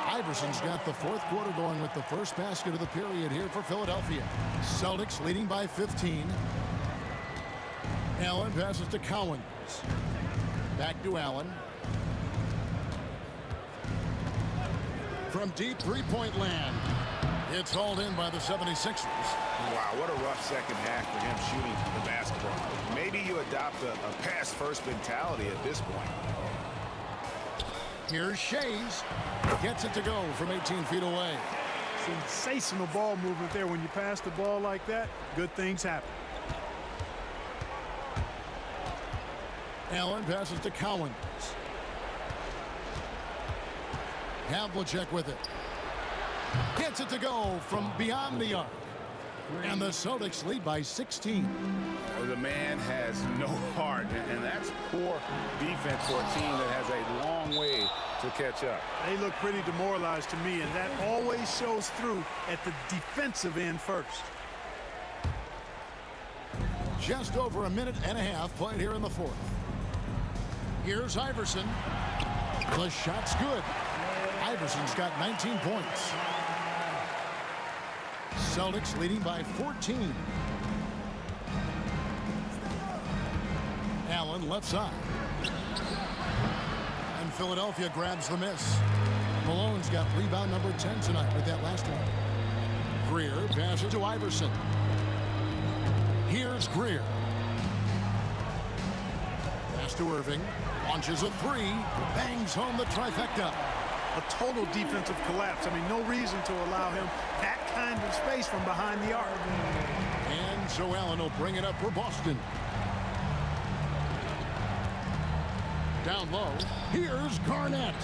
Iverson's got the fourth quarter going with the first basket of the period here for Philadelphia. Celtics leading by 15. Allen passes to Cowens. Back to Allen. From deep three-point land. It's hauled in by the 76ers. Wow, what a rough second half for him shooting the basketball. Maybe you adopt a pass-first mentality at this point. Here's Shays. Gets it to go from 18 feet away. Sensational ball movement there. When you pass the ball like that, good things happen. Allen passes to Cowens. Havlicek with it. Gets it to go from beyond the arc. And the Celtics lead by 16. The man has no heart, and that's poor defense for a team that has a long way to catch up. They look pretty demoralized to me, and that always shows through at the defensive end first. Just over a minute and a half played here in the fourth. Here's Iverson. The shot's good. Iverson's got 19 points. Celtics leading by 14. Allen left side. And Philadelphia grabs the miss. Malone's got rebound number 10 tonight with that last one. Greer passes to Iverson. Here's Greer. Pass to Irving. Launches a three. Bangs home the trifecta. A total defensive collapse. I mean, no reason to allow him that kind of space from behind the arc. And so Allen will bring it up for Boston. Down low, here's Garnett.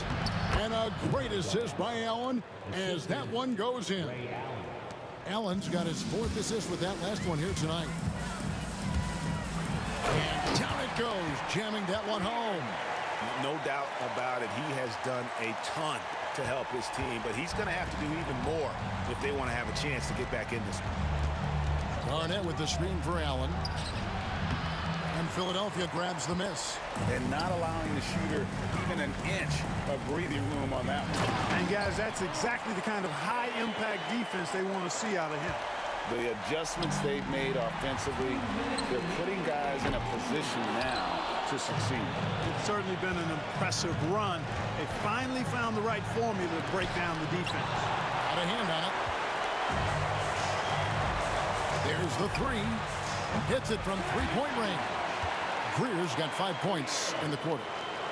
And a great assist by Allen as that one goes in. Allen's got his 4th assist with that last one here tonight. And down it goes, jamming that one home. No doubt about it. He has done a ton to help his team, but he's going to have to do even more if they want to have a chance to get back in this one. Garnett with the screen for Allen. And Philadelphia grabs the miss. And not allowing the shooter even an inch of breathing room on that one. And guys, that's exactly the kind of high-impact defense they want to see out of him. The adjustments they've made offensively, they're putting guys in a position now to succeed. It's certainly been an impressive run. They finally found the right formula to break down the defense. Got a hand on it. There's the three. Hits it from three-point range. Greer's got 5 points in the quarter.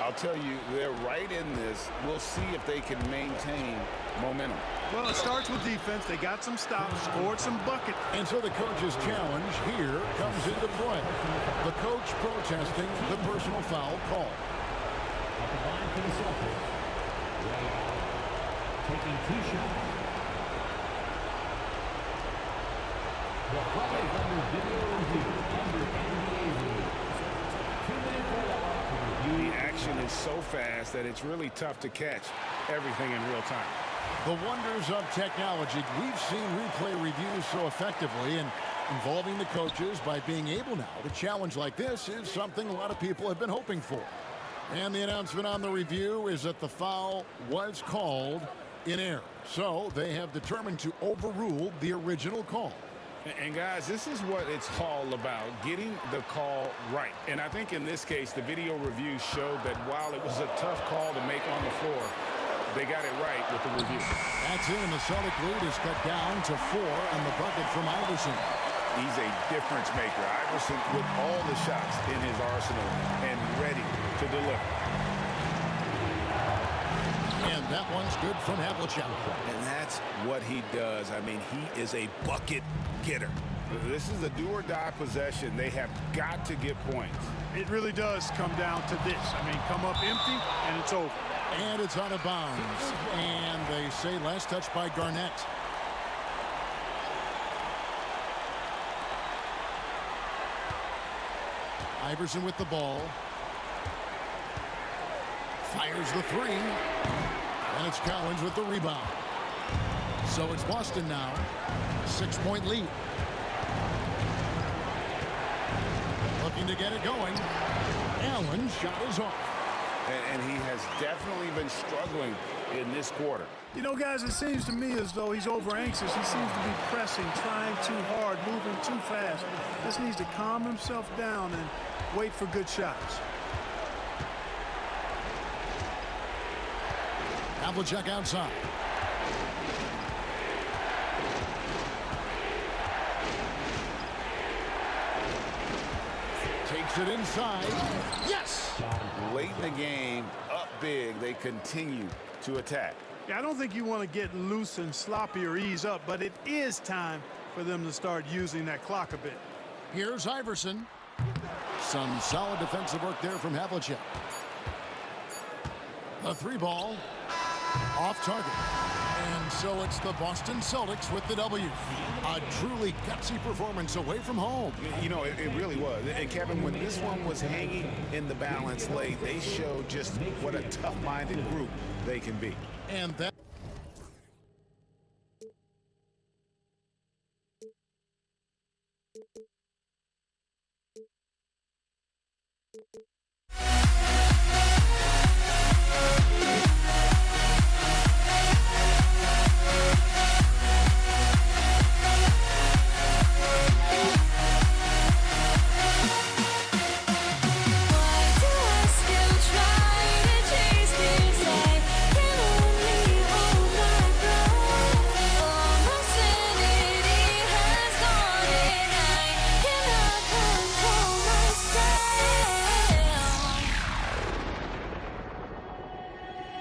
I'll tell you, they're right in this. We'll see if they can maintain momentum. Well, it starts with defense. They got some stops, scored some buckets. And so the coach's challenge here comes into play. The coach protesting the personal foul call. At the line for the Celtics, Ray Allen taking 2 shots. The play is under video review under NBA rules. 2 minutes allowed to review. The action is so fast that it's really tough to catch everything in real time. The wonders of technology. We've seen replay reviews so effectively, and involving the coaches by being able now to challenge like this is something a lot of people have been hoping for. And the announcement on the review is that the foul was called in error. So they have determined to overrule the original call. And guys, this is what it's all about, getting the call right. And I think in this case, the video review showed that while it was a tough call to make on the floor, they got it right with the review. That's it, and the Celtic lead is cut down to 4 on the bucket from Iverson. He's a difference maker. Iverson with all the shots in his arsenal and ready to deliver. And that one's good from Havlicek. And that's what he does. I mean, he is a bucket getter. This is a do-or-die possession. They have got to get points. It really does come down to this. I mean, come up empty, and it's over. And it's out of bounds. And they say last touch by Garnett. Iverson with the ball. Fires the three. And it's Collins with the rebound. So it's Boston now. 6-point lead. Looking to get it going. Allen's shot is off. And he has definitely been struggling in this quarter. You know, guys, it seems to me as though he's over-anxious. He seems to be pressing, trying too hard, moving too fast. Just needs to calm himself down and wait for good shots. Havlicek outside. Takes it inside. Yes! Late in the game, up big, they continue to attack. Yeah, I don't think you want to get loose and sloppy or ease up, but it is time for them to start using that clock a bit. Here's Iverson. Some solid defensive work there from Havlicek. The three ball off target. And so it's the Boston Celtics with the W. A truly gutsy performance away from home. You know, it really was. And Kevin, when this one was hanging in the balance late, they showed just what a tough-minded group they can be. And that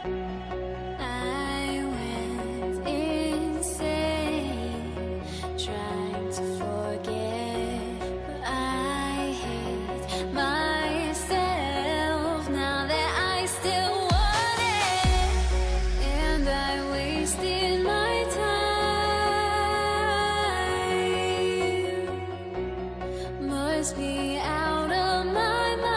I went insane trying to forget, but I hate myself now that I still want it, and I wasted my time. Must be out of my mind.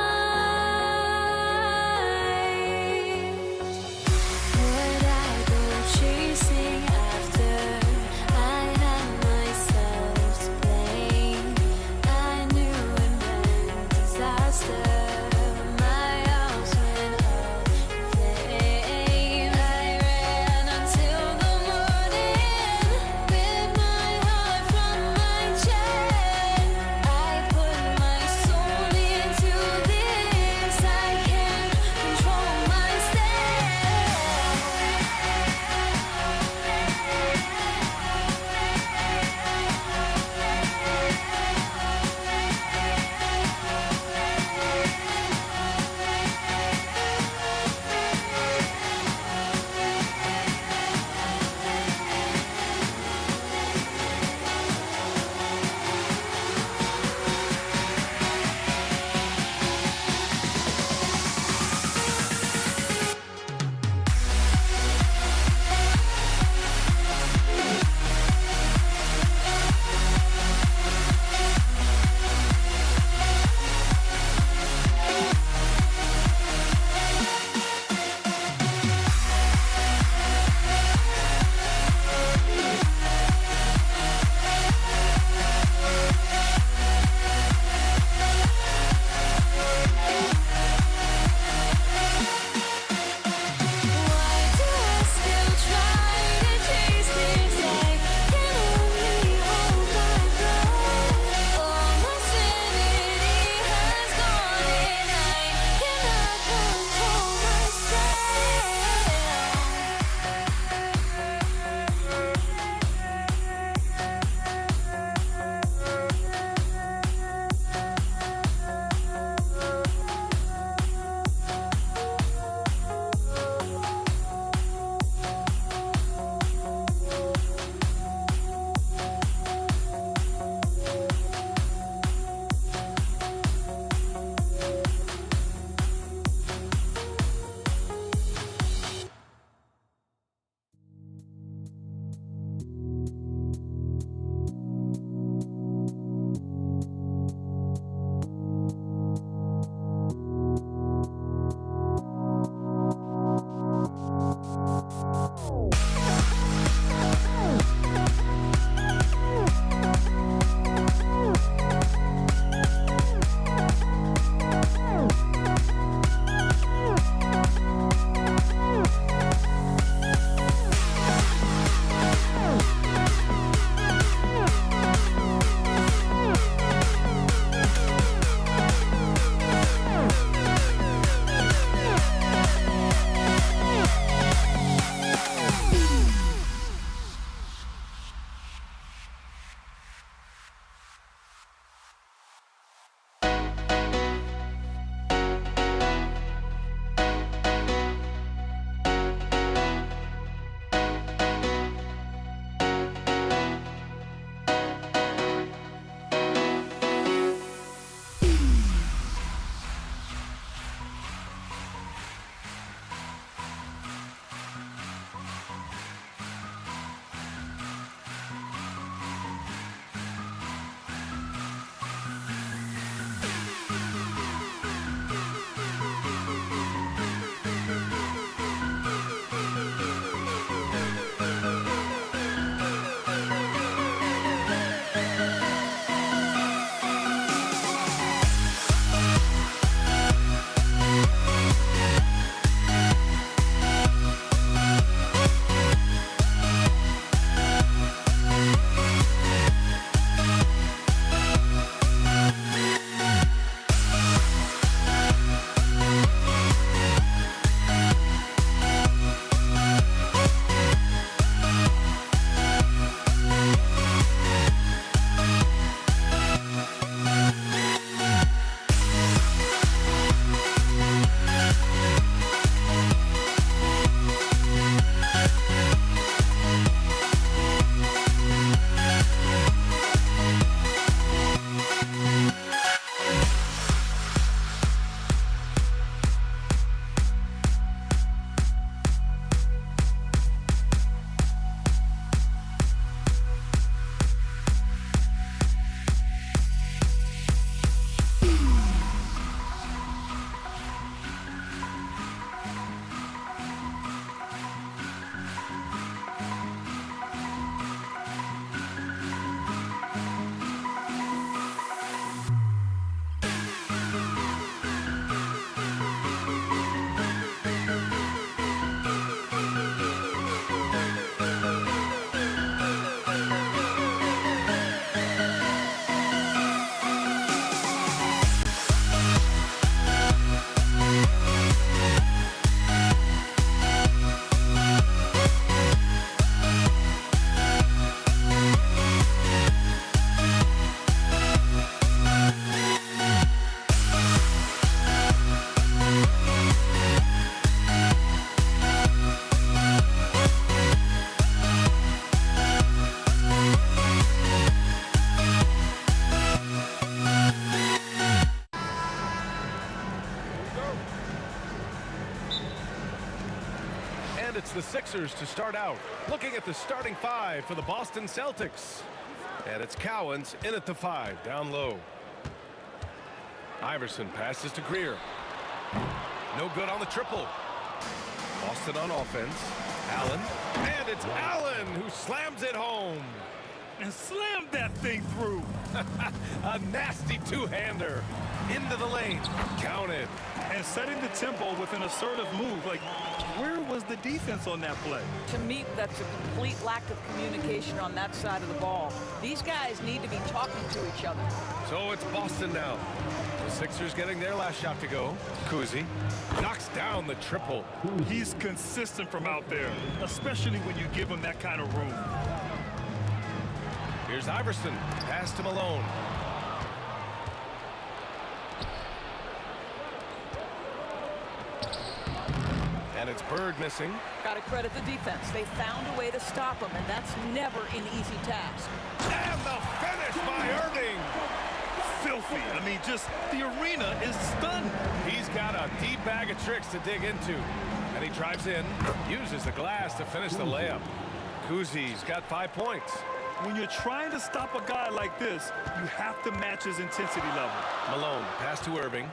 And it's the Sixers to start out. Looking at the starting five for the Boston Celtics. And it's Cowens in at the 5, down low. Iverson passes to Greer. No good on the triple. Boston on offense. Allen. And it's Allen who slams it home. And slammed that thing through. A nasty two-hander. Into the lane. Counted. And setting the tempo with an assertive move. Like, where was the defense on that play? To me, that's a complete lack of communication on that side of the ball. These guys need to be talking to each other. So it's Boston now. The Sixers getting their last shot to go. Kuzi knocks down the triple. He's consistent from out there, especially when you give him that kind of room. Here's Iverson. Pass to Malone. And it's Bird missing. Got to credit the defense. They found a way to stop him, and that's never an easy task. And the finish by Irving. Filthy. I mean, just the arena is stunned. He's got a deep bag of tricks to dig into. And he drives in, uses the glass to finish the layup. Kuzi's got 5 points. When you're trying to stop a guy like this, you have to match his intensity level. Malone, pass to Irving.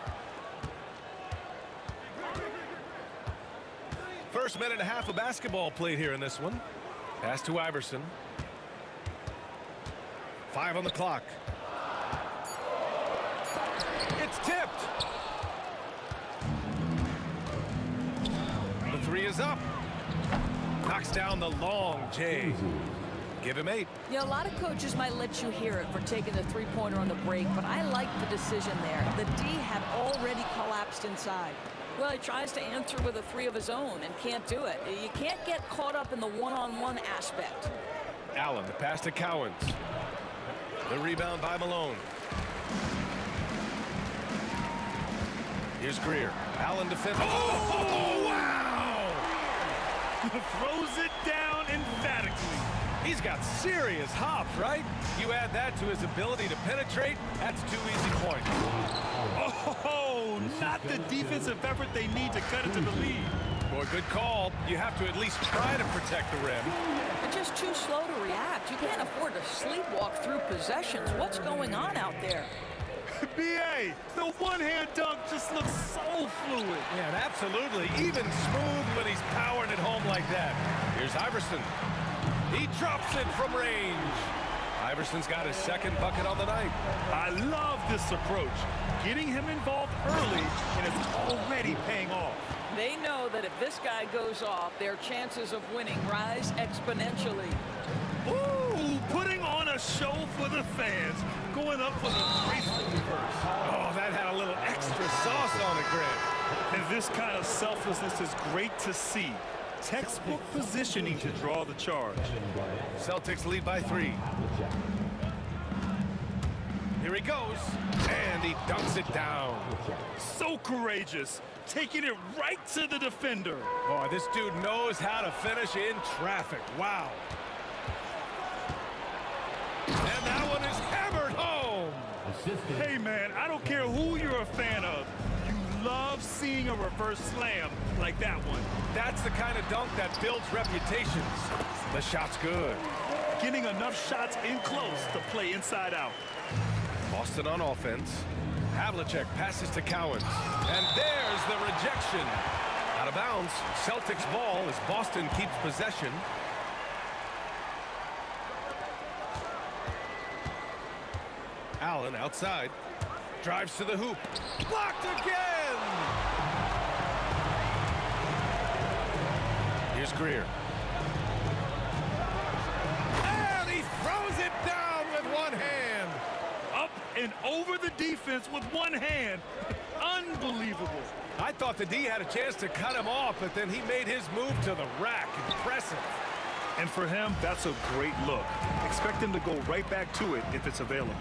First minute and a half of basketball played here in this one. Pass to Iverson. 5 on the clock. It's tipped. The 3 is up. Knocks down the long J. Give him 8. Yeah, a lot of coaches might let you hear it for taking the three-pointer on the break, but I like the decision there. The D had already collapsed inside. Well, he tries to answer with a 3 of his own and can't do it. You can't get caught up in the one-on-one aspect. Allen, the pass to Cowens. The rebound by Malone. Here's Greer. Allen defends. Oh, wow! Throws it down emphatically. He's got serious hops, right? You add that to his ability to penetrate, that's 2 easy points. Oh, not the defensive effort they need to cut it to the lead. Boy, good call. You have to at least try to protect the rim. They're just too slow to react. You can't afford to sleepwalk through possessions. What's going on out there? B.A., the one-hand dunk just looks so fluid. Yeah, and absolutely. Even smooth when he's powering it home like that. Here's Iverson. He drops it from range. Iverson's got his second bucket on the night. I love this approach. Getting him involved early, and it's already paying off. They know that if this guy goes off, their chances of winning rise exponentially. Ooh, putting on a show for the fans. Going up for the graceful reverse. Oh, that had a little extra sauce on it, Grant. And this kind of selflessness is great to see. Textbook positioning to draw the charge. Celtics lead by 3. Here he goes, and he dunks it down. So courageous, taking it right to the defender. Boy, this dude knows how to finish in traffic. Wow. And that one is hammered home. Hey, man, I don't care who you're a fan of. You love seeing a reverse slam like that one. That's the kind of dunk that builds reputations. The shot's good. Getting enough shots in close to play inside out. Boston on offense. Havlicek passes to Cowens. And there's the rejection. Out of bounds. Celtics ball as Boston keeps possession. Allen outside. Drives to the hoop. Blocked again! Here's Greer. And he throws it down with one hand. Up and over the defense with one hand. Unbelievable. I thought the D had a chance to cut him off, but then he made his move to the rack. Impressive. And for him, that's a great look. Expect him to go right back to it if it's available.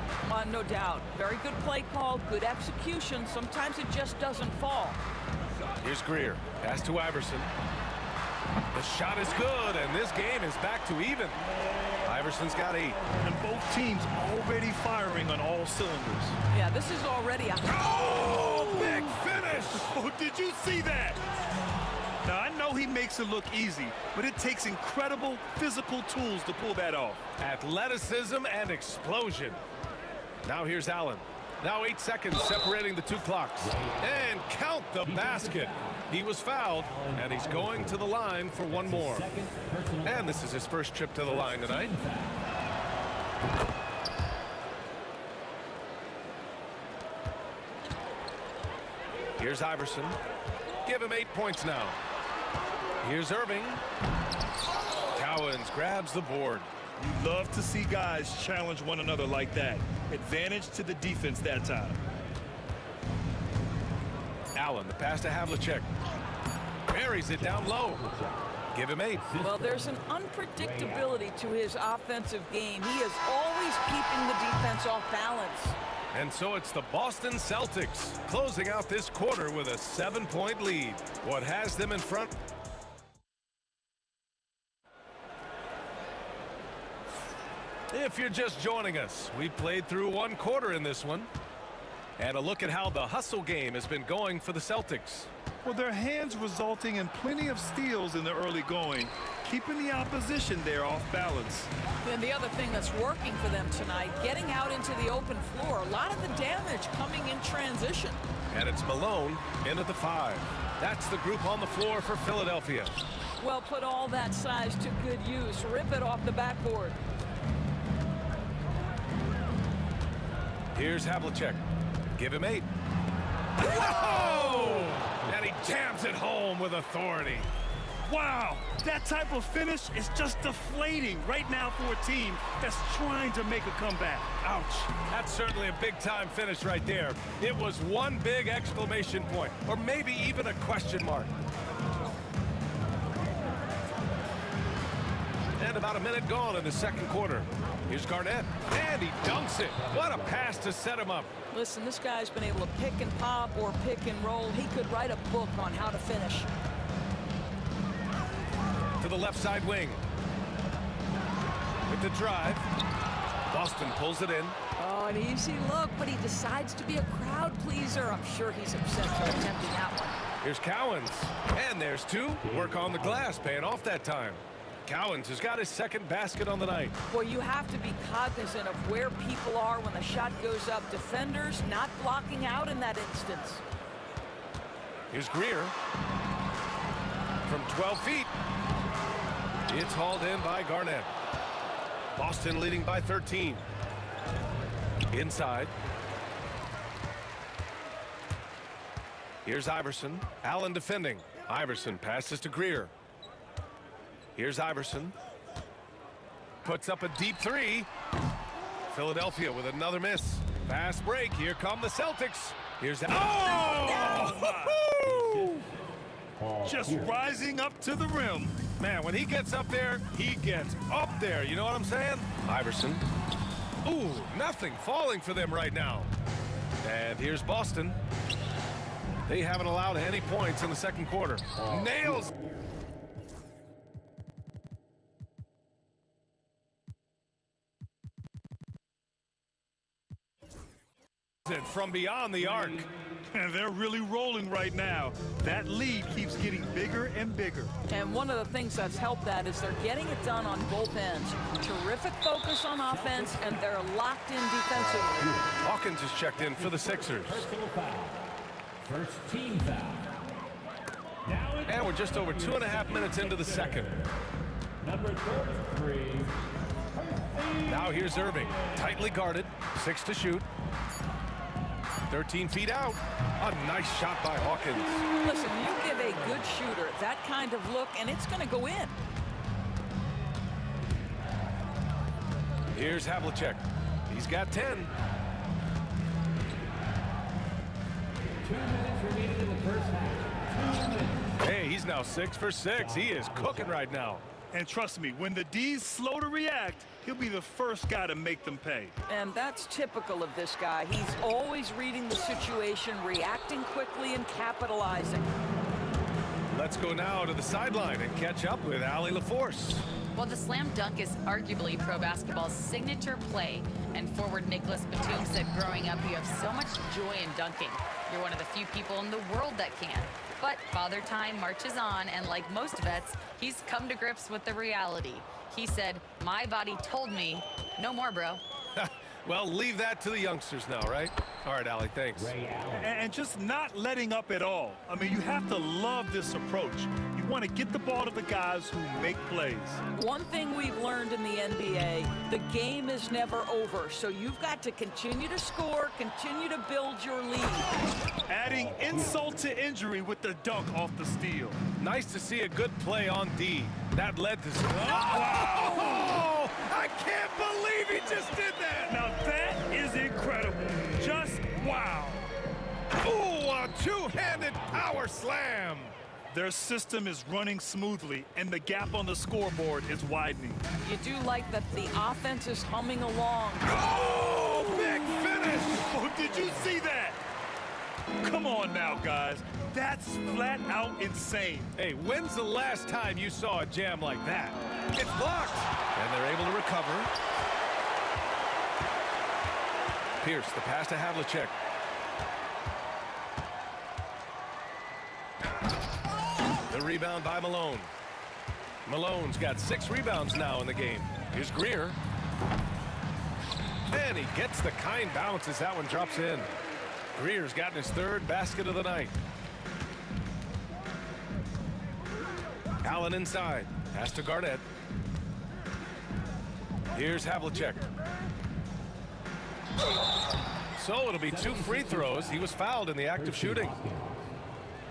No doubt. Very good play call, good execution. Sometimes it just doesn't fall. Here's Greer. Pass to Iverson. The shot is good, and this game is back to even. Iverson's got 8. And both teams already firing on all cylinders. Yeah, this is already a... Oh, big finish! Oh, did you see that? Now, I know he he makes it look easy, but it takes incredible physical tools to pull that off. Athleticism and explosion. Now here's Allen. Now 8 seconds separating the two clocks. And count the basket. He was fouled, and he's going to the line for one more. And this is his first trip to the line tonight. Here's Iverson. Give him 8 points now. Here's Irving. Cowens grabs the board. You love to see guys challenge one another like that. Advantage to the defense that time. Allen, the pass to Havlicek. Buries it down low. Give him 8. Well, there's an unpredictability to his offensive game. He is always keeping the defense off balance. And so it's the Boston Celtics closing out this quarter with a 7-point lead. What has them in front? If you're just joining us, we played through one quarter in this one. And a look at how the hustle game has been going for the Celtics. Well, their hands resulting in plenty of steals in the early going, keeping the opposition there off balance. And the other thing that's working for them tonight, getting out into the open floor. A lot of the damage coming in transition. And it's Malone in at the 5. That's the group on the floor for Philadelphia. Well, put all that size to good use. Rip it off the backboard. Here's Havlicek. Give him 8. Oh! And he jams it home with authority. Wow, that type of finish is just deflating right now for a team that's trying to make a comeback. Ouch. That's certainly a big-time finish right there. It was one big exclamation point, or maybe even a question mark. And about a minute gone in the second quarter. Here's Garnett, and he dunks it. What a pass to set him up. Listen, this guy's been able to pick and pop or pick and roll. He could write a book on how to finish. To the left side wing. With the drive. Boston pulls it in. Oh, an easy look, but he decides to be a crowd pleaser. I'm sure he's upset for attempting that one. Here's Cowens. And there's 2. Work on the glass, paying off that time. Cowens has got his second basket on the night. Well, you have to be cognizant of where people are when the shot goes up. Defenders not blocking out in that instance. Here's Greer. From 12 feet. It's hauled in by Garnett. Boston leading by 13. Inside. Here's Iverson. Allen defending. Iverson passes to Greer. Here's Iverson. Puts up a deep 3. Philadelphia with another miss. Fast break. Here come the Celtics. Here's... Oh! Just rising up to the rim. Man, when he gets up there, he gets up there. You know what I'm saying? Iverson. Ooh, nothing falling for them right now. And here's Boston. They haven't allowed any points in the second quarter. Nails. From beyond the arc. And they're really rolling right now. That lead keeps getting bigger and bigger. And one of the things that's helped that is they're getting it done on both ends. Terrific focus on offense, and they're locked in defensively. Hawkins is checked in for the Sixers. First team foul. And we're just over 2.5 minutes into the second. Number 33. Now here's Irving. Tightly guarded. 6 to shoot. 13 feet out. A nice shot by Hawkins. Listen, you give a good shooter that kind of look, and it's going to go in. Here's Havlicek. He's got 10. 2 minutes remaining in the first half. 2 minutes. Hey, he's now 6 for 6. He is cooking right now. And trust me, when the D's slow to react, he'll be the first guy to make them pay. And that's typical of this guy. He's always reading the situation, reacting quickly, and capitalizing. Let's go now to the sideline and catch up with Allie LaForce. Well, the slam dunk is arguably pro basketball's signature play. And forward Nicholas Batum said growing up, you have so much joy in dunking. You're one of the few people in the world that can. But Father Time marches on, and like most vets, he's come to grips with the reality. He said, "My body told me, no more, bro." Well, leave that to the youngsters now, right? All right, Allie, thanks. And just not letting up at all. I mean, you have to love this approach. You want to get the ball to the guys who make plays. One thing we've learned in the NBA, the game is never over, so you've got to continue to score, continue to build your lead. Adding insult to injury with the dunk off the steal. Nice to see a good play on D. That led to... Wow! Oh, I can't believe he just did that! Now that is incredible. Just wow. Ooh, a two-handed power slam. Their system is running smoothly, and the gap on the scoreboard is widening. You do like that the offense is humming along. Oh, big finish! Oh, did you see that? Come on now, guys. That's flat out insane. Hey, when's the last time you saw a jam like that? It's blocked, and they're able to recover. Pierce, the pass to Havlicek. The rebound by Malone. Malone's got 6 rebounds now in the game. Here's Greer. And he gets the kind bounce as that one drops in. Greer's gotten his 3rd basket of the night. Allen inside. Pass to Garnett. Here's Havlicek. So it'll be 2 free throws. He was fouled in the act of shooting.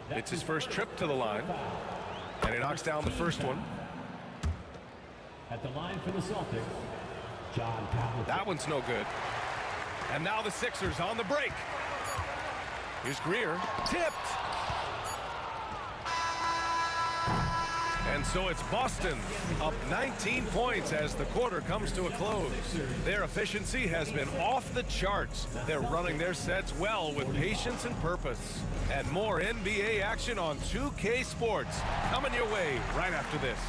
It's his first trip to the line. And he knocks down the first one. At the line for the Celtics, John Havlicek. That one's no good. And now the Sixers on the break. Here's Greer. Tipped. And so it's Boston up 19 points as the quarter comes to a close. Their efficiency has been off the charts. They're running their sets well with patience and purpose. And more NBA action on 2K Sports coming your way right after this.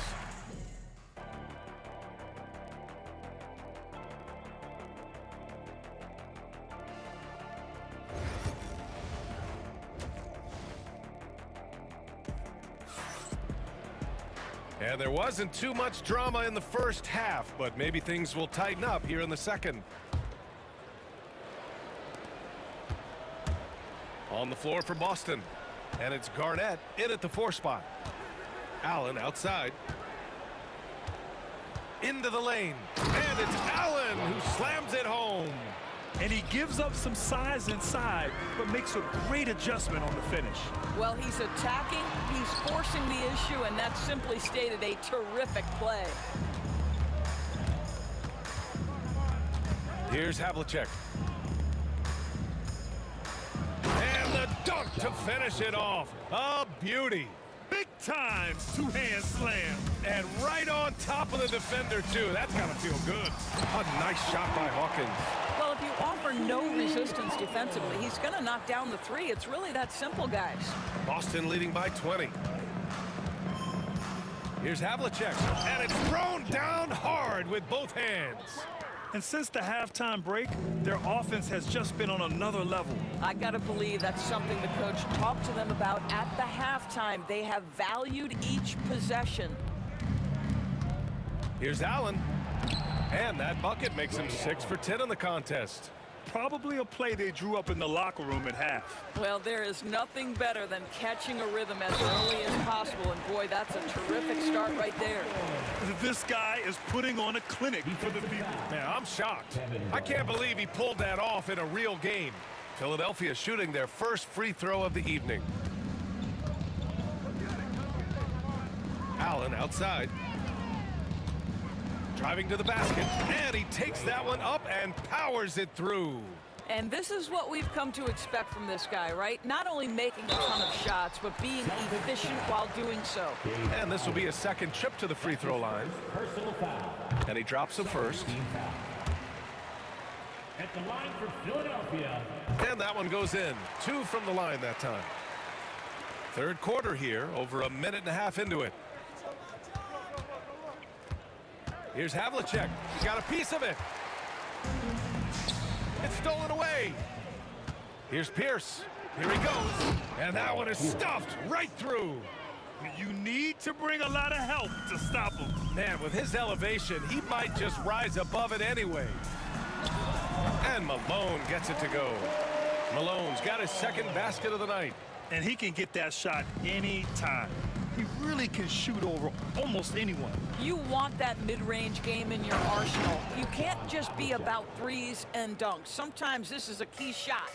And there wasn't too much drama in the first half, but maybe things will tighten up here in the second. On the floor for Boston. And it's Garnett in at the 4 spot. Allen outside. Into the lane. And it's Allen who slams it home. And he gives up some size inside, but makes a great adjustment on the finish. Well, he's attacking, he's forcing the issue, and that's simply stated a terrific play. Here's Havlicek. And the dunk to finish it off. A beauty. Big time 2-hand slam. And right on top of the defender, too. That's got to feel good. A nice shot by Hawkins. Well, if you offer no resistance defensively, he's going to knock down the 3. It's really that simple, guys. Boston leading by 20. Here's Havlicek. And it's thrown down hard with both hands. And since the halftime break, their offense has just been on another level. I got to believe that's something the coach talked to them about at the halftime. They have valued each possession. Here's Allen. And that bucket makes him 6 for 10 in the contest. Probably a play they drew up in the locker room at half. Well, there is nothing better than catching a rhythm as early as possible. And boy, that's a terrific start right there. This guy is putting on a clinic for the people. Man, I'm shocked. I can't believe he pulled that off in a real game. Philadelphia shooting their first free throw of the evening. Allen outside. Driving to the basket, and he takes that one up and powers it through. And this is what we've come to expect from this guy, right? Not only making a ton of shots, but being efficient while doing so. And this will be a second trip to the free throw line. And he drops the first. At the line for Philadelphia. And that one goes in. 2 from the line that time. Third quarter here, over a minute and a half into it. Here's Havlicek. He got a piece of it. It's stolen away. Here's Pierce. Here he goes. And that one is stuffed right through. You need to bring a lot of help to stop him. Man, with his elevation, he might just rise above it anyway. And Malone gets it to go. Malone's got his second basket of the night. And he can get that shot anytime. He really can shoot over almost anyone. You want that mid-range game in your arsenal. You can't just be about threes and dunks. Sometimes this is a key shot.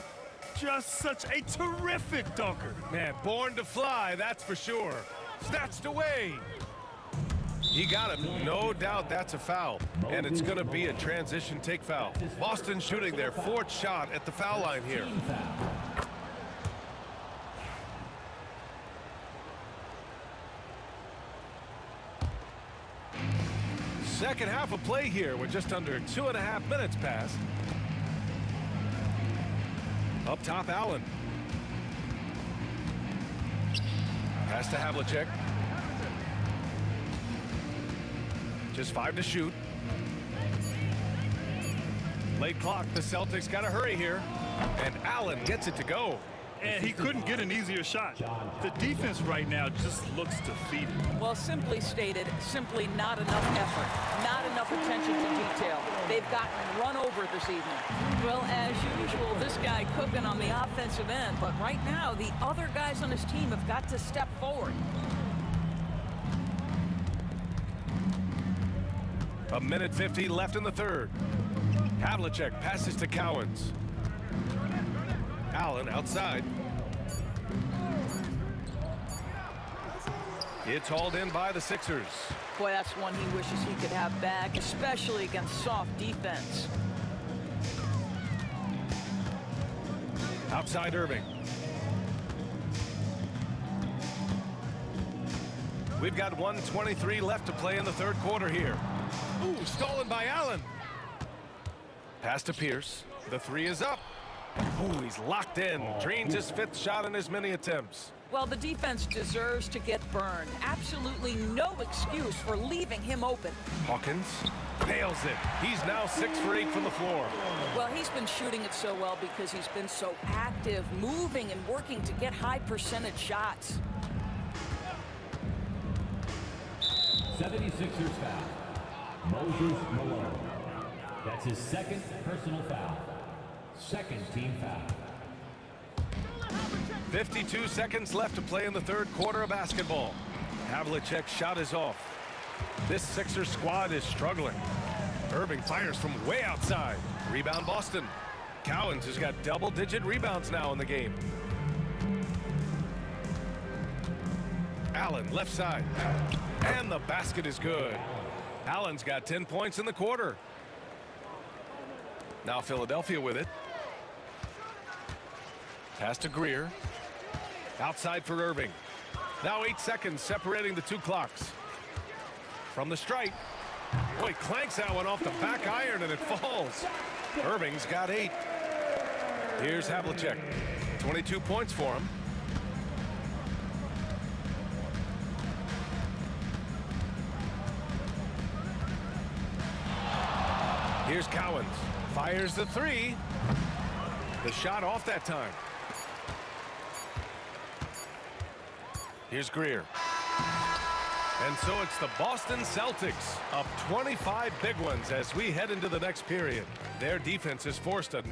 Just such a terrific dunker. Man, born to fly, that's for sure. Snatched away. He got him. No doubt that's a foul. And it's going to be a transition take foul. Boston shooting their fourth shot at the foul line here. Second half of play here with just under 2.5 minutes passed. Up top, Allen. Pass to Havlicek. Just 5 to shoot. Late clock, the Celtics got to hurry here. And Allen gets it to go. And he couldn't get an easier shot. The defense right now just looks defeated. Well, simply stated, simply not enough effort, not enough attention to detail. They've gotten run over this evening. Well, as usual, this guy cooking on the offensive end, but right now, the other guys on his team have got to step forward. A minute 50 left in the third. Havlicek passes to Cowens. Allen outside. It's hauled in by the Sixers. Boy, that's one he wishes he could have back, especially against soft defense. Outside Irving. We've got 1:23 left to play in the third quarter here. Ooh, stolen by Allen. Pass to Pierce. The three is up. Ooh, he's locked in. Drains his fifth shot in as many attempts. Well, the defense deserves to get burned. Absolutely no excuse for leaving him open. Hawkins nails it. He's now 6 for 8 from the floor. Well, he's been shooting it so well because he's been so active, moving and working to get high percentage shots. 76ers foul. Moses Malone. That's his second personal foul. Second team foul. 52 seconds left to play in the third quarter of basketball. Havlicek's shot is off. This Sixers squad is struggling. Irving fires from way outside. Rebound Boston. Cowens has got double-digit rebounds now in the game. Allen left side. And the basket is good. Allen's got 10 points in the quarter. Now Philadelphia with it. Pass to Greer. Outside for Irving. Now 8 seconds separating the two clocks. From the stripe. Boy, clanks that one off the back iron and it falls. Irving's got 8. Here's Havlicek. 22 points for him. Here's Cowens. Fires the three. The shot off that time. Here's Greer. And so it's the Boston Celtics up 25 big ones as we head into the next period. Their defense is forced a...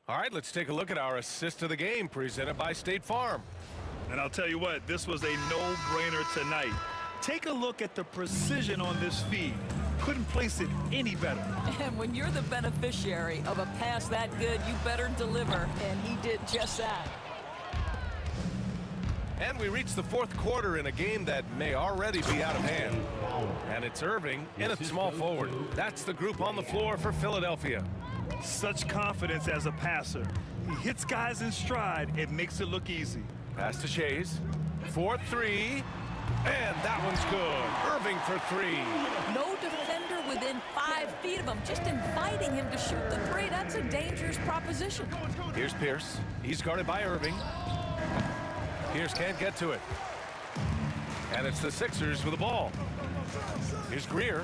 All right, let's take a look at our assist of the game presented by State Farm. And I'll tell you what, this was a no-brainer tonight. Take a look at the precision on this feed. Couldn't place it any better. And when you're the beneficiary of a pass that good, you better deliver. And he did just that. And we reach the fourth quarter in a game that may already be out of hand. And it's Irving in at small forward. That's the group on the floor for Philadelphia. Such confidence as a passer. He hits guys in stride. It makes it look easy. Pass to Shays. 4-3. And that one's good. Irving for 3. No defender within 5 feet of him, just inviting him to shoot the three. That's a dangerous proposition. Here's Pierce. He's guarded by Irving. Pierce can't get to it. And it's the Sixers with the ball. Here's Greer.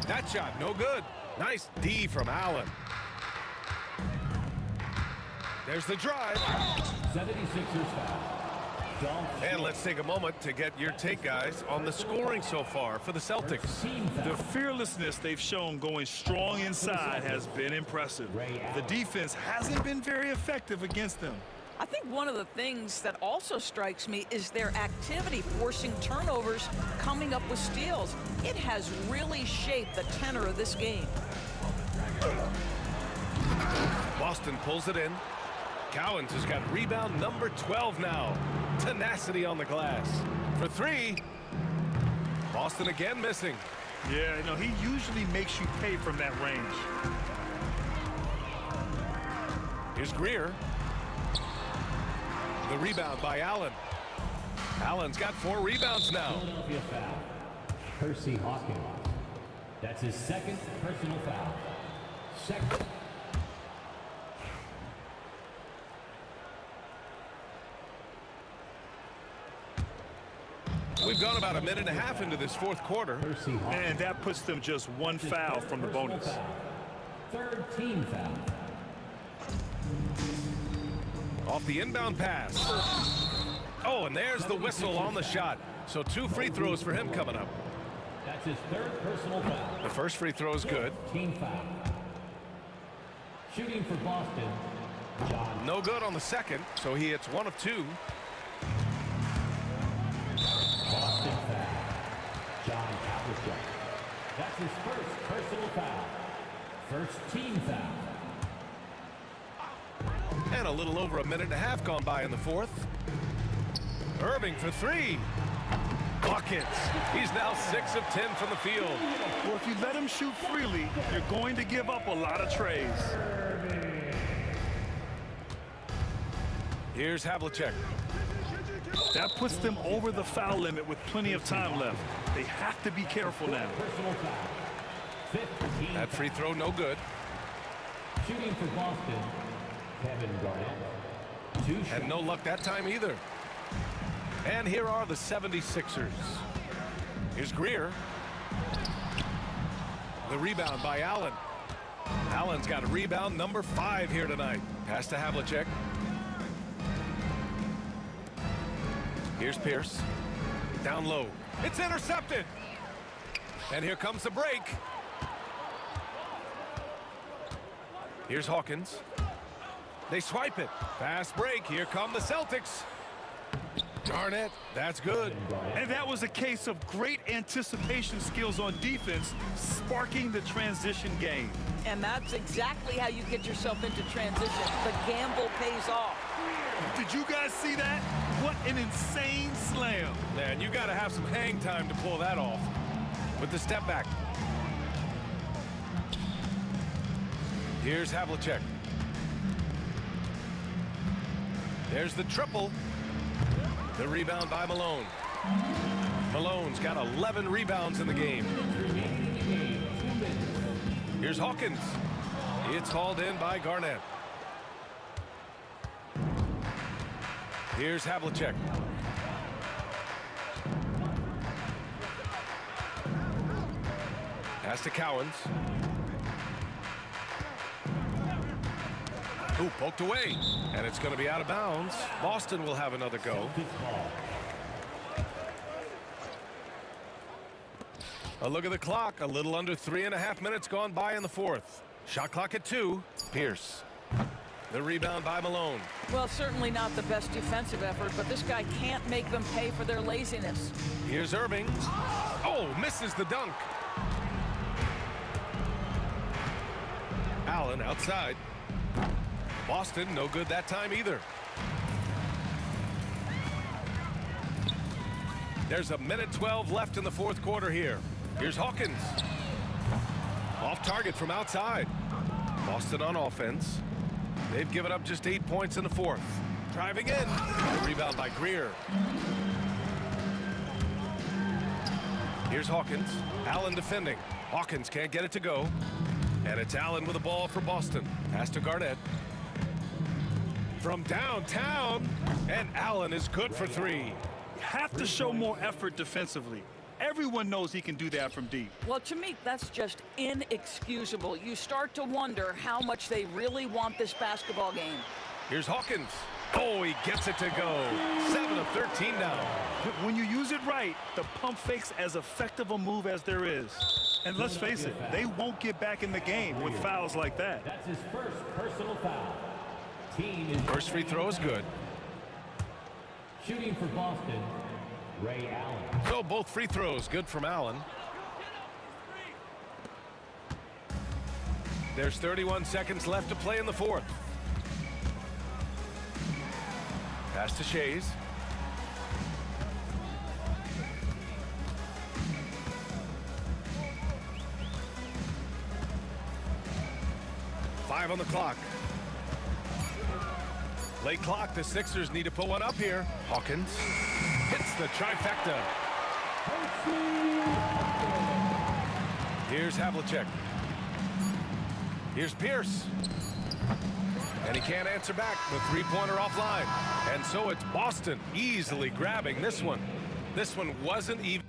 That shot, no good. Nice D from Allen. There's the drive. 76ers foul. And let's take a moment to get your take, guys, on the scoring so far for the Celtics. The fearlessness they've shown going strong inside has been impressive. The defense hasn't been very effective against them. I think one of the things that also strikes me is their activity forcing turnovers, coming up with steals. It has really shaped the tenor of this game. Boston pulls it in. Cowens has got rebound number 12 now. Tenacity on the glass. For three. Boston again missing. Yeah, you know, he usually makes you pay from that range. Here's Greer. The rebound by Allen. Allen's got 4 rebounds now. Philadelphia foul. Percy Hawkins. That's his second personal foul. Second. We've gone about a minute and a half into this fourth quarter. And that puts them just 1 foul from the bonus. Third team foul. Off the inbound pass. Oh, and there's the whistle on the shot. So 2 free throws for him coming up. That's his third personal foul. The first free throw is good. Team foul. Shooting for Boston, John. No good on the second, so he hits 1 of 2. Boston foul. John Havlicek. That's his first personal foul. First team foul. And a little over a minute and a half gone by in the fourth. Irving for 3. Buckets. He's now 6 of 10 from the field. Well, if you let him shoot freely, you're going to give up a lot of trays. Here's Havlicek. That puts them over the foul limit with plenty of time left. They have to be careful now. Personal foul. 15. That free throw no good. Shooting for Boston, Kevin Garnett. 2 shots. And no luck that time either. And here are the 76ers. Here's Greer. The rebound by Allen. Allen's got a rebound number 5 here tonight. Pass to Havlicek. Here's Pierce. Down low. It's intercepted. And here comes the break. Here's Hawkins. They swipe it. Fast break. Here come the Celtics. Garnett, that's good. And that was a case of great anticipation skills on defense, sparking the transition game. And that's exactly how you get yourself into transition. The gamble pays off. Did you guys see that? What an insane slam. Man, you got to have some hang time to pull that off. With the step back. Here's Havlicek. There's the triple. The rebound by Malone. Malone's got 11 rebounds in the game. Here's Hawkins. It's hauled in by Garnett. Here's Havlicek. Pass to Cowens. Ooh, poked away. And it's going to be out of bounds. Boston will have another go. A look at the clock. A little under 3.5 minutes gone by in the fourth. Shot clock at 2. Pierce. The rebound by Malone. Well, certainly not the best defensive effort, but this guy can't make them pay for their laziness. Here's Irving. Oh, misses the dunk. Allen outside. Boston, no good that time either. There's a minute 12 left in the fourth quarter here. Here's Hawkins. Off target from outside. Boston on offense. They've given up just 8 points in the fourth. Driving in. The rebound by Greer. Here's Hawkins. Allen defending. Hawkins can't get it to go. And it's Allen with the ball for Boston. Pass to Garnett. From downtown. And Allen is good for 3. You have to show more effort defensively. Everyone knows he can do that from deep. Well, to me, that's just inexcusable. You start to wonder how much they really want this basketball game. Here's Hawkins. Oh, he gets it to go. 7 of 13 now. When you use it right, the pump fake's as effective a move as there is. And let's face it, they won't get back in the game with fouls like that. That's his first personal foul. Team is First free throw is good. shooting for Boston, Ray Allen. So both free throws good from Allen. There's 31 seconds left to play in the fourth. Pass to Shays. Five on the clock. Late clock. The Sixers need to put one up here. Hawkins hits the trifecta. Here's Havlicek. Here's Pierce. And he can't answer back. The three-pointer offline. And so it's Boston easily grabbing this one. This one wasn't even.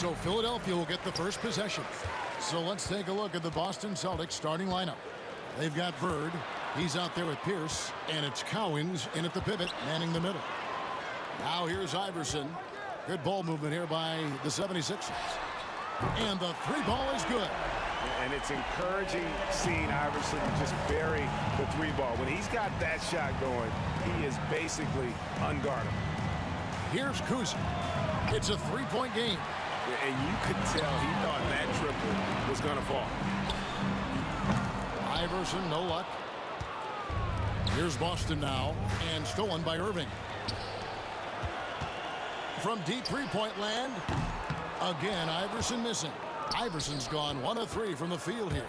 So Philadelphia will get the first possession. So let's take a look at the Boston Celtics starting lineup. They've got Bird. He's out there with Pierce. And it's Cowens in at the pivot, manning the middle. Now here's Iverson. Good ball movement here by the 76ers. And the three ball is good. And it's encouraging seeing Iverson just bury the three ball. When he's got that shot going, he is basically unguardable. Here's Kuzma. It's a three-point game. And you could tell he thought that triple was going to fall. Iverson, no luck. Here's Boston now, and stolen by Irving. From deep three-point land, again, Iverson missing. Iverson's gone 1 of 3 from the field here.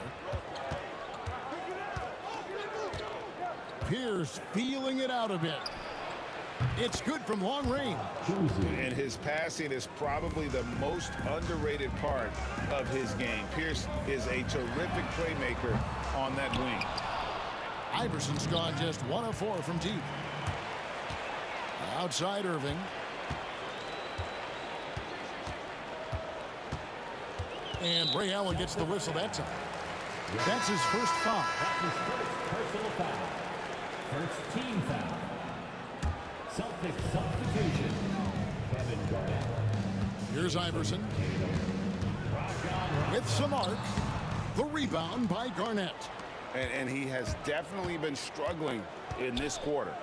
Pierce feeling it out a bit. It's good from long range. And his passing is probably the most underrated part of his game. Pierce is a terrific playmaker on that wing. Iverson's gone just 1 of 4 from deep. Outside Irving. And Ray Allen gets the whistle that time. That's his first foul. That's his first personal foul. First team foul. Celtics substitution. Kevin Garnett. Here's Iverson. With some arc. The rebound by Garnett. And he has definitely been struggling in this quarter.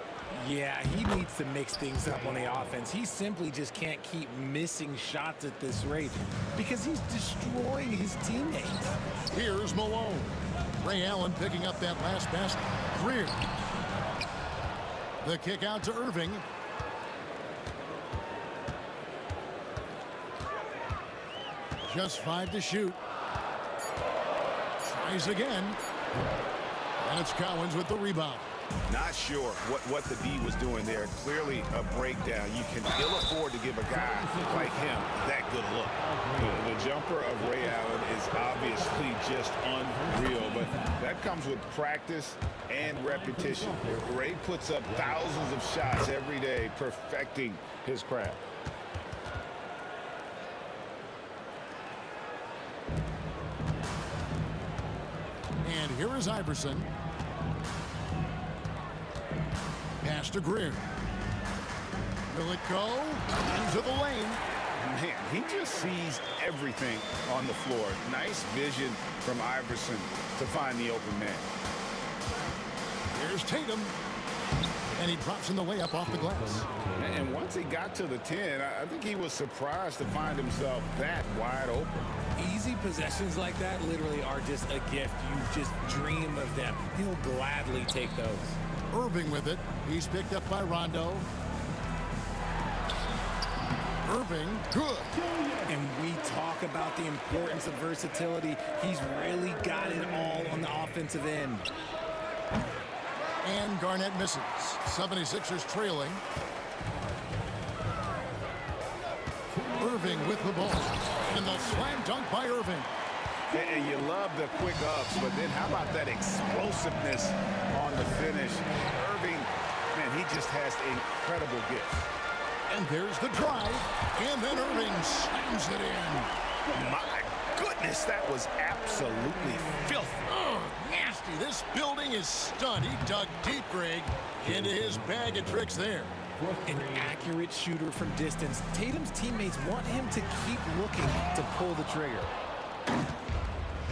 Yeah, he needs to mix things up on the offense. He simply just can't keep missing shots at this rate because he's destroying his teammates. Here's Malone. Ray Allen picking up that last basket. Greer. The kick out to Irving. Just 5 to shoot. Tries again. And it's Cowens with the rebound. Not sure what the D was doing there. Clearly a breakdown. You can ill afford to give a guy like him that good look. The jumper of Ray Allen is obviously just unreal, but that comes with practice and repetition. Ray puts up thousands of shots every day, perfecting his craft. And here is Iverson. Pass to Greer. Will it go? Into the lane. Man, he just sees everything on the floor. Nice vision from Iverson to find the open man. Here's Tatum. And he drops in the layup off the glass. And once he got to the 10, I think he was surprised to find himself that wide open. Easy possessions like that literally are just a gift. You just dream of them. He'll gladly take those. Irving with it. He's picked up by Rondo. Irving, good. And we talk about the importance of versatility. He's really got it all on the offensive end. And Garnett misses. 76ers trailing. Irving with the ball. And the slam dunk by Irving. And you love the quick ups, but then how about that explosiveness on the finish? Irving, man, he just has incredible gifts. And there's the drive. And then Irving slams it in. My goodness, that was absolutely filthy. Oh, nasty. This building is stunned. He dug deep, Greg, into his bag of tricks there. An accurate shooter from distance. Tatum's teammates want him to keep looking to pull the trigger.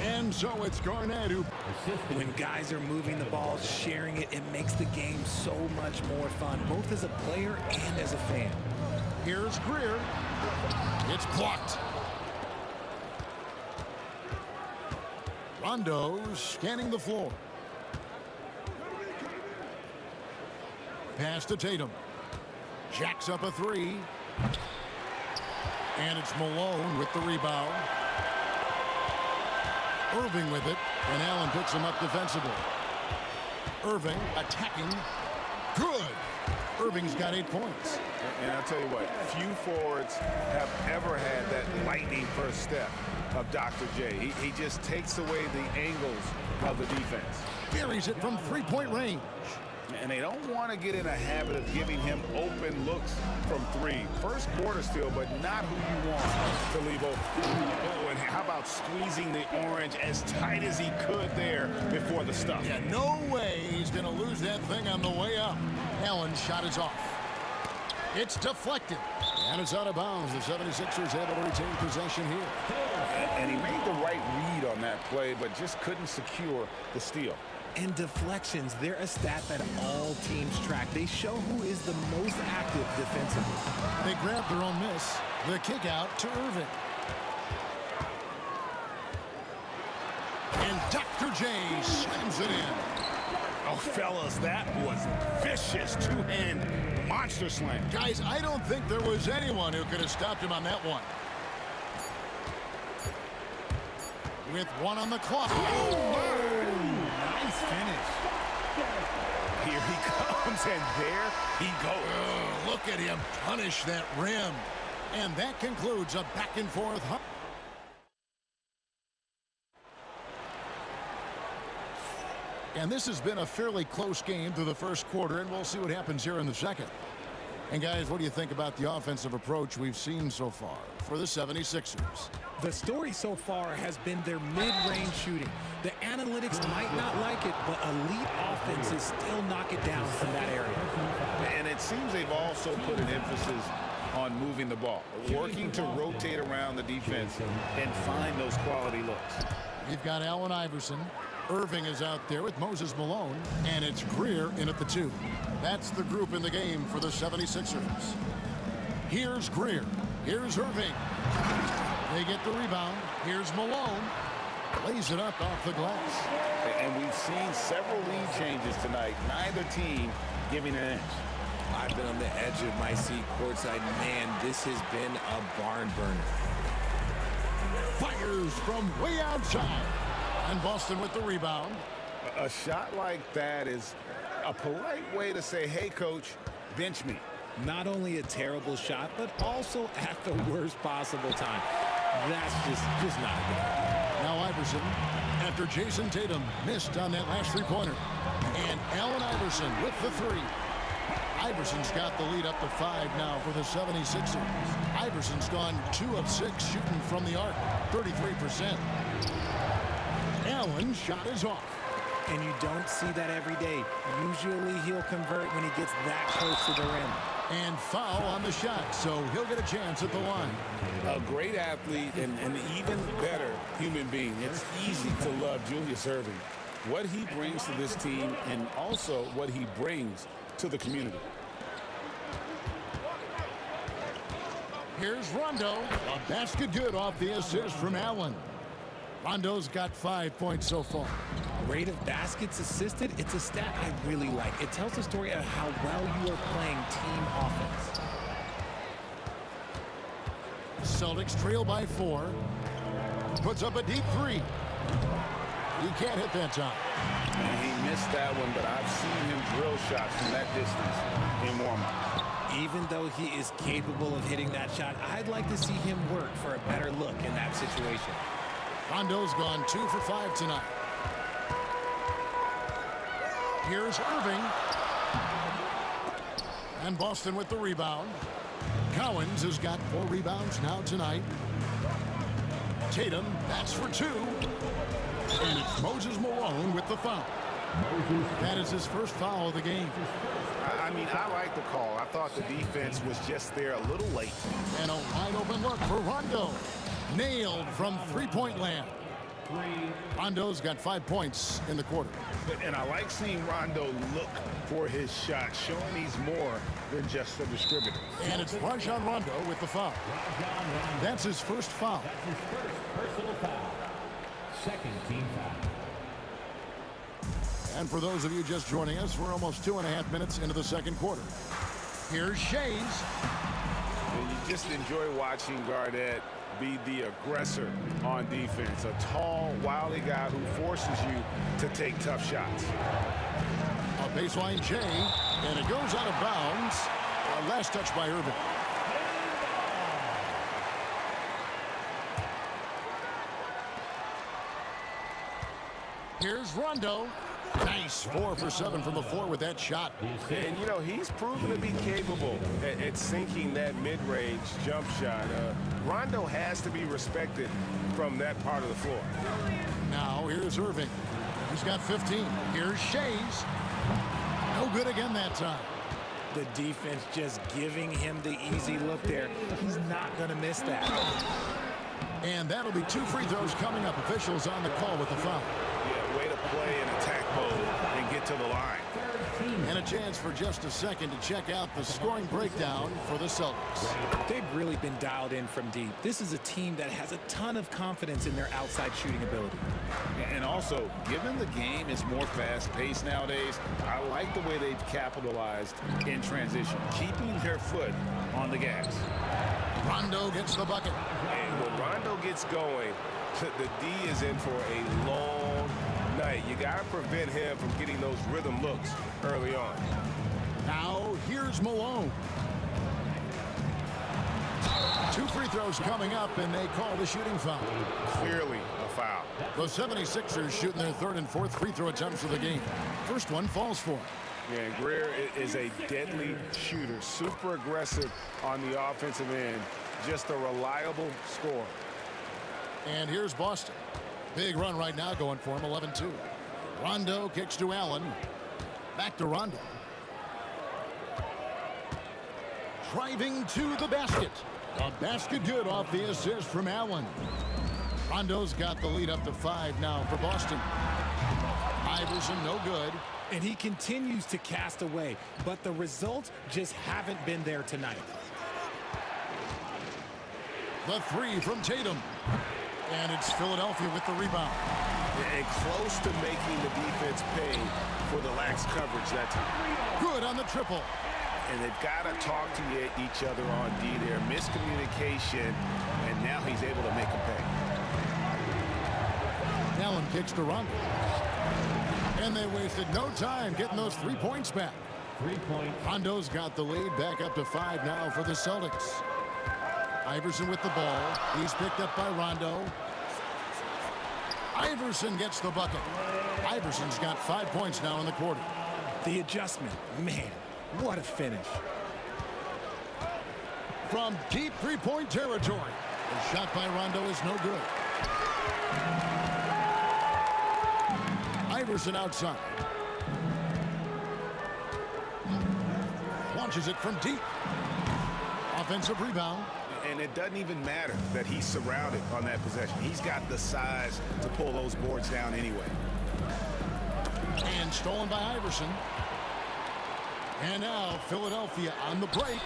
And so it's Garnett who... When guys are moving the ball, sharing it, it makes the game so much more fun, both as a player and as a fan. Here's Greer. It's blocked. Rondo scanning the floor. Pass to Tatum. Jacks up a 3. And it's Malone with the rebound. Irving with it, and Allen picks him up defensively. Irving attacking. Good. Irving's got 8 points. And I'll tell you what, few forwards have ever had that lightning first step of Dr. J. He just takes away the angles of the defense. Buries it from three-point range. And they don't want to get in a habit of giving him open looks from 3. First quarter still, but not who you want to leave open. Oh, and how about squeezing the orange as tight as he could there before the stuff? Yeah, no way he's going to lose that thing on the way up. Allen's shot is off. It's deflected. And it's out of bounds. The 76ers able to retain possession here. And he made the right read on that play, but just couldn't secure the steal. And deflections, they're a stat that all teams track. They show who is the most active defensively. They grabbed their own miss. The kick out to Irving. And Dr. J slams it in. Oh, fellas, that was vicious two-hand monster slam. Guys, I don't think there was anyone who could have stopped him on that one. With one on the clock. Oh, nice finish. Here he comes, and there he goes. Oh, look at him punish that rim. And that concludes a back-and-forth. And this has been a fairly close game through the first quarter, and we'll see what happens here in the second. And guys, what do you think about the offensive approach we've seen so far for the 76ers? The story so far has been their mid-range shooting. The analytics might not like it, but elite offenses still knock it down from that area. And it seems they've also put an emphasis on moving the ball, working to rotate around the defense and find those quality looks. You've got Allen Iverson. Irving is out there with Moses Malone, and it's Greer in at the 2. That's the group in the game for the 76ers. Here's Greer. Here's Irving. They get the rebound. Here's Malone. Lays it up off the glass. And we've seen several lead changes tonight. Neither team giving an inch. I've been on the edge of my seat courtside. Man, this has been a barn burner. Fires from way outside. And Boston with the rebound. A shot like that is a polite way to say, hey, coach, bench me. Not only a terrible shot, but also at the worst possible time. That's just not a good idea. Now Iverson, after Jason Tatum missed on that last three-pointer. And Allen Iverson with the 3. Iverson's got the lead up to 5 now for the 76ers. Iverson's gone 2 of 6 shooting from the arc, 33%. Allen's shot is off. And you don't see that every day. Usually he'll convert when he gets that close to the rim. And foul on the shot, so he'll get a chance at the line. A great athlete and an even better human being. It's easy to love Julius Erving. What he brings to this team and also what he brings to the community. Here's Rondo. A basket good off the assist from Allen. Rondo's got 5 points so far. Rate of baskets assisted, it's a stat I really like. It tells the story of how well you are playing team offense. Celtics trail by 4. Puts up a deep 3. He can't hit that time. And he missed that one, but I've seen him drill shots from that distance in warm-up. Even though he is capable of hitting that shot, I'd like to see him work for a better look in that situation. Rondo's gone 2 for 5 tonight. Here's Irving. And Boston with the rebound. Collins has got 4 rebounds now tonight. Tatum, that's for 2. And it's Moses Malone with the foul. That is his first foul of the game. I mean, I like the call. I thought the defense was just there a little late. And a wide open look for Rondo. Nailed from three-point land. Rondo's got 5 points in the quarter. And I like seeing Rondo look for his shot, showing he's more than just a distributor. And it's Rajon Rondo with the foul. That's his first foul. That's his first personal foul. Second team foul. And for those of you just joining us, we're almost 2.5 minutes into the second quarter. Here's Shays. And you just enjoy watching Garnett be the aggressor on defense. A tall, wily guy who forces you to take tough shots. A baseline J, and it goes out of bounds. Last touch by Irving. Here's Rondo. Nice 4 for 7 from the floor with that shot. And, you know, he's proven to be capable at sinking that mid-range jump shot. Rondo has to be respected from that part of the floor. Now here's Irving. He's got 15. Here's Shays. No good again that time. The defense just giving him the easy look there. He's not going to miss that. And that'll be 2 free throws coming up. Officials on the call with the foul. Yeah, way to play in attack mode and get to the line. And a chance for just a second to check out the scoring breakdown for the Celtics. They've really been dialed in from deep. This is a team that has a ton of confidence in their outside shooting ability. And also, given the game is more fast-paced nowadays, I like the way they've capitalized in transition, keeping their foot on the gas. Rondo gets the bucket. And when Rondo gets going, the D is in for a long night. You got to prevent him from getting those rhythm looks early on. Now here's Malone. 2 free throws coming up, and they call the shooting foul. Clearly a foul. The 76ers shooting their 3rd and 4th free throw attempts of the game. First one falls for him. Yeah, and Greer is a deadly shooter, super aggressive on the offensive end, just a reliable scorer. And here's Boston. Big run right now going for him, 11-2. Rondo kicks to Allen. Back to Rondo. Driving to the basket. A basket good off the assist from Allen. Rondo's got the lead up to 5 now for Boston. Iverson no good. And he continues to cast away, but the results just haven't been there tonight. The 3 from Tatum. And it's Philadelphia with the rebound. And close to making the defense pay for the lax coverage that time. Good on the triple. And they've got to talk to each other on D there. Miscommunication, and now he's able to make a pay. Allen kicks to Rondo. And they wasted no time getting those 3 points back. 3 points. Rondo's got the lead back up to 5 now for the Celtics. Iverson with the ball. He's picked up by Rondo. Iverson gets the bucket. Iverson's got 5 points now in the quarter. The adjustment, man, what a finish. From deep 3-point territory. The shot by Rondo is no good. Iverson outside. Launches it from deep. Offensive rebound. And it doesn't even matter that he's surrounded on that possession. He's got the size to pull those boards down anyway. And stolen by Iverson. And now Philadelphia on the break.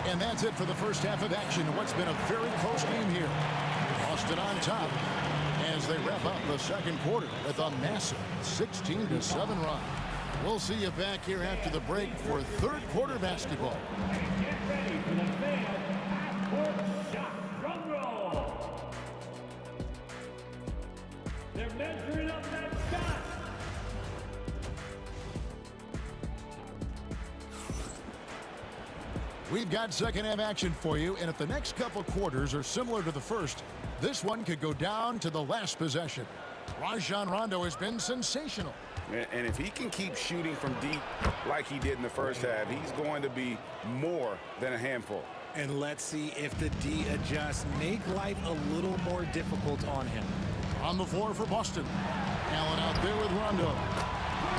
And that's it for the first half of action. What's been a very close game here. Boston on top as they wrap up the second quarter with a massive 16-7 run. We'll see you back here after the break for third quarter basketball. Get ready for the fan half-court shot drum roll. They're measuring up that shot. We've got second half action for you, and if the next couple quarters are similar to the first, this one could go down to the last possession. Rajon Rondo has been sensational. And if he can keep shooting from deep like he did in the first half, he's going to be more than a handful. And let's see if the D adjusts, make life a little more difficult on him. On the floor for Boston. Allen out there with Rondo.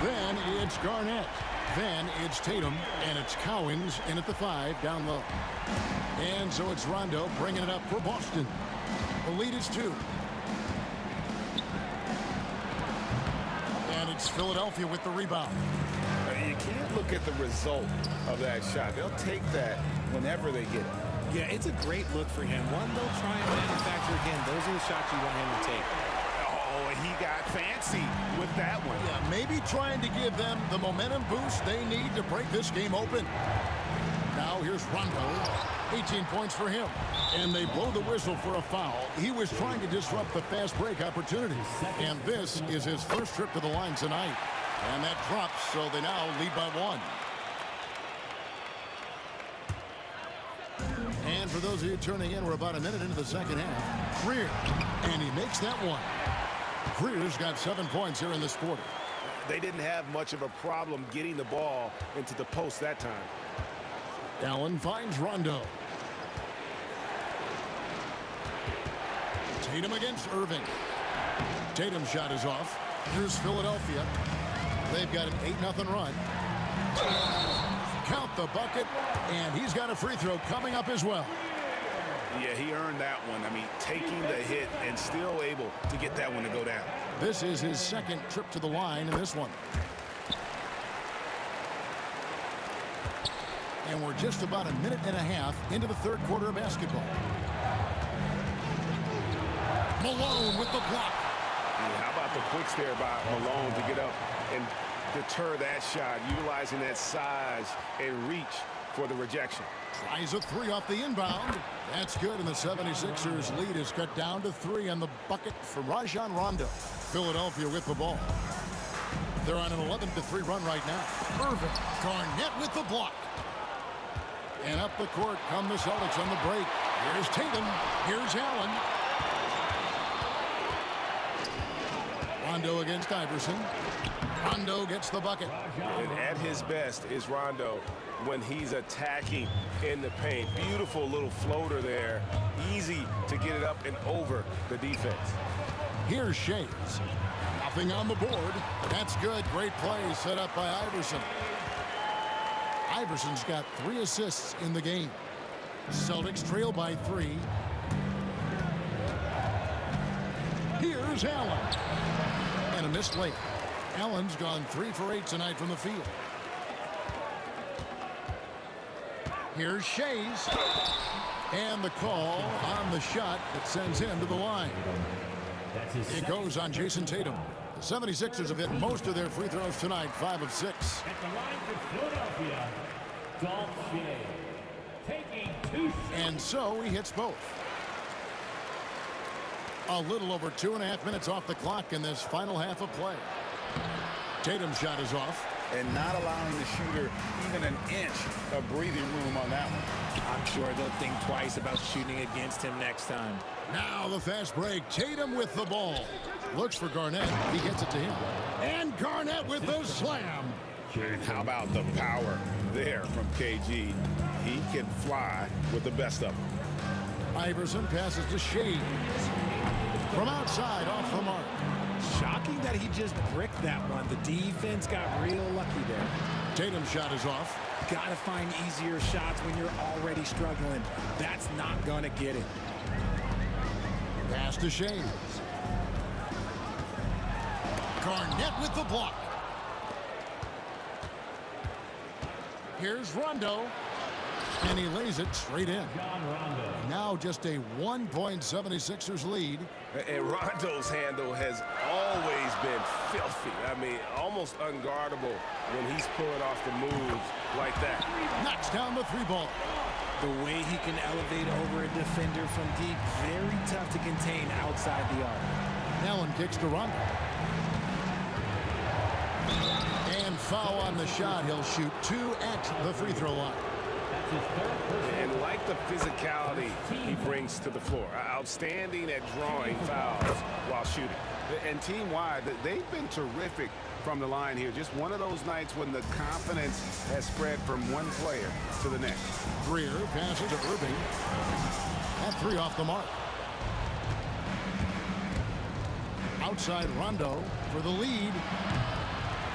Then it's Garnett. Then it's Tatum, and it's Cowens in at the 5 down low. And so it's Rondo bringing it up for Boston. The lead is 2. And it's Philadelphia with the rebound. You can't look at the result of that shot. They'll take that whenever they get it. Yeah, it's a great look for him. One they'll try and manufacture again. Those are the shots you want him to take. Oh, and he got fancy with that one. Yeah, maybe trying to give them the momentum boost they need to break this game open. Now here's Rondo. 18 points for him. And they blow the whistle for a foul. He was trying to disrupt the fast break opportunity. And this is his first trip to the line tonight. And that drops, so they now lead by 1. And for those of you turning in, we're about a minute into the second half. Greer, and he makes that one. Greer's got 7 points here in this quarter. They didn't have much of a problem getting the ball into the post that time. Allen finds Rondo. Tatum against Irving. Tatum's shot is off. Here's Philadelphia. They've got an 8-0 run. Count the bucket, and he's got a free throw coming up as well. Yeah, he earned that one. I mean, taking the hit and still able to get that one to go down. This is his second trip to the line in this one. And we're just about a minute and a half into the third quarter of basketball. Malone with the block. Yeah, how about the quicks there by Malone to get up and deter that shot, utilizing that size and reach for the rejection. Tries a three off the inbound. That's good, and the 76ers lead is cut down to 3 on the bucket for Rajon Rondo. Philadelphia with the ball. They're on an 11-3 run right now. Irving, Garnett with the block. And up the court come the Celtics on the break. Here's Tatum. Here's Allen. Rondo against Iverson. Rondo gets the bucket. And at his best is Rondo when he's attacking in the paint. Beautiful little floater there. Easy to get it up and over the defense. Here's Shays. Nothing on the board. That's good. Great play set up by Iverson. Iverson's got 3 assists in the game. Celtics trail by 3. Here's Allen. And a missed layup. Allen's gone 3 for 8 tonight from the field. Here's Shays. And the call on the shot that sends him to the line. It goes on Jason Tatum. The 76ers have hit most of their free throws tonight, 5 of 6. At the line for Philadelphia, Dolph Shea, taking 2 shots. And so he hits both. A little over 2.5 minutes off the clock in this final half of play. Tatum's shot is off. And not allowing the shooter even an inch of breathing room on that one. I'm sure they'll think twice about shooting against him next time. Now the fast break. Tatum with the ball. Looks for Garnett. He gets it to him. And Garnett with the slam. And how about the power there from KG? He can fly with the best of them. Iverson passes to Shea. From outside, off the mark. Shocking that he just bricked that one. The defense got real lucky there. Tatum's shot is off. Gotta find easier shots when you're already struggling. That's not gonna get it. Pass to Shea. Garnett with the block. Here's Rondo. And he lays it straight in. Now just a 1-point 76ers lead. And Rondo's handle has always been filthy. I mean, almost unguardable when he's pulling off the moves like that. Knocks down the 3-ball. The way he can elevate over a defender from deep, very tough to contain outside the arc. Allen kicks to Rondo. And foul on the shot. He'll shoot 2 at the free throw line. And like the physicality he brings to the floor. Outstanding at drawing fouls while shooting. And team-wide, they've been terrific from the line here. Just one of those nights when the confidence has spread from one player to the next. Greer passes to Irving. That 3 off the mark. Outside Rondo for the lead.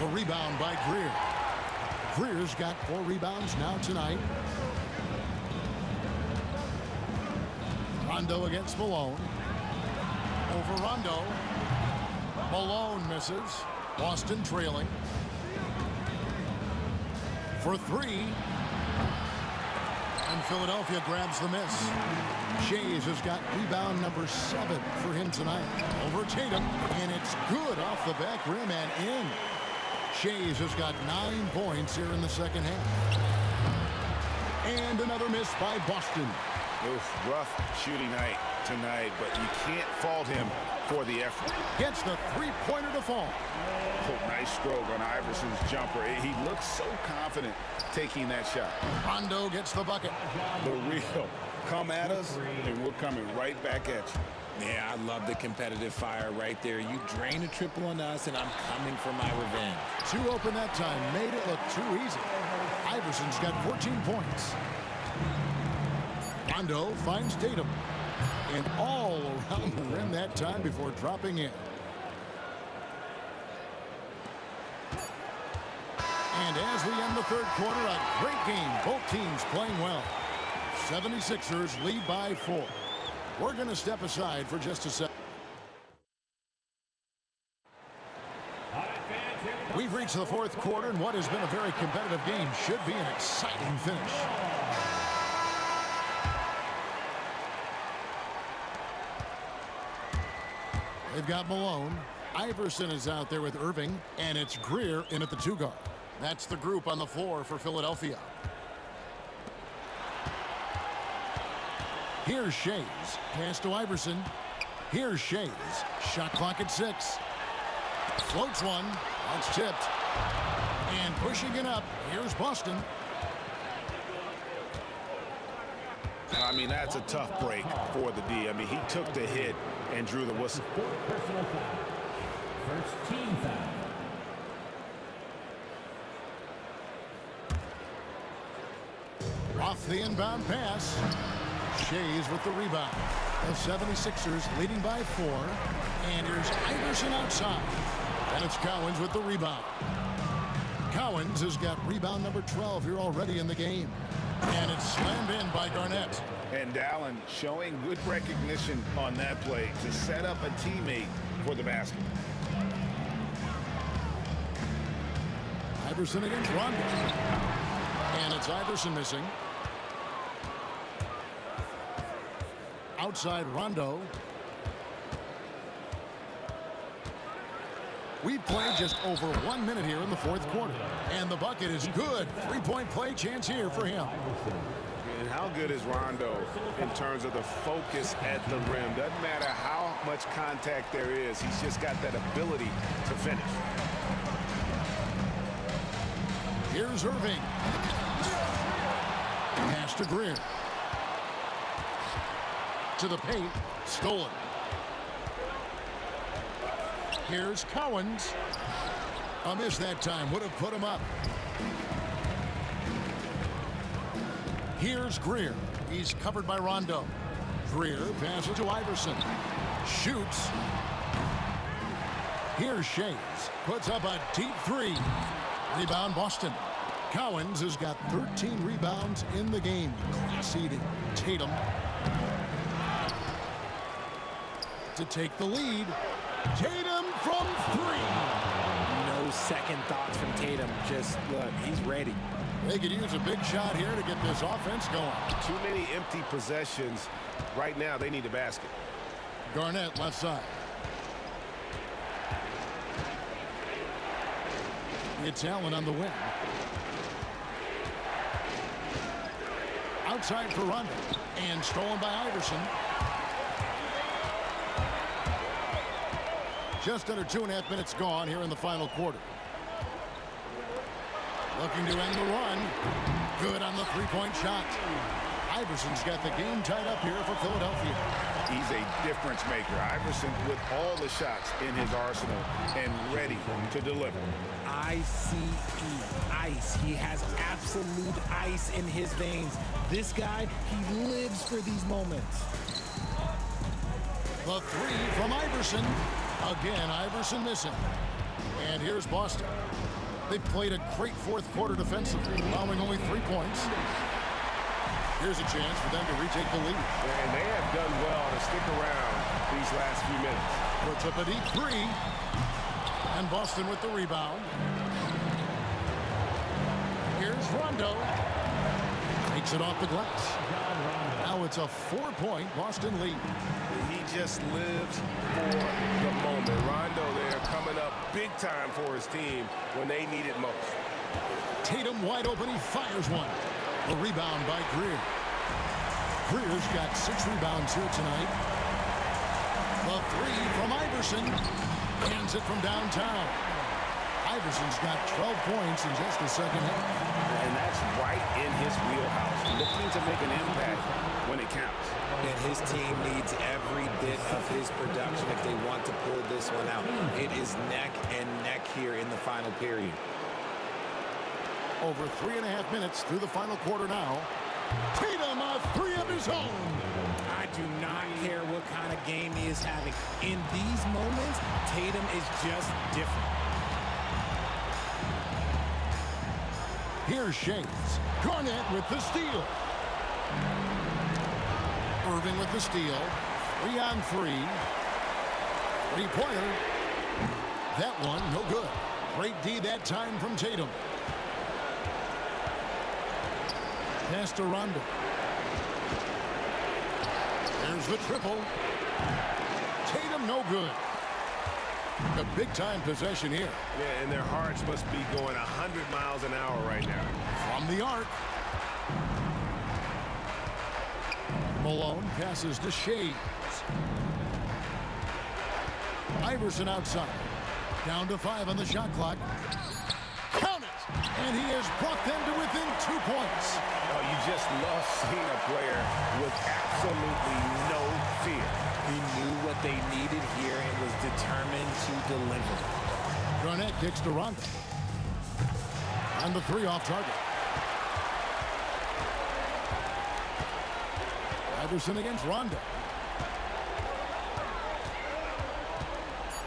The rebound by Greer. Greer's got 4 rebounds now tonight. Rondo against Malone. Over Rondo. Malone misses. Boston trailing. For 3. And Philadelphia grabs the miss. Shays has got rebound number 7 for him tonight. Over Tatum. And it's good off the back rim and in. Shays has got 9 points here in the second half. And another miss by Boston. Oof, rough shooting night tonight, but you can't fault him for the effort. Gets the 3-pointer to fall. Oh, nice stroke on Iverson's jumper. He looks so confident taking that shot. Rondo gets the bucket. The real Come at us, and we're coming right back at you. Yeah, I love the competitive fire right there. You drain a triple on us, and I'm coming for my revenge. Two open that time made it look too easy. Iverson's got 14 points. Rondo finds Tatum. And all around the rim that time before dropping in. And as we end the third quarter, a great game. Both teams playing well. 76ers lead by 4. We're going to step aside for just a second. We've reached the fourth quarter, and what has been a very competitive game should be an exciting finish. They've got Malone. Iverson is out there with Irving, and it's Greer in at the 2 guard. That's the group on the floor for Philadelphia. Here's Shays. Pass to Iverson. Here's Shays. Shot clock at 6. Floats one. That's tipped. And pushing it up. Here's Boston. I mean, that's a tough break for the D. I mean, he took the hit and drew the whistle. Personal foul. First team foul. Off the inbound pass. Shays with the rebound. The 76ers leading by 4. And here's Iverson outside. And it's Cowens with the rebound. Cowens has got rebound number 12 here already in the game. And it's slammed in by Garnett. And Dallin showing good recognition on that play to set up a teammate for the basket. Iverson against Rondo. And it's Iverson missing. Outside Rondo. We've played just over 1 minute here in the fourth quarter. And the bucket is good. 3-point play chance here for him. And how good is Rondo in terms of the focus at the rim? Doesn't matter how much contact there is. He's just got that ability to finish. Here's Irving. Pass to Greer. To the paint. Stolen. Here's Cowens. A miss that time. Would have put him up. Here's Greer. He's covered by Rondo. Greer passes to Iverson. Shoots. Here's Shays. Puts up a deep 3. Rebound Boston. Cowens has got 13 rebounds in the game. Class eating. Tatum to take the lead. Tatum from 3. No second thoughts from Tatum. Just look, he's ready. They could use a big shot here to get this offense going. Too many empty possessions. Right now, they need a basket. Garnett left side. It's Allen on the wing. Outside for Rondo. And stolen by Iverson. Just under 2.5 minutes gone here in the final quarter. Looking to end the run. Good on the 3-point shot. Iverson's got the game tied up here for Philadelphia. He's a difference maker. Iverson with all the shots in his arsenal and ready to deliver. ICE, ice. He has absolute ice in his veins. This guy, he lives for these moments. The 3 from Iverson. Again, Iverson missing. And here's Boston. They've played a great fourth quarter defensively, allowing only 3 points. Here's a chance for them to retake the lead. And they have done well to stick around these last few minutes. Puts up a deep 3. And Boston with the rebound. Here's Rondo. Takes it off the glass. Now it's a 4-point Boston lead. He just lives for the moment. Rondo there coming up big time for his team when they need it most. Tatum wide open. He fires one. The rebound by Greer. Greer's got 6 rebounds here tonight. The 3 from Iverson. Hands it from downtown. Iverson's got 12 points in just the second half. And that's right in his wheelhouse. Looking to make an impact when it counts. And his team needs every bit of his production if they want to pull this one out. It is neck and neck here in the final period. Over 3.5 minutes through the final quarter now. Tatum, a three of his own. I do not care what kind of game he is having. In these moments, Tatum is just different. Here's Shades. Garnett with the steal. Irving with the steal. 3 on 3. Three-pointer. That one, no good. Great D that time from Tatum. Pass to Rondo. There's the triple. Tatum, no good. A big-time possession here. Yeah, and their hearts must be going 100 miles an hour right now. From the arc. Malone passes to Shades. Iverson outside. Down to 5 on the shot clock. Count it! And he has brought them to within 2 points. Oh, you just love seeing a player with absolutely no fear. He knew what they needed here and was determined to deliver. Garnett kicks to Rondo. On the 3 off target. Iverson against Rondo.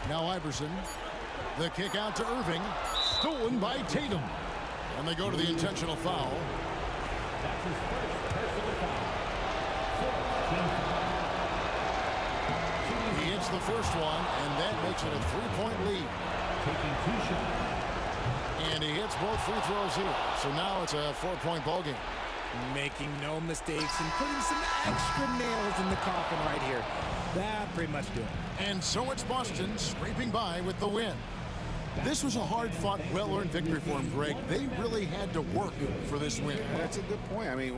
Now Iverson. The kick out to Irving. Stolen by Tatum. And they go to the intentional foul. That's his first personal foul. He hits the first one, and that makes it a 3-point lead. Taking 2 shots. And he hits both free throws here. So now it's a 4-point ball game. Making no mistakes and putting some extra nails in the coffin right here. That pretty much do it. And so it's Boston scraping by with the win. This was a hard-fought, well-earned victory for him, Greg. They really had to work for this win. That's a good point. I mean,